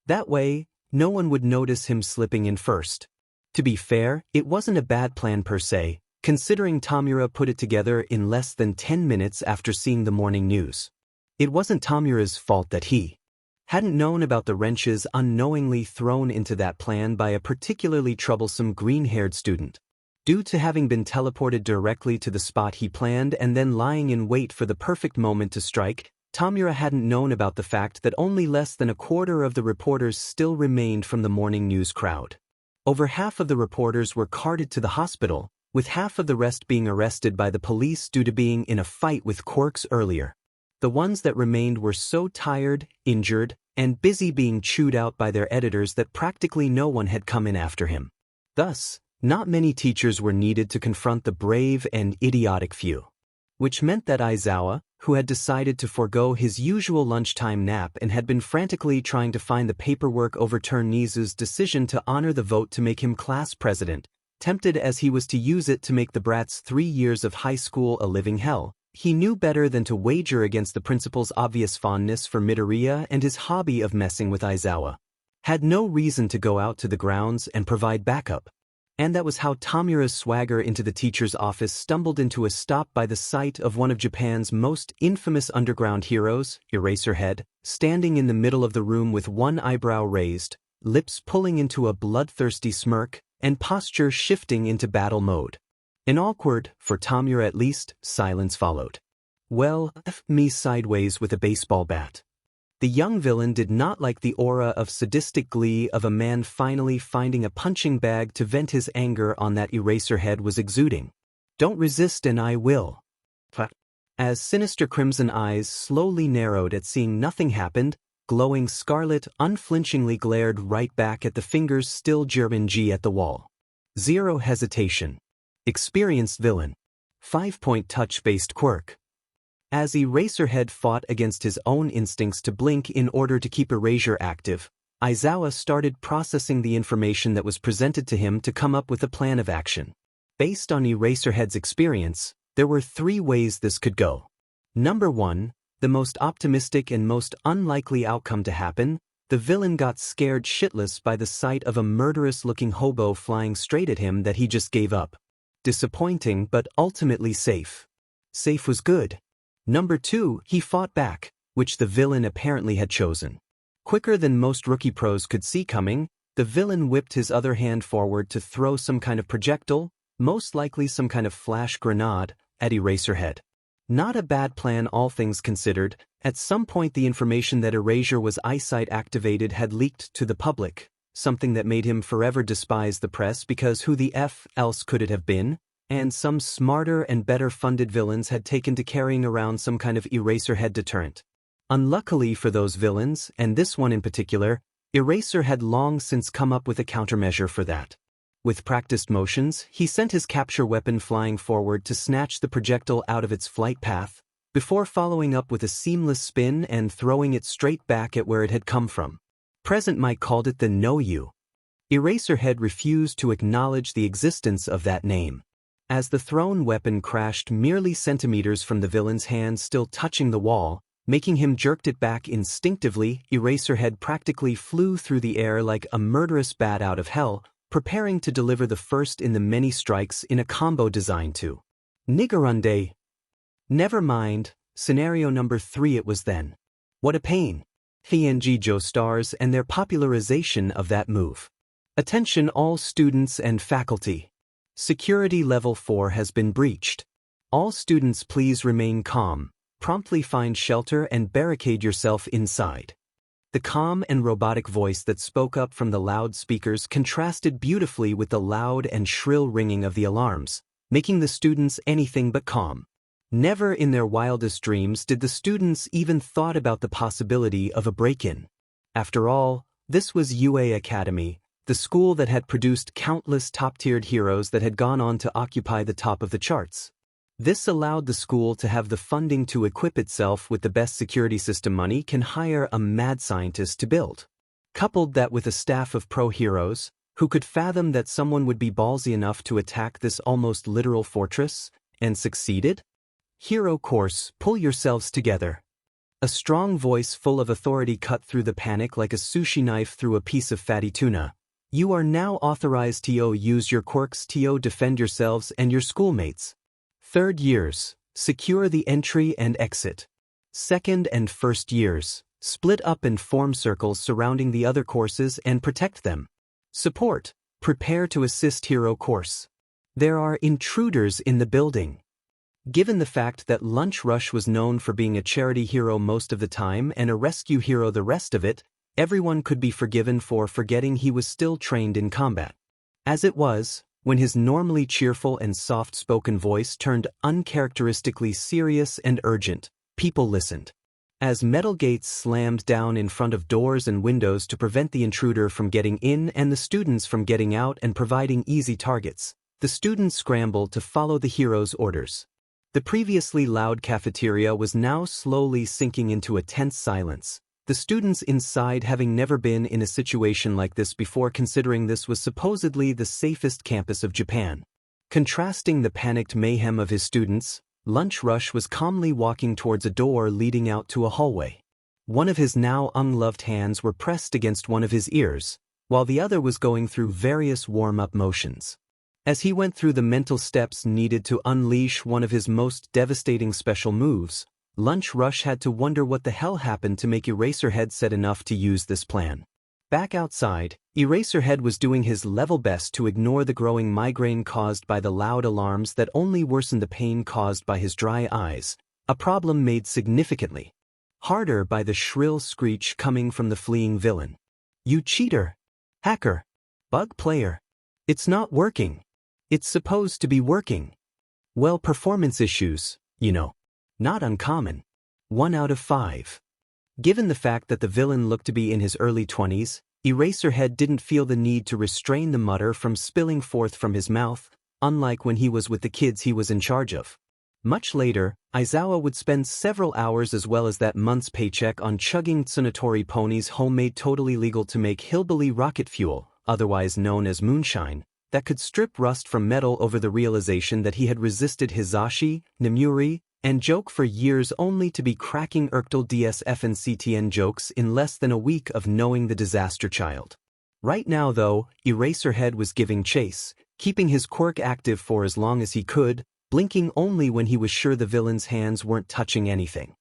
That way, no one would notice him slipping in first. To be fair, it wasn't a bad plan per se, considering Tamura put it together in less than 10 minutes after seeing the morning news. It wasn't Tamura's fault that he hadn't known about the wrenches unknowingly thrown into that plan by a particularly troublesome green-haired student. Due to having been teleported directly to the spot he planned and then lying in wait for the perfect moment to strike, Tamura hadn't known about the fact that only less than a quarter of the reporters still remained from the morning news crowd. Over half of the reporters were carted to the hospital, with half of the rest being arrested by the police due to being in a fight with Quirks earlier. The ones that remained were so tired, injured, and busy being chewed out by their editors that practically no one had come in after him. Thus, not many teachers were needed to confront the brave and idiotic few. Which meant that Aizawa, who had decided to forego his usual lunchtime nap and had been frantically trying to find the paperwork overturn Nizu's decision to honor the vote to make him class president, tempted as he was to use it to make the brat's 3 years of high school a living hell, he knew better than to wager against the principal's obvious fondness for Midoriya and his hobby of messing with Aizawa. Had no reason to go out to the grounds and provide backup. And that was how Tamura's swagger into the teacher's office stumbled into a stop by the sight of one of Japan's most infamous underground heroes, Eraserhead, standing in the middle of the room with one eyebrow raised, lips pulling into a bloodthirsty smirk, and posture shifting into battle mode. An awkward, for Tamura at least, silence followed. Well, me sideways with a baseball bat. The young villain did not like the aura of sadistic glee of a man finally finding a punching bag to vent his anger on that Eraserhead was exuding. Don't resist and I will. As sinister crimson eyes slowly narrowed at seeing nothing happened, glowing scarlet unflinchingly glared right back at the fingers still German G at the wall. Zero hesitation. Experienced villain. 5-point touch-based quirk. As Eraserhead fought against his own instincts to blink in order to keep Erasure active, Aizawa started processing the information that was presented to him to come up with a plan of action. Based on Eraserhead's experience, there were 3 ways this could go. Number 1, the most optimistic and most unlikely outcome to happen, the villain got scared shitless by the sight of a murderous-looking hobo flying straight at him that he just gave up. Disappointing but ultimately safe. Safe was good. Number 2, he fought back, which the villain apparently had chosen. Quicker than most rookie pros could see coming, the villain whipped his other hand forward to throw some kind of projectile, most likely some kind of flash grenade, at Eraserhead. Not a bad plan all things considered. At some point the information that Erasure was eyesight activated had leaked to the public, something that made him forever despise the press because who the F else could it have been? And some smarter and better funded villains had taken to carrying around some kind of Eraserhead deterrent. Unluckily for those villains, and this one in particular, Eraser had long since come up with a countermeasure for that. With practiced motions, he sent his capture weapon flying forward to snatch the projectile out of its flight path, before following up with a seamless spin and throwing it straight back at where it had come from. Present Mike called it the Know You. Eraserhead refused to acknowledge the existence of that name. As the thrown weapon crashed merely centimeters from the villain's hand still touching the wall, making him jerked it back instinctively, Eraserhead practically flew through the air like a murderous bat out of hell, preparing to deliver the first in the many strikes in a combo designed to Nigarunde. Never mind, scenario number 3 it was then. What a pain. PNG Joe stars and their popularization of that move. Attention all students and faculty. Security level 4 has been breached. All students please remain calm. Promptly find shelter and barricade yourself inside. The calm and robotic voice that spoke up from the loudspeakers contrasted beautifully with the loud and shrill ringing of the alarms, making the students anything but calm. Never in their wildest dreams did the students even thought about the possibility of a break-in. After all, this was UA Academy, the school that had produced countless top-tiered heroes that had gone on to occupy the top of the charts. This allowed the school to have the funding to equip itself with the best security system money can hire a mad scientist to build. Coupled that with a staff of pro heroes, who could fathom that someone would be ballsy enough to attack this almost literal fortress, and succeeded? Hero course, pull yourselves together. A strong voice full of authority cut through the panic like a sushi knife through a piece of fatty tuna. You are now authorized to use your quirks to defend yourselves and your schoolmates. Third years, secure the entry and exit. Second and first years, split up and form circles surrounding the other courses and protect them. Support, prepare to assist hero course. There are intruders in the building. Given the fact that Lunch Rush was known for being a charity hero most of the time and a rescue hero the rest of it, everyone could be forgiven for forgetting he was still trained in combat. As it was, when his normally cheerful and soft-spoken voice turned uncharacteristically serious and urgent, people listened. As metal gates slammed down in front of doors and windows to prevent the intruder from getting in and the students from getting out and providing easy targets, the students scrambled to follow the hero's orders. The previously loud cafeteria was now slowly sinking into a tense silence, the students inside having never been in a situation like this before, considering this was supposedly the safest campus of Japan. Contrasting the panicked mayhem of his students, Lunch Rush was calmly walking towards a door leading out to a hallway. One of his now ungloved hands were pressed against one of his ears, while the other was going through various warm-up motions. As he went through the mental steps needed to unleash one of his most devastating special moves, Lunch Rush had to wonder what the hell happened to make Eraserhead set enough to use this plan. Back outside, Eraserhead was doing his level best to ignore the growing migraine caused by the loud alarms that only worsened the pain caused by his dry eyes, a problem made significantly harder by the shrill screech coming from the fleeing villain. You cheater! Hacker! Bug player! It's not working! It's supposed to be working! Well, performance issues, you know. Not uncommon. 1 out of 5. Given the fact that the villain looked to be in his early 20s, Eraserhead didn't feel the need to restrain the mutter from spilling forth from his mouth, unlike when he was with the kids he was in charge of. Much later, Aizawa would spend several hours as well as that month's paycheck on chugging Tsunotori Pony's homemade totally legal to make hillbilly rocket fuel, otherwise known as moonshine, that could strip rust from metal over the realization that he had resisted Hizashi, Nemuri, and Joke for years only to be cracking Urkel DSF and CTN jokes in less than a week of knowing the disaster child. Right now though, Eraserhead was giving chase, keeping his quirk active for as long as he could, blinking only when he was sure the villain's hands weren't touching anything.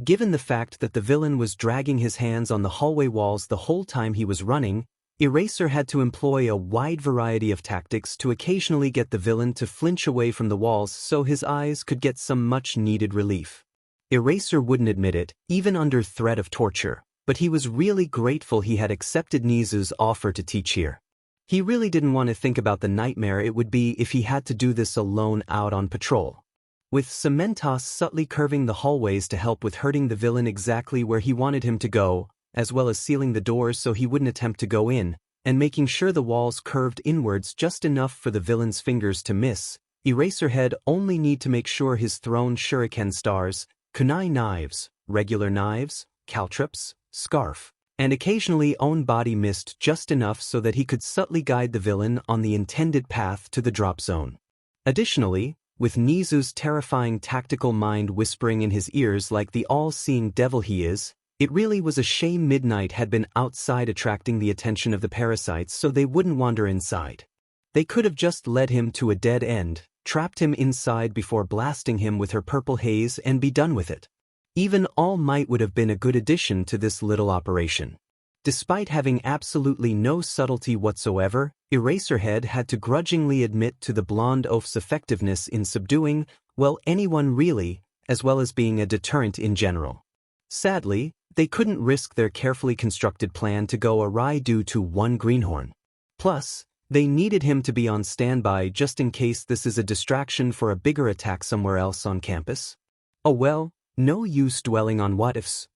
Given the fact that the villain was dragging his hands on the hallway walls the whole time he was running, Eraser had to employ a wide variety of tactics to occasionally get the villain to flinch away from the walls so his eyes could get some much-needed relief. Eraser wouldn't admit it, even under threat of torture, but he was really grateful he had accepted Nizu's offer to teach here. He really didn't want to think about the nightmare it would be if he had to do this alone out on patrol. With Cementos subtly curving the hallways to help with hurting the villain exactly where he wanted him to go, as well as sealing the doors so he wouldn't attempt to go in, and making sure the walls curved inwards just enough for the villain's fingers to miss, Eraserhead only need to make sure his thrown shuriken stars, kunai knives, regular knives, caltrops, scarf, and occasionally own body missed just enough so that he could subtly guide the villain on the intended path to the drop zone. Additionally, with Nizu's terrifying tactical mind whispering in his ears like the all-seeing devil he is, it really was a shame Midnight had been outside attracting the attention of the parasites so they wouldn't wander inside. They could have just led him to a dead end, trapped him inside before blasting him with her purple haze and be done with it. Even All Might would have been a good addition to this little operation. Despite having absolutely no subtlety whatsoever, Eraserhead had to grudgingly admit to the blonde oaf's effectiveness in subduing, well, anyone really, as well as being a deterrent in general. Sadly, they couldn't risk their carefully constructed plan to go awry due to one greenhorn. Plus, they needed him to be on standby just in case this is a distraction for a bigger attack somewhere else on campus. Oh well, no use dwelling on what-ifs.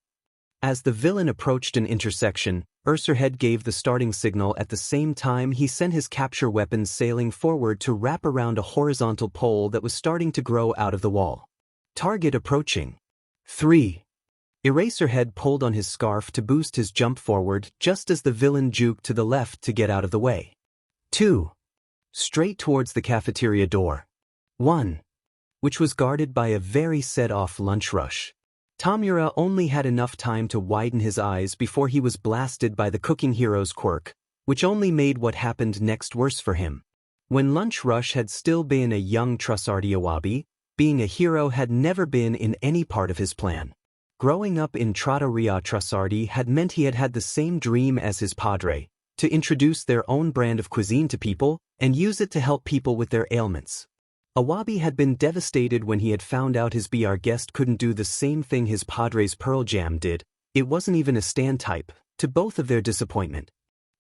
As the villain approached an intersection, Eraserhead gave the starting signal at the same time he sent his capture weapons sailing forward to wrap around a horizontal pole that was starting to grow out of the wall. Target approaching. 3. Eraserhead pulled on his scarf to boost his jump forward just as the villain juked to the left to get out of the way. 2. Straight towards the cafeteria door. 1. Which was guarded by a very set-off lunch rush. Tamura only had enough time to widen his eyes before he was blasted by the cooking hero's quirk, which only made what happened next worse for him. When Lunch Rush had still been a young Trussardi Awabi, being a hero had never been in any part of his plan. Growing up in Trattoria Trussardi had meant he had had the same dream as his padre, to introduce their own brand of cuisine to people and use it to help people with their ailments. Awabi had been devastated when he had found out his BR guest couldn't do the same thing his padre's Pearl Jam did. It wasn't even a stand type, to both of their disappointment.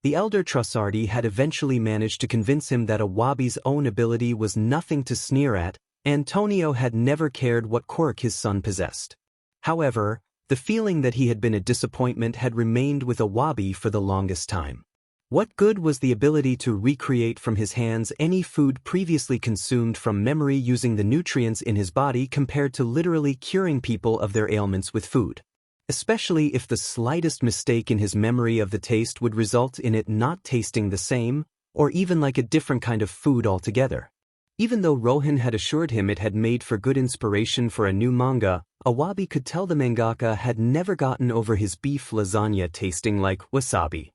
The elder Trussardi had eventually managed to convince him that Awabi's own ability was nothing to sneer at, and Tonio had never cared what quirk his son possessed. However, the feeling that he had been a disappointment had remained with Awabi for the longest time. What good was the ability to recreate from his hands any food previously consumed from memory using the nutrients in his body compared to literally curing people of their ailments with food? Especially if the slightest mistake in his memory of the taste would result in it not tasting the same, or even like a different kind of food altogether. Even though Rohan had assured him it had made for good inspiration for a new manga, Awabi could tell the mangaka had never gotten over his beef lasagna tasting like wasabi.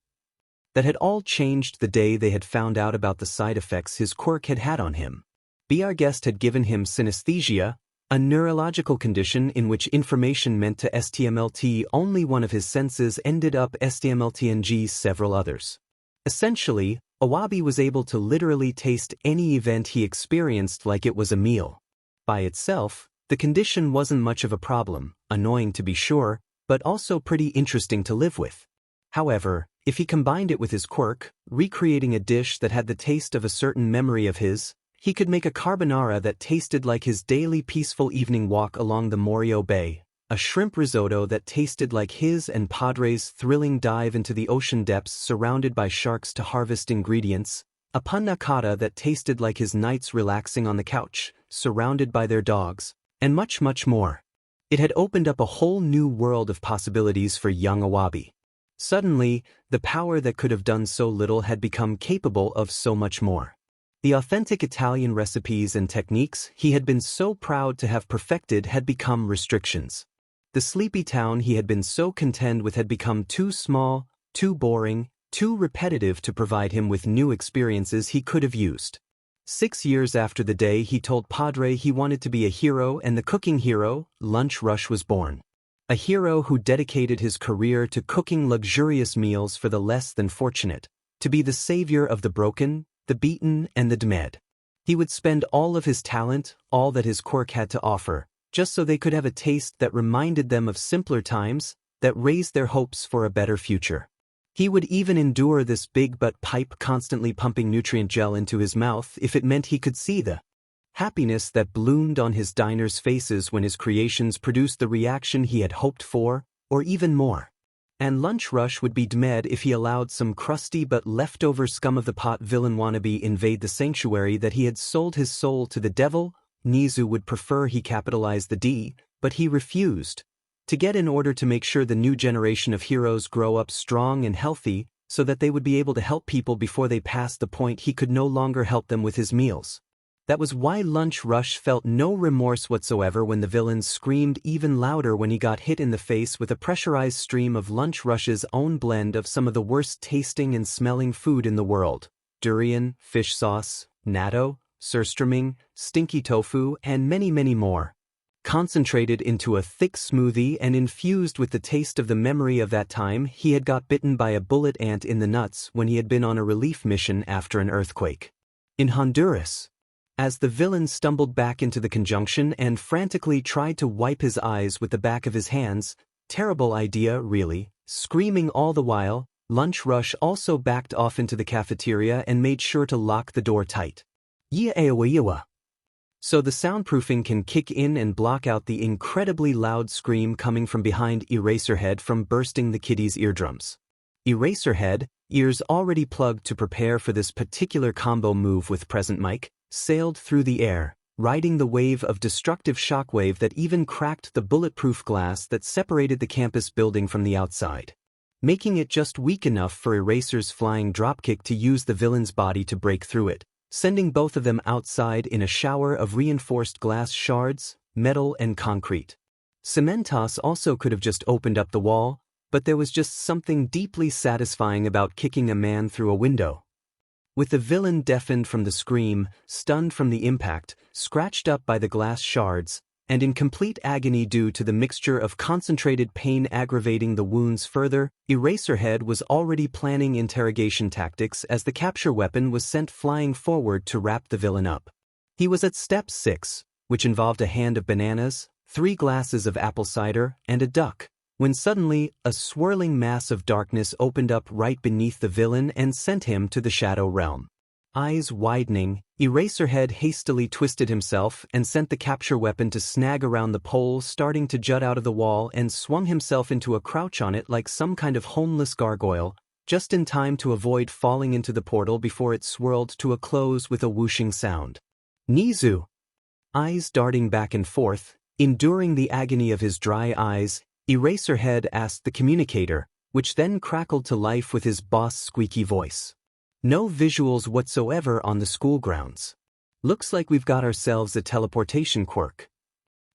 That had all changed the day they had found out about the side effects his quirk had had on him. BR Guest had given him synesthesia, a neurological condition in which information meant to STMLT only one of his senses ended up STMLTNG several others. Essentially, Awabi was able to literally taste any event he experienced like it was a meal. By itself, the condition wasn't much of a problem, annoying to be sure, but also pretty interesting to live with. However, if he combined it with his quirk, recreating a dish that had the taste of a certain memory of his, he could make a carbonara that tasted like his daily peaceful evening walk along the Morio Bay, a shrimp risotto that tasted like his and Padre's thrilling dive into the ocean depths surrounded by sharks to harvest ingredients, a panna cotta that tasted like his nights relaxing on the couch, surrounded by their dogs, And much, much more. It had opened up a whole new world of possibilities for young Awabi. Suddenly, the power that could have done so little had become capable of so much more. The authentic Italian recipes and techniques he had been so proud to have perfected had become restrictions. The sleepy town he had been so content with had become too small, too boring, too repetitive to provide him with new experiences he could have used. 6 years after the day he told Padre he wanted to be a hero and the cooking hero, Lunch Rush was born. A hero who dedicated his career to cooking luxurious meals for the less than fortunate, to be the savior of the broken, the beaten, and the demed. He would spend all of his talent, all that his quirk had to offer, just so they could have a taste that reminded them of simpler times, that raised their hopes for a better future. He would even endure this big butt pipe constantly pumping nutrient gel into his mouth if it meant he could see the happiness that bloomed on his diners' faces when his creations produced the reaction he had hoped for, or even more. And Lunch Rush would be demed if he allowed some crusty but leftover scum-of-the-pot villain wannabe invade the sanctuary that he had sold his soul to the devil. Nizu would prefer he capitalize the D, but he refused. To get in order to make sure the new generation of heroes grow up strong and healthy, so that they would be able to help people before they passed the point he could no longer help them with his meals. That was why Lunch Rush felt no remorse whatsoever when the villains screamed even louder when he got hit in the face with a pressurized stream of Lunch Rush's own blend of some of the worst tasting and smelling food in the world: durian, fish sauce, natto, surströmming, stinky tofu, and many, many more. Concentrated into a thick smoothie and infused with the taste of the memory of that time he had got bitten by a bullet ant in the nuts when he had been on a relief mission after an earthquake. In Honduras. As the villain stumbled back into the conjunction and frantically tried to wipe his eyes with the back of his hands, terrible idea, really, screaming all the while, Lunch Rush also backed off into the cafeteria and made sure to lock the door tight. Yeah. So the soundproofing can kick in and block out the incredibly loud scream coming from behind Eraserhead from bursting the kiddie's eardrums. Eraserhead, ears already plugged to prepare for this particular combo move with present mic, sailed through the air, riding the wave of destructive shockwave that even cracked the bulletproof glass that separated the campus building from the outside, making it just weak enough for Eraser's flying dropkick to use the villain's body to break through it, sending both of them outside in a shower of reinforced glass shards, metal and concrete. Cementos also could have just opened up the wall, but there was just something deeply satisfying about kicking a man through a window. With the villain deafened from the scream, stunned from the impact, scratched up by the glass shards, and in complete agony due to the mixture of concentrated pain aggravating the wounds further, Eraserhead was already planning interrogation tactics as the capture weapon was sent flying forward to wrap the villain up. He was at step 6, which involved a hand of bananas, 3 glasses of apple cider, and a duck, when suddenly a swirling mass of darkness opened up right beneath the villain and sent him to the shadow realm. Eyes widening, Eraserhead hastily twisted himself and sent the capture weapon to snag around the pole starting to jut out of the wall and swung himself into a crouch on it like some kind of homeless gargoyle, just in time to avoid falling into the portal before it swirled to a close with a whooshing sound. Nizu! Eyes darting back and forth, enduring the agony of his dry eyes, Eraserhead asked the communicator, which then crackled to life with his boss squeaky voice. No visuals whatsoever on the school grounds. Looks like we've got ourselves a teleportation quirk.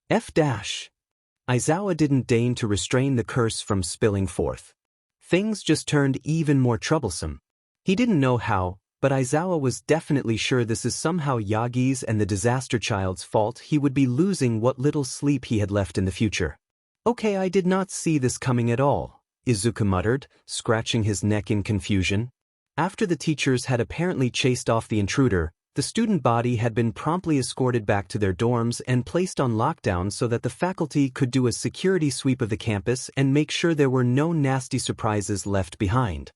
Aizawa didn't deign to restrain the curse from spilling forth. Things just turned even more troublesome. He didn't know how, but Aizawa was definitely sure this is somehow Yagi's and the disaster child's fault. He would be losing what little sleep he had left in the future. Okay, I did not see this coming at all, Izuku muttered, scratching his neck in confusion. After the teachers had apparently chased off the intruder, the student body had been promptly escorted back to their dorms and placed on lockdown so that the faculty could do a security sweep of the campus and make sure there were no nasty surprises left behind.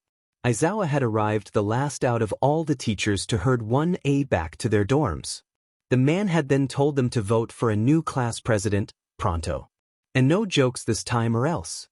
Aizawa had arrived the last out of all the teachers to herd 1A back to their dorms. The man had then told them to vote for a new class president, pronto. And no jokes this time or else.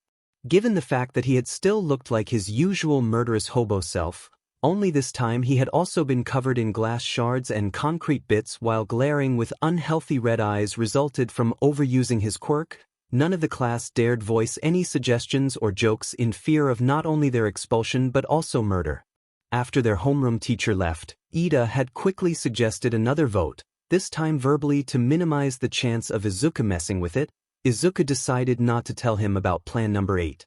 Given the fact that he had still looked like his usual murderous hobo self, Only this time he had also been covered in glass shards and concrete bits while glaring with unhealthy red eyes resulted from overusing his quirk. None of the class dared voice any suggestions or jokes in fear of not only their expulsion but also murder. After their homeroom teacher left, Ida had quickly suggested another vote, this time verbally to minimize the chance of Izuku messing with it. Izuku decided not to tell him about plan number 8.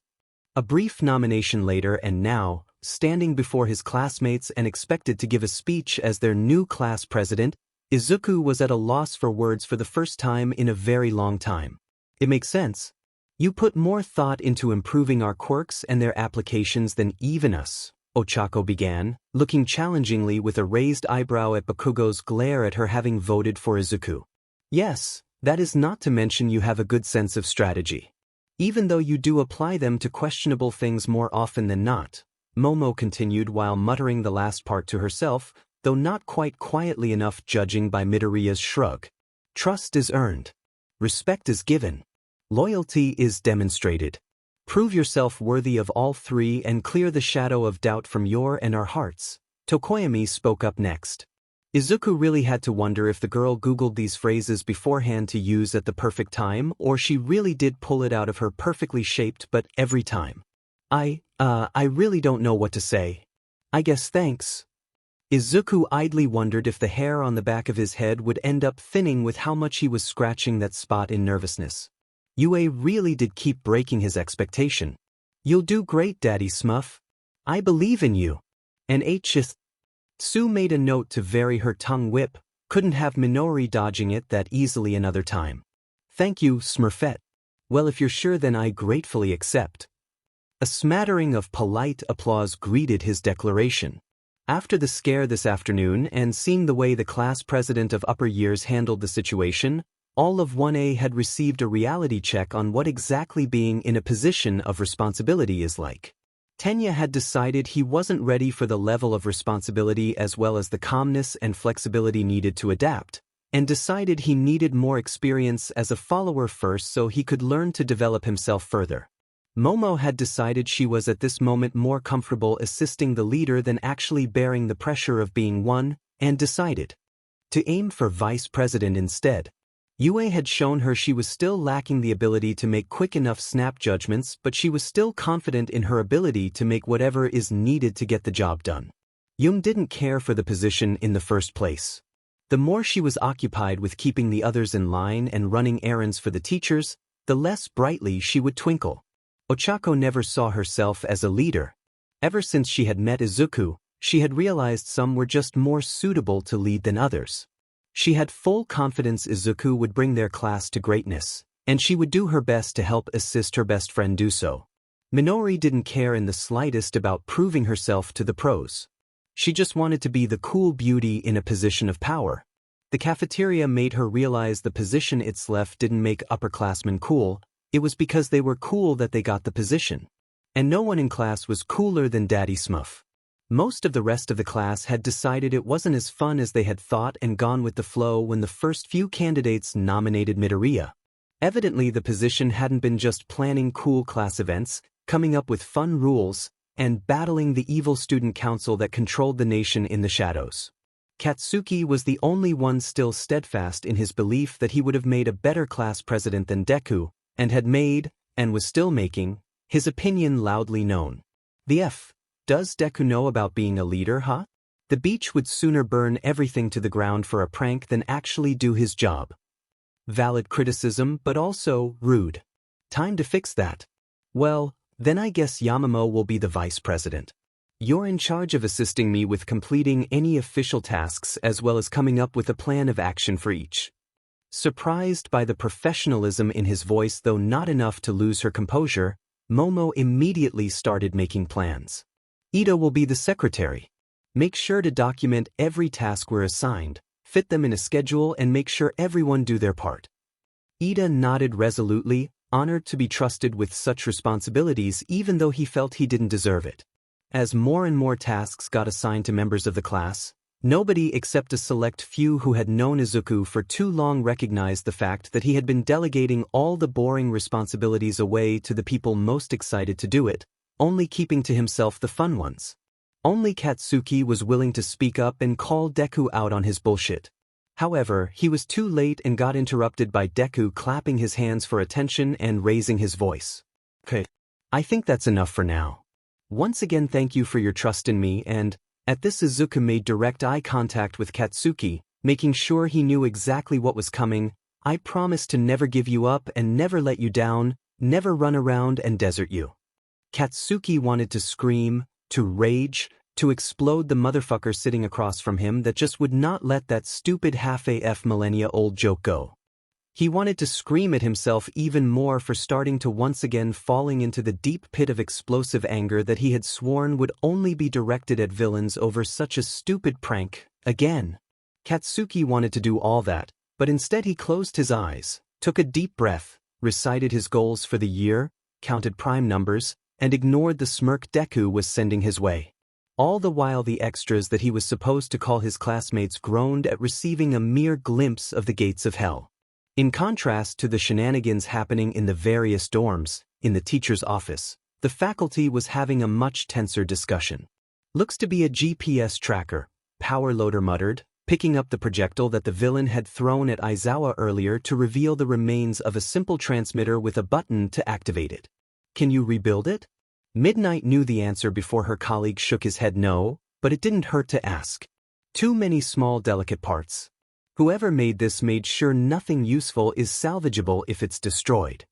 A brief nomination later and now, standing before his classmates and expected to give a speech as their new class president, Izuku was at a loss for words for the first time in a very long time. It makes sense. You put more thought into improving our quirks and their applications than even us, Ochako began, looking challengingly with a raised eyebrow at Bakugo's glare at her having voted for Izuku. Yes, that is not to mention you have a good sense of strategy. Even though you do apply them to questionable things more often than not, Momo continued while muttering the last part to herself, though not quite quietly enough judging by Midoriya's shrug. Trust is earned. Respect is given. Loyalty is demonstrated. Prove yourself worthy of all three and clear the shadow of doubt from your and our hearts. Tokoyami spoke up next. Izuku really had to wonder if the girl googled these phrases beforehand to use at the perfect time or she really did pull it out of her perfectly shaped but every time. I really don't know what to say. I guess thanks. Izuku idly wondered if the hair on the back of his head would end up thinning with how much he was scratching that spot in nervousness. Yue really did keep breaking his expectation. You'll do great, Daddy Smuff. I believe in you. And Tsu made a note to vary her tongue whip, couldn't have Minori dodging it that easily another time. Thank you, Smurfette. Well, if you're sure then I gratefully accept. A smattering of polite applause greeted his declaration. After the scare this afternoon and seeing the way the class president of upper years handled the situation, all of 1A had received a reality check on what exactly being in a position of responsibility is like. Tenya had decided he wasn't ready for the level of responsibility as well as the calmness and flexibility needed to adapt, and decided he needed more experience as a follower first so he could learn to develop himself further. Momo had decided she was at this moment more comfortable assisting the leader than actually bearing the pressure of being one, and decided to aim for vice president instead. Yue had shown her she was still lacking the ability to make quick enough snap judgments, but she was still confident in her ability to make whatever is needed to get the job done. Yum didn't care for the position in the first place. The more she was occupied with keeping the others in line and running errands for the teachers, the less brightly she would twinkle. Ochako never saw herself as a leader. Ever since she had met Izuku, she had realized some were just more suitable to lead than others. She had full confidence Izuku would bring their class to greatness, and she would do her best to help assist her best friend do so. Minori didn't care in the slightest about proving herself to the pros. She just wanted to be the cool beauty in a position of power. The cafeteria made her realize the position it's left didn't make upperclassmen cool, it was because they were cool that they got the position. And no one in class was cooler than Daddy Smuff. Most of the rest of the class had decided it wasn't as fun as they had thought and gone with the flow when the first few candidates nominated Midoriya. Evidently the position hadn't been just planning cool class events, coming up with fun rules, and battling the evil student council that controlled the nation in the shadows. Katsuki was the only one still steadfast in his belief that he would have made a better class president than Deku, and had made, and was still making, his opinion loudly known. Does Deku know about being a leader, huh? The beach would sooner burn everything to the ground for a prank than actually do his job. Valid criticism, but also rude. Time to fix that. Well, then I guess Yamamo will be the vice president. You're in charge of assisting me with completing any official tasks as well as coming up with a plan of action for each. Surprised by the professionalism in his voice, though not enough to lose her composure, Momo immediately started making plans. Ida will be the secretary. Make sure to document every task we're assigned, fit them in a schedule and make sure everyone do their part. Ida nodded resolutely, honored to be trusted with such responsibilities even though he felt he didn't deserve it. As more and more tasks got assigned to members of the class, nobody except a select few who had known Izuku for too long recognized the fact that he had been delegating all the boring responsibilities away to the people most excited to do it, only keeping to himself the fun ones. Only Katsuki was willing to speak up and call Deku out on his bullshit. However, he was too late and got interrupted by Deku clapping his hands for attention and raising his voice. Okay. I think that's enough for now. Once again, thank you for your trust in me, and at this Izuku made direct eye contact with Katsuki, making sure he knew exactly what was coming. I promise to never give you up and never let you down, never run around and desert you. Katsuki wanted to scream, to rage, to explode the motherfucker sitting across from him that just would not let that stupid half-AF millennia-old joke go. He wanted to scream at himself even more for starting to once again falling into the deep pit of explosive anger that he had sworn would only be directed at villains over such a stupid prank, again. Katsuki wanted to do all that, but instead he closed his eyes, took a deep breath, recited his goals for the year, counted prime numbers, and ignored the smirk Deku was sending his way. All the while the extras that he was supposed to call his classmates groaned at receiving a mere glimpse of the gates of hell. In contrast to the shenanigans happening in the various dorms, in the teacher's office, the faculty was having a much tenser discussion. Looks to be a GPS tracker, Power Loader muttered, picking up the projectile that the villain had thrown at Aizawa earlier to reveal the remains of a simple transmitter with a button to activate it. Can you rebuild it? Midnight knew the answer before her colleague shook his head no, but it didn't hurt to ask. Too many small delicate parts. Whoever made this made sure nothing useful is salvageable if it's destroyed.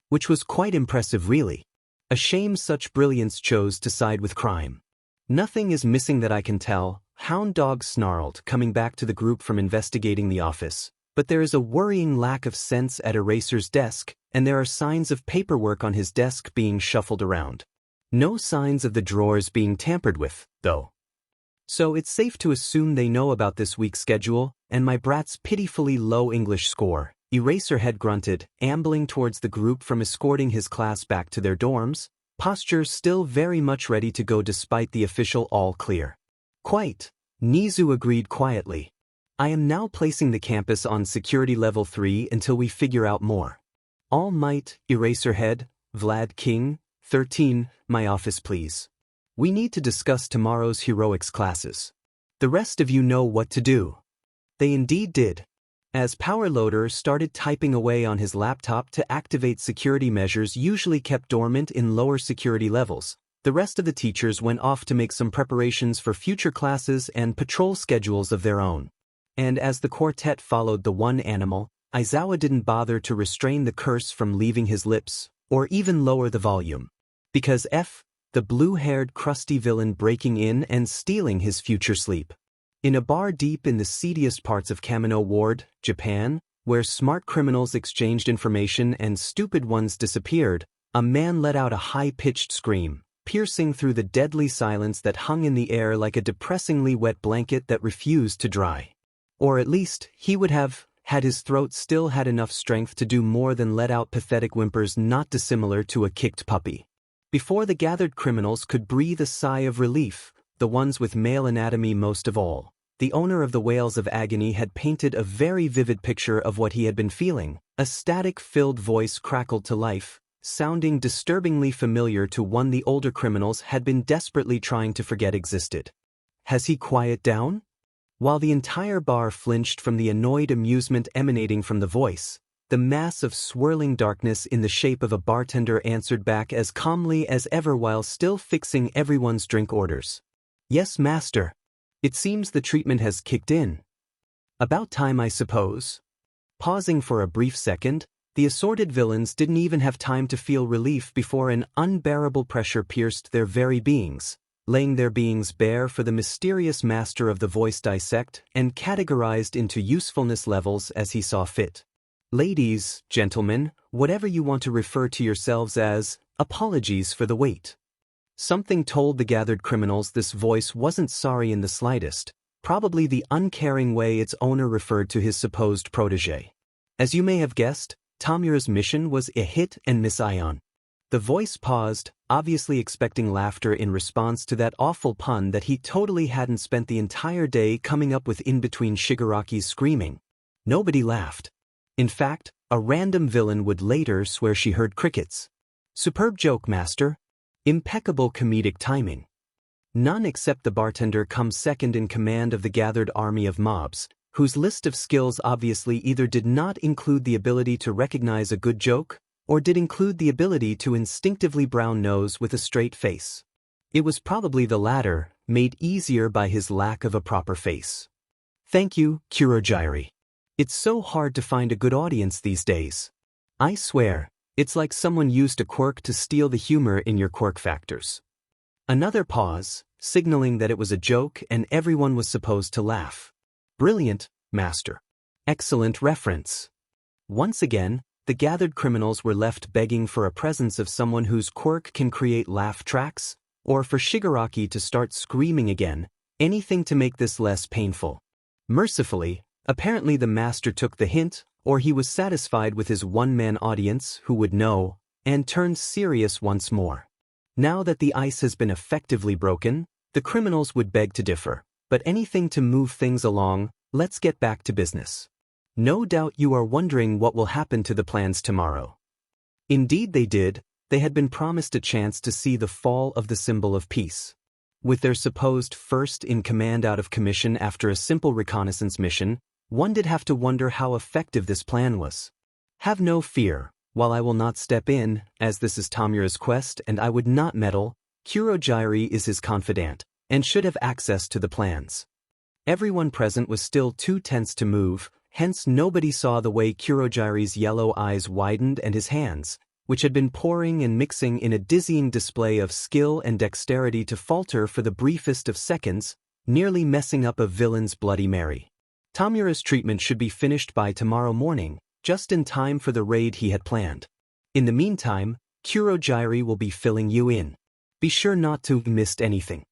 Which was quite impressive really. A shame such brilliance chose to side with crime. Nothing is missing that I can tell, Hound Dog snarled, coming back to the group from investigating the office. But there is a worrying lack of sense at Eraser's desk, and there are signs of paperwork on his desk being shuffled around. No signs of the drawers being tampered with, though. So it's safe to assume they know about this week's schedule, and my brat's pitifully low English score. Eraserhead grunted, ambling towards the group from escorting his class back to their dorms, posture still very much ready to go despite the official all clear. Quite, Nizu agreed quietly. I am now placing the campus on security level 3 until we figure out more. All Might, Eraserhead, Vlad King, 13, my office please. We need to discuss tomorrow's heroics classes. The rest of you know what to do. They indeed did. As Power Loader started typing away on his laptop to activate security measures usually kept dormant in lower security levels, the rest of the teachers went off to make some preparations for future classes and patrol schedules of their own. And as the quartet followed the one animal, Aizawa didn't bother to restrain the curse from leaving his lips, or even lower the volume. Because the blue-haired crusty villain breaking in and stealing his future sleep. In a bar deep in the seediest parts of Kamino Ward, Japan, where smart criminals exchanged information and stupid ones disappeared, a man let out a high-pitched scream, piercing through the deadly silence that hung in the air like a depressingly wet blanket that refused to dry. Or at least, he would have, had his throat still had enough strength to do more than let out pathetic whimpers not dissimilar to a kicked puppy. Before the gathered criminals could breathe a sigh of relief, the ones with male anatomy most of all, the owner of the Wails of Agony had painted a very vivid picture of what he had been feeling. A static-filled voice crackled to life, sounding disturbingly familiar to one the older criminals had been desperately trying to forget existed. Has he quieted down? While the entire bar flinched from the annoyed amusement emanating from the voice, the mass of swirling darkness in the shape of a bartender answered back as calmly as ever while still fixing everyone's drink orders. Yes, master. It seems the treatment has kicked in. About time, I suppose. Pausing for a brief second, the assorted villains didn't even have time to feel relief before an unbearable pressure pierced their very beings, laying their beings bare for the mysterious master of the voice dissect and categorized into usefulness levels as he saw fit. Ladies, gentlemen, whatever you want to refer to yourselves as, apologies for the wait. Something told the gathered criminals this voice wasn't sorry in the slightest, probably the uncaring way its owner referred to his supposed protege. As you may have guessed, Tamura's mission was a hit and miss ion. The voice paused, obviously expecting laughter in response to that awful pun that he totally hadn't spent the entire day coming up with in between Shigaraki's screaming. Nobody laughed. In fact, a random villain would later swear she heard crickets. Superb joke, master. Impeccable comedic timing. None except the bartender comes second in command of the gathered army of mobs, whose list of skills obviously either did not include the ability to recognize a good joke, or did include the ability to instinctively brown nose with a straight face. It was probably the latter, made easier by his lack of a proper face. Thank you, Kurogyari. It's so hard to find a good audience these days. I swear, it's like someone used a quirk to steal the humor in your quirk factors. Another pause, signaling that it was a joke and everyone was supposed to laugh. Brilliant, master. Excellent reference. Once again, the gathered criminals were left begging for a presence of someone whose quirk can create laugh tracks, or for Shigaraki to start screaming again, anything to make this less painful. Mercifully, apparently the master took the hint, or he was satisfied with his one-man audience who would know, and turned serious once more. Now that the ice has been effectively broken, the criminals would beg to differ, but anything to move things along, let's get back to business. No doubt you are wondering what will happen to the plans tomorrow. Indeed they did. They had been promised a chance to see the fall of the symbol of peace. With their supposed first-in-command out of commission after a simple reconnaissance mission, one did have to wonder how effective this plan was. Have no fear, while I will not step in, as this is Tamura's quest and I would not meddle, Kurogyari is his confidant, and should have access to the plans. Everyone present was still too tense to move, hence nobody saw the way Kurogyari's yellow eyes widened and his hands, which had been pouring and mixing in a dizzying display of skill and dexterity to falter for the briefest of seconds, nearly messing up a villain's Bloody Mary. Tamura's treatment should be finished by tomorrow morning, just in time for the raid he had planned. In the meantime, Kurogyari will be filling you in. Be sure not to have missed anything.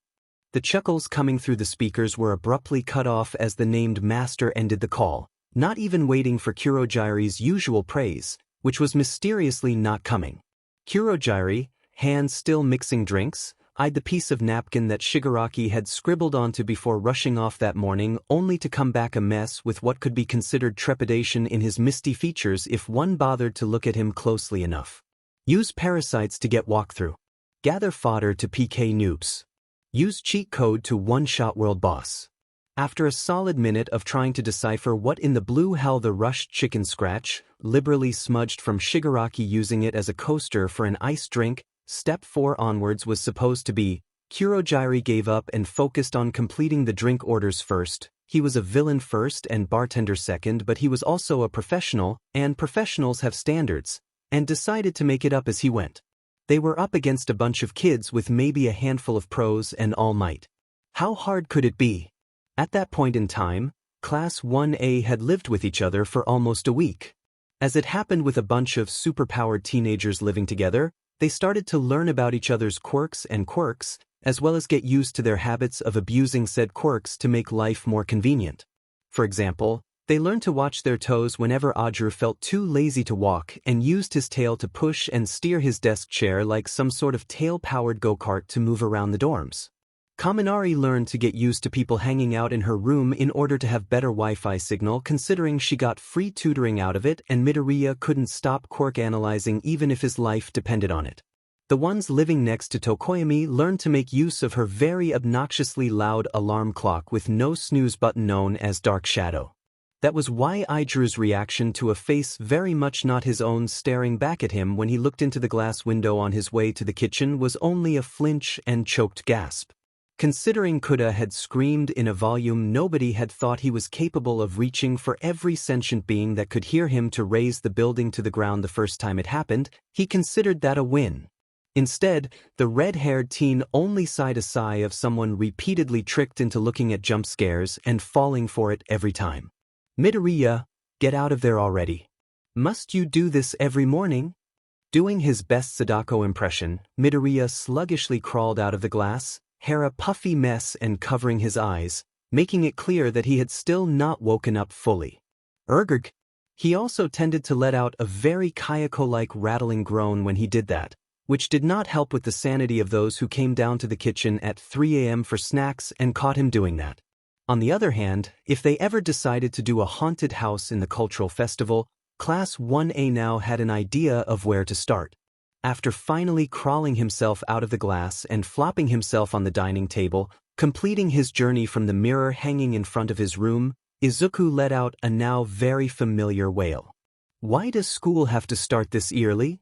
The chuckles coming through the speakers were abruptly cut off as the named master ended the call, not even waiting for Kurogyari's usual praise, which was mysteriously not coming. Kurogyari, hands still mixing drinks, eyed the piece of napkin that Shigaraki had scribbled onto before rushing off that morning, only to come back a mess with what could be considered trepidation in his misty features if one bothered to look at him closely enough. Use parasites to get walkthrough. Gather fodder to PK noobs. Use cheat code to one-shot world boss. After a solid minute of trying to decipher what in the blue hell the rushed chicken scratch, liberally smudged from Shigaraki using it as a coaster for an iced drink, Step 4 onwards was supposed to be, Kurogyari gave up and focused on completing the drink orders first. He was a villain first and bartender second, but he was also a professional, and professionals have standards, and decided to make it up as he went. They were up against a bunch of kids with maybe a handful of pros and all might. How hard could it be? At that point in time, Class 1A had lived with each other for almost a week. As it happened with a bunch of superpowered teenagers living together, they started to learn about each other's quirks, as well as get used to their habits of abusing said quirks to make life more convenient. For example, they learned to watch their toes whenever Audrey felt too lazy to walk and used his tail to push and steer his desk chair like some sort of tail-powered go-kart to move around the dorms. Kaminari learned to get used to people hanging out in her room in order to have better Wi-Fi signal, considering she got free tutoring out of it, and Midoriya couldn't stop quirk analyzing even if his life depended on it. The ones living next to Tokoyami learned to make use of her very obnoxiously loud alarm clock with no snooze button known as Dark Shadow. That was why Aijuru's reaction to a face very much not his own staring back at him when he looked into the glass window on his way to the kitchen was only a flinch and choked gasp. Considering Kuda had screamed in a volume nobody had thought he was capable of reaching for every sentient being that could hear him to raise the building to the ground the first time it happened, he considered that a win. Instead, the red-haired teen only sighed a sigh of someone repeatedly tricked into looking at jump scares and falling for it every time. Midoriya, get out of there already. Must you do this every morning? Doing his best Sadako impression, Midoriya sluggishly crawled out of the glass, hair a puffy mess and covering his eyes, making it clear that he had still not woken up fully. Ergurg. He also tended to let out a very Kayako-like rattling groan when he did that, which did not help with the sanity of those who came down to the kitchen at 3 a.m. for snacks and caught him doing that. On the other hand, if they ever decided to do a haunted house in the cultural festival, Class 1A now had an idea of where to start. After finally crawling himself out of the glass and flopping himself on the dining table, completing his journey from the mirror hanging in front of his room, Izuku let out a now very familiar wail. Why does school have to start this early?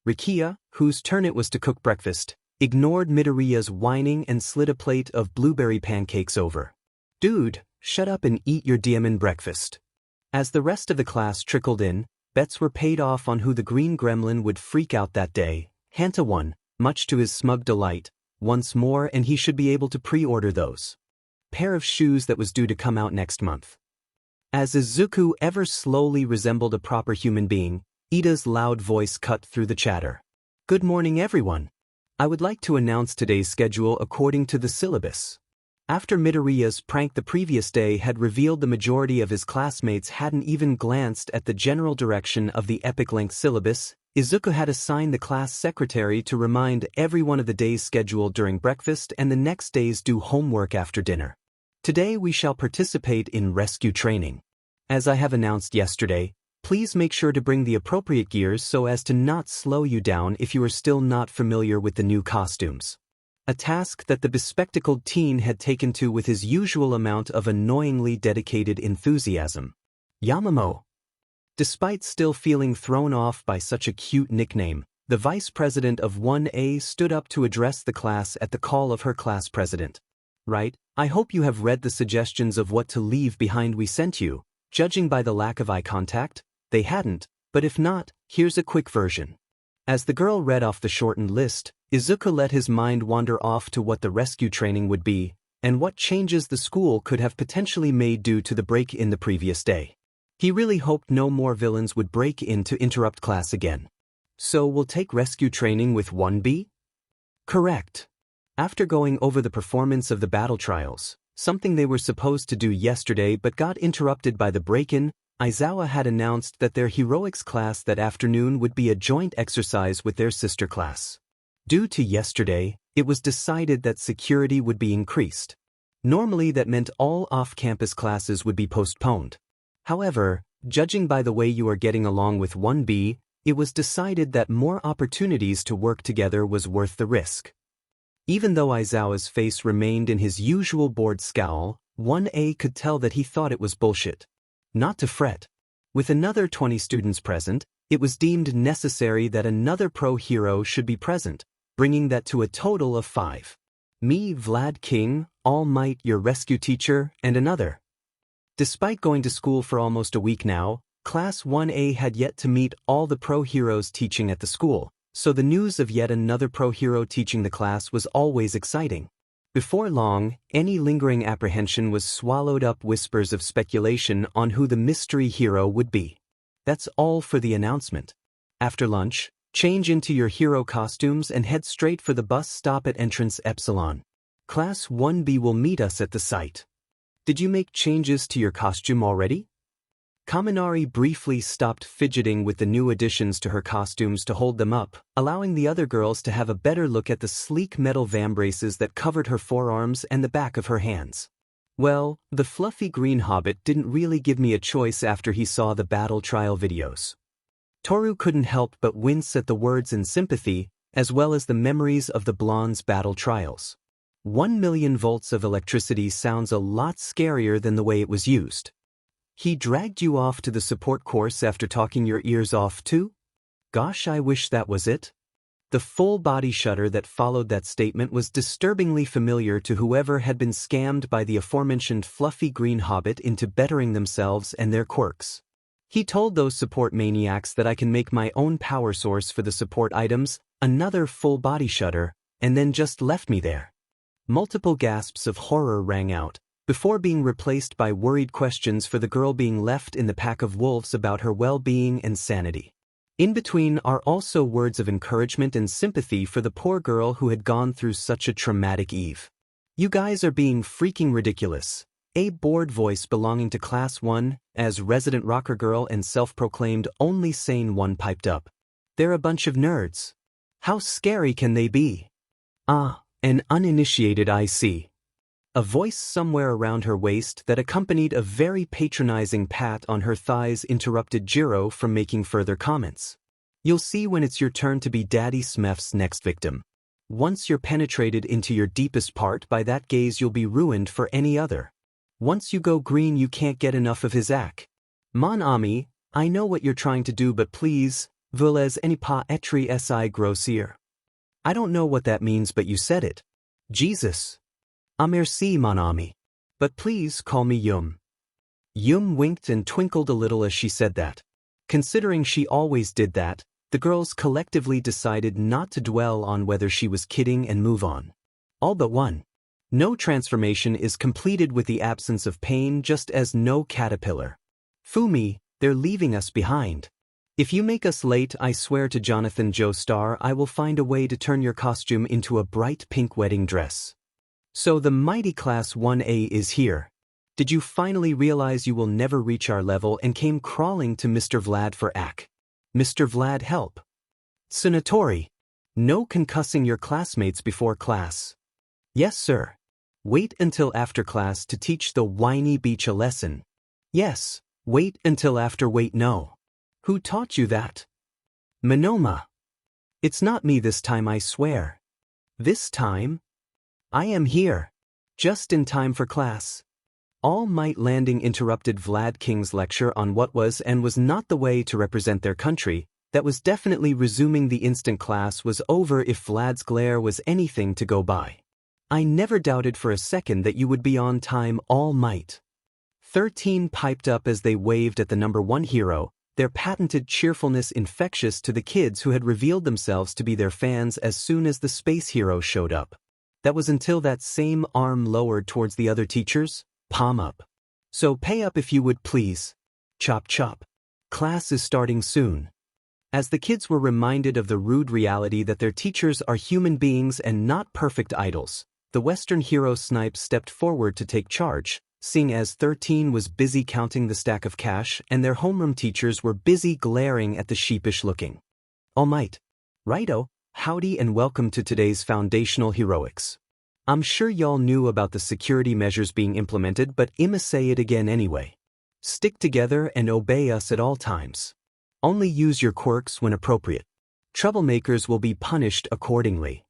Rikia, whose turn it was to cook breakfast, ignored Midoriya's whining and slid a plate of blueberry pancakes over. Dude, shut up and eat your diamond breakfast. As the rest of the class trickled in, bets were paid off on who the green gremlin would freak out that day. Hanta won, much to his smug delight, once more, and he should be able to pre-order those pair of shoes that was due to come out next month. As Izuku ever slowly resembled a proper human being, Ida's loud voice cut through the chatter. Good morning, everyone. I would like to announce today's schedule according to the syllabus. After Midoriya's prank the previous day had revealed the majority of his classmates hadn't even glanced at the general direction of the epic-length syllabus, Izuku had assigned the class secretary to remind everyone of the day's schedule during breakfast and the next day's due homework after dinner. Today we shall participate in rescue training. As I have announced yesterday, please make sure to bring the appropriate gears so as to not slow you down if you are still not familiar with the new costumes. A task that the bespectacled teen had taken to with his usual amount of annoyingly dedicated enthusiasm. Yamamo. Despite still feeling thrown off by such a cute nickname, the vice president of 1A stood up to address the class at the call of her class president. Right, I hope you have read the suggestions of what to leave behind we sent you. Judging by the lack of eye contact, they hadn't, but if not, here's a quick version. As the girl read off the shortened list, Izuku let his mind wander off to what the rescue training would be, and what changes the school could have potentially made due to the break in the previous day. He really hoped no more villains would break in to interrupt class again. So we'll take rescue training with 1B? Correct. After going over the performance of the battle trials, something they were supposed to do yesterday but got interrupted by the break-in, Aizawa had announced that their heroics class that afternoon would be a joint exercise with their sister class. Due to yesterday, it was decided that security would be increased. Normally that meant all off-campus classes would be postponed. However, judging by the way you are getting along with 1B, it was decided that more opportunities to work together was worth the risk. Even though Aizawa's face remained in his usual bored scowl, 1A could tell that he thought it was bullshit. Not to fret. With another 20 students present, it was deemed necessary that another pro hero should be present, bringing that to a total of 5. Me, Vlad King, All Might, your rescue teacher, and another. Despite going to school for almost a week now, Class 1A had yet to meet all the pro heroes teaching at the school, so the news of yet another pro hero teaching the class was always exciting. Before long, any lingering apprehension was swallowed up whispers of speculation on who the mystery hero would be. That's all for the announcement. After lunch, change into your hero costumes and head straight for the bus stop at entrance Epsilon. Class 1B will meet us at the site. Did you make changes to your costume already? Kaminari briefly stopped fidgeting with the new additions to her costumes to hold them up, allowing the other girls to have a better look at the sleek metal vambraces that covered her forearms and the back of her hands. Well, the fluffy green hobbit didn't really give me a choice after he saw the battle trial videos. Toru couldn't help but wince at the words in sympathy, as well as the memories of the blonde's battle trials. 1,000,000 volts of electricity sounds a lot scarier than the way it was used. He dragged you off to the support course after talking your ears off too? Gosh, I wish that was it. The full body shudder that followed that statement was disturbingly familiar to whoever had been scammed by the aforementioned fluffy green hobbit into bettering themselves and their quirks. He told those support maniacs that I can make my own power source for the support items, another full body shudder, and then just left me there. Multiple gasps of horror rang out, before being replaced by worried questions for the girl being left in the pack of wolves about her well-being and sanity. In between are also words of encouragement and sympathy for the poor girl who had gone through such a traumatic eve. You guys are being freaking ridiculous. A bored voice belonging to Class 1, as resident rocker girl and self-proclaimed only sane one piped up. They're a bunch of nerds. How scary can they be? Ah, an uninitiated I see. A voice somewhere around her waist that accompanied a very patronizing pat on her thighs interrupted Jiro from making further comments. You'll see when it's your turn to be Daddy Smeth's next victim. Once you're penetrated into your deepest part by that gaze, you'll be ruined for any other. Once you go green, you can't get enough of his act. Mon ami, I know what you're trying to do, but please, voulez ne pas être si grossier? I don't know what that means, but you said it. Jesus. Ah merci, mon ami. But please call me Yum. Yum winked and twinkled a little as she said that. Considering she always did that, the girls collectively decided not to dwell on whether she was kidding and move on. All but one. No transformation is completed with the absence of pain, just as no caterpillar. Fumi, they're leaving us behind. If you make us late, I swear to Jonathan Joestar, I will find a way to turn your costume into a bright pink wedding dress. So the mighty Class 1A is here. Did you finally realize you will never reach our level and came crawling to Mr. Vlad for ack? Mr. Vlad, help. Sunatori. No concussing your classmates before class. Yes, sir. Wait until after class to teach the whiny beach a lesson. Yes, wait until after. Wait, no. Who taught you that? Monoma. It's not me this time, I swear. This time? I am here. Just in time for class. All Might Landing interrupted Vlad King's lecture on what was and was not the way to represent their country. That was definitely resuming the instant class was over if Vlad's glare was anything to go by. I never doubted for a second that you would be on time, All Might. 13 piped up as they waved at the number 1 hero, their patented cheerfulness infectious to the kids who had revealed themselves to be their fans as soon as the space hero showed up. That was until that same arm lowered towards the other teachers, palm up. So pay up if you would please. Chop chop. Class is starting soon. As the kids were reminded of the rude reality that their teachers are human beings and not perfect idols, the Western hero Snipe stepped forward to take charge, seeing as 13 was busy counting the stack of cash and their homeroom teachers were busy glaring at the sheepish-looking. All Might. Righto, howdy and welcome to today's foundational heroics. I'm sure y'all knew about the security measures being implemented, but I'ma say it again anyway. Stick together and obey us at all times. Only use your quirks when appropriate. Troublemakers will be punished accordingly.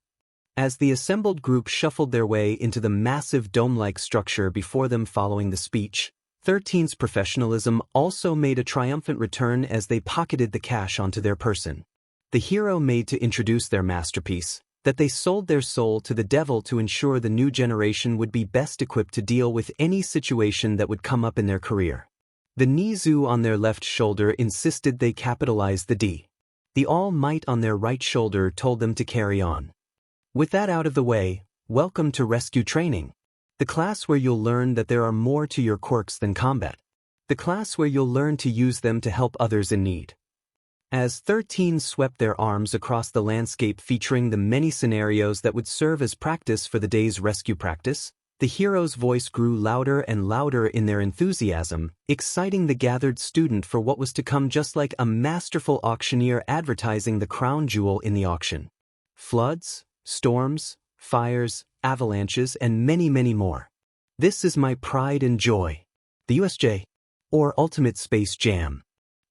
As the assembled group shuffled their way into the massive dome-like structure before them following the speech, 13's professionalism also made a triumphant return as they pocketed the cash onto their person. The hero made to introduce their masterpiece, that they sold their soul to the devil to ensure the new generation would be best equipped to deal with any situation that would come up in their career. The Nizu on their left shoulder insisted they capitalize the D. The All Might on their right shoulder told them to carry on. With that out of the way, welcome to Rescue Training. The class where you'll learn that there are more to your quirks than combat. The class where you'll learn to use them to help others in need. As 13 swept their arms across the landscape featuring the many scenarios that would serve as practice for the day's rescue practice, the hero's voice grew louder and louder in their enthusiasm, exciting the gathered student for what was to come, just like a masterful auctioneer advertising the crown jewel in the auction. Floods, storms, fires, avalanches, and many, many more. This is my pride and joy. The USJ, or Ultimate Space Jam.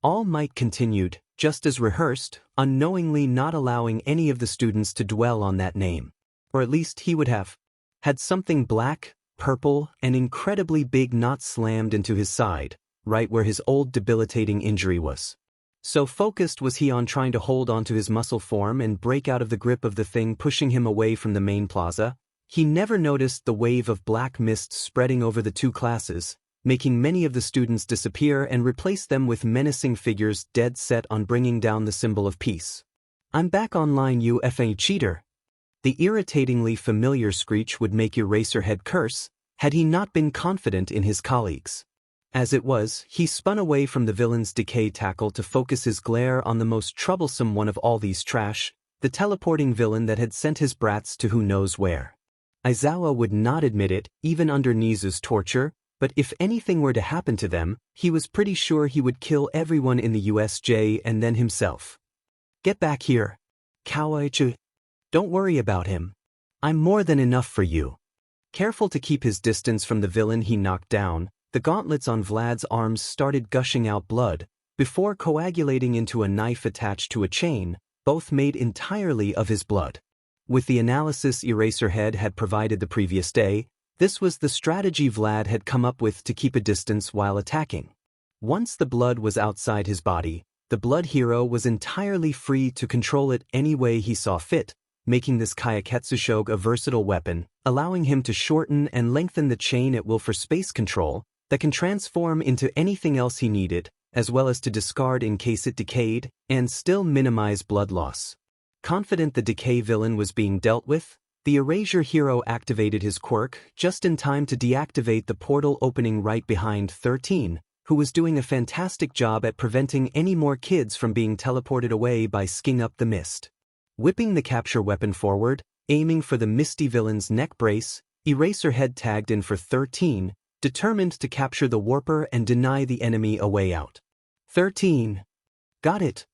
All Might continued, just as rehearsed, unknowingly not allowing any of the students to dwell on that name. Or at least he would have. Had something black, purple, and incredibly big knot slammed into his side, right where his old debilitating injury was. So focused was he on trying to hold onto his muscle form and break out of the grip of the thing pushing him away from the main plaza, he never noticed the wave of black mist spreading over the two classes, making many of the students disappear and replace them with menacing figures dead set on bringing down the symbol of peace. I'm back online, you effing cheater. The irritatingly familiar screech would make Eraserhead curse, had he not been confident in his colleagues. As it was, he spun away from the villain's decay tackle to focus his glare on the most troublesome one of all these trash, the teleporting villain that had sent his brats to who knows where. Aizawa would not admit it, even under Nizu's torture, but if anything were to happen to them, he was pretty sure he would kill everyone in the USJ and then himself. Get back here. Kawaiichi. Don't worry about him. I'm more than enough for you. Careful to keep his distance from the villain he knocked down, the gauntlets on Vlad's arms started gushing out blood, before coagulating into a knife attached to a chain, both made entirely of his blood. With the analysis Eraserhead had provided the previous day, this was the strategy Vlad had come up with to keep a distance while attacking. Once the blood was outside his body, the blood hero was entirely free to control it any way he saw fit, making this Kayaketsushog a versatile weapon, allowing him to shorten and lengthen the chain at will for space control that can transform into anything else he needed, as well as to discard in case it decayed, and still minimize blood loss. Confident the decay villain was being dealt with, the Erasure hero activated his quirk just in time to deactivate the portal opening right behind 13, who was doing a fantastic job at preventing any more kids from being teleported away by sking up the mist. Whipping the capture weapon forward, aiming for the misty villain's neck brace, Eraserhead tagged in for 13, determined to capture the warper and deny the enemy a way out. 13. Got it.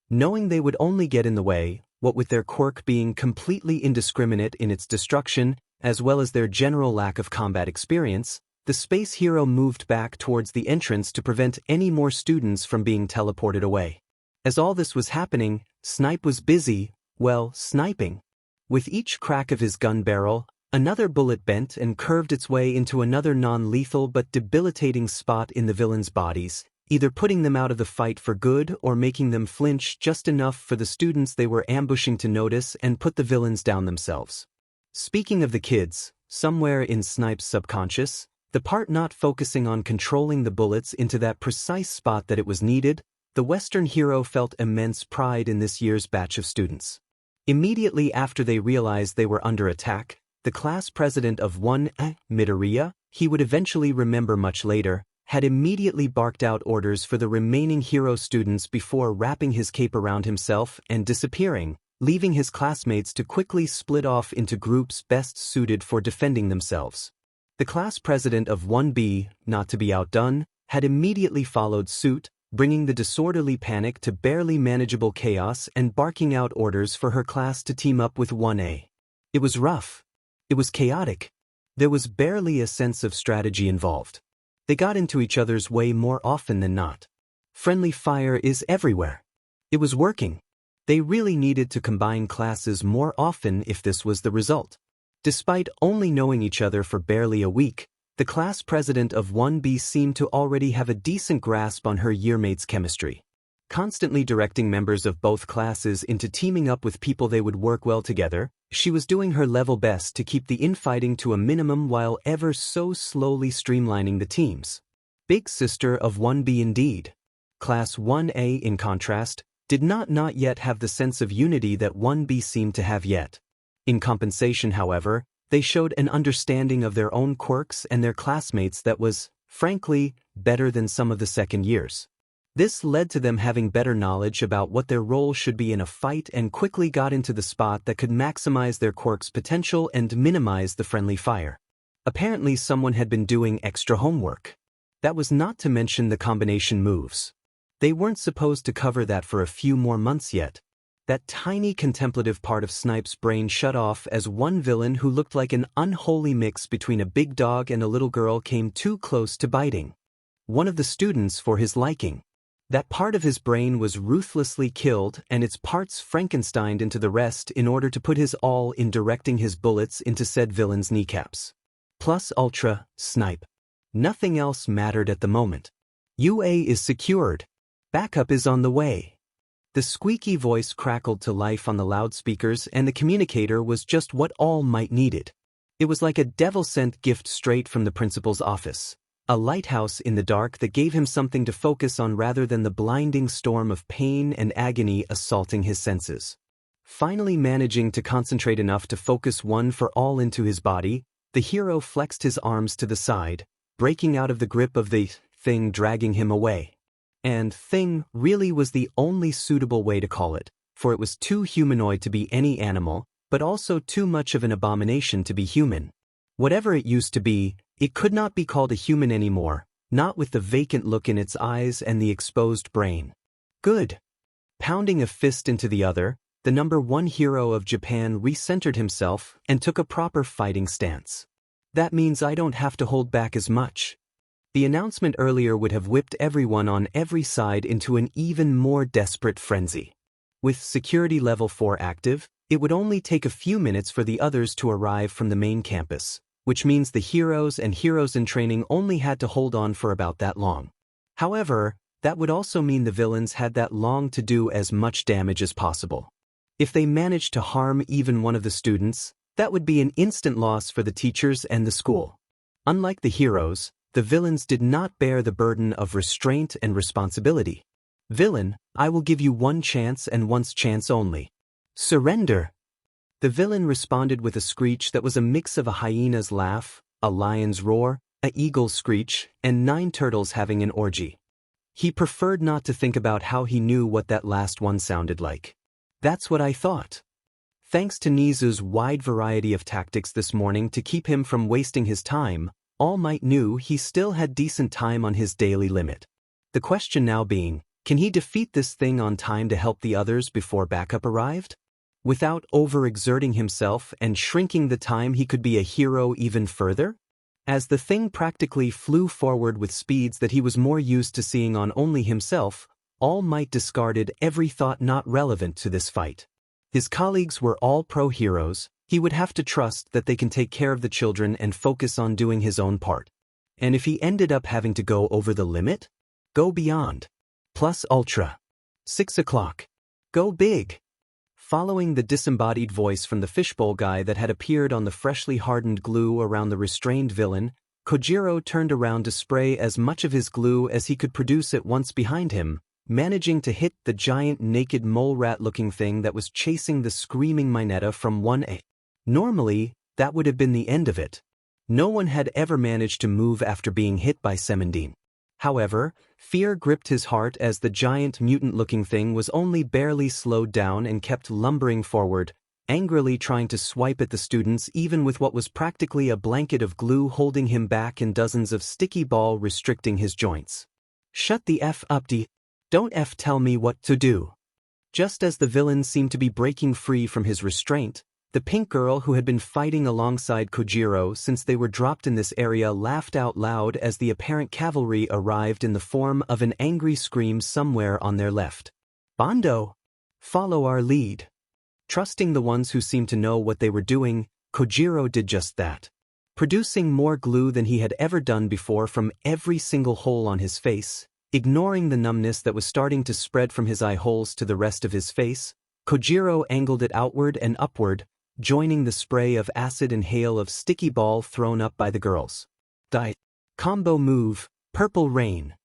Knowing they would only get in the way, what with their quirk being completely indiscriminate in its destruction, as well as their general lack of combat experience, the space hero moved back towards the entrance to prevent any more students from being teleported away. As all this was happening, Snipe was busy, sniping. With each crack of his gun barrel, another bullet bent and curved its way into another non-lethal but debilitating spot in the villains' bodies, either putting them out of the fight for good or making them flinch just enough for the students they were ambushing to notice and put the villains down themselves. Speaking of the kids, somewhere in Snipe's subconscious, the part not focusing on controlling the bullets into that precise spot that it was needed, the Western hero felt immense pride in this year's batch of students. Immediately after they realized they were under attack, the class president of 1 Midoriya, he would eventually remember much later, had immediately barked out orders for the remaining hero students before wrapping his cape around himself and disappearing, leaving his classmates to quickly split off into groups best suited for defending themselves. The class president of 1B, not to be outdone, had immediately followed suit, bringing the disorderly panic to barely manageable chaos and barking out orders for her class to team up with 1A. It was rough. It was chaotic. There was barely a sense of strategy involved. They got into each other's way more often than not. Friendly fire is everywhere. It was working. They really needed to combine classes more often if this was the result. Despite only knowing each other for barely a week, the class president of 1B seemed to already have a decent grasp on her yearmates' chemistry. Constantly directing members of both classes into teaming up with people they would work well together, she was doing her level best to keep the infighting to a minimum while ever so slowly streamlining the teams. Big sister of 1B indeed. Class 1A, in contrast, did not yet have the sense of unity that 1B seemed to have yet. In compensation, however, they showed an understanding of their own quirks and their classmates that was, frankly, better than some of the second years. This led to them having better knowledge about what their role should be in a fight and quickly got into the spot that could maximize their quirk's potential and minimize the friendly fire. Apparently someone had been doing extra homework. That was not to mention the combination moves. They weren't supposed to cover that for a few more months yet. That tiny contemplative part of Snipe's brain shut off as one villain who looked like an unholy mix between a big dog and a little girl came too close to biting. One of the students for his liking. That part of his brain was ruthlessly killed and its parts Frankensteined into the rest in order to put his all in directing his bullets into said villain's kneecaps. Plus ultra, Snipe. Nothing else mattered at the moment. UA is secured. Backup is on the way. The squeaky voice crackled to life on the loudspeakers and the communicator was just what All Might needed. It was like a devil-sent gift straight from the principal's office. A lighthouse in the dark that gave him something to focus on rather than the blinding storm of pain and agony assaulting his senses. Finally managing to concentrate enough to focus one for all into his body, the hero flexed his arms to the side, breaking out of the grip of the thing dragging him away. And thing really was the only suitable way to call it, for it was too humanoid to be any animal, but also too much of an abomination to be human. Whatever it used to be, it could not be called a human anymore, not with the vacant look in its eyes and the exposed brain. Good. Pounding a fist into the other, the #1 hero of Japan recentered himself and took a proper fighting stance. That means I don't have to hold back as much. The announcement earlier would have whipped everyone on every side into an even more desperate frenzy. With security level 4 active, it would only take a few minutes for the others to arrive from the main campus, which means the heroes and heroes in training only had to hold on for about that long. However, that would also mean the villains had that long to do as much damage as possible. If they managed to harm even one of the students, that would be an instant loss for the teachers and the school. Unlike the heroes, the villains did not bear the burden of restraint and responsibility. Villain, I will give you one chance and once chance only. Surrender. The villain responded with a screech that was a mix of a hyena's laugh, a lion's roar, an eagle's screech, and 9 turtles having an orgy. He preferred not to think about how he knew what that last one sounded like. That's what I thought. Thanks to Nizu's wide variety of tactics this morning to keep him from wasting his time, All Might knew he still had decent time on his daily limit. The question now being, can he defeat this thing on time to help the others before backup arrived? Without overexerting himself and shrinking the time he could be a hero even further? As the thing practically flew forward with speeds that he was more used to seeing on only himself, All Might discarded every thought not relevant to this fight. His colleagues were all pro-heroes, he would have to trust that they can take care of the children and focus on doing his own part. And if he ended up having to go over the limit? Go beyond. Plus ultra. 6 o'clock. Go big. Following the disembodied voice from the fishbowl guy that had appeared on the freshly hardened glue around the restrained villain, Kojiro turned around to spray as much of his glue as he could produce at once behind him, managing to hit the giant naked mole rat-looking thing that was chasing the screaming Mineta from 1A. Normally, that would have been the end of it. No one had ever managed to move after being hit by Semendine. However, fear gripped his heart as the giant mutant-looking thing was only barely slowed down and kept lumbering forward, angrily trying to swipe at the students even with what was practically a blanket of glue holding him back and dozens of sticky ball restricting his joints. Shut the F up, D. Don't F tell me what to do. Just as the villain seemed to be breaking free from his restraint, the pink girl who had been fighting alongside Kojiro since they were dropped in this area laughed out loud as the apparent cavalry arrived in the form of an angry scream somewhere on their left. Bondo! Follow our lead. Trusting the ones who seemed to know what they were doing, Kojiro did just that. Producing more glue than he had ever done before from every single hole on his face, ignoring the numbness that was starting to spread from his eye holes to the rest of his face, Kojiro angled it outward and upward, joining the spray of acid and hail of sticky ball thrown up by the girls. Combo move, Purple Rain.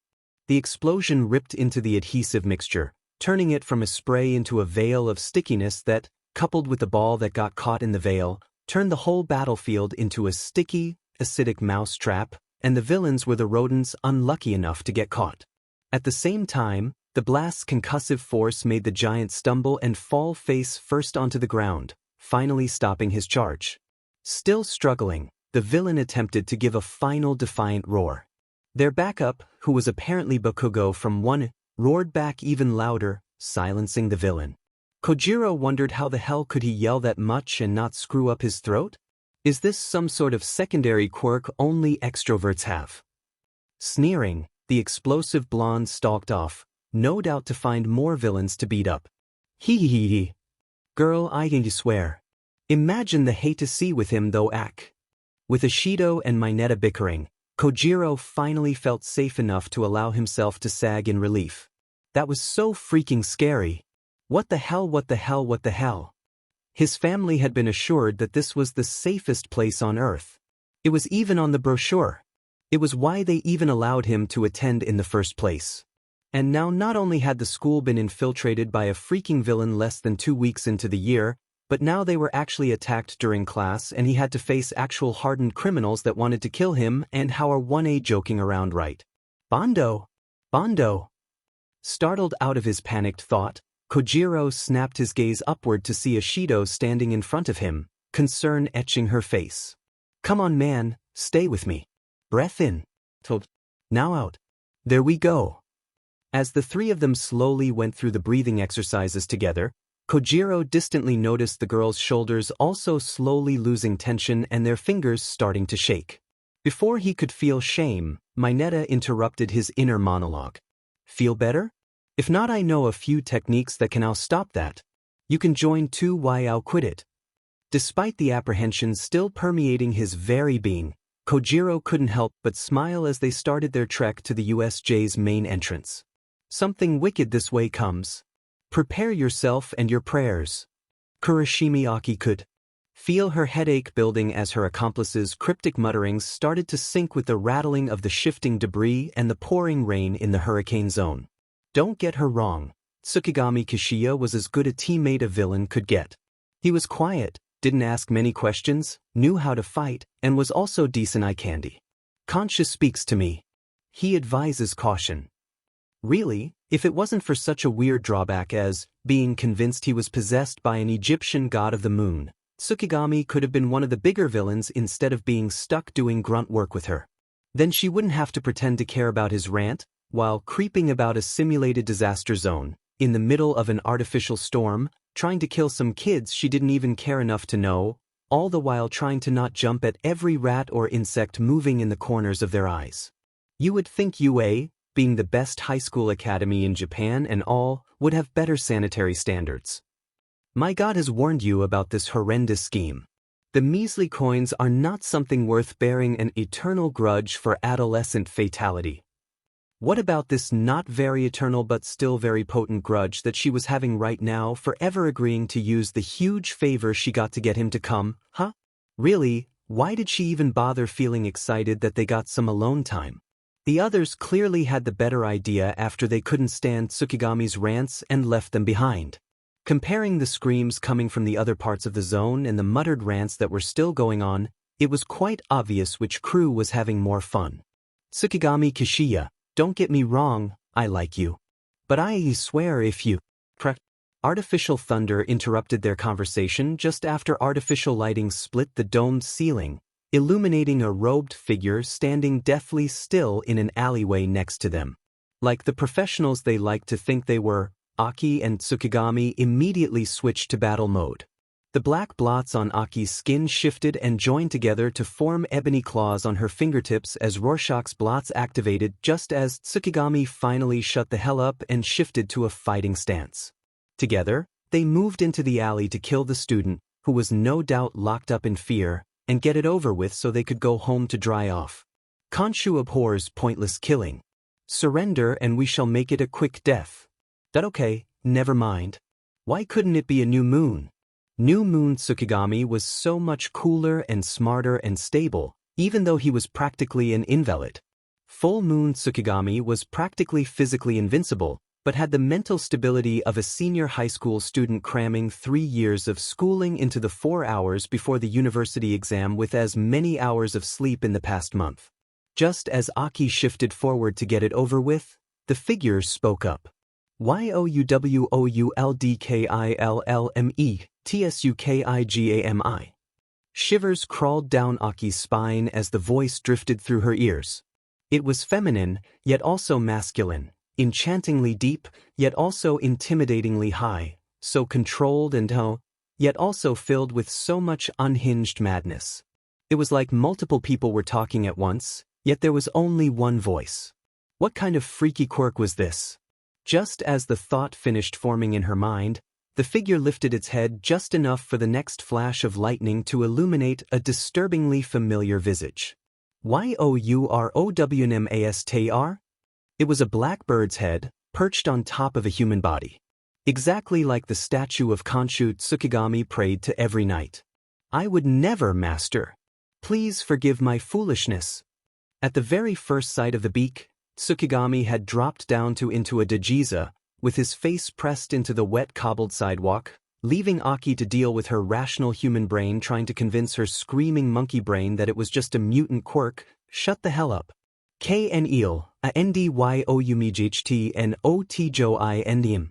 The explosion ripped into the adhesive mixture, turning it from a spray into a veil of stickiness that, coupled with the ball that got caught in the veil, turned the whole battlefield into a sticky, acidic mouse trap, and the villains were the rodents unlucky enough to get caught. At the same time, the blast's concussive force made the giant stumble and fall face first onto the ground, finally stopping his charge. Still struggling, the villain attempted to give a final defiant roar. Their backup, who was apparently Bakugo from 1, roared back even louder, silencing the villain. Kojiro wondered how the hell could he yell that much and not screw up his throat? Is this some sort of secondary quirk only extroverts have? Sneering, the explosive blonde stalked off, no doubt to find more villains to beat up. Hee hee hee hee. Girl, I can swear. Imagine the hate to see with him though ack. With Ishido and Mineta bickering, Kojiro finally felt safe enough to allow himself to sag in relief. That was so freaking scary. What the hell, what the hell, what the hell? His family had been assured that this was the safest place on Earth. It was even on the brochure. It was why they even allowed him to attend in the first place. And now not only had the school been infiltrated by a freaking villain less than 2 weeks into the year, but now they were actually attacked during class and he had to face actual hardened criminals that wanted to kill him, and how are 1A joking around, right? Bondo! Bondo! Startled out of his panicked thought, Kojiro snapped his gaze upward to see Ishido standing in front of him, concern etching her face. Come on man, stay with me. Breath in. Now out. There we go. As the three of them slowly went through the breathing exercises together, Kojiro distantly noticed the girls' shoulders also slowly losing tension and their fingers starting to shake. Before he could feel shame, Mineta interrupted his inner monologue. Feel better? If not, I know a few techniques that can now stop that. You can join too. Why I'll quit it. Despite the apprehension still permeating his very being, Kojiro couldn't help but smile as they started their trek to the USJ's main entrance. Something wicked this way comes. Prepare yourself and your prayers. Kurashimi Aki could feel her headache building as her accomplice's cryptic mutterings started to sync with the rattling of the shifting debris and the pouring rain in the hurricane zone. Don't get her wrong, Tsukigami Kishiya was as good a teammate a villain could get. He was quiet, didn't ask many questions, knew how to fight, and was also decent eye candy. Conscious speaks to me. He advises caution. Really, if it wasn't for such a weird drawback as being convinced he was possessed by an Egyptian god of the moon, Tsukigami could have been one of the bigger villains instead of being stuck doing grunt work with her. Then she wouldn't have to pretend to care about his rant, while creeping about a simulated disaster zone, in the middle of an artificial storm, trying to kill some kids she didn't even care enough to know, all the while trying to not jump at every rat or insect moving in the corners of their eyes. You would think UA, being the best high school academy in Japan and all, would have better sanitary standards. My God has warned you about this horrendous scheme. The measly coins are not something worth bearing an eternal grudge for adolescent fatality. What about this not very eternal but still very potent grudge that she was having right now for ever agreeing to use the huge favor she got to get him to come, huh? Really, why did she even bother feeling excited that they got some alone time? The others clearly had the better idea after they couldn't stand Tsukigami's rants and left them behind. Comparing the screams coming from the other parts of the zone and the muttered rants that were still going on, it was quite obvious which crew was having more fun. Tsukigami Kishiya, don't get me wrong, I like you. But I swear if you... Artificial thunder interrupted their conversation just after artificial lighting split the domed ceiling, illuminating a robed figure standing deathly still in an alleyway next to them. Like the professionals they liked to think they were, Aki and Tsukigami immediately switched to battle mode. The black blots on Aki's skin shifted and joined together to form ebony claws on her fingertips as Rorschach's blots activated just as Tsukigami finally shut the hell up and shifted to a fighting stance. Together, they moved into the alley to kill the student, who was no doubt locked up in fear, and get it over with so they could go home to dry off. Khonshu abhors pointless killing. Surrender and we shall make it a quick death. That okay, never mind. Why couldn't it be a new moon? New Moon Tsukigami was so much cooler and smarter and stable, even though he was practically an invalid. Full Moon Tsukigami was practically physically invincible, but had the mental stability of a senior high school student cramming 3 years of schooling into the 4 hours before the university exam with as many hours of sleep in the past month. Just as Aki shifted forward to get it over with, the figure spoke up. YOUWOULDKILLME, Shivers crawled down Aki's spine as the voice drifted through her ears. It was feminine, yet also masculine, enchantingly deep, yet also intimidatingly high, so controlled and yet also filled with so much unhinged madness. It was like multiple people were talking at once, yet there was only one voice. What kind of freaky quirk was this? Just as the thought finished forming in her mind, the figure lifted its head just enough for the next flash of lightning to illuminate a disturbingly familiar visage. YOUROWNMASTR? It was a black bird's head, perched on top of a human body. Exactly like the statue of Khonshu Tsukigami prayed to every night. I would never, master. Please forgive my foolishness. At the very first sight of the beak, Tsukigami had dropped down into a dajiza, with his face pressed into the wet cobbled sidewalk, leaving Aki to deal with her rational human brain trying to convince her screaming monkey brain that it was just a mutant quirk. Shut the hell up. KNEL, a NDYOUMIGHT and OTJOI endium.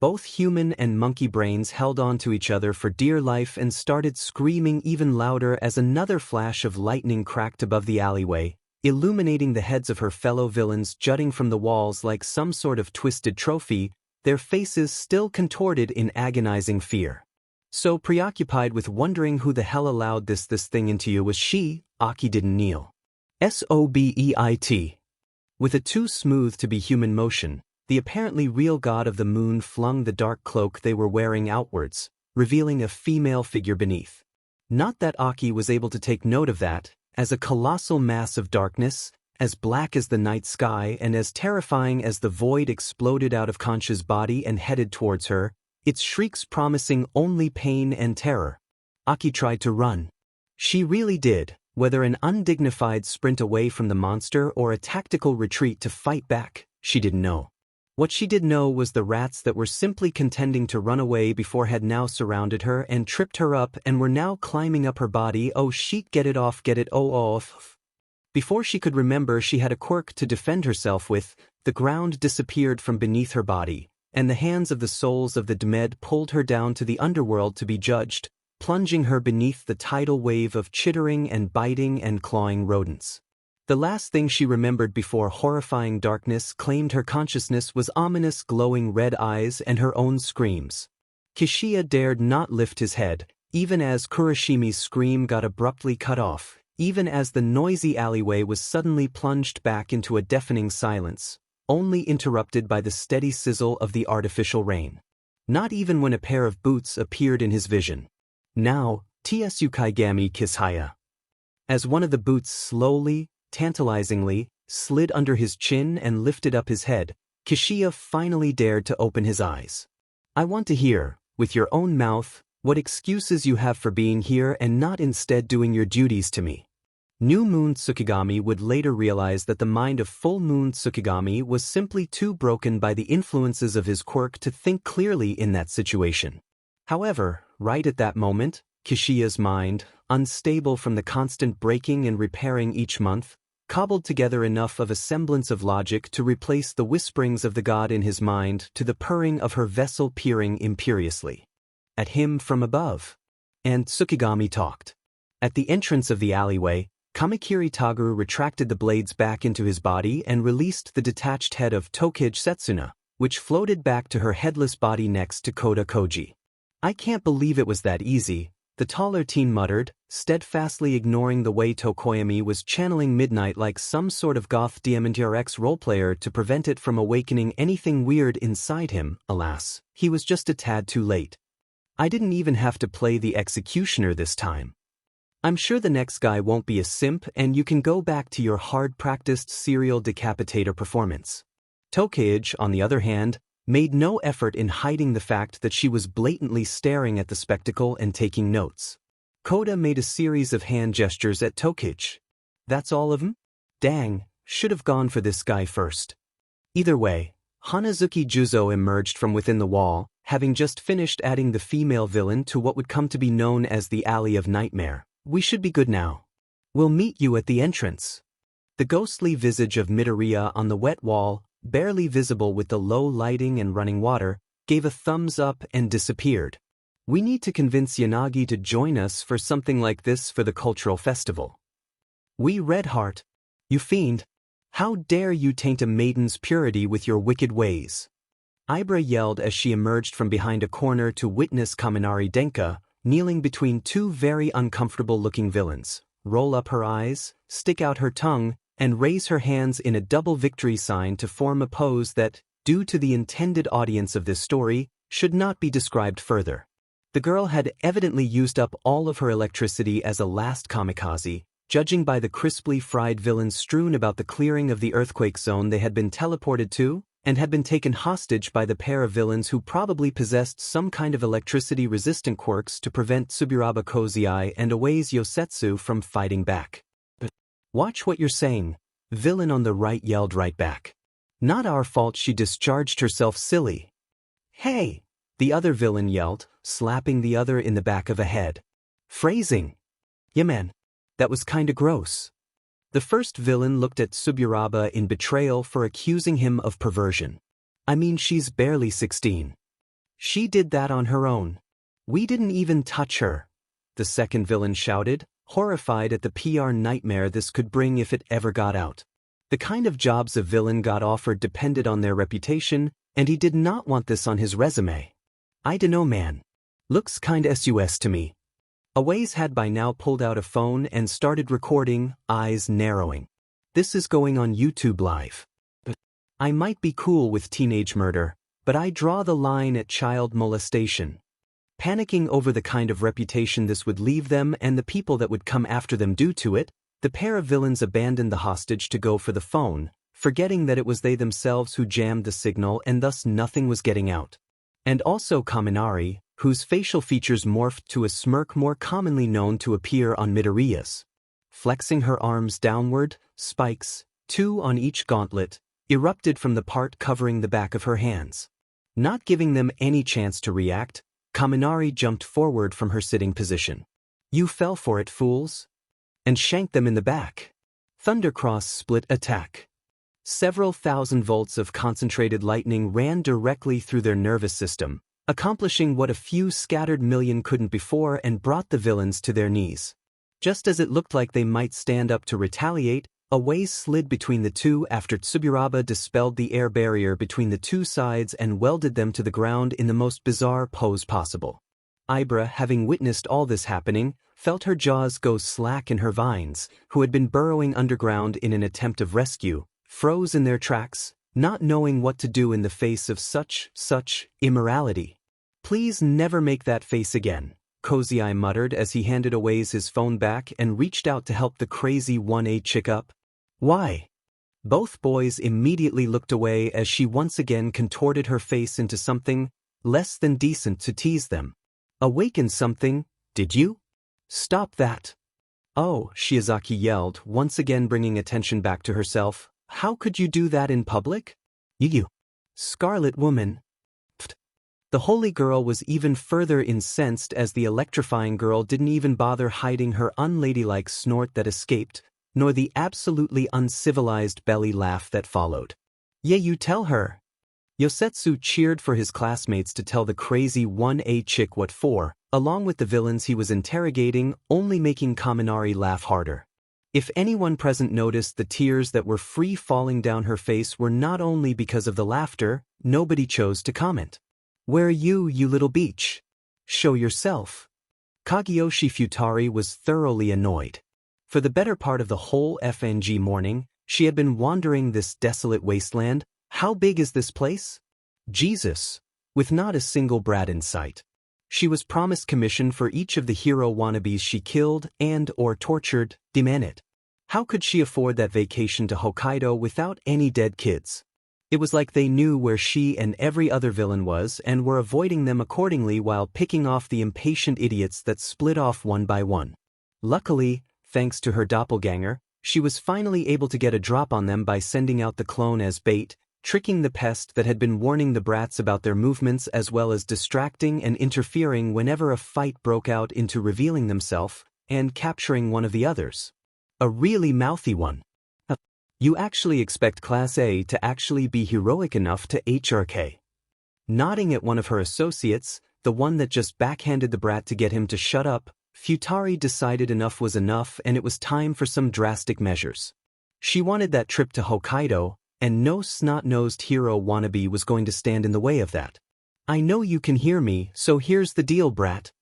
Both human and monkey brains held on to each other for dear life and started screaming even louder as another flash of lightning cracked above the alleyway, illuminating the heads of her fellow villains jutting from the walls like some sort of twisted trophy, their faces still contorted in agonizing fear. So preoccupied with wondering who the hell allowed this thing into you was she, Aki didn't kneel. Sobeit. With a too smooth to be human motion, the apparently real god of the moon flung the dark cloak they were wearing outwards, revealing a female figure beneath. Not that Aki was able to take note of that, as a colossal mass of darkness, as black as the night sky and as terrifying as the void exploded out of Concha's body and headed towards her, its shrieks promising only pain and terror. Aki tried to run. She really did, whether an undignified sprint away from the monster or a tactical retreat to fight back, she didn't know. What she did know was the rats that were simply contending to run away before had now surrounded her and tripped her up and were now climbing up her body. Oh shit, get it off, get it off. Before she could remember she had a quirk to defend herself with, the ground disappeared from beneath her body, and the hands of the souls of the Demed pulled her down to the underworld to be judged, plunging her beneath the tidal wave of chittering and biting and clawing rodents. The last thing she remembered before horrifying darkness claimed her consciousness was ominous glowing red eyes and her own screams. Kishiya dared not lift his head, even as Kurashimi's scream got abruptly cut off, even as the noisy alleyway was suddenly plunged back into a deafening silence, only interrupted by the steady sizzle of the artificial rain. Not even when a pair of boots appeared in his vision. Now, Tsu Kaigami Kishaya. As one of the boots slowly, tantalizingly, slid under his chin and lifted up his head, Kishiya finally dared to open his eyes. I want to hear, with your own mouth, what excuses you have for being here and not instead doing your duties to me. New Moon Tsukigami would later realize that the mind of Full Moon Tsukigami was simply too broken by the influences of his quirk to think clearly in that situation. However, right at that moment, Kishiya's mind, unstable from the constant breaking and repairing each month, cobbled together enough of a semblance of logic to replace the whisperings of the god in his mind to the purring of her vessel peering imperiously at him from above. And Tsukigami talked. At the entrance of the alleyway, Kamikiri Taguru retracted the blades back into his body and released the detached head of Tokage Setsuna, which floated back to her headless body next to Koda Koji. I can't believe it was that easy, the taller teen muttered, steadfastly ignoring the way Tokoyami was channeling Midnight like some sort of goth DMNTRX roleplayer to prevent it from awakening anything weird inside him. Alas, he was just a tad too late. I didn't even have to play the executioner this time. I'm sure the next guy won't be a simp and you can go back to your hard-practiced serial decapitator performance. Tokage, on the other hand, made no effort in hiding the fact that she was blatantly staring at the spectacle and taking notes. Koda made a series of hand gestures at Tokage. That's all of 'em? Dang, should have gone for this guy first. Either way, Hanazuki Juzo emerged from within the wall, having just finished adding the female villain to what would come to be known as the Alley of Nightmare. We should be good now. We'll meet you at the entrance. The ghostly visage of Midoriya on the wet wall, barely visible with the low lighting and running water, gave a thumbs up and disappeared. We need to convince Yanagi to join us for something like this for the cultural festival. We Redheart. You fiend. How dare you taint a maiden's purity with your wicked ways? Ibra yelled as she emerged from behind a corner to witness Kaminari Denka, kneeling between two very uncomfortable-looking villains, roll up her eyes, stick out her tongue, and raise her hands in a double victory sign to form a pose that, due to the intended audience of this story, should not be described further. The girl had evidently used up all of her electricity as a last kamikaze, judging by the crisply fried villains strewn about the clearing of the earthquake zone they had been teleported to, and had been taken hostage by the pair of villains who probably possessed some kind of electricity-resistant quirks to prevent Tsuburaba Kozai and Owa's Yosetsu from fighting back. Watch what you're saying, villain on the right yelled right back. Not our fault she discharged herself, silly. Hey, the other villain yelled, slapping the other in the back of a head. Phrasing. Yeah man, that was kinda gross. The first villain looked at Tsuburaba in betrayal for accusing him of perversion. I mean, she's barely 16. She did that on her own. We didn't even touch her. The second villain shouted, horrified at the PR nightmare this could bring if it ever got out. The kind of jobs a villain got offered depended on their reputation, and he did not want this on his resume. I dunno man. Looks kinda sus to me. Aways had by now pulled out a phone and started recording, eyes narrowing. This is going on YouTube Live. I might be cool with teenage murder, but I draw the line at child molestation. Panicking over the kind of reputation this would leave them and the people that would come after them due to it, the pair of villains abandoned the hostage to go for the phone, forgetting that it was they themselves who jammed the signal and thus nothing was getting out. And also Kaminari, whose facial features morphed to a smirk more commonly known to appear on Midoriya's. Flexing her arms downward, spikes, 2 on each gauntlet, erupted from the part covering the back of her hands. Not giving them any chance to react, Kaminari jumped forward from her sitting position. "You fell for it, fools!" and shanked them in the back. Thundercross split attack. Several thousand volts of concentrated lightning ran directly through their nervous system, accomplishing what a few scattered million couldn't before and brought the villains to their knees. Just as it looked like they might stand up to retaliate, a way slid between the two after Tsuburaba dispelled the air barrier between the two sides and welded them to the ground in the most bizarre pose possible. Ibra, having witnessed all this happening, felt her jaws go slack and her vines, who had been burrowing underground in an attempt of rescue, froze in their tracks, not knowing what to do in the face of such immorality. "Please never make that face again," Cozy Eye muttered as he handed away his phone back and reached out to help the crazy 1A chick up. "Why?" Both boys immediately looked away as she once again contorted her face into something less than decent to tease them. "Awaken something, did you? Stop that." "Oh," Shiozaki yelled, once again bringing attention back to herself. "How could you do that in public? You Scarlet Woman." Pfft. The holy girl was even further incensed as the electrifying girl didn't even bother hiding her unladylike snort that escaped, nor the absolutely uncivilized belly laugh that followed. "Yeah, you tell her." Yosetsu cheered for his classmates to tell the crazy 1A chick what for, along with the villains he was interrogating, only making Kaminari laugh harder. If anyone present noticed the tears that were free falling down her face were not only because of the laughter, nobody chose to comment. "Where are you little beach? Show yourself." Kageyoshi Futari was thoroughly annoyed. For the better part of the whole FNG morning, she had been wandering this desolate wasteland. How big is this place? Jesus! With not a single brat in sight. She was promised commission for each of the hero wannabes she killed and/or tortured, demand it. How could she afford that vacation to Hokkaido without any dead kids? It was like they knew where she and every other villain was and were avoiding them accordingly while picking off the impatient idiots that split off one by one. Luckily, thanks to her doppelganger, she was finally able to get a drop on them by sending out the clone as bait, tricking the pest that had been warning the brats about their movements as well as distracting and interfering whenever a fight broke out into revealing themselves and capturing one of the others. A really mouthy one. You actually expect Class A to actually be heroic enough to HRK. Nodding at one of her associates, the one that just backhanded the brat to get him to shut up, Futari decided enough was enough and it was time for some drastic measures. She wanted that trip to Hokkaido, and no snot-nosed hero wannabe was going to stand in the way of that. "I know you can hear me, so here's the deal, brat."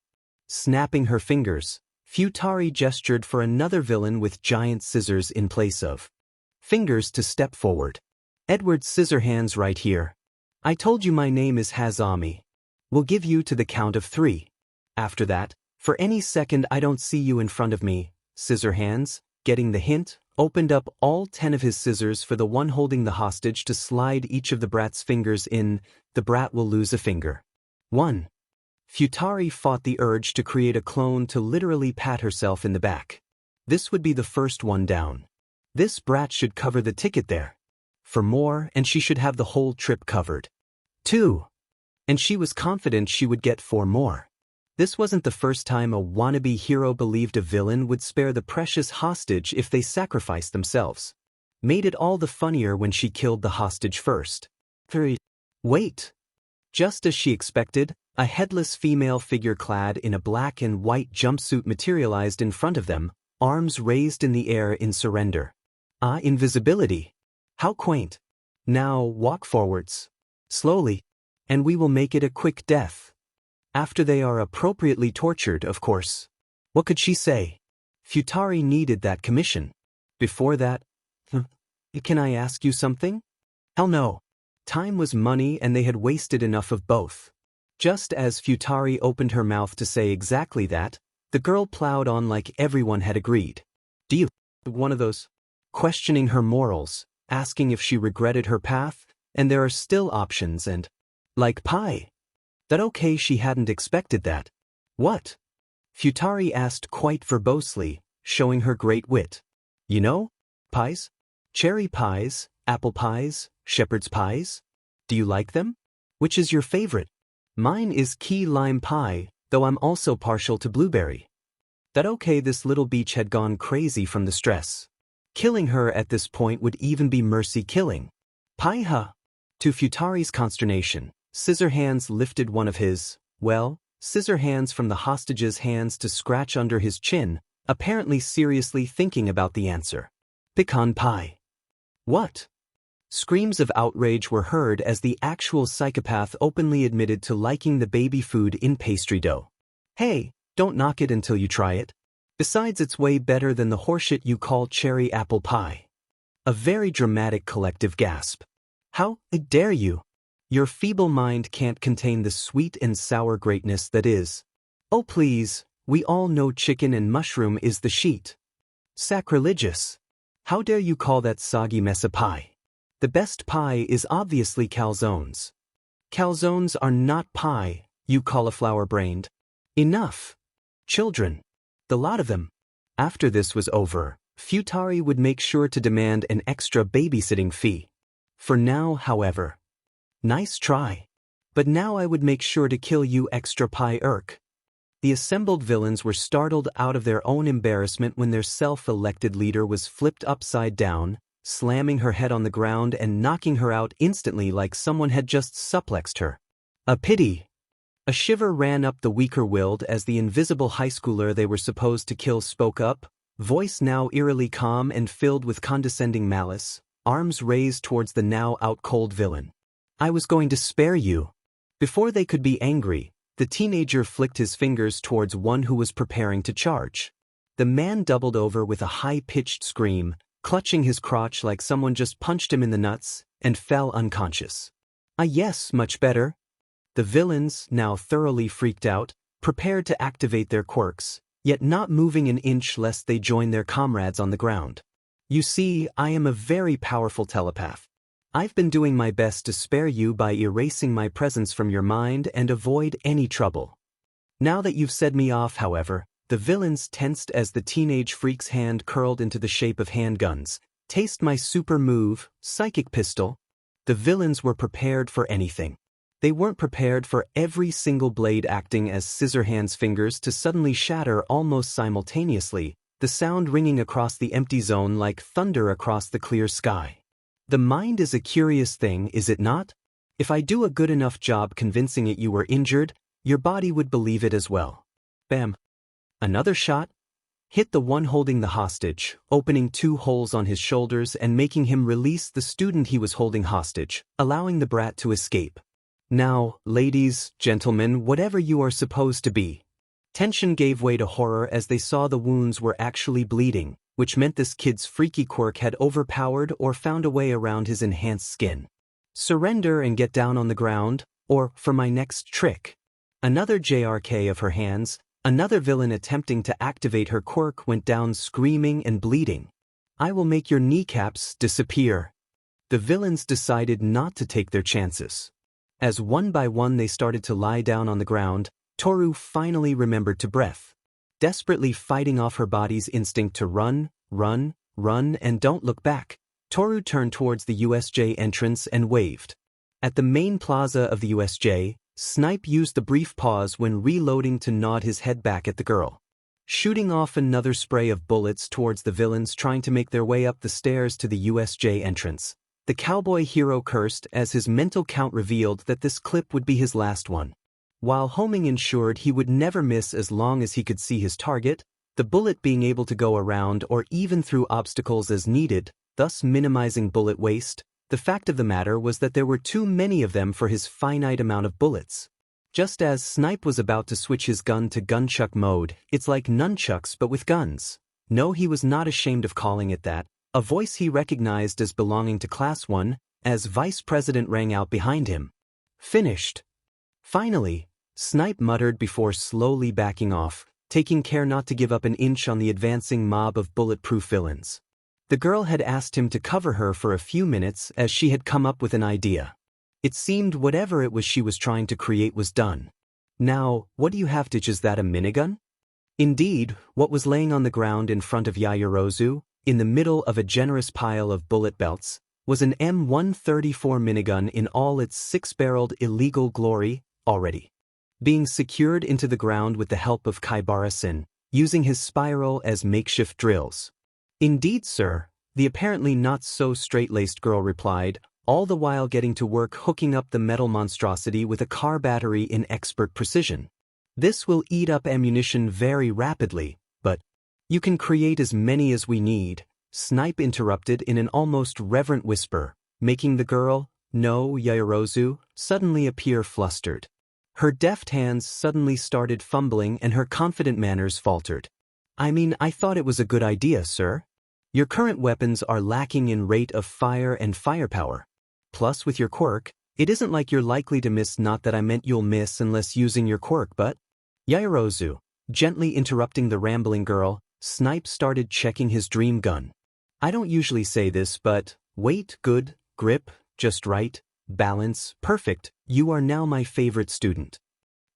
Snapping her fingers, Futari gestured for another villain with giant scissors in place of fingers to step forward. "Edward Scissorhands right here. I told you my name is Hazami. We'll give you to the count of 3. After that, for any second I don't see you in front of me," Scissorhands, getting the hint, opened up all 10 of his scissors for the one holding the hostage to slide each of the brat's fingers in. The brat will lose a finger. 1. Futari fought the urge to create a clone to literally pat herself in the back. This would be the first one down. This brat should cover the ticket there. For more, and she should have the whole trip covered. 2. And she was confident she would get 4 more. This wasn't the first time a wannabe hero believed a villain would spare the precious hostage if they sacrificed themselves. Made it all the funnier when she killed the hostage first. 3. Wait! Just as she expected, a headless female figure clad in a black and white jumpsuit materialized in front of them, arms raised in the air in surrender. Ah, invisibility! How quaint! Now walk forwards. Slowly. And we will make it a quick death. After they are appropriately tortured, of course. What could she say? Futari needed that commission. Before that, "Huh? Can I ask you something?" Hell no. Time was money and they had wasted enough of both. Just as Futari opened her mouth to say exactly that, the girl plowed on like everyone had agreed. "Do you one of those?" Questioning her morals, asking if she regretted her path, and there are still options and, like pie. That okay, she hadn't expected that. What? Futari asked quite verbosely, showing her great wit. You know? Pies? Cherry pies, apple pies, shepherd's pies? Do you like them? Which is your favorite? Mine is key lime pie, though I'm also partial to blueberry. That okay, this little beach had gone crazy from the stress. Killing her at this point would even be mercy killing. Pie huh? To Futari's consternation, Scissorhands lifted one of his, scissor hands from the hostage's hands to scratch under his chin, apparently seriously thinking about the answer. Pecan pie. What? Screams of outrage were heard as the actual psychopath openly admitted to liking the baby food in pastry dough. Hey, don't knock it until you try it. Besides, it's way better than the horseshit you call cherry apple pie. A very dramatic collective gasp. How dare you? Your feeble mind can't contain the sweet and sour greatness that is. Oh please, we all know chicken and mushroom is the sheet. Sacrilegious. How dare you call that soggy mess a pie? The best pie is obviously calzones. Calzones are not pie, you cauliflower-brained. Enough. Children. The lot of them. After this was over, Futari would make sure to demand an extra babysitting fee. For now, however. Nice try. But now I would make sure to kill you extra pie irk. The assembled villains were startled out of their own embarrassment when their self-elected leader was flipped upside down, slamming her head on the ground and knocking her out instantly like someone had just suplexed her. A pity. A shiver ran up the weaker-willed as the invisible high schooler they were supposed to kill spoke up, voice now eerily calm and filled with condescending malice, arms raised towards the now out-cold villain. I was going to spare you. Before they could be angry, the teenager flicked his fingers towards one who was preparing to charge. The man doubled over with a high-pitched scream, clutching his crotch like someone just punched him in the nuts, and fell unconscious. Ah yes, much better. The villains, now thoroughly freaked out, prepared to activate their quirks, yet not moving an inch lest they join their comrades on the ground. You see, I am a very powerful telepath. I've been doing my best to spare you by erasing my presence from your mind and avoid any trouble. Now that you've set me off, however, the villains tensed as the teenage freak's hand curled into the shape of handguns. Taste my super move, psychic pistol. The villains were prepared for anything. They weren't prepared for every single blade acting as Scissorhands' fingers to suddenly shatter almost simultaneously, the sound ringing across the empty zone like thunder across the clear sky. The mind is a curious thing, is it not? If I do a good enough job convincing it you were injured, your body would believe it as well. Bam. Another shot. Hit the one holding the hostage, opening 2 holes on his shoulders and making him release the student he was holding hostage, allowing the brat to escape. Now, ladies, gentlemen, whatever you are supposed to be. Tension gave way to horror as they saw the wounds were actually bleeding, which meant this kid's freaky quirk had overpowered or found a way around his enhanced skin. Surrender and get down on the ground, or for my next trick. Another JRK of her hands, another villain attempting to activate her quirk went down screaming and bleeding. I will make your kneecaps disappear. The villains decided not to take their chances. As one by one they started to lie down on the ground, Toru finally remembered to breath. Desperately fighting off her body's instinct to run, and don't look back, Toru turned towards the USJ entrance and waved. At the main plaza of the USJ, Snipe used the brief pause when reloading to nod his head back at the girl. Shooting off another spray of bullets towards the villains trying to make their way up the stairs to the USJ entrance, the cowboy hero cursed as his mental count revealed that this clip would be his last one. While homing ensured he would never miss as long as he could see his target, the bullet being able to go around or even through obstacles as needed, thus minimizing bullet waste, the fact of the matter was that there were too many of them for his finite amount of bullets. Just as Snipe was about to switch his gun to gunchuck mode, it's like nunchucks but with guns. No, he was not ashamed of calling it that, A voice he recognized as belonging to Class 1, as Vice President rang out behind him. Finished. Finally, Snipe muttered before slowly backing off, taking care not to give up an inch on the advancing mob of bulletproof villains. The girl had asked him to cover her for a few minutes as she had come up with an idea. It seemed whatever it was she was trying to create was done. Now, what do you have, Ditch? Is that a minigun? Indeed, what was laying on the ground in front of Yaoyorozu, in the middle of a generous pile of bullet belts, was an M134 minigun in all its six-barreled illegal glory, already being secured into the ground with the help of Kaibara-sen, using his spiral as makeshift drills. Indeed, sir, the apparently not-so-straight-laced girl replied, all the while getting to work hooking up the metal monstrosity with a car battery in expert precision. This will eat up ammunition very rapidly, but you can create as many as we need, Snipe interrupted in an almost reverent whisper, making the girl, no Yaoyorozu, suddenly appear flustered. Her deft hands suddenly started fumbling and her confident manners faltered. I thought it was a good idea, sir. Your current weapons are lacking in rate of fire and firepower. Plus, with your quirk, it isn't like you're likely to miss. Not that I meant you'll miss unless using your quirk, but… Yaoyorozu, gently interrupting the rambling girl, Snipe started checking his dream gun. I don't usually say this, but weight good, grip just right, balance perfect. You are now my favorite student.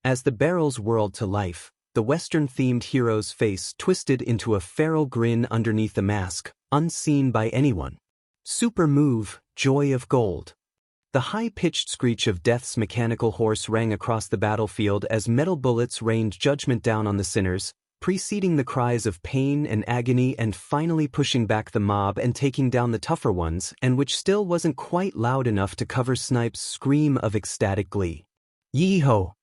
As the barrels whirled to life, the Western-themed hero's face twisted into a feral grin underneath the mask, unseen by anyone. Super move, joy of gold. The high-pitched screech of death's mechanical horse rang across the battlefield as metal bullets rained judgment down on the sinners, preceding the cries of pain and agony and finally pushing back the mob and taking down the tougher ones, and which still wasn't quite loud enough to cover Snipe's scream of ecstatic glee. Yee-ho!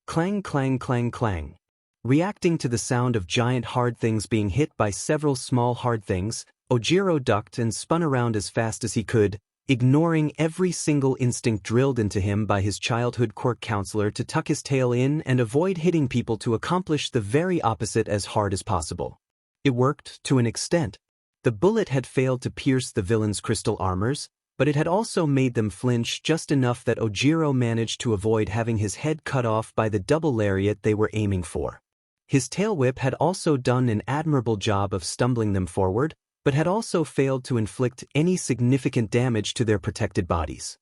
Clang, clang, clang, clang. Reacting to the sound of giant hard things being hit by several small hard things, Ojiro ducked and spun around as fast as he could, ignoring every single instinct drilled into him by his childhood quirk counselor to tuck his tail in and avoid hitting people, to accomplish the very opposite as hard as possible. It worked, to an extent. The bullet had failed to pierce the villain's crystal armors, but it had also made them flinch just enough that Ojiro managed to avoid having his head cut off by the double lariat they were aiming for. His tail whip had also done an admirable job of stumbling them forward, but had also failed to inflict any significant damage to their protected bodies.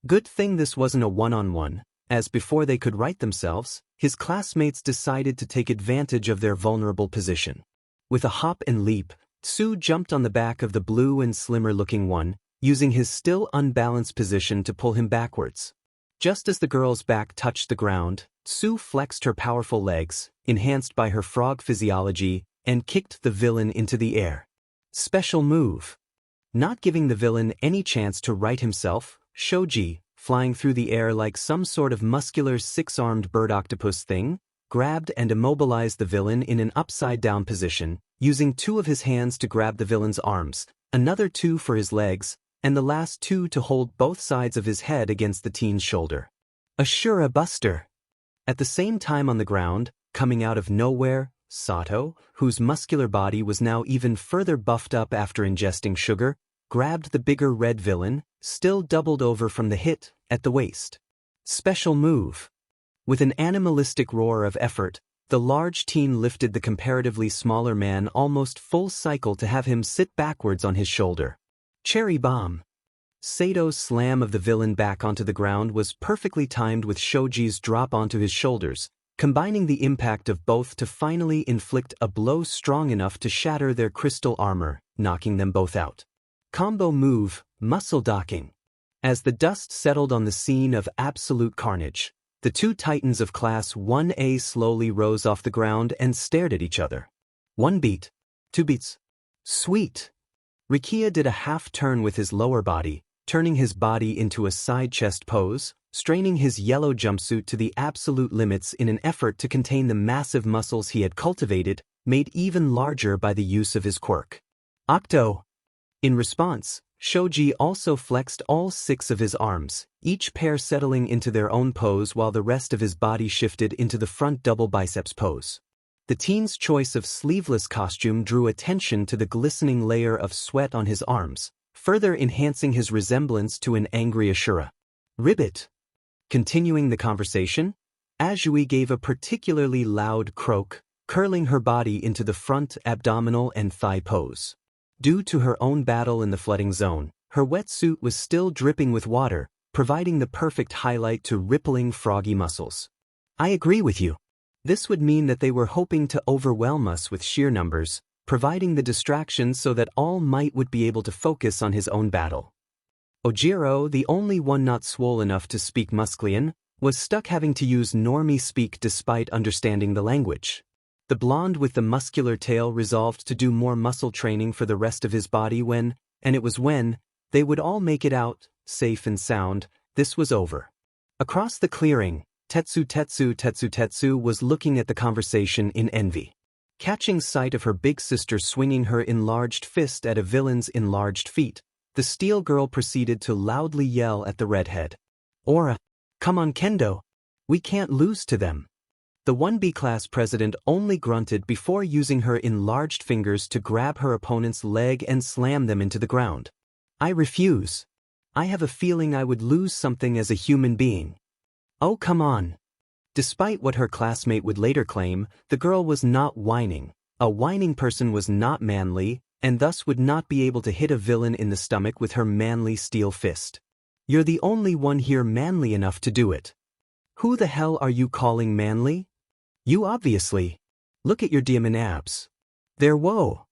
Good thing this wasn't a one-on-one, as before they could right themselves, his classmates decided to take advantage of their vulnerable position. With a hop and leap, Tsu jumped on the back of the blue and slimmer-looking one, using his still unbalanced position to pull him backwards. Just as the girl's back touched the ground, Tsu flexed her powerful legs, enhanced by her frog physiology, and kicked the villain into the air. Special move. Not giving the villain any chance to right himself, Shoji, flying through the air like some sort of muscular six-armed bird octopus thing, grabbed and immobilized the villain in an upside-down position, using two of his hands to grab the villain's arms, another two for his legs, and the last two to hold both sides of his head against the teen's shoulder. Ashura Buster. At the same time on the ground, coming out of nowhere, Sato, whose muscular body was now even further buffed up after ingesting sugar, grabbed the bigger red villain, still doubled over from the hit, at the waist. Special move. With an animalistic roar of effort, the large teen lifted the comparatively smaller man almost full cycle to have him sit backwards on his shoulder. Cherry bomb. Sato's slam of the villain back onto the ground was perfectly timed with Shoji's drop onto his shoulders, combining the impact of both to finally inflict a blow strong enough to shatter their crystal armor, knocking them both out. Combo move, muscle docking. As the dust settled on the scene of absolute carnage, the two titans of Class 1A slowly rose off the ground and stared at each other. 1 beat. 2 beats. Sweet. Rikiya did a half-turn with his lower body, turning his body into a side chest pose, straining his yellow jumpsuit to the absolute limits in an effort to contain the massive muscles he had cultivated, made even larger by the use of his quirk. Octo. In response, Shoji also flexed all 6 of his arms, each pair settling into their own pose while the rest of his body shifted into the front double biceps pose. The teen's choice of sleeveless costume drew attention to the glistening layer of sweat on his arms, further enhancing his resemblance to an angry Ashura. Ribbit. Continuing the conversation, Azui gave a particularly loud croak, curling her body into the front abdominal and thigh pose. Due to her own battle in the flooding zone, her wetsuit was still dripping with water, providing the perfect highlight to rippling froggy muscles. I agree with you. This would mean that they were hoping to overwhelm us with sheer numbers, providing the distraction so that All Might would be able to focus on his own battle. Ojiro, the only one not swole enough to speak Musclean, was stuck having to use normie speak despite understanding the language. The blonde with the muscular tail resolved to do more muscle training for the rest of his body when, and it was when, they would all make it out, safe and sound, this was over. Across the clearing, Tetsu was looking at the conversation in envy. Catching sight of her big sister swinging her enlarged fist at a villain's enlarged feet, the steel girl proceeded to loudly yell at the redhead. Aura, come on Kendo. We can't lose to them. The 1B class president only grunted before using her enlarged fingers to grab her opponent's leg and slam them into the ground. I refuse. I have a feeling I would lose something as a human being. Oh come on. Despite what her classmate would later claim, the girl was not whining. A whining person was not manly, and thus would not be able to hit a villain in the stomach with her manly steel fist. You're the only one here manly enough to do it. Who the hell are you calling manly? You obviously. Look at your diamond abs. They're whoa.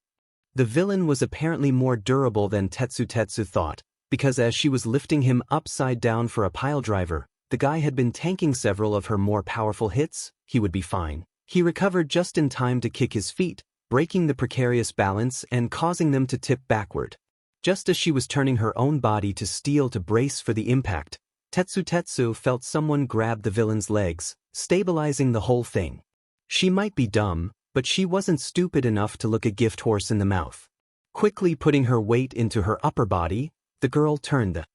The villain was apparently more durable than Tetsu thought, because as she was lifting him upside down for a piledriver, the guy had been tanking several of her more powerful hits. He would be fine. He recovered just in time to kick his feet, breaking the precarious balance and causing them to tip backward. Just as she was turning her own body to steel to brace for the impact, Tetsu felt someone grab the villain's legs, stabilizing the whole thing. She might be dumb, but she wasn't stupid enough to look a gift horse in the mouth. Quickly putting her weight into her upper body, the girl turned the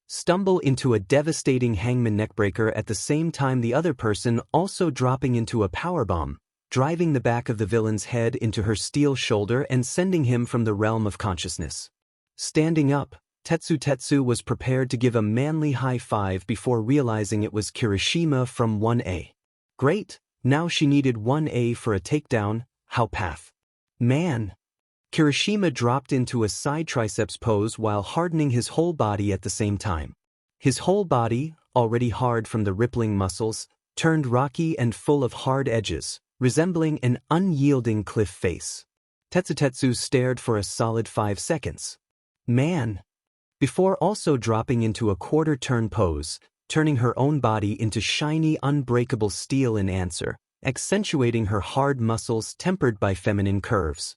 stumble into a devastating hangman neckbreaker at the same time the other person also dropping into a powerbomb, driving the back of the villain's head into her steel shoulder and sending him from the realm of consciousness. Standing up, Tetsu was prepared to give a manly high five before realizing it was Kirishima from 1A. Great, now she needed 1A for a takedown. How path. Man. Kirishima dropped into a side triceps pose while hardening his whole body at the same time. His whole body, already hard from the rippling muscles, turned rocky and full of hard edges, resembling an unyielding cliff face. Tetsu stared for a solid 5 seconds. Man. Before also dropping into a quarter-turn pose, turning her own body into shiny unbreakable steel in answer, accentuating her hard muscles tempered by feminine curves.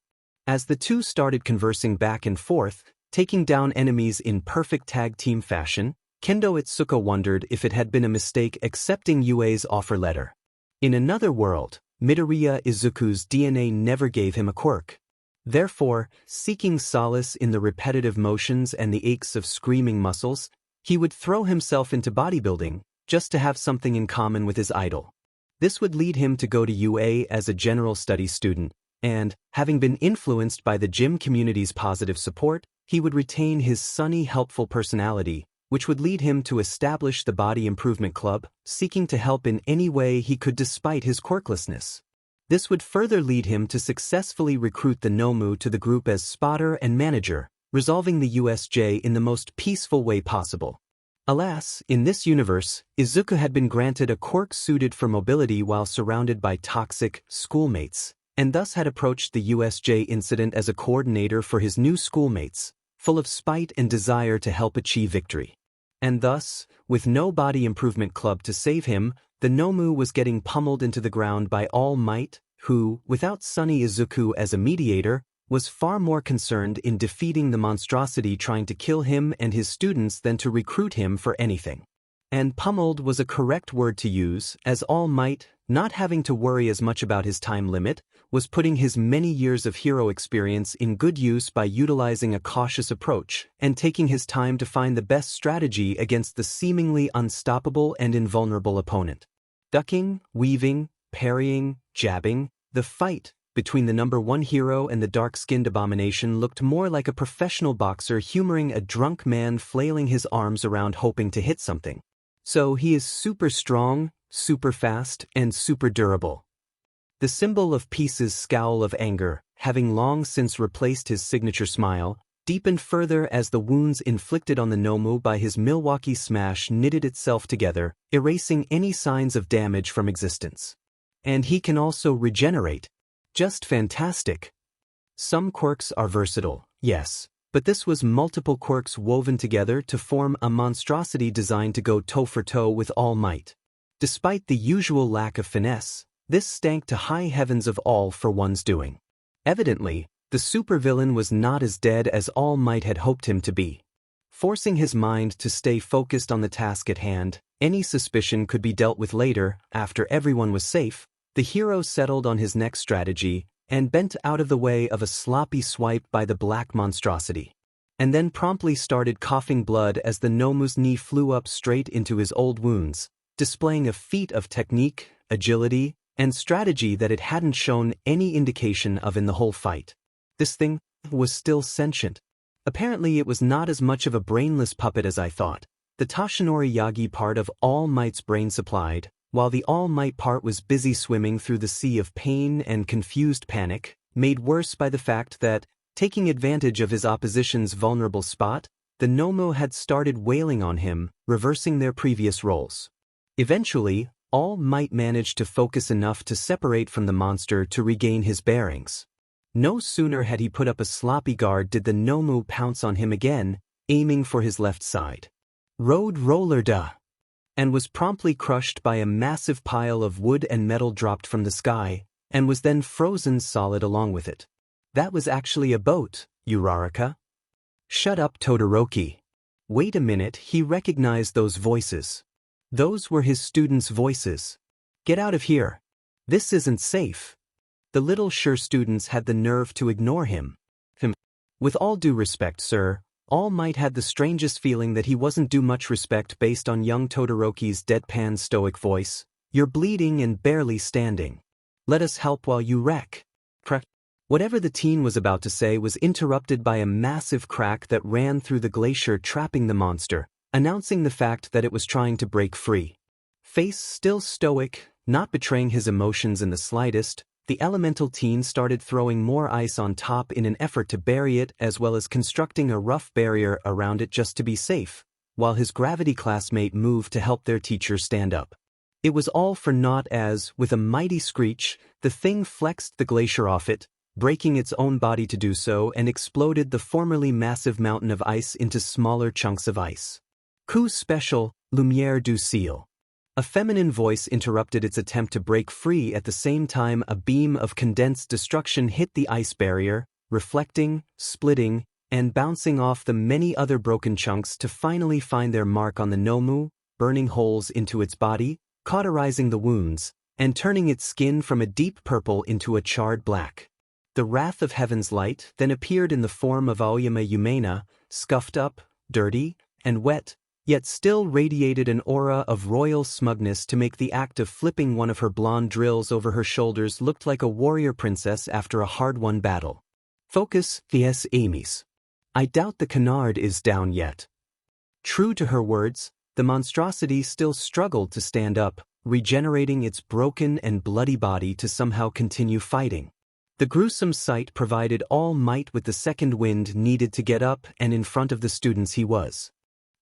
As the two started conversing back and forth, taking down enemies in perfect tag team fashion, Kendo Itsuka wondered if it had been a mistake accepting Yue's offer letter. In another world, Midoriya Izuku's DNA never gave him a quirk. Therefore, seeking solace in the repetitive motions and the aches of screaming muscles, he would throw himself into bodybuilding, just to have something in common with his idol. This would lead him to go to UA as a general studies student, and, having been influenced by the gym community's positive support, he would retain his sunny, helpful personality, which would lead him to establish the Body Improvement Club, seeking to help in any way he could despite his quirklessness. This would further lead him to successfully recruit the Nomu to the group as spotter and manager, resolving the USJ in the most peaceful way possible. Alas, in this universe, Izuku had been granted a quirk suited for mobility while surrounded by toxic schoolmates, and thus had approached the USJ incident as a coordinator for his new schoolmates, full of spite and desire to help achieve victory. And thus, with no Body Improvement Club to save him, the Nomu was getting pummeled into the ground by All Might, who, without Sunny Izuku as a mediator, was far more concerned in defeating the monstrosity trying to kill him and his students than to recruit him for anything. And pummeled was a correct word to use, as All Might, not having to worry as much about his time limit, was putting his many years of hero experience in good use by utilizing a cautious approach and taking his time to find the best strategy against the seemingly unstoppable and invulnerable opponent. Ducking, weaving, parrying, jabbing, The fight between the #1 hero and the dark-skinned abomination looked more like a professional boxer humoring a drunk man flailing his arms around hoping to hit something. So he is super strong, super fast, and super durable. The symbol of Peace's scowl of anger, having long since replaced his signature smile, deepened further as the wounds inflicted on the Nomu by his Milwaukee smash knitted itself together, erasing any signs of damage from existence. And he can also regenerate. Just fantastic. Some quirks are versatile, yes, but this was multiple quirks woven together to form a monstrosity designed to go toe-for-toe with All Might. Despite the usual lack of finesse, this stank to high heavens of all for one's doing. Evidently, the supervillain was not as dead as All Might had hoped him to be. Forcing his mind to stay focused on the task at hand, any suspicion could be dealt with later. After everyone was safe, the hero settled on his next strategy and bent out of the way of a sloppy swipe by the black monstrosity. And then promptly started coughing blood as the Nomu's knee flew up straight into his old wounds, displaying a feat of technique, agility, and strategy that it hadn't shown any indication of in the whole fight. This thing was still sentient. Apparently it was not as much of a brainless puppet as I thought. The Toshinori Yagi part of All Might's brain supplied, while the All Might part was busy swimming through the sea of pain and confused panic, made worse by the fact that, taking advantage of his opposition's vulnerable spot, the Nomu had started wailing on him, reversing their previous roles. Eventually, All Might managed to focus enough to separate from the monster to regain his bearings. No sooner had he put up a sloppy guard did the Nomu pounce on him again, aiming for his left side. Road roller da! And was promptly crushed by a massive pile of wood and metal dropped from the sky, and was then frozen solid along with it. That was actually a boat, Uraraka. Shut up, Todoroki. Wait a minute, he recognized those voices. Those were his students' voices. Get out of here. This isn't safe. The little sure students had the nerve to ignore him. With all due respect, sir, All Might had the strangest feeling that he wasn't due much respect based on young Todoroki's deadpan stoic voice. You're bleeding and barely standing. Let us help while you wreck. Whatever the teen was about to say was interrupted by a massive crack that ran through the glacier, trapping the monster, announcing the fact that it was trying to break free. Face still stoic, not betraying his emotions in the slightest, the elemental teen started throwing more ice on top in an effort to bury it, as well as constructing a rough barrier around it just to be safe, while his gravity classmate moved to help their teacher stand up. It was all for naught as, with a mighty screech, the thing flexed the glacier off it, breaking its own body to do so, and exploded the formerly massive mountain of ice into smaller chunks of ice. Coup special, Lumière du Ciel. A feminine voice interrupted its attempt to break free. At the same time, a beam of condensed destruction hit the ice barrier, reflecting, splitting, and bouncing off the many other broken chunks to finally find their mark on the Nomu, burning holes into its body, cauterizing the wounds, and turning its skin from a deep purple into a charred black. The wrath of heaven's light then appeared in the form of Aoyama Yumena, scuffed up, dirty, and wet, yet still radiated an aura of royal smugness to make the act of flipping one of her blonde drills over her shoulders looked like a warrior princess after a hard-won battle. Focus, yes, Amy's. I doubt the canard is down yet. True to her words, the monstrosity still struggled to stand up, regenerating its broken and bloody body to somehow continue fighting. The gruesome sight provided All Might with the second wind needed to get up and in front of the students he was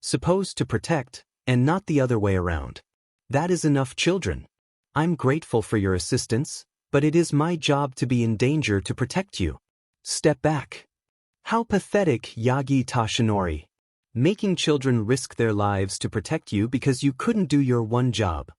supposed to protect, and not the other way around. That is enough, children. I'm grateful for your assistance, but it is my job to be in danger to protect you. Step back. How pathetic, Yagi Toshinori. Making children risk their lives to protect you because you couldn't do your one job.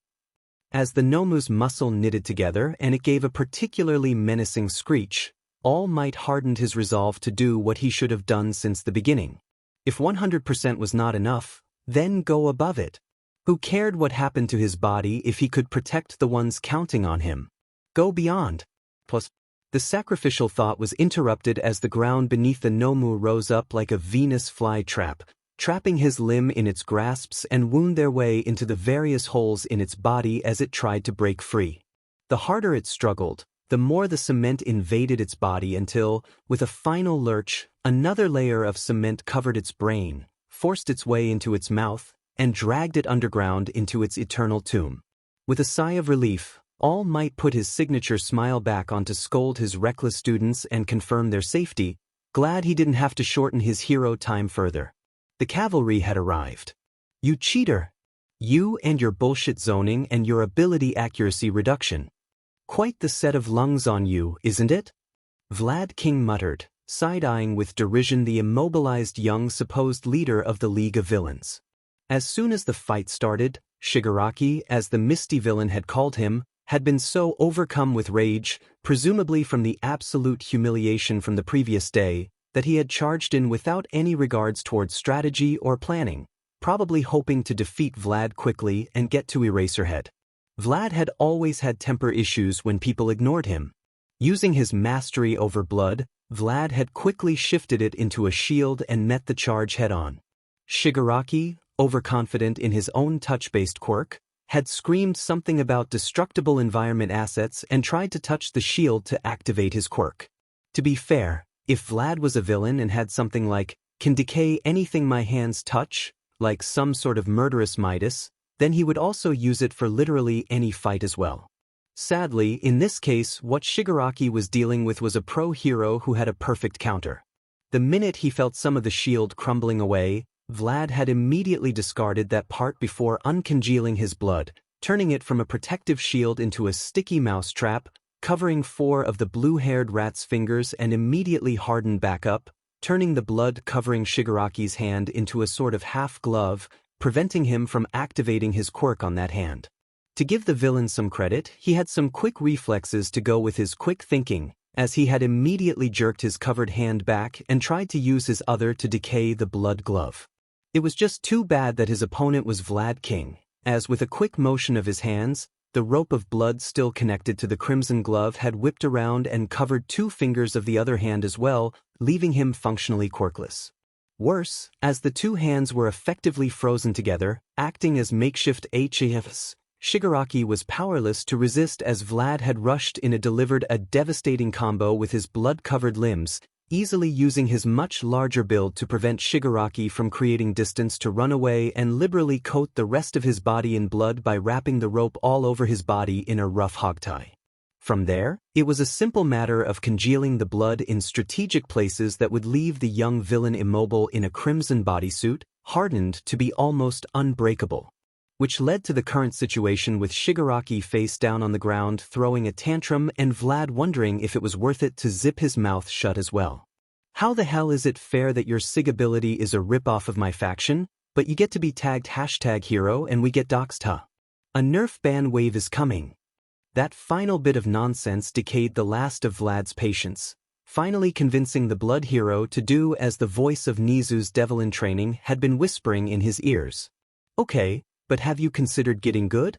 As the Nomu's muscle knitted together and it gave a particularly menacing screech, All Might hardened his resolve to do what he should have done since the beginning. If 100% was not enough, then go above it. Who cared what happened to his body if he could protect the ones counting on him? Go beyond. Plus, the sacrificial thought was interrupted as the ground beneath the Nomu rose up like a Venus flytrap, trapping his limb in its grasps and wound their way into the various holes in its body as it tried to break free. The harder it struggled, the more the cement invaded its body until, with a final lurch, another layer of cement covered its brain, forced its way into its mouth, and dragged it underground into its eternal tomb. With a sigh of relief, All Might put his signature smile back on to scold his reckless students and confirm their safety, glad he didn't have to shorten his hero time further. The cavalry had arrived. You cheater! You and your bullshit zoning and your ability accuracy reduction. Quite the set of lungs on you, isn't it? Vlad King muttered, side-eyeing with derision the immobilized young supposed leader of the League of Villains. As soon as the fight started, Shigaraki, as the Misty Villain had called him, had been so overcome with rage, presumably from the absolute humiliation from the previous day, that he had charged in without any regards towards strategy or planning, probably hoping to defeat Vlad quickly and get to Eraserhead. Vlad had always had temper issues when people ignored him. Using his mastery over blood, Vlad had quickly shifted it into a shield and met the charge head-on. Shigaraki, overconfident in his own touch-based quirk, had screamed something about destructible environment assets and tried to touch the shield to activate his quirk. To be fair, if Vlad was a villain and had something like, "can decay anything my hands touch," like some sort of murderous Midas, then he would also use it for literally any fight as well. Sadly, in this case, what Shigaraki was dealing with was a pro-hero who had a perfect counter. The minute he felt some of the shield crumbling away, Vlad had immediately discarded that part before uncongealing his blood, turning it from a protective shield into a sticky mousetrap, covering 4 of the blue-haired rat's fingers and immediately hardened back up, turning the blood covering Shigaraki's hand into a sort of half-glove, preventing him from activating his quirk on that hand. To give the villain some credit, he had some quick reflexes to go with his quick thinking, as he had immediately jerked his covered hand back and tried to use his other to decay the blood glove. It was just too bad that his opponent was Vlad King, as with a quick motion of his hands, the rope of blood still connected to the crimson glove had whipped around and covered 2 fingers of the other hand as well, leaving him functionally quirkless. Worse, as the 2 hands were effectively frozen together, acting as makeshift HAFs, Shigaraki was powerless to resist as Vlad had rushed in and delivered a devastating combo with his blood-covered limbs, easily using his much larger build to prevent Shigaraki from creating distance to run away and liberally coat the rest of his body in blood by wrapping the rope all over his body in a rough hogtie. From there, it was a simple matter of congealing the blood in strategic places that would leave the young villain immobile in a crimson bodysuit, hardened to be almost unbreakable. Which led to the current situation with Shigaraki face down on the ground throwing a tantrum and Vlad wondering if it was worth it to zip his mouth shut as well. How the hell is it fair that your SIG ability is a rip-off of my faction, but you get to be tagged #hero and we get doxed, huh? A nerf ban wave is coming. That final bit of nonsense decayed the last of Vlad's patience, finally convincing the blood hero to do as the voice of Nizu's devil in training had been whispering in his ears. Okay, but have you considered getting good?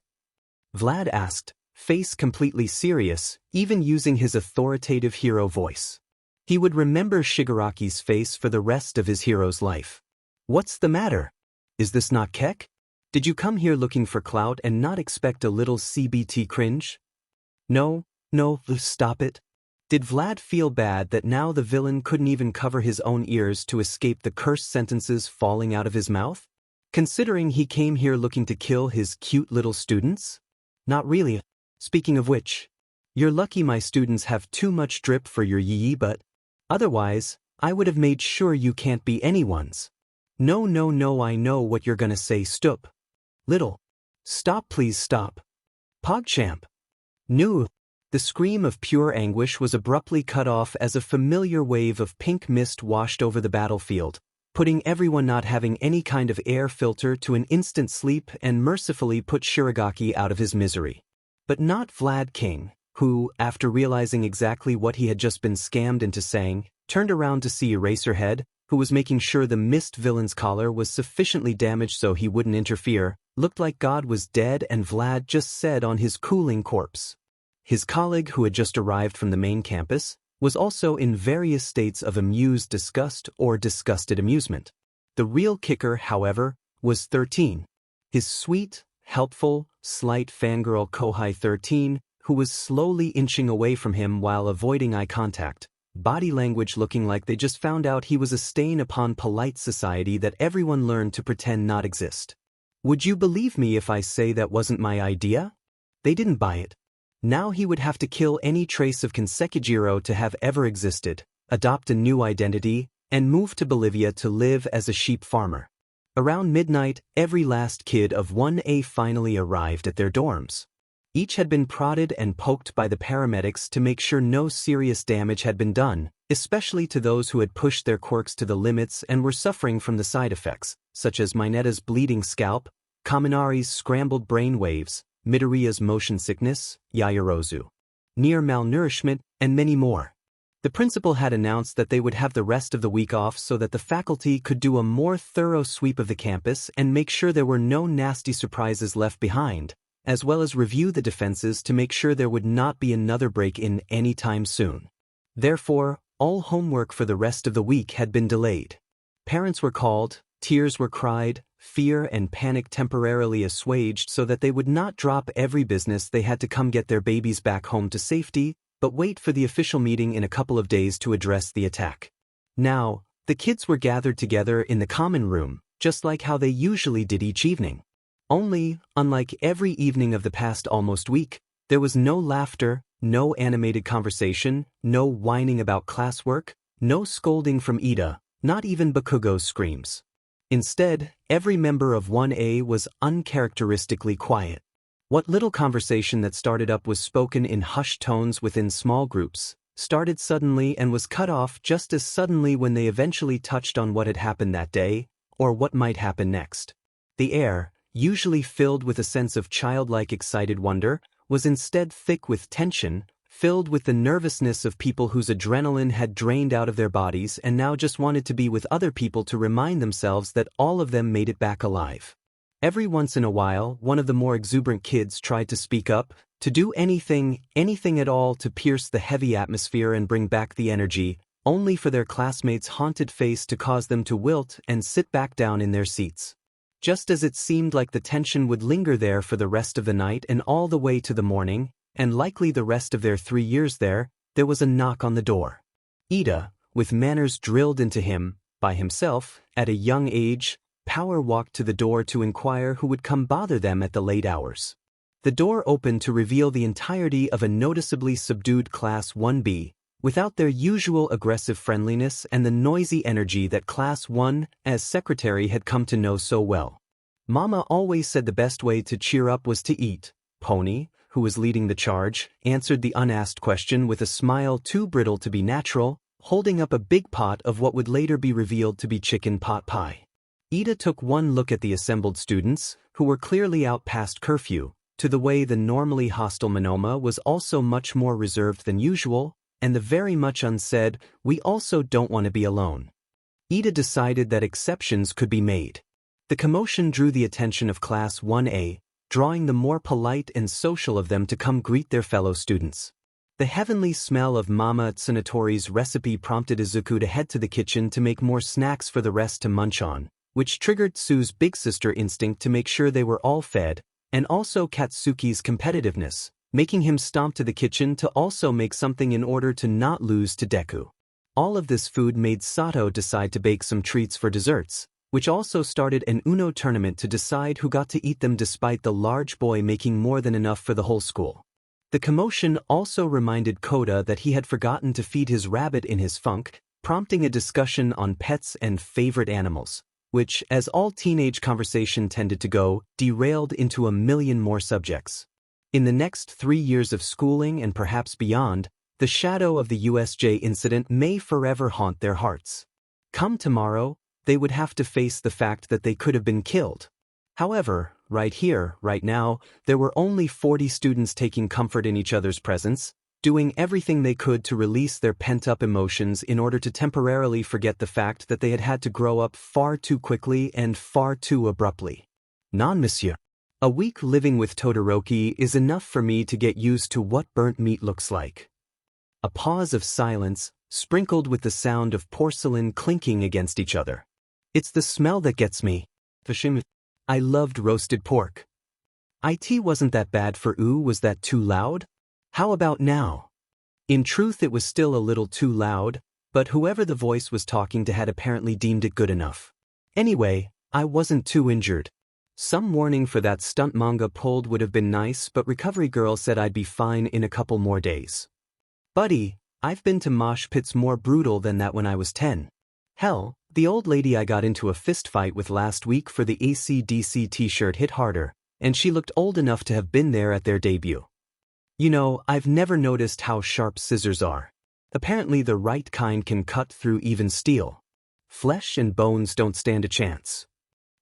Vlad asked, face completely serious, even using his authoritative hero voice. He would remember Shigaraki's face for the rest of his hero's life. What's the matter? Is this not Keck? Did you come here looking for clout and not expect a little CBT cringe? No, stop it. Did Vlad feel bad that now the villain couldn't even cover his own ears to escape the cursed sentences falling out of his mouth? Considering he came here looking to kill his cute little students? Not really. Speaking of which, you're lucky my students have too much drip for your yee, but otherwise, I would have made sure you can't be anyone's. No, I know what you're gonna say, stup. Little. Stop, please stop. PogChamp. No. The scream of pure anguish was abruptly cut off as a familiar wave of pink mist washed over the battlefield, putting everyone not having any kind of air filter to an instant sleep and mercifully put Shigaraki out of his misery. But not Vlad King, who, after realizing exactly what he had just been scammed into saying, turned around to see Eraserhead, who was making sure the mist villain's collar was sufficiently damaged so he wouldn't interfere, looked like God was dead and Vlad just said on his cooling corpse. His colleague who had just arrived from the main campus was also in various states of amused disgust or disgusted amusement. The real kicker, however, was 13. His sweet, helpful, slight fangirl Kohai 13, who was slowly inching away from him while avoiding eye contact, body language looking like they just found out he was a stain upon polite society that everyone learned to pretend not exist. Would you believe me if I say that wasn't my idea? They didn't buy it. Now he would have to kill any trace of Kansekijiro to have ever existed, adopt a new identity, and move to Bolivia to live as a sheep farmer. Around midnight, every last kid of 1A finally arrived at their dorms. Each had been prodded and poked by the paramedics to make sure no serious damage had been done, especially to those who had pushed their quirks to the limits and were suffering from the side effects, such as Mineta's bleeding scalp, Kaminari's scrambled brain waves, Midoriya's motion sickness, Yaoyorozu, near malnourishment, and many more. The principal had announced that they would have the rest of the week off so that the faculty could do a more thorough sweep of the campus and make sure there were no nasty surprises left behind, as well as review the defenses to make sure there would not be another break-in anytime soon. Therefore, all homework for the rest of the week had been delayed. Parents were called, tears were cried, fear and panic temporarily assuaged so that they would not drop every business they had to come get their babies back home to safety, but wait for the official meeting in a couple of days to address the attack. Now, the kids were gathered together in the common room, just like how they usually did each evening. Only, unlike every evening of the past almost week, there was no laughter, no animated conversation, no whining about classwork, no scolding from Ida, not even Bakugo's screams. Instead, every member of 1A was uncharacteristically quiet. What little conversation that started up was spoken in hushed tones within small groups, started suddenly and was cut off just as suddenly when they eventually touched on what had happened that day, or what might happen next. The air, usually filled with a sense of childlike excited wonder, was instead thick with tension, filled with the nervousness of people whose adrenaline had drained out of their bodies and now just wanted to be with other people to remind themselves that all of them made it back alive. Every once in a while, one of the more exuberant kids tried to speak up, to do anything at all to pierce the heavy atmosphere and bring back the energy, only for their classmates' haunted face to cause them to wilt and sit back down in their seats. Just as it seemed like the tension would linger there for the rest of the night and all the way to the morning, and likely the rest of their 3 years there was a knock on the door. Ida, with manners drilled into him, by himself, at a young age, power walked to the door to inquire who would come bother them at the late hours. The door opened to reveal the entirety of a noticeably subdued Class 1B, without their usual aggressive friendliness and the noisy energy that Class 1, as secretary, had come to know so well. Mama always said the best way to cheer up was to eat. Pony, who was leading the charge, answered the unasked question with a smile too brittle to be natural, holding up a big pot of what would later be revealed to be chicken pot pie. Ida took one look at the assembled students, who were clearly out past curfew, to the way the normally hostile Monoma was also much more reserved than usual, and the very much unsaid, "We also don't want to be alone." Ida decided that exceptions could be made. The commotion drew the attention of Class 1A, drawing the more polite and social of them to come greet their fellow students. The heavenly smell of Mama Tsunatori's recipe prompted Izuku to head to the kitchen to make more snacks for the rest to munch on, which triggered Sue's big sister instinct to make sure they were all fed, and also Katsuki's competitiveness, making him stomp to the kitchen to also make something in order to not lose to Deku. All of this food made Sato decide to bake some treats for desserts, which also started an Uno tournament to decide who got to eat them despite the large boy making more than enough for the whole school. The commotion also reminded Koda that he had forgotten to feed his rabbit in his funk, prompting a discussion on pets and favorite animals, which, as all teenage conversation tended to go, derailed into a million more subjects. In the next 3 years of schooling and perhaps beyond, the shadow of the USJ incident may forever haunt their hearts. Come tomorrow, they would have to face the fact that they could have been killed. However, right here, right now, there were only 40 students taking comfort in each other's presence, doing everything they could to release their pent-up emotions in order to temporarily forget the fact that they had had to grow up far too quickly and far too abruptly. Non, monsieur. A week living with Todoroki is enough for me to get used to what burnt meat looks like. A pause of silence, sprinkled with the sound of porcelain clinking against each other. It's the smell that gets me. I loved roasted pork. It wasn't that bad for was that too loud? How about now? In truth, it was still a little too loud, but whoever the voice was talking to had apparently deemed it good enough. Anyway, I wasn't too injured. Some warning for that stunt manga pulled would have been nice, but Recovery Girl said I'd be fine in a couple more days. Buddy, I've been to mosh pits more brutal than that when I was 10. Hell, the old lady I got into a fist fight with last week for the AC/DC t-shirt hit harder, and she looked old enough to have been there at their debut. You know, I've never noticed how sharp scissors are. Apparently the right kind can cut through even steel. Flesh and bones don't stand a chance.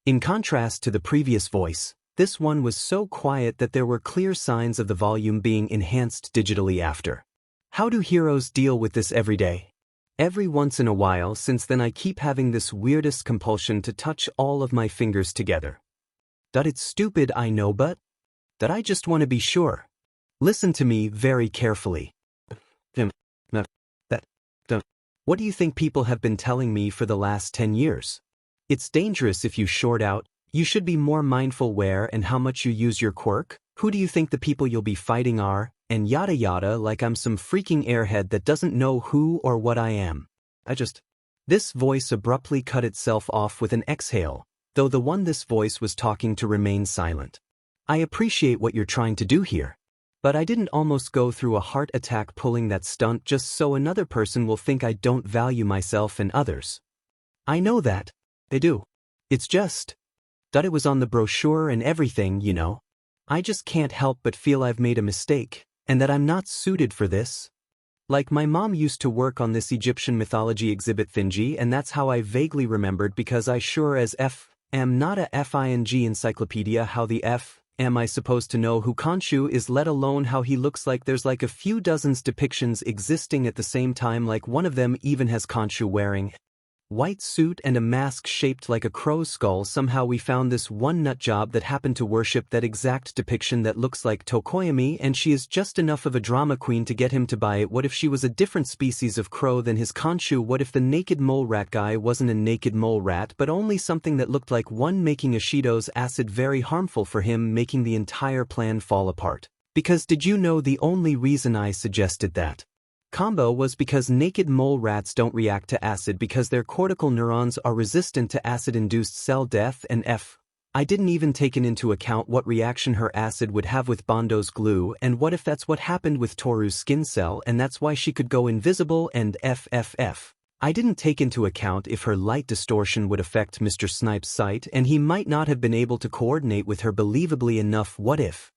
In contrast to the previous voice, this one was so quiet that there were clear signs of the volume being enhanced digitally after. How do heroes deal with this every day? Every once in a while, since then I keep having this weirdest compulsion to touch all of my fingers together. That it's stupid, I know, but that I just want to be sure. Listen to me very carefully. What do you think people have been telling me for the last 10 years? It's dangerous if you short out, you should be more mindful where and how much you use your quirk, who do you think the people you'll be fighting are, and yada yada, like I'm some freaking airhead that doesn't know who or what I am. This voice abruptly cut itself off with an exhale, though the one this voice was talking to remained silent. I appreciate what you're trying to do here. But I didn't almost go through a heart attack pulling that stunt just so another person will think I don't value myself and others. I know that. They do. It's just that it was on the brochure and everything, you know. I just can't help but feel I've made a mistake, and that I'm not suited for this. Like my mom used to work on this Egyptian mythology exhibit thingy, and that's how I vaguely remembered, because I sure as am not a FING encyclopedia. How the am I supposed to know who Khonshu is, let alone how he looks like? There's like a few dozens depictions existing at the same time, like one of them even has Khonshu wearing white suit and a mask shaped like a crow's skull. Somehow we found this one nutjob that happened to worship that exact depiction that looks like Tokoyami, and she is just enough of a drama queen to get him to buy it. What if she was a different species of crow than his Khonshu? What if the naked mole rat guy wasn't a naked mole rat, but only something that looked like one, making Ishido's acid very harmful for him, making the entire plan fall apart? Because did you know the only reason I suggested that combo was because naked mole rats don't react to acid because their cortical neurons are resistant to acid-induced cell death, and I didn't even take into account what reaction her acid would have with Bondo's glue, and what if that's what happened with Toru's skin cell and that's why she could go invisible, and I didn't take into account if her light distortion would affect Mr. Snipe's sight and he might not have been able to coordinate with her believably enough. What if?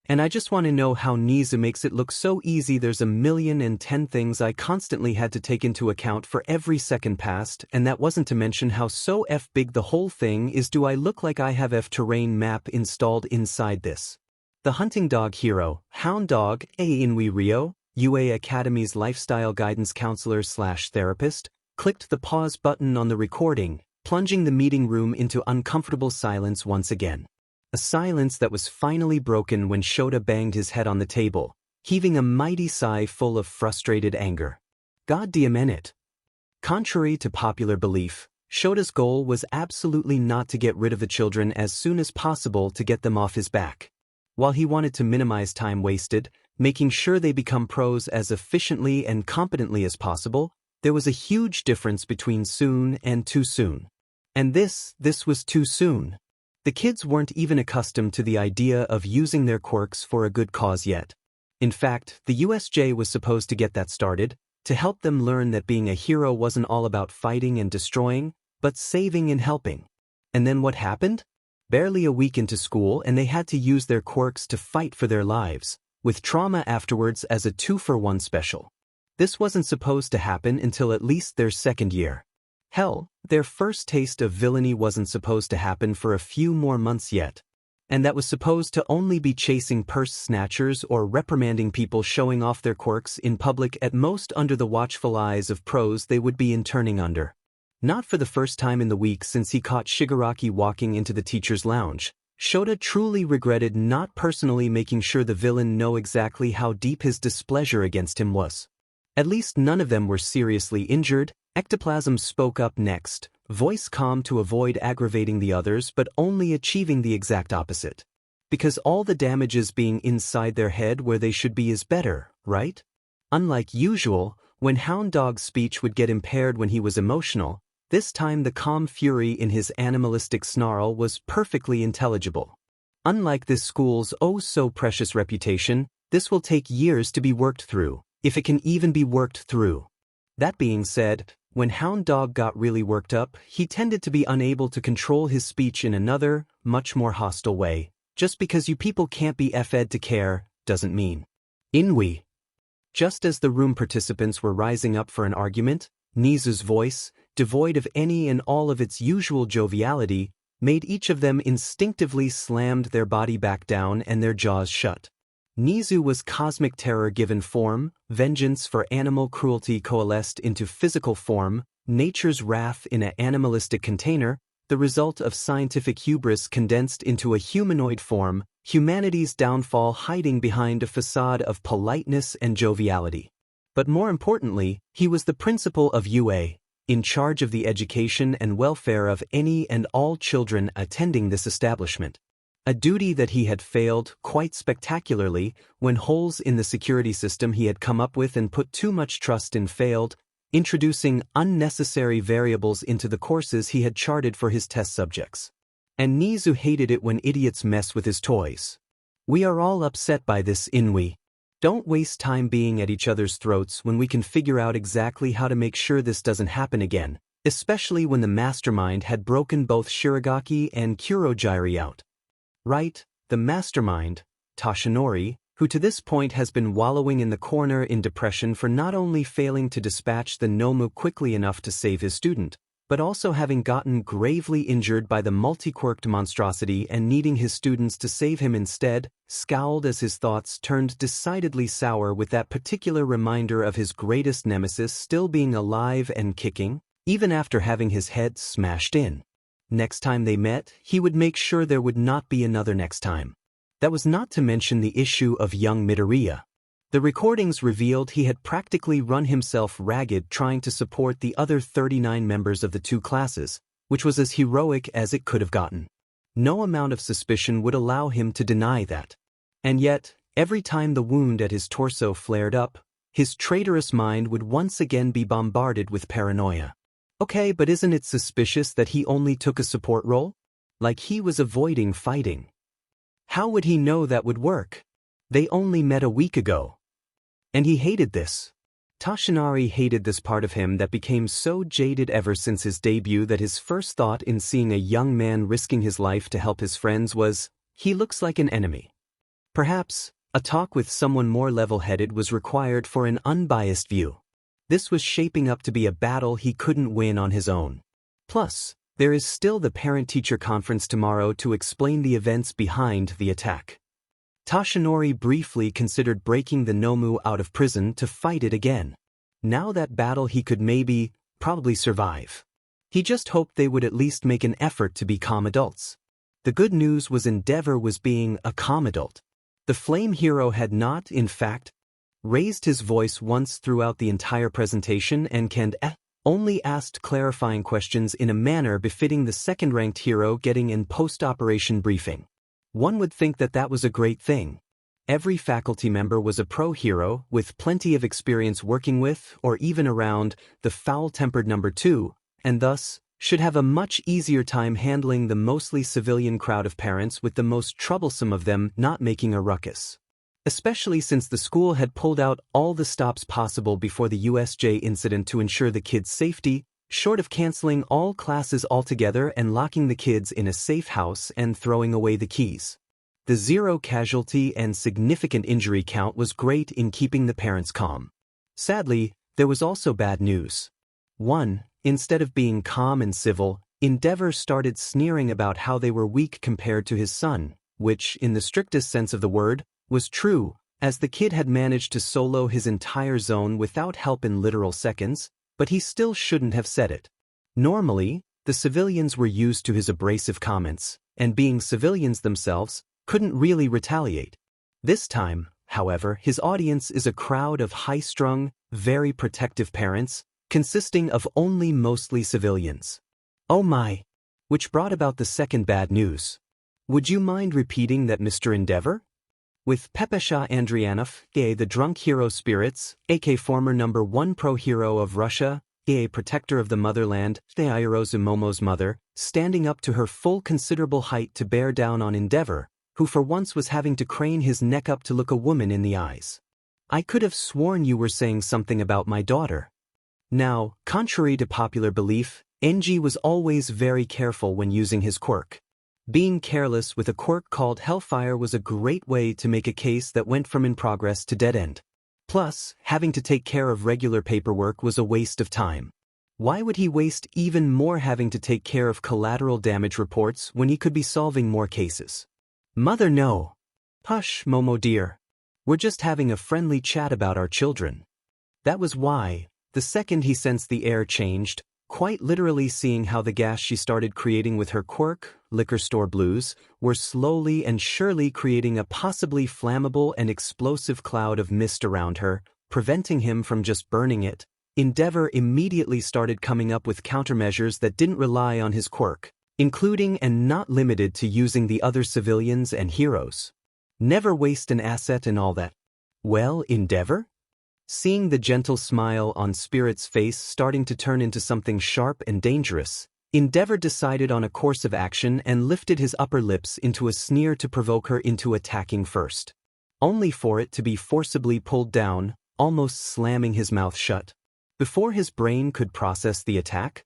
And I just want to know how Nizu makes it look so easy. There's 1,000,010 things I constantly had to take into account for every second passed, and that wasn't to mention how so big the whole thing is. Do I look like I have terrain map installed inside this? The hunting dog hero, Hound Dog, Inui Rio, UA Academy's lifestyle guidance counselor / therapist, clicked the pause button on the recording, plunging the meeting room into uncomfortable silence once again. A silence that was finally broken when Shota banged his head on the table, heaving a mighty sigh full of frustrated anger. God damn it. Contrary to popular belief, Shota's goal was absolutely not to get rid of the children as soon as possible, to get them off his back. While he wanted to minimize time wasted, making sure they become pros as efficiently and competently as possible, there was a huge difference between soon and too soon. And this was too soon. The kids weren't even accustomed to the idea of using their quirks for a good cause yet. In fact, the USJ was supposed to get that started, to help them learn that being a hero wasn't all about fighting and destroying, but saving and helping. And then what happened? Barely a week into school and they had to use their quirks to fight for their lives, with trauma afterwards as a 2-for-1 special. This wasn't supposed to happen until at least their second year. Hell, their first taste of villainy wasn't supposed to happen for a few more months yet. And that was supposed to only be chasing purse snatchers or reprimanding people showing off their quirks in public, at most under the watchful eyes of pros they would be interning under. Not for the first time in the week since he caught Shigaraki walking into the teacher's lounge, Shota truly regretted not personally making sure the villain know exactly how deep his displeasure against him was. At least none of them were seriously injured. Ectoplasm spoke up next, voice calm to avoid aggravating the others but only achieving the exact opposite. Because all the damages being inside their head where they should be is better, right? Unlike usual, when Hound Dog's speech would get impaired when he was emotional, this time the calm fury in his animalistic snarl was perfectly intelligible. Unlike this school's oh-so-precious reputation, this will take years to be worked through, if it can even be worked through. That being said, when Hound Dog got really worked up, he tended to be unable to control his speech in another, much more hostile way. Just because you people can't be fed to care, doesn't mean. Inui. Just as the room participants were rising up for an argument, Nizu's voice, devoid of any and all of its usual joviality, made each of them instinctively slammed their body back down and their jaws shut. Nizu was cosmic terror given form, vengeance for animal cruelty coalesced into physical form, nature's wrath in an animalistic container, the result of scientific hubris condensed into a humanoid form, humanity's downfall hiding behind a facade of politeness and joviality. But more importantly, he was the principal of UA, in charge of the education and welfare of any and all children attending this establishment. A duty that he had failed quite spectacularly when holes in the security system he had come up with and put too much trust in failed, introducing unnecessary variables into the courses he had charted for his test subjects. And Nizu hated it when idiots mess with his toys. We are all upset by this, Inui. Don't waste time being at each other's throats when we can figure out exactly how to make sure this doesn't happen again, especially when the mastermind had broken both Shirogaki and Kurogiri out. Right, the mastermind, Toshinori, who to this point has been wallowing in the corner in depression for not only failing to dispatch the Nomu quickly enough to save his student, but also having gotten gravely injured by the multi-quirked monstrosity and needing his students to save him instead, scowled as his thoughts turned decidedly sour with that particular reminder of his greatest nemesis still being alive and kicking, even after having his head smashed in. Next time they met, he would make sure there would not be another next time. That was not to mention the issue of young Midoriya. The recordings revealed he had practically run himself ragged trying to support the other 39 members of the two classes, which was as heroic as it could have gotten. No amount of suspicion would allow him to deny that. And yet, every time the wound at his torso flared up, his traitorous mind would once again be bombarded with paranoia. Okay, but isn't it suspicious that he only took a support role? Like he was avoiding fighting. How would he know that would work? They only met a week ago. And he hated this. Toshinori hated this part of him that became so jaded ever since his debut that his first thought in seeing a young man risking his life to help his friends was, he looks like an enemy. Perhaps, a talk with someone more level-headed was required for an unbiased view. This was shaping up to be a battle he couldn't win on his own. Plus, there is still the parent-teacher conference tomorrow to explain the events behind the attack. Toshinori briefly considered breaking the Nomu out of prison to fight it again. Now that battle he could probably survive. He just hoped they would at least make an effort to be calm adults. The good news was Endeavor was being a calm adult. The flame hero had not, in fact, raised his voice once throughout the entire presentation and only asked clarifying questions in a manner befitting the second-ranked hero getting in post-operation briefing. One would think that that was a great thing. Every faculty member was a pro-hero with plenty of experience working with or even around the foul-tempered number 2, and thus should have a much easier time handling the mostly civilian crowd of parents with the most troublesome of them not making a ruckus. Especially since the school had pulled out all the stops possible before the USJ incident to ensure the kids' safety, short of canceling all classes altogether and locking the kids in a safe house and throwing away the keys. The zero casualty and significant injury count was great in keeping the parents calm. Sadly, there was also bad news. 1. Instead of being calm and civil, Endeavor started sneering about how they were weak compared to his son, which, in the strictest sense of the word, was true, as the kid had managed to solo his entire zone without help in literal seconds, but he still shouldn't have said it. Normally, the civilians were used to his abrasive comments, and being civilians themselves, couldn't really retaliate. This time, however, his audience is a crowd of high-strung, very protective parents, consisting of only mostly civilians. Oh my! Which brought about the second bad news. Would you mind repeating that, Mr. Endeavor? With Pepesha Andrianov, the drunk hero spirits, aka former #1 pro hero of Russia, aka protector of the motherland, Irozu Momo's mother, standing up to her full considerable height to bear down on Endeavor, who for once was having to crane his neck up to look a woman in the eyes. I could have sworn you were saying something about my daughter. Now, contrary to popular belief, NG was always very careful when using his quirk. Being careless with a quirk called Hellfire was a great way to make a case that went from in progress to dead end. Plus, having to take care of regular paperwork was a waste of time. Why would he waste even more having to take care of collateral damage reports when he could be solving more cases? Mother, no. Hush, Momo dear. We're just having a friendly chat about our children. That was why, the second he sensed the air changed, quite literally seeing how the gas she started creating with her quirk, liquor store blues, were slowly and surely creating a possibly flammable and explosive cloud of mist around her, preventing him from just burning it, Endeavor immediately started coming up with countermeasures that didn't rely on his quirk, including and not limited to using the other civilians and heroes. Never waste an asset and all that. Well, Endeavor? Seeing the gentle smile on Spirit's face starting to turn into something sharp and dangerous, Endeavor decided on a course of action and lifted his upper lips into a sneer to provoke her into attacking first. Only for it to be forcibly pulled down, almost slamming his mouth shut. Before his brain could process the attack,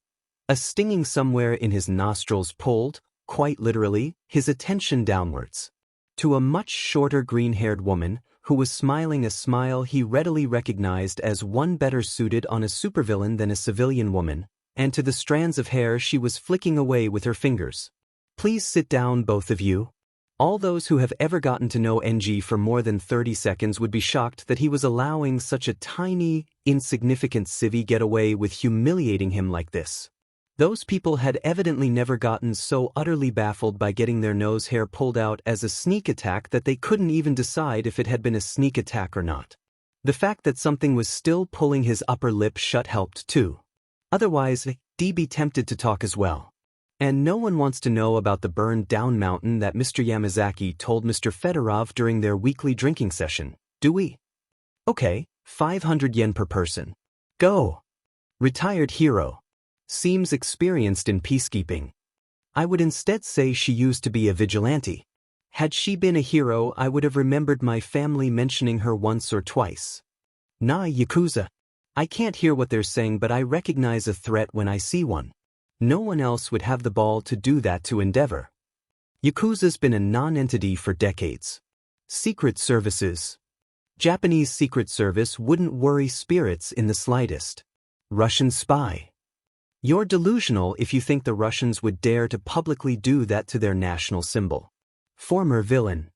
a stinging somewhere in his nostrils pulled, quite literally, his attention downwards. To a much shorter green-haired woman, who was smiling a smile he readily recognized as one better suited on a supervillain than a civilian woman, and to the strands of hair she was flicking away with her fingers. Please sit down, both of you. All those who have ever gotten to know NG for more than 30 seconds would be shocked that he was allowing such a tiny, insignificant civvy get away with humiliating him like this. Those people had evidently never gotten so utterly baffled by getting their nose hair pulled out as a sneak attack that they couldn't even decide if it had been a sneak attack or not. The fact that something was still pulling his upper lip shut helped too. Otherwise, he'd be tempted to talk as well. And no one wants to know about the burned-down mountain that Mr. Yamazaki told Mr. Fedorov during their weekly drinking session, do we? Okay, 500 yen per person. Go! Retired hero. Seems experienced in peacekeeping. I would instead say she used to be a vigilante. Had she been a hero, I would have remembered my family mentioning her once or twice. Nah, Yakuza. I can't hear what they're saying, but I recognize a threat when I see one. No one else would have the ball to do that to Endeavor. Yakuza's been a non-entity for decades. Secret services. Japanese Secret Service wouldn't worry spirits in the slightest. Russian spy. You're delusional if you think the Russians would dare to publicly do that to their national symbol. Former villain.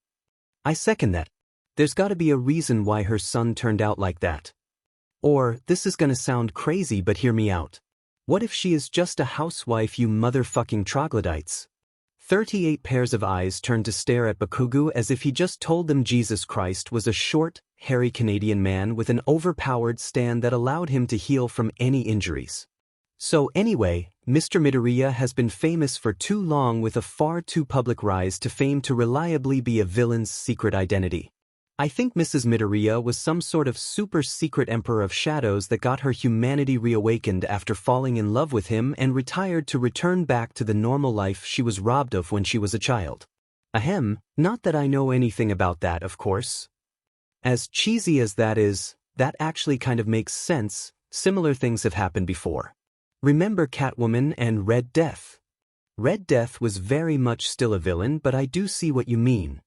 I second that. There's gotta be a reason why her son turned out like that. Or, this is gonna sound crazy, but hear me out. What if she is just a housewife, you motherfucking troglodytes? 38 pairs of eyes turned to stare at Bakugo as if he just told them Jesus Christ was a short, hairy Canadian man with an overpowered stand that allowed him to heal from any injuries. So anyway, Mr. Midoriya has been famous for too long with a far too public rise to fame to reliably be a villain's secret identity. I think Mrs. Midoriya was some sort of super secret emperor of shadows that got her humanity reawakened after falling in love with him and retired to return back to the normal life she was robbed of when she was a child. Ahem, not that I know anything about that, of course. As cheesy as that is, that actually kind of makes sense. Similar things have happened before. Remember Catwoman and Red Death? Red Death was very much still a villain, but I do see what you mean.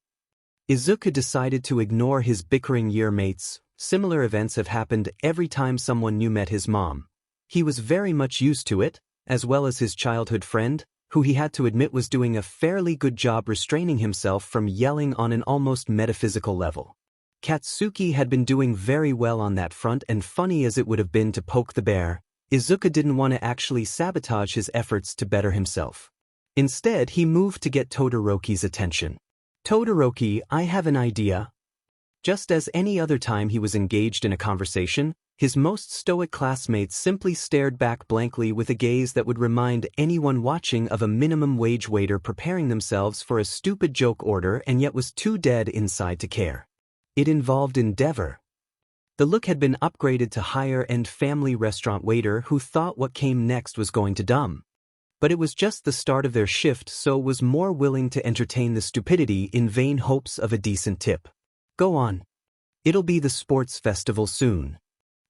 Izuku decided to ignore his bickering year mates. Similar events have happened every time someone new met his mom. He was very much used to it, as well as his childhood friend, who he had to admit was doing a fairly good job restraining himself from yelling on an almost metaphysical level. Katsuki had been doing very well on that front, and funny as it would have been to poke the bear, Izuku didn't want to actually sabotage his efforts to better himself. Instead, he moved to get Todoroki's attention. Todoroki, I have an idea. Just as any other time he was engaged in a conversation, His most stoic classmates simply stared back blankly with a gaze that would remind anyone watching of a minimum wage waiter preparing themselves for a stupid joke order and yet was too dead inside to care. It involved endeavor. The look had been upgraded to higher-end family restaurant waiter who thought what came next was going to dumb. But it was just the start of their shift, so was more willing to entertain the stupidity in vain hopes of a decent tip. Go on. It'll be the sports festival soon.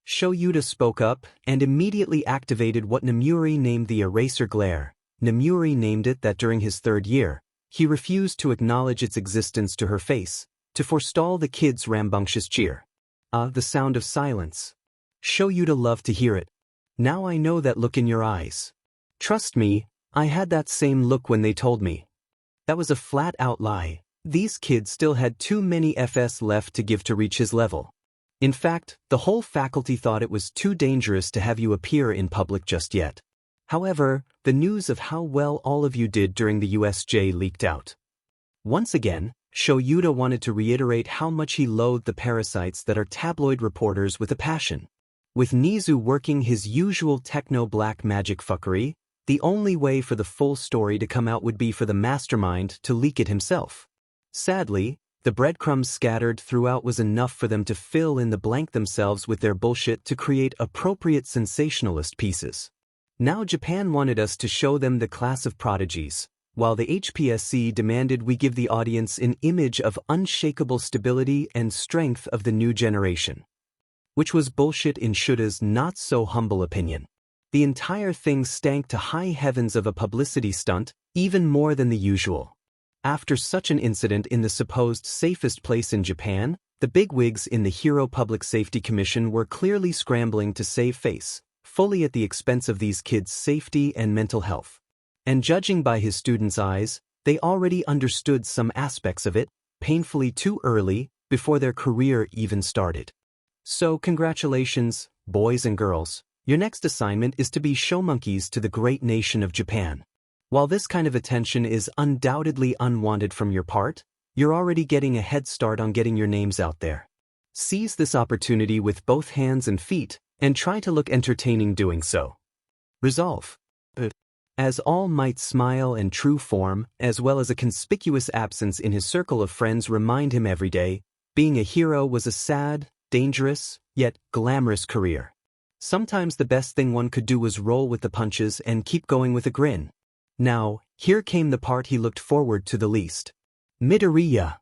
Shoyuta spoke up and immediately activated what Namuri named the eraser glare. Namuri named it that during his 3rd year, he refused to acknowledge its existence to her face, to forestall the kids' rambunctious cheer. The sound of silence. Shoyuta loved to hear it. Now I know that look in your eyes. Trust me, I had that same look when they told me. That was a flat-out lie. These kids still had too many FS left to give to reach his level. In fact, the whole faculty thought it was too dangerous to have you appear in public just yet. However, the news of how well all of you did during the USJ leaked out. Once again, Shoyuta wanted to reiterate how much he loathed the parasites that are tabloid reporters with a passion. With Nizu working his usual techno-black magic fuckery, the only way for the full story to come out would be for the mastermind to leak it himself. Sadly, the breadcrumbs scattered throughout was enough for them to fill in the blank themselves with their bullshit to create appropriate sensationalist pieces. Now Japan wanted us to show them the class of prodigies, while the HPSC demanded we give the audience an image of unshakable stability and strength of the new generation. Which was bullshit in Shuta's not-so-humble opinion. The entire thing stank to high heavens of a publicity stunt, even more than the usual. After such an incident in the supposed safest place in Japan, the bigwigs in the Hero Public Safety Commission were clearly scrambling to save face, fully at the expense of these kids' safety and mental health. And judging by his students' eyes, they already understood some aspects of it, painfully too early, before their career even started. So congratulations, boys and girls, your next assignment is to be showmonkeys to the great nation of Japan. While this kind of attention is undoubtedly unwanted from your part, you're already getting a head start on getting your names out there. Seize this opportunity with both hands and feet, and try to look entertaining doing so. Resolve. As All Might's smile and true form, as well as a conspicuous absence in his circle of friends remind him every day, being a hero was a sad, dangerous, yet glamorous career. Sometimes the best thing one could do was roll with the punches and keep going with a grin. Now, here came the part he looked forward to the least. Midoriya.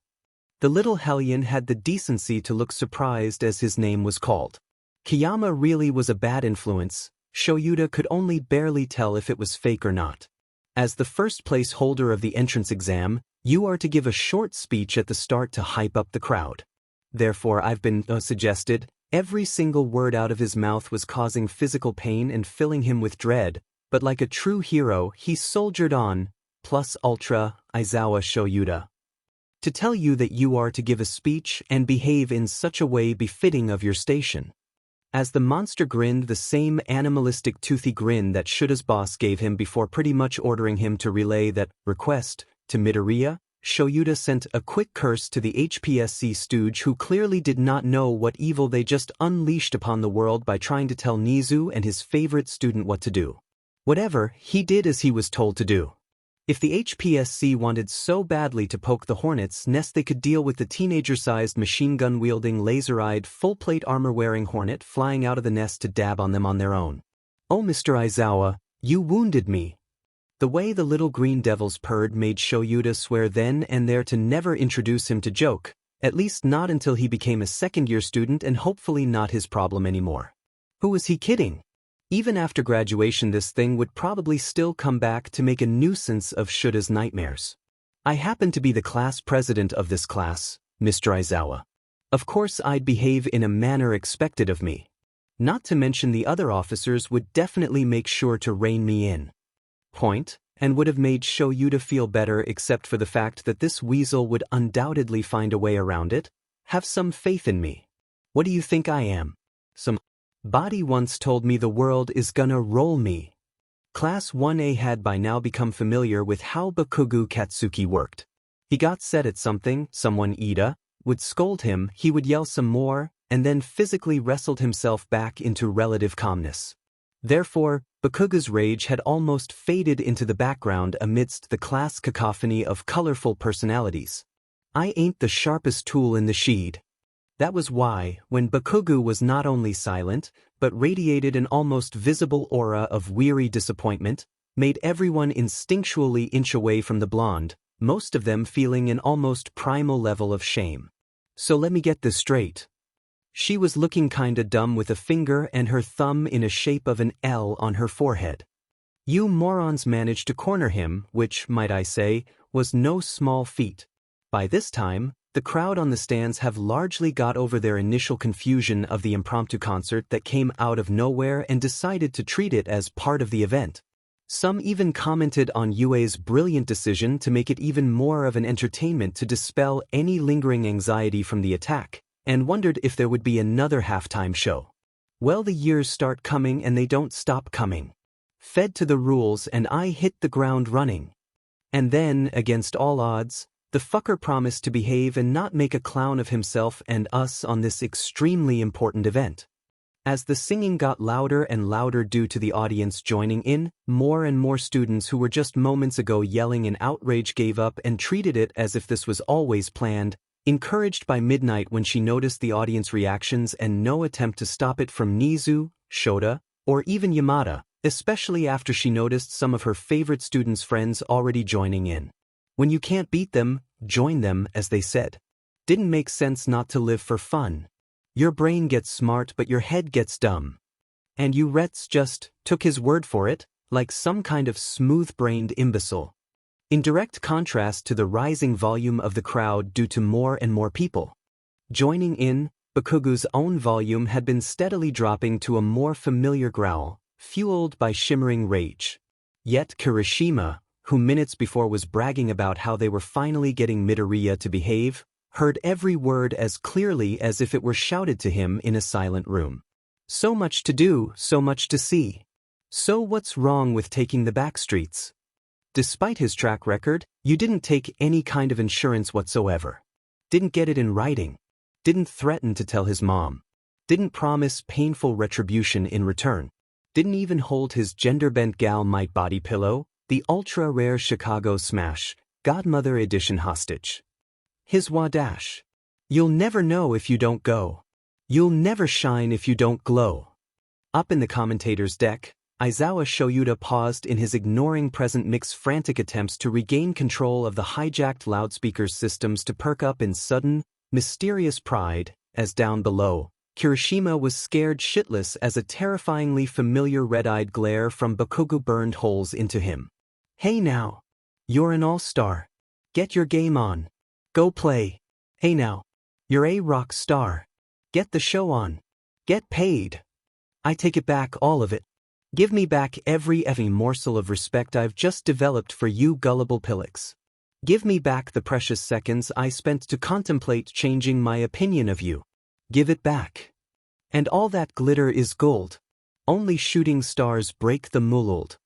The little hellion had the decency to look surprised as his name was called. Kiyama really was a bad influence. Shoyuta could only barely tell if it was fake or not. As the first place holder of the entrance exam, you are to give a short speech at the start to hype up the crowd. Therefore I've been suggested, every single word out of his mouth was causing physical pain and filling him with dread, but like a true hero, he soldiered on, plus ultra, Aizawa Shoyuta. To tell you that you are to give a speech and behave in such a way befitting of your station. As the monster grinned the same animalistic toothy grin that Shuta's boss gave him before pretty much ordering him to relay that request to Midoriya, Shoyuta sent a quick curse to the HPSC stooge who clearly did not know what evil they just unleashed upon the world by trying to tell Nizu and his favorite student what to do. Whatever, he did as he was told to do. If the HPSC wanted so badly to poke the hornet's nest, they could deal with the teenager-sized machine-gun-wielding, laser-eyed, full-plate armor-wearing hornet flying out of the nest to dab on them on their own. Oh, Mr. Aizawa, you wounded me. The way the little green devils purred made Shoyuta swear then and there to never introduce him to joke, at least not until he became a second-year student and hopefully not his problem anymore. Who was he kidding? Even after graduation, this thing would probably still come back to make a nuisance of Shuta's nightmares. I happen to be the class president of this class, Mr. Aizawa. Of course I'd behave in a manner expected of me. Not to mention the other officers would definitely make sure to rein me in. And would have made Shoyuta feel better except for the fact that this weasel would undoubtedly find a way around it. Have some faith in me. What do you think I am? Some body once told me the world is gonna roll me. Class 1A had by now become familiar with how Bakugo Katsuki worked. He got set at something, someone Ida would scold him, he would yell some more, and then physically wrestled himself back into relative calmness. Therefore, Bakuga's rage had almost faded into the background amidst the class cacophony of colorful personalities. I ain't the sharpest tool in the shed. That was why, when Bakugo was not only silent, but radiated an almost visible aura of weary disappointment, made everyone instinctually inch away from the blonde, most of them feeling an almost primal level of shame. So let me get this straight. She was looking kinda dumb with a finger and her thumb in a shape of an L on her forehead. You morons managed to corner him, which, might I say, was no small feat. By this time, the crowd on the stands have largely got over their initial confusion of the impromptu concert that came out of nowhere and decided to treat it as part of the event. Some even commented on Yue's brilliant decision to make it even more of an entertainment to dispel any lingering anxiety from the attack, and wondered if there would be another halftime show. Well, the years start coming and they don't stop coming. Fed to the rules and I hit the ground running. And then, against all odds, the fucker promised to behave and not make a clown of himself and us on this extremely important event. As the singing got louder and louder due to the audience joining in, more and more students who were just moments ago yelling in outrage gave up and treated it as if this was always planned, encouraged by midnight when she noticed the audience reactions and no attempt to stop it from Nizu, Shota, or even Yamada, especially after she noticed some of her favorite students' friends already joining in. When you can't beat them, join them, as they said. Didn't make sense not to live for fun. Your brain gets smart but your head gets dumb. And you Rets just took his word for it, like some kind of smooth-brained imbecile. In direct contrast to the rising volume of the crowd due to more and more people joining in, Bakugo's own volume had been steadily dropping to a more familiar growl, fueled by shimmering rage. Yet Kirishima, who minutes before was bragging about how they were finally getting Midoriya to behave, heard every word as clearly as if it were shouted to him in a silent room. So much to do, so much to see. So what's wrong with taking the back streets? Despite his track record, you didn't take any kind of insurance whatsoever. Didn't get it in writing. Didn't threaten to tell his mom. Didn't promise painful retribution in return. Didn't even hold his gender-bent gal might body pillow, the ultra-rare Chicago Smash, Godmother Edition hostage. His wadash. You'll never know if you don't go. You'll never shine if you don't glow. Up in the commentator's deck, Aizawa Shoyuta paused in his ignoring present mix's frantic attempts to regain control of the hijacked loudspeakers systems to perk up in sudden, mysterious pride, as down below, Kirishima was scared shitless as a terrifyingly familiar red-eyed glare from Bakugo burned holes into him. Hey now. You're an all-star. Get your game on. Go play. Hey now. You're a rock star. Get the show on. Get paid. I take it back, all of it. Give me back every effing morsel of respect I've just developed for you gullible pillocks. Give me back the precious seconds I spent to contemplate changing my opinion of you. Give it back. And all that glitter is gold. Only shooting stars break the mold.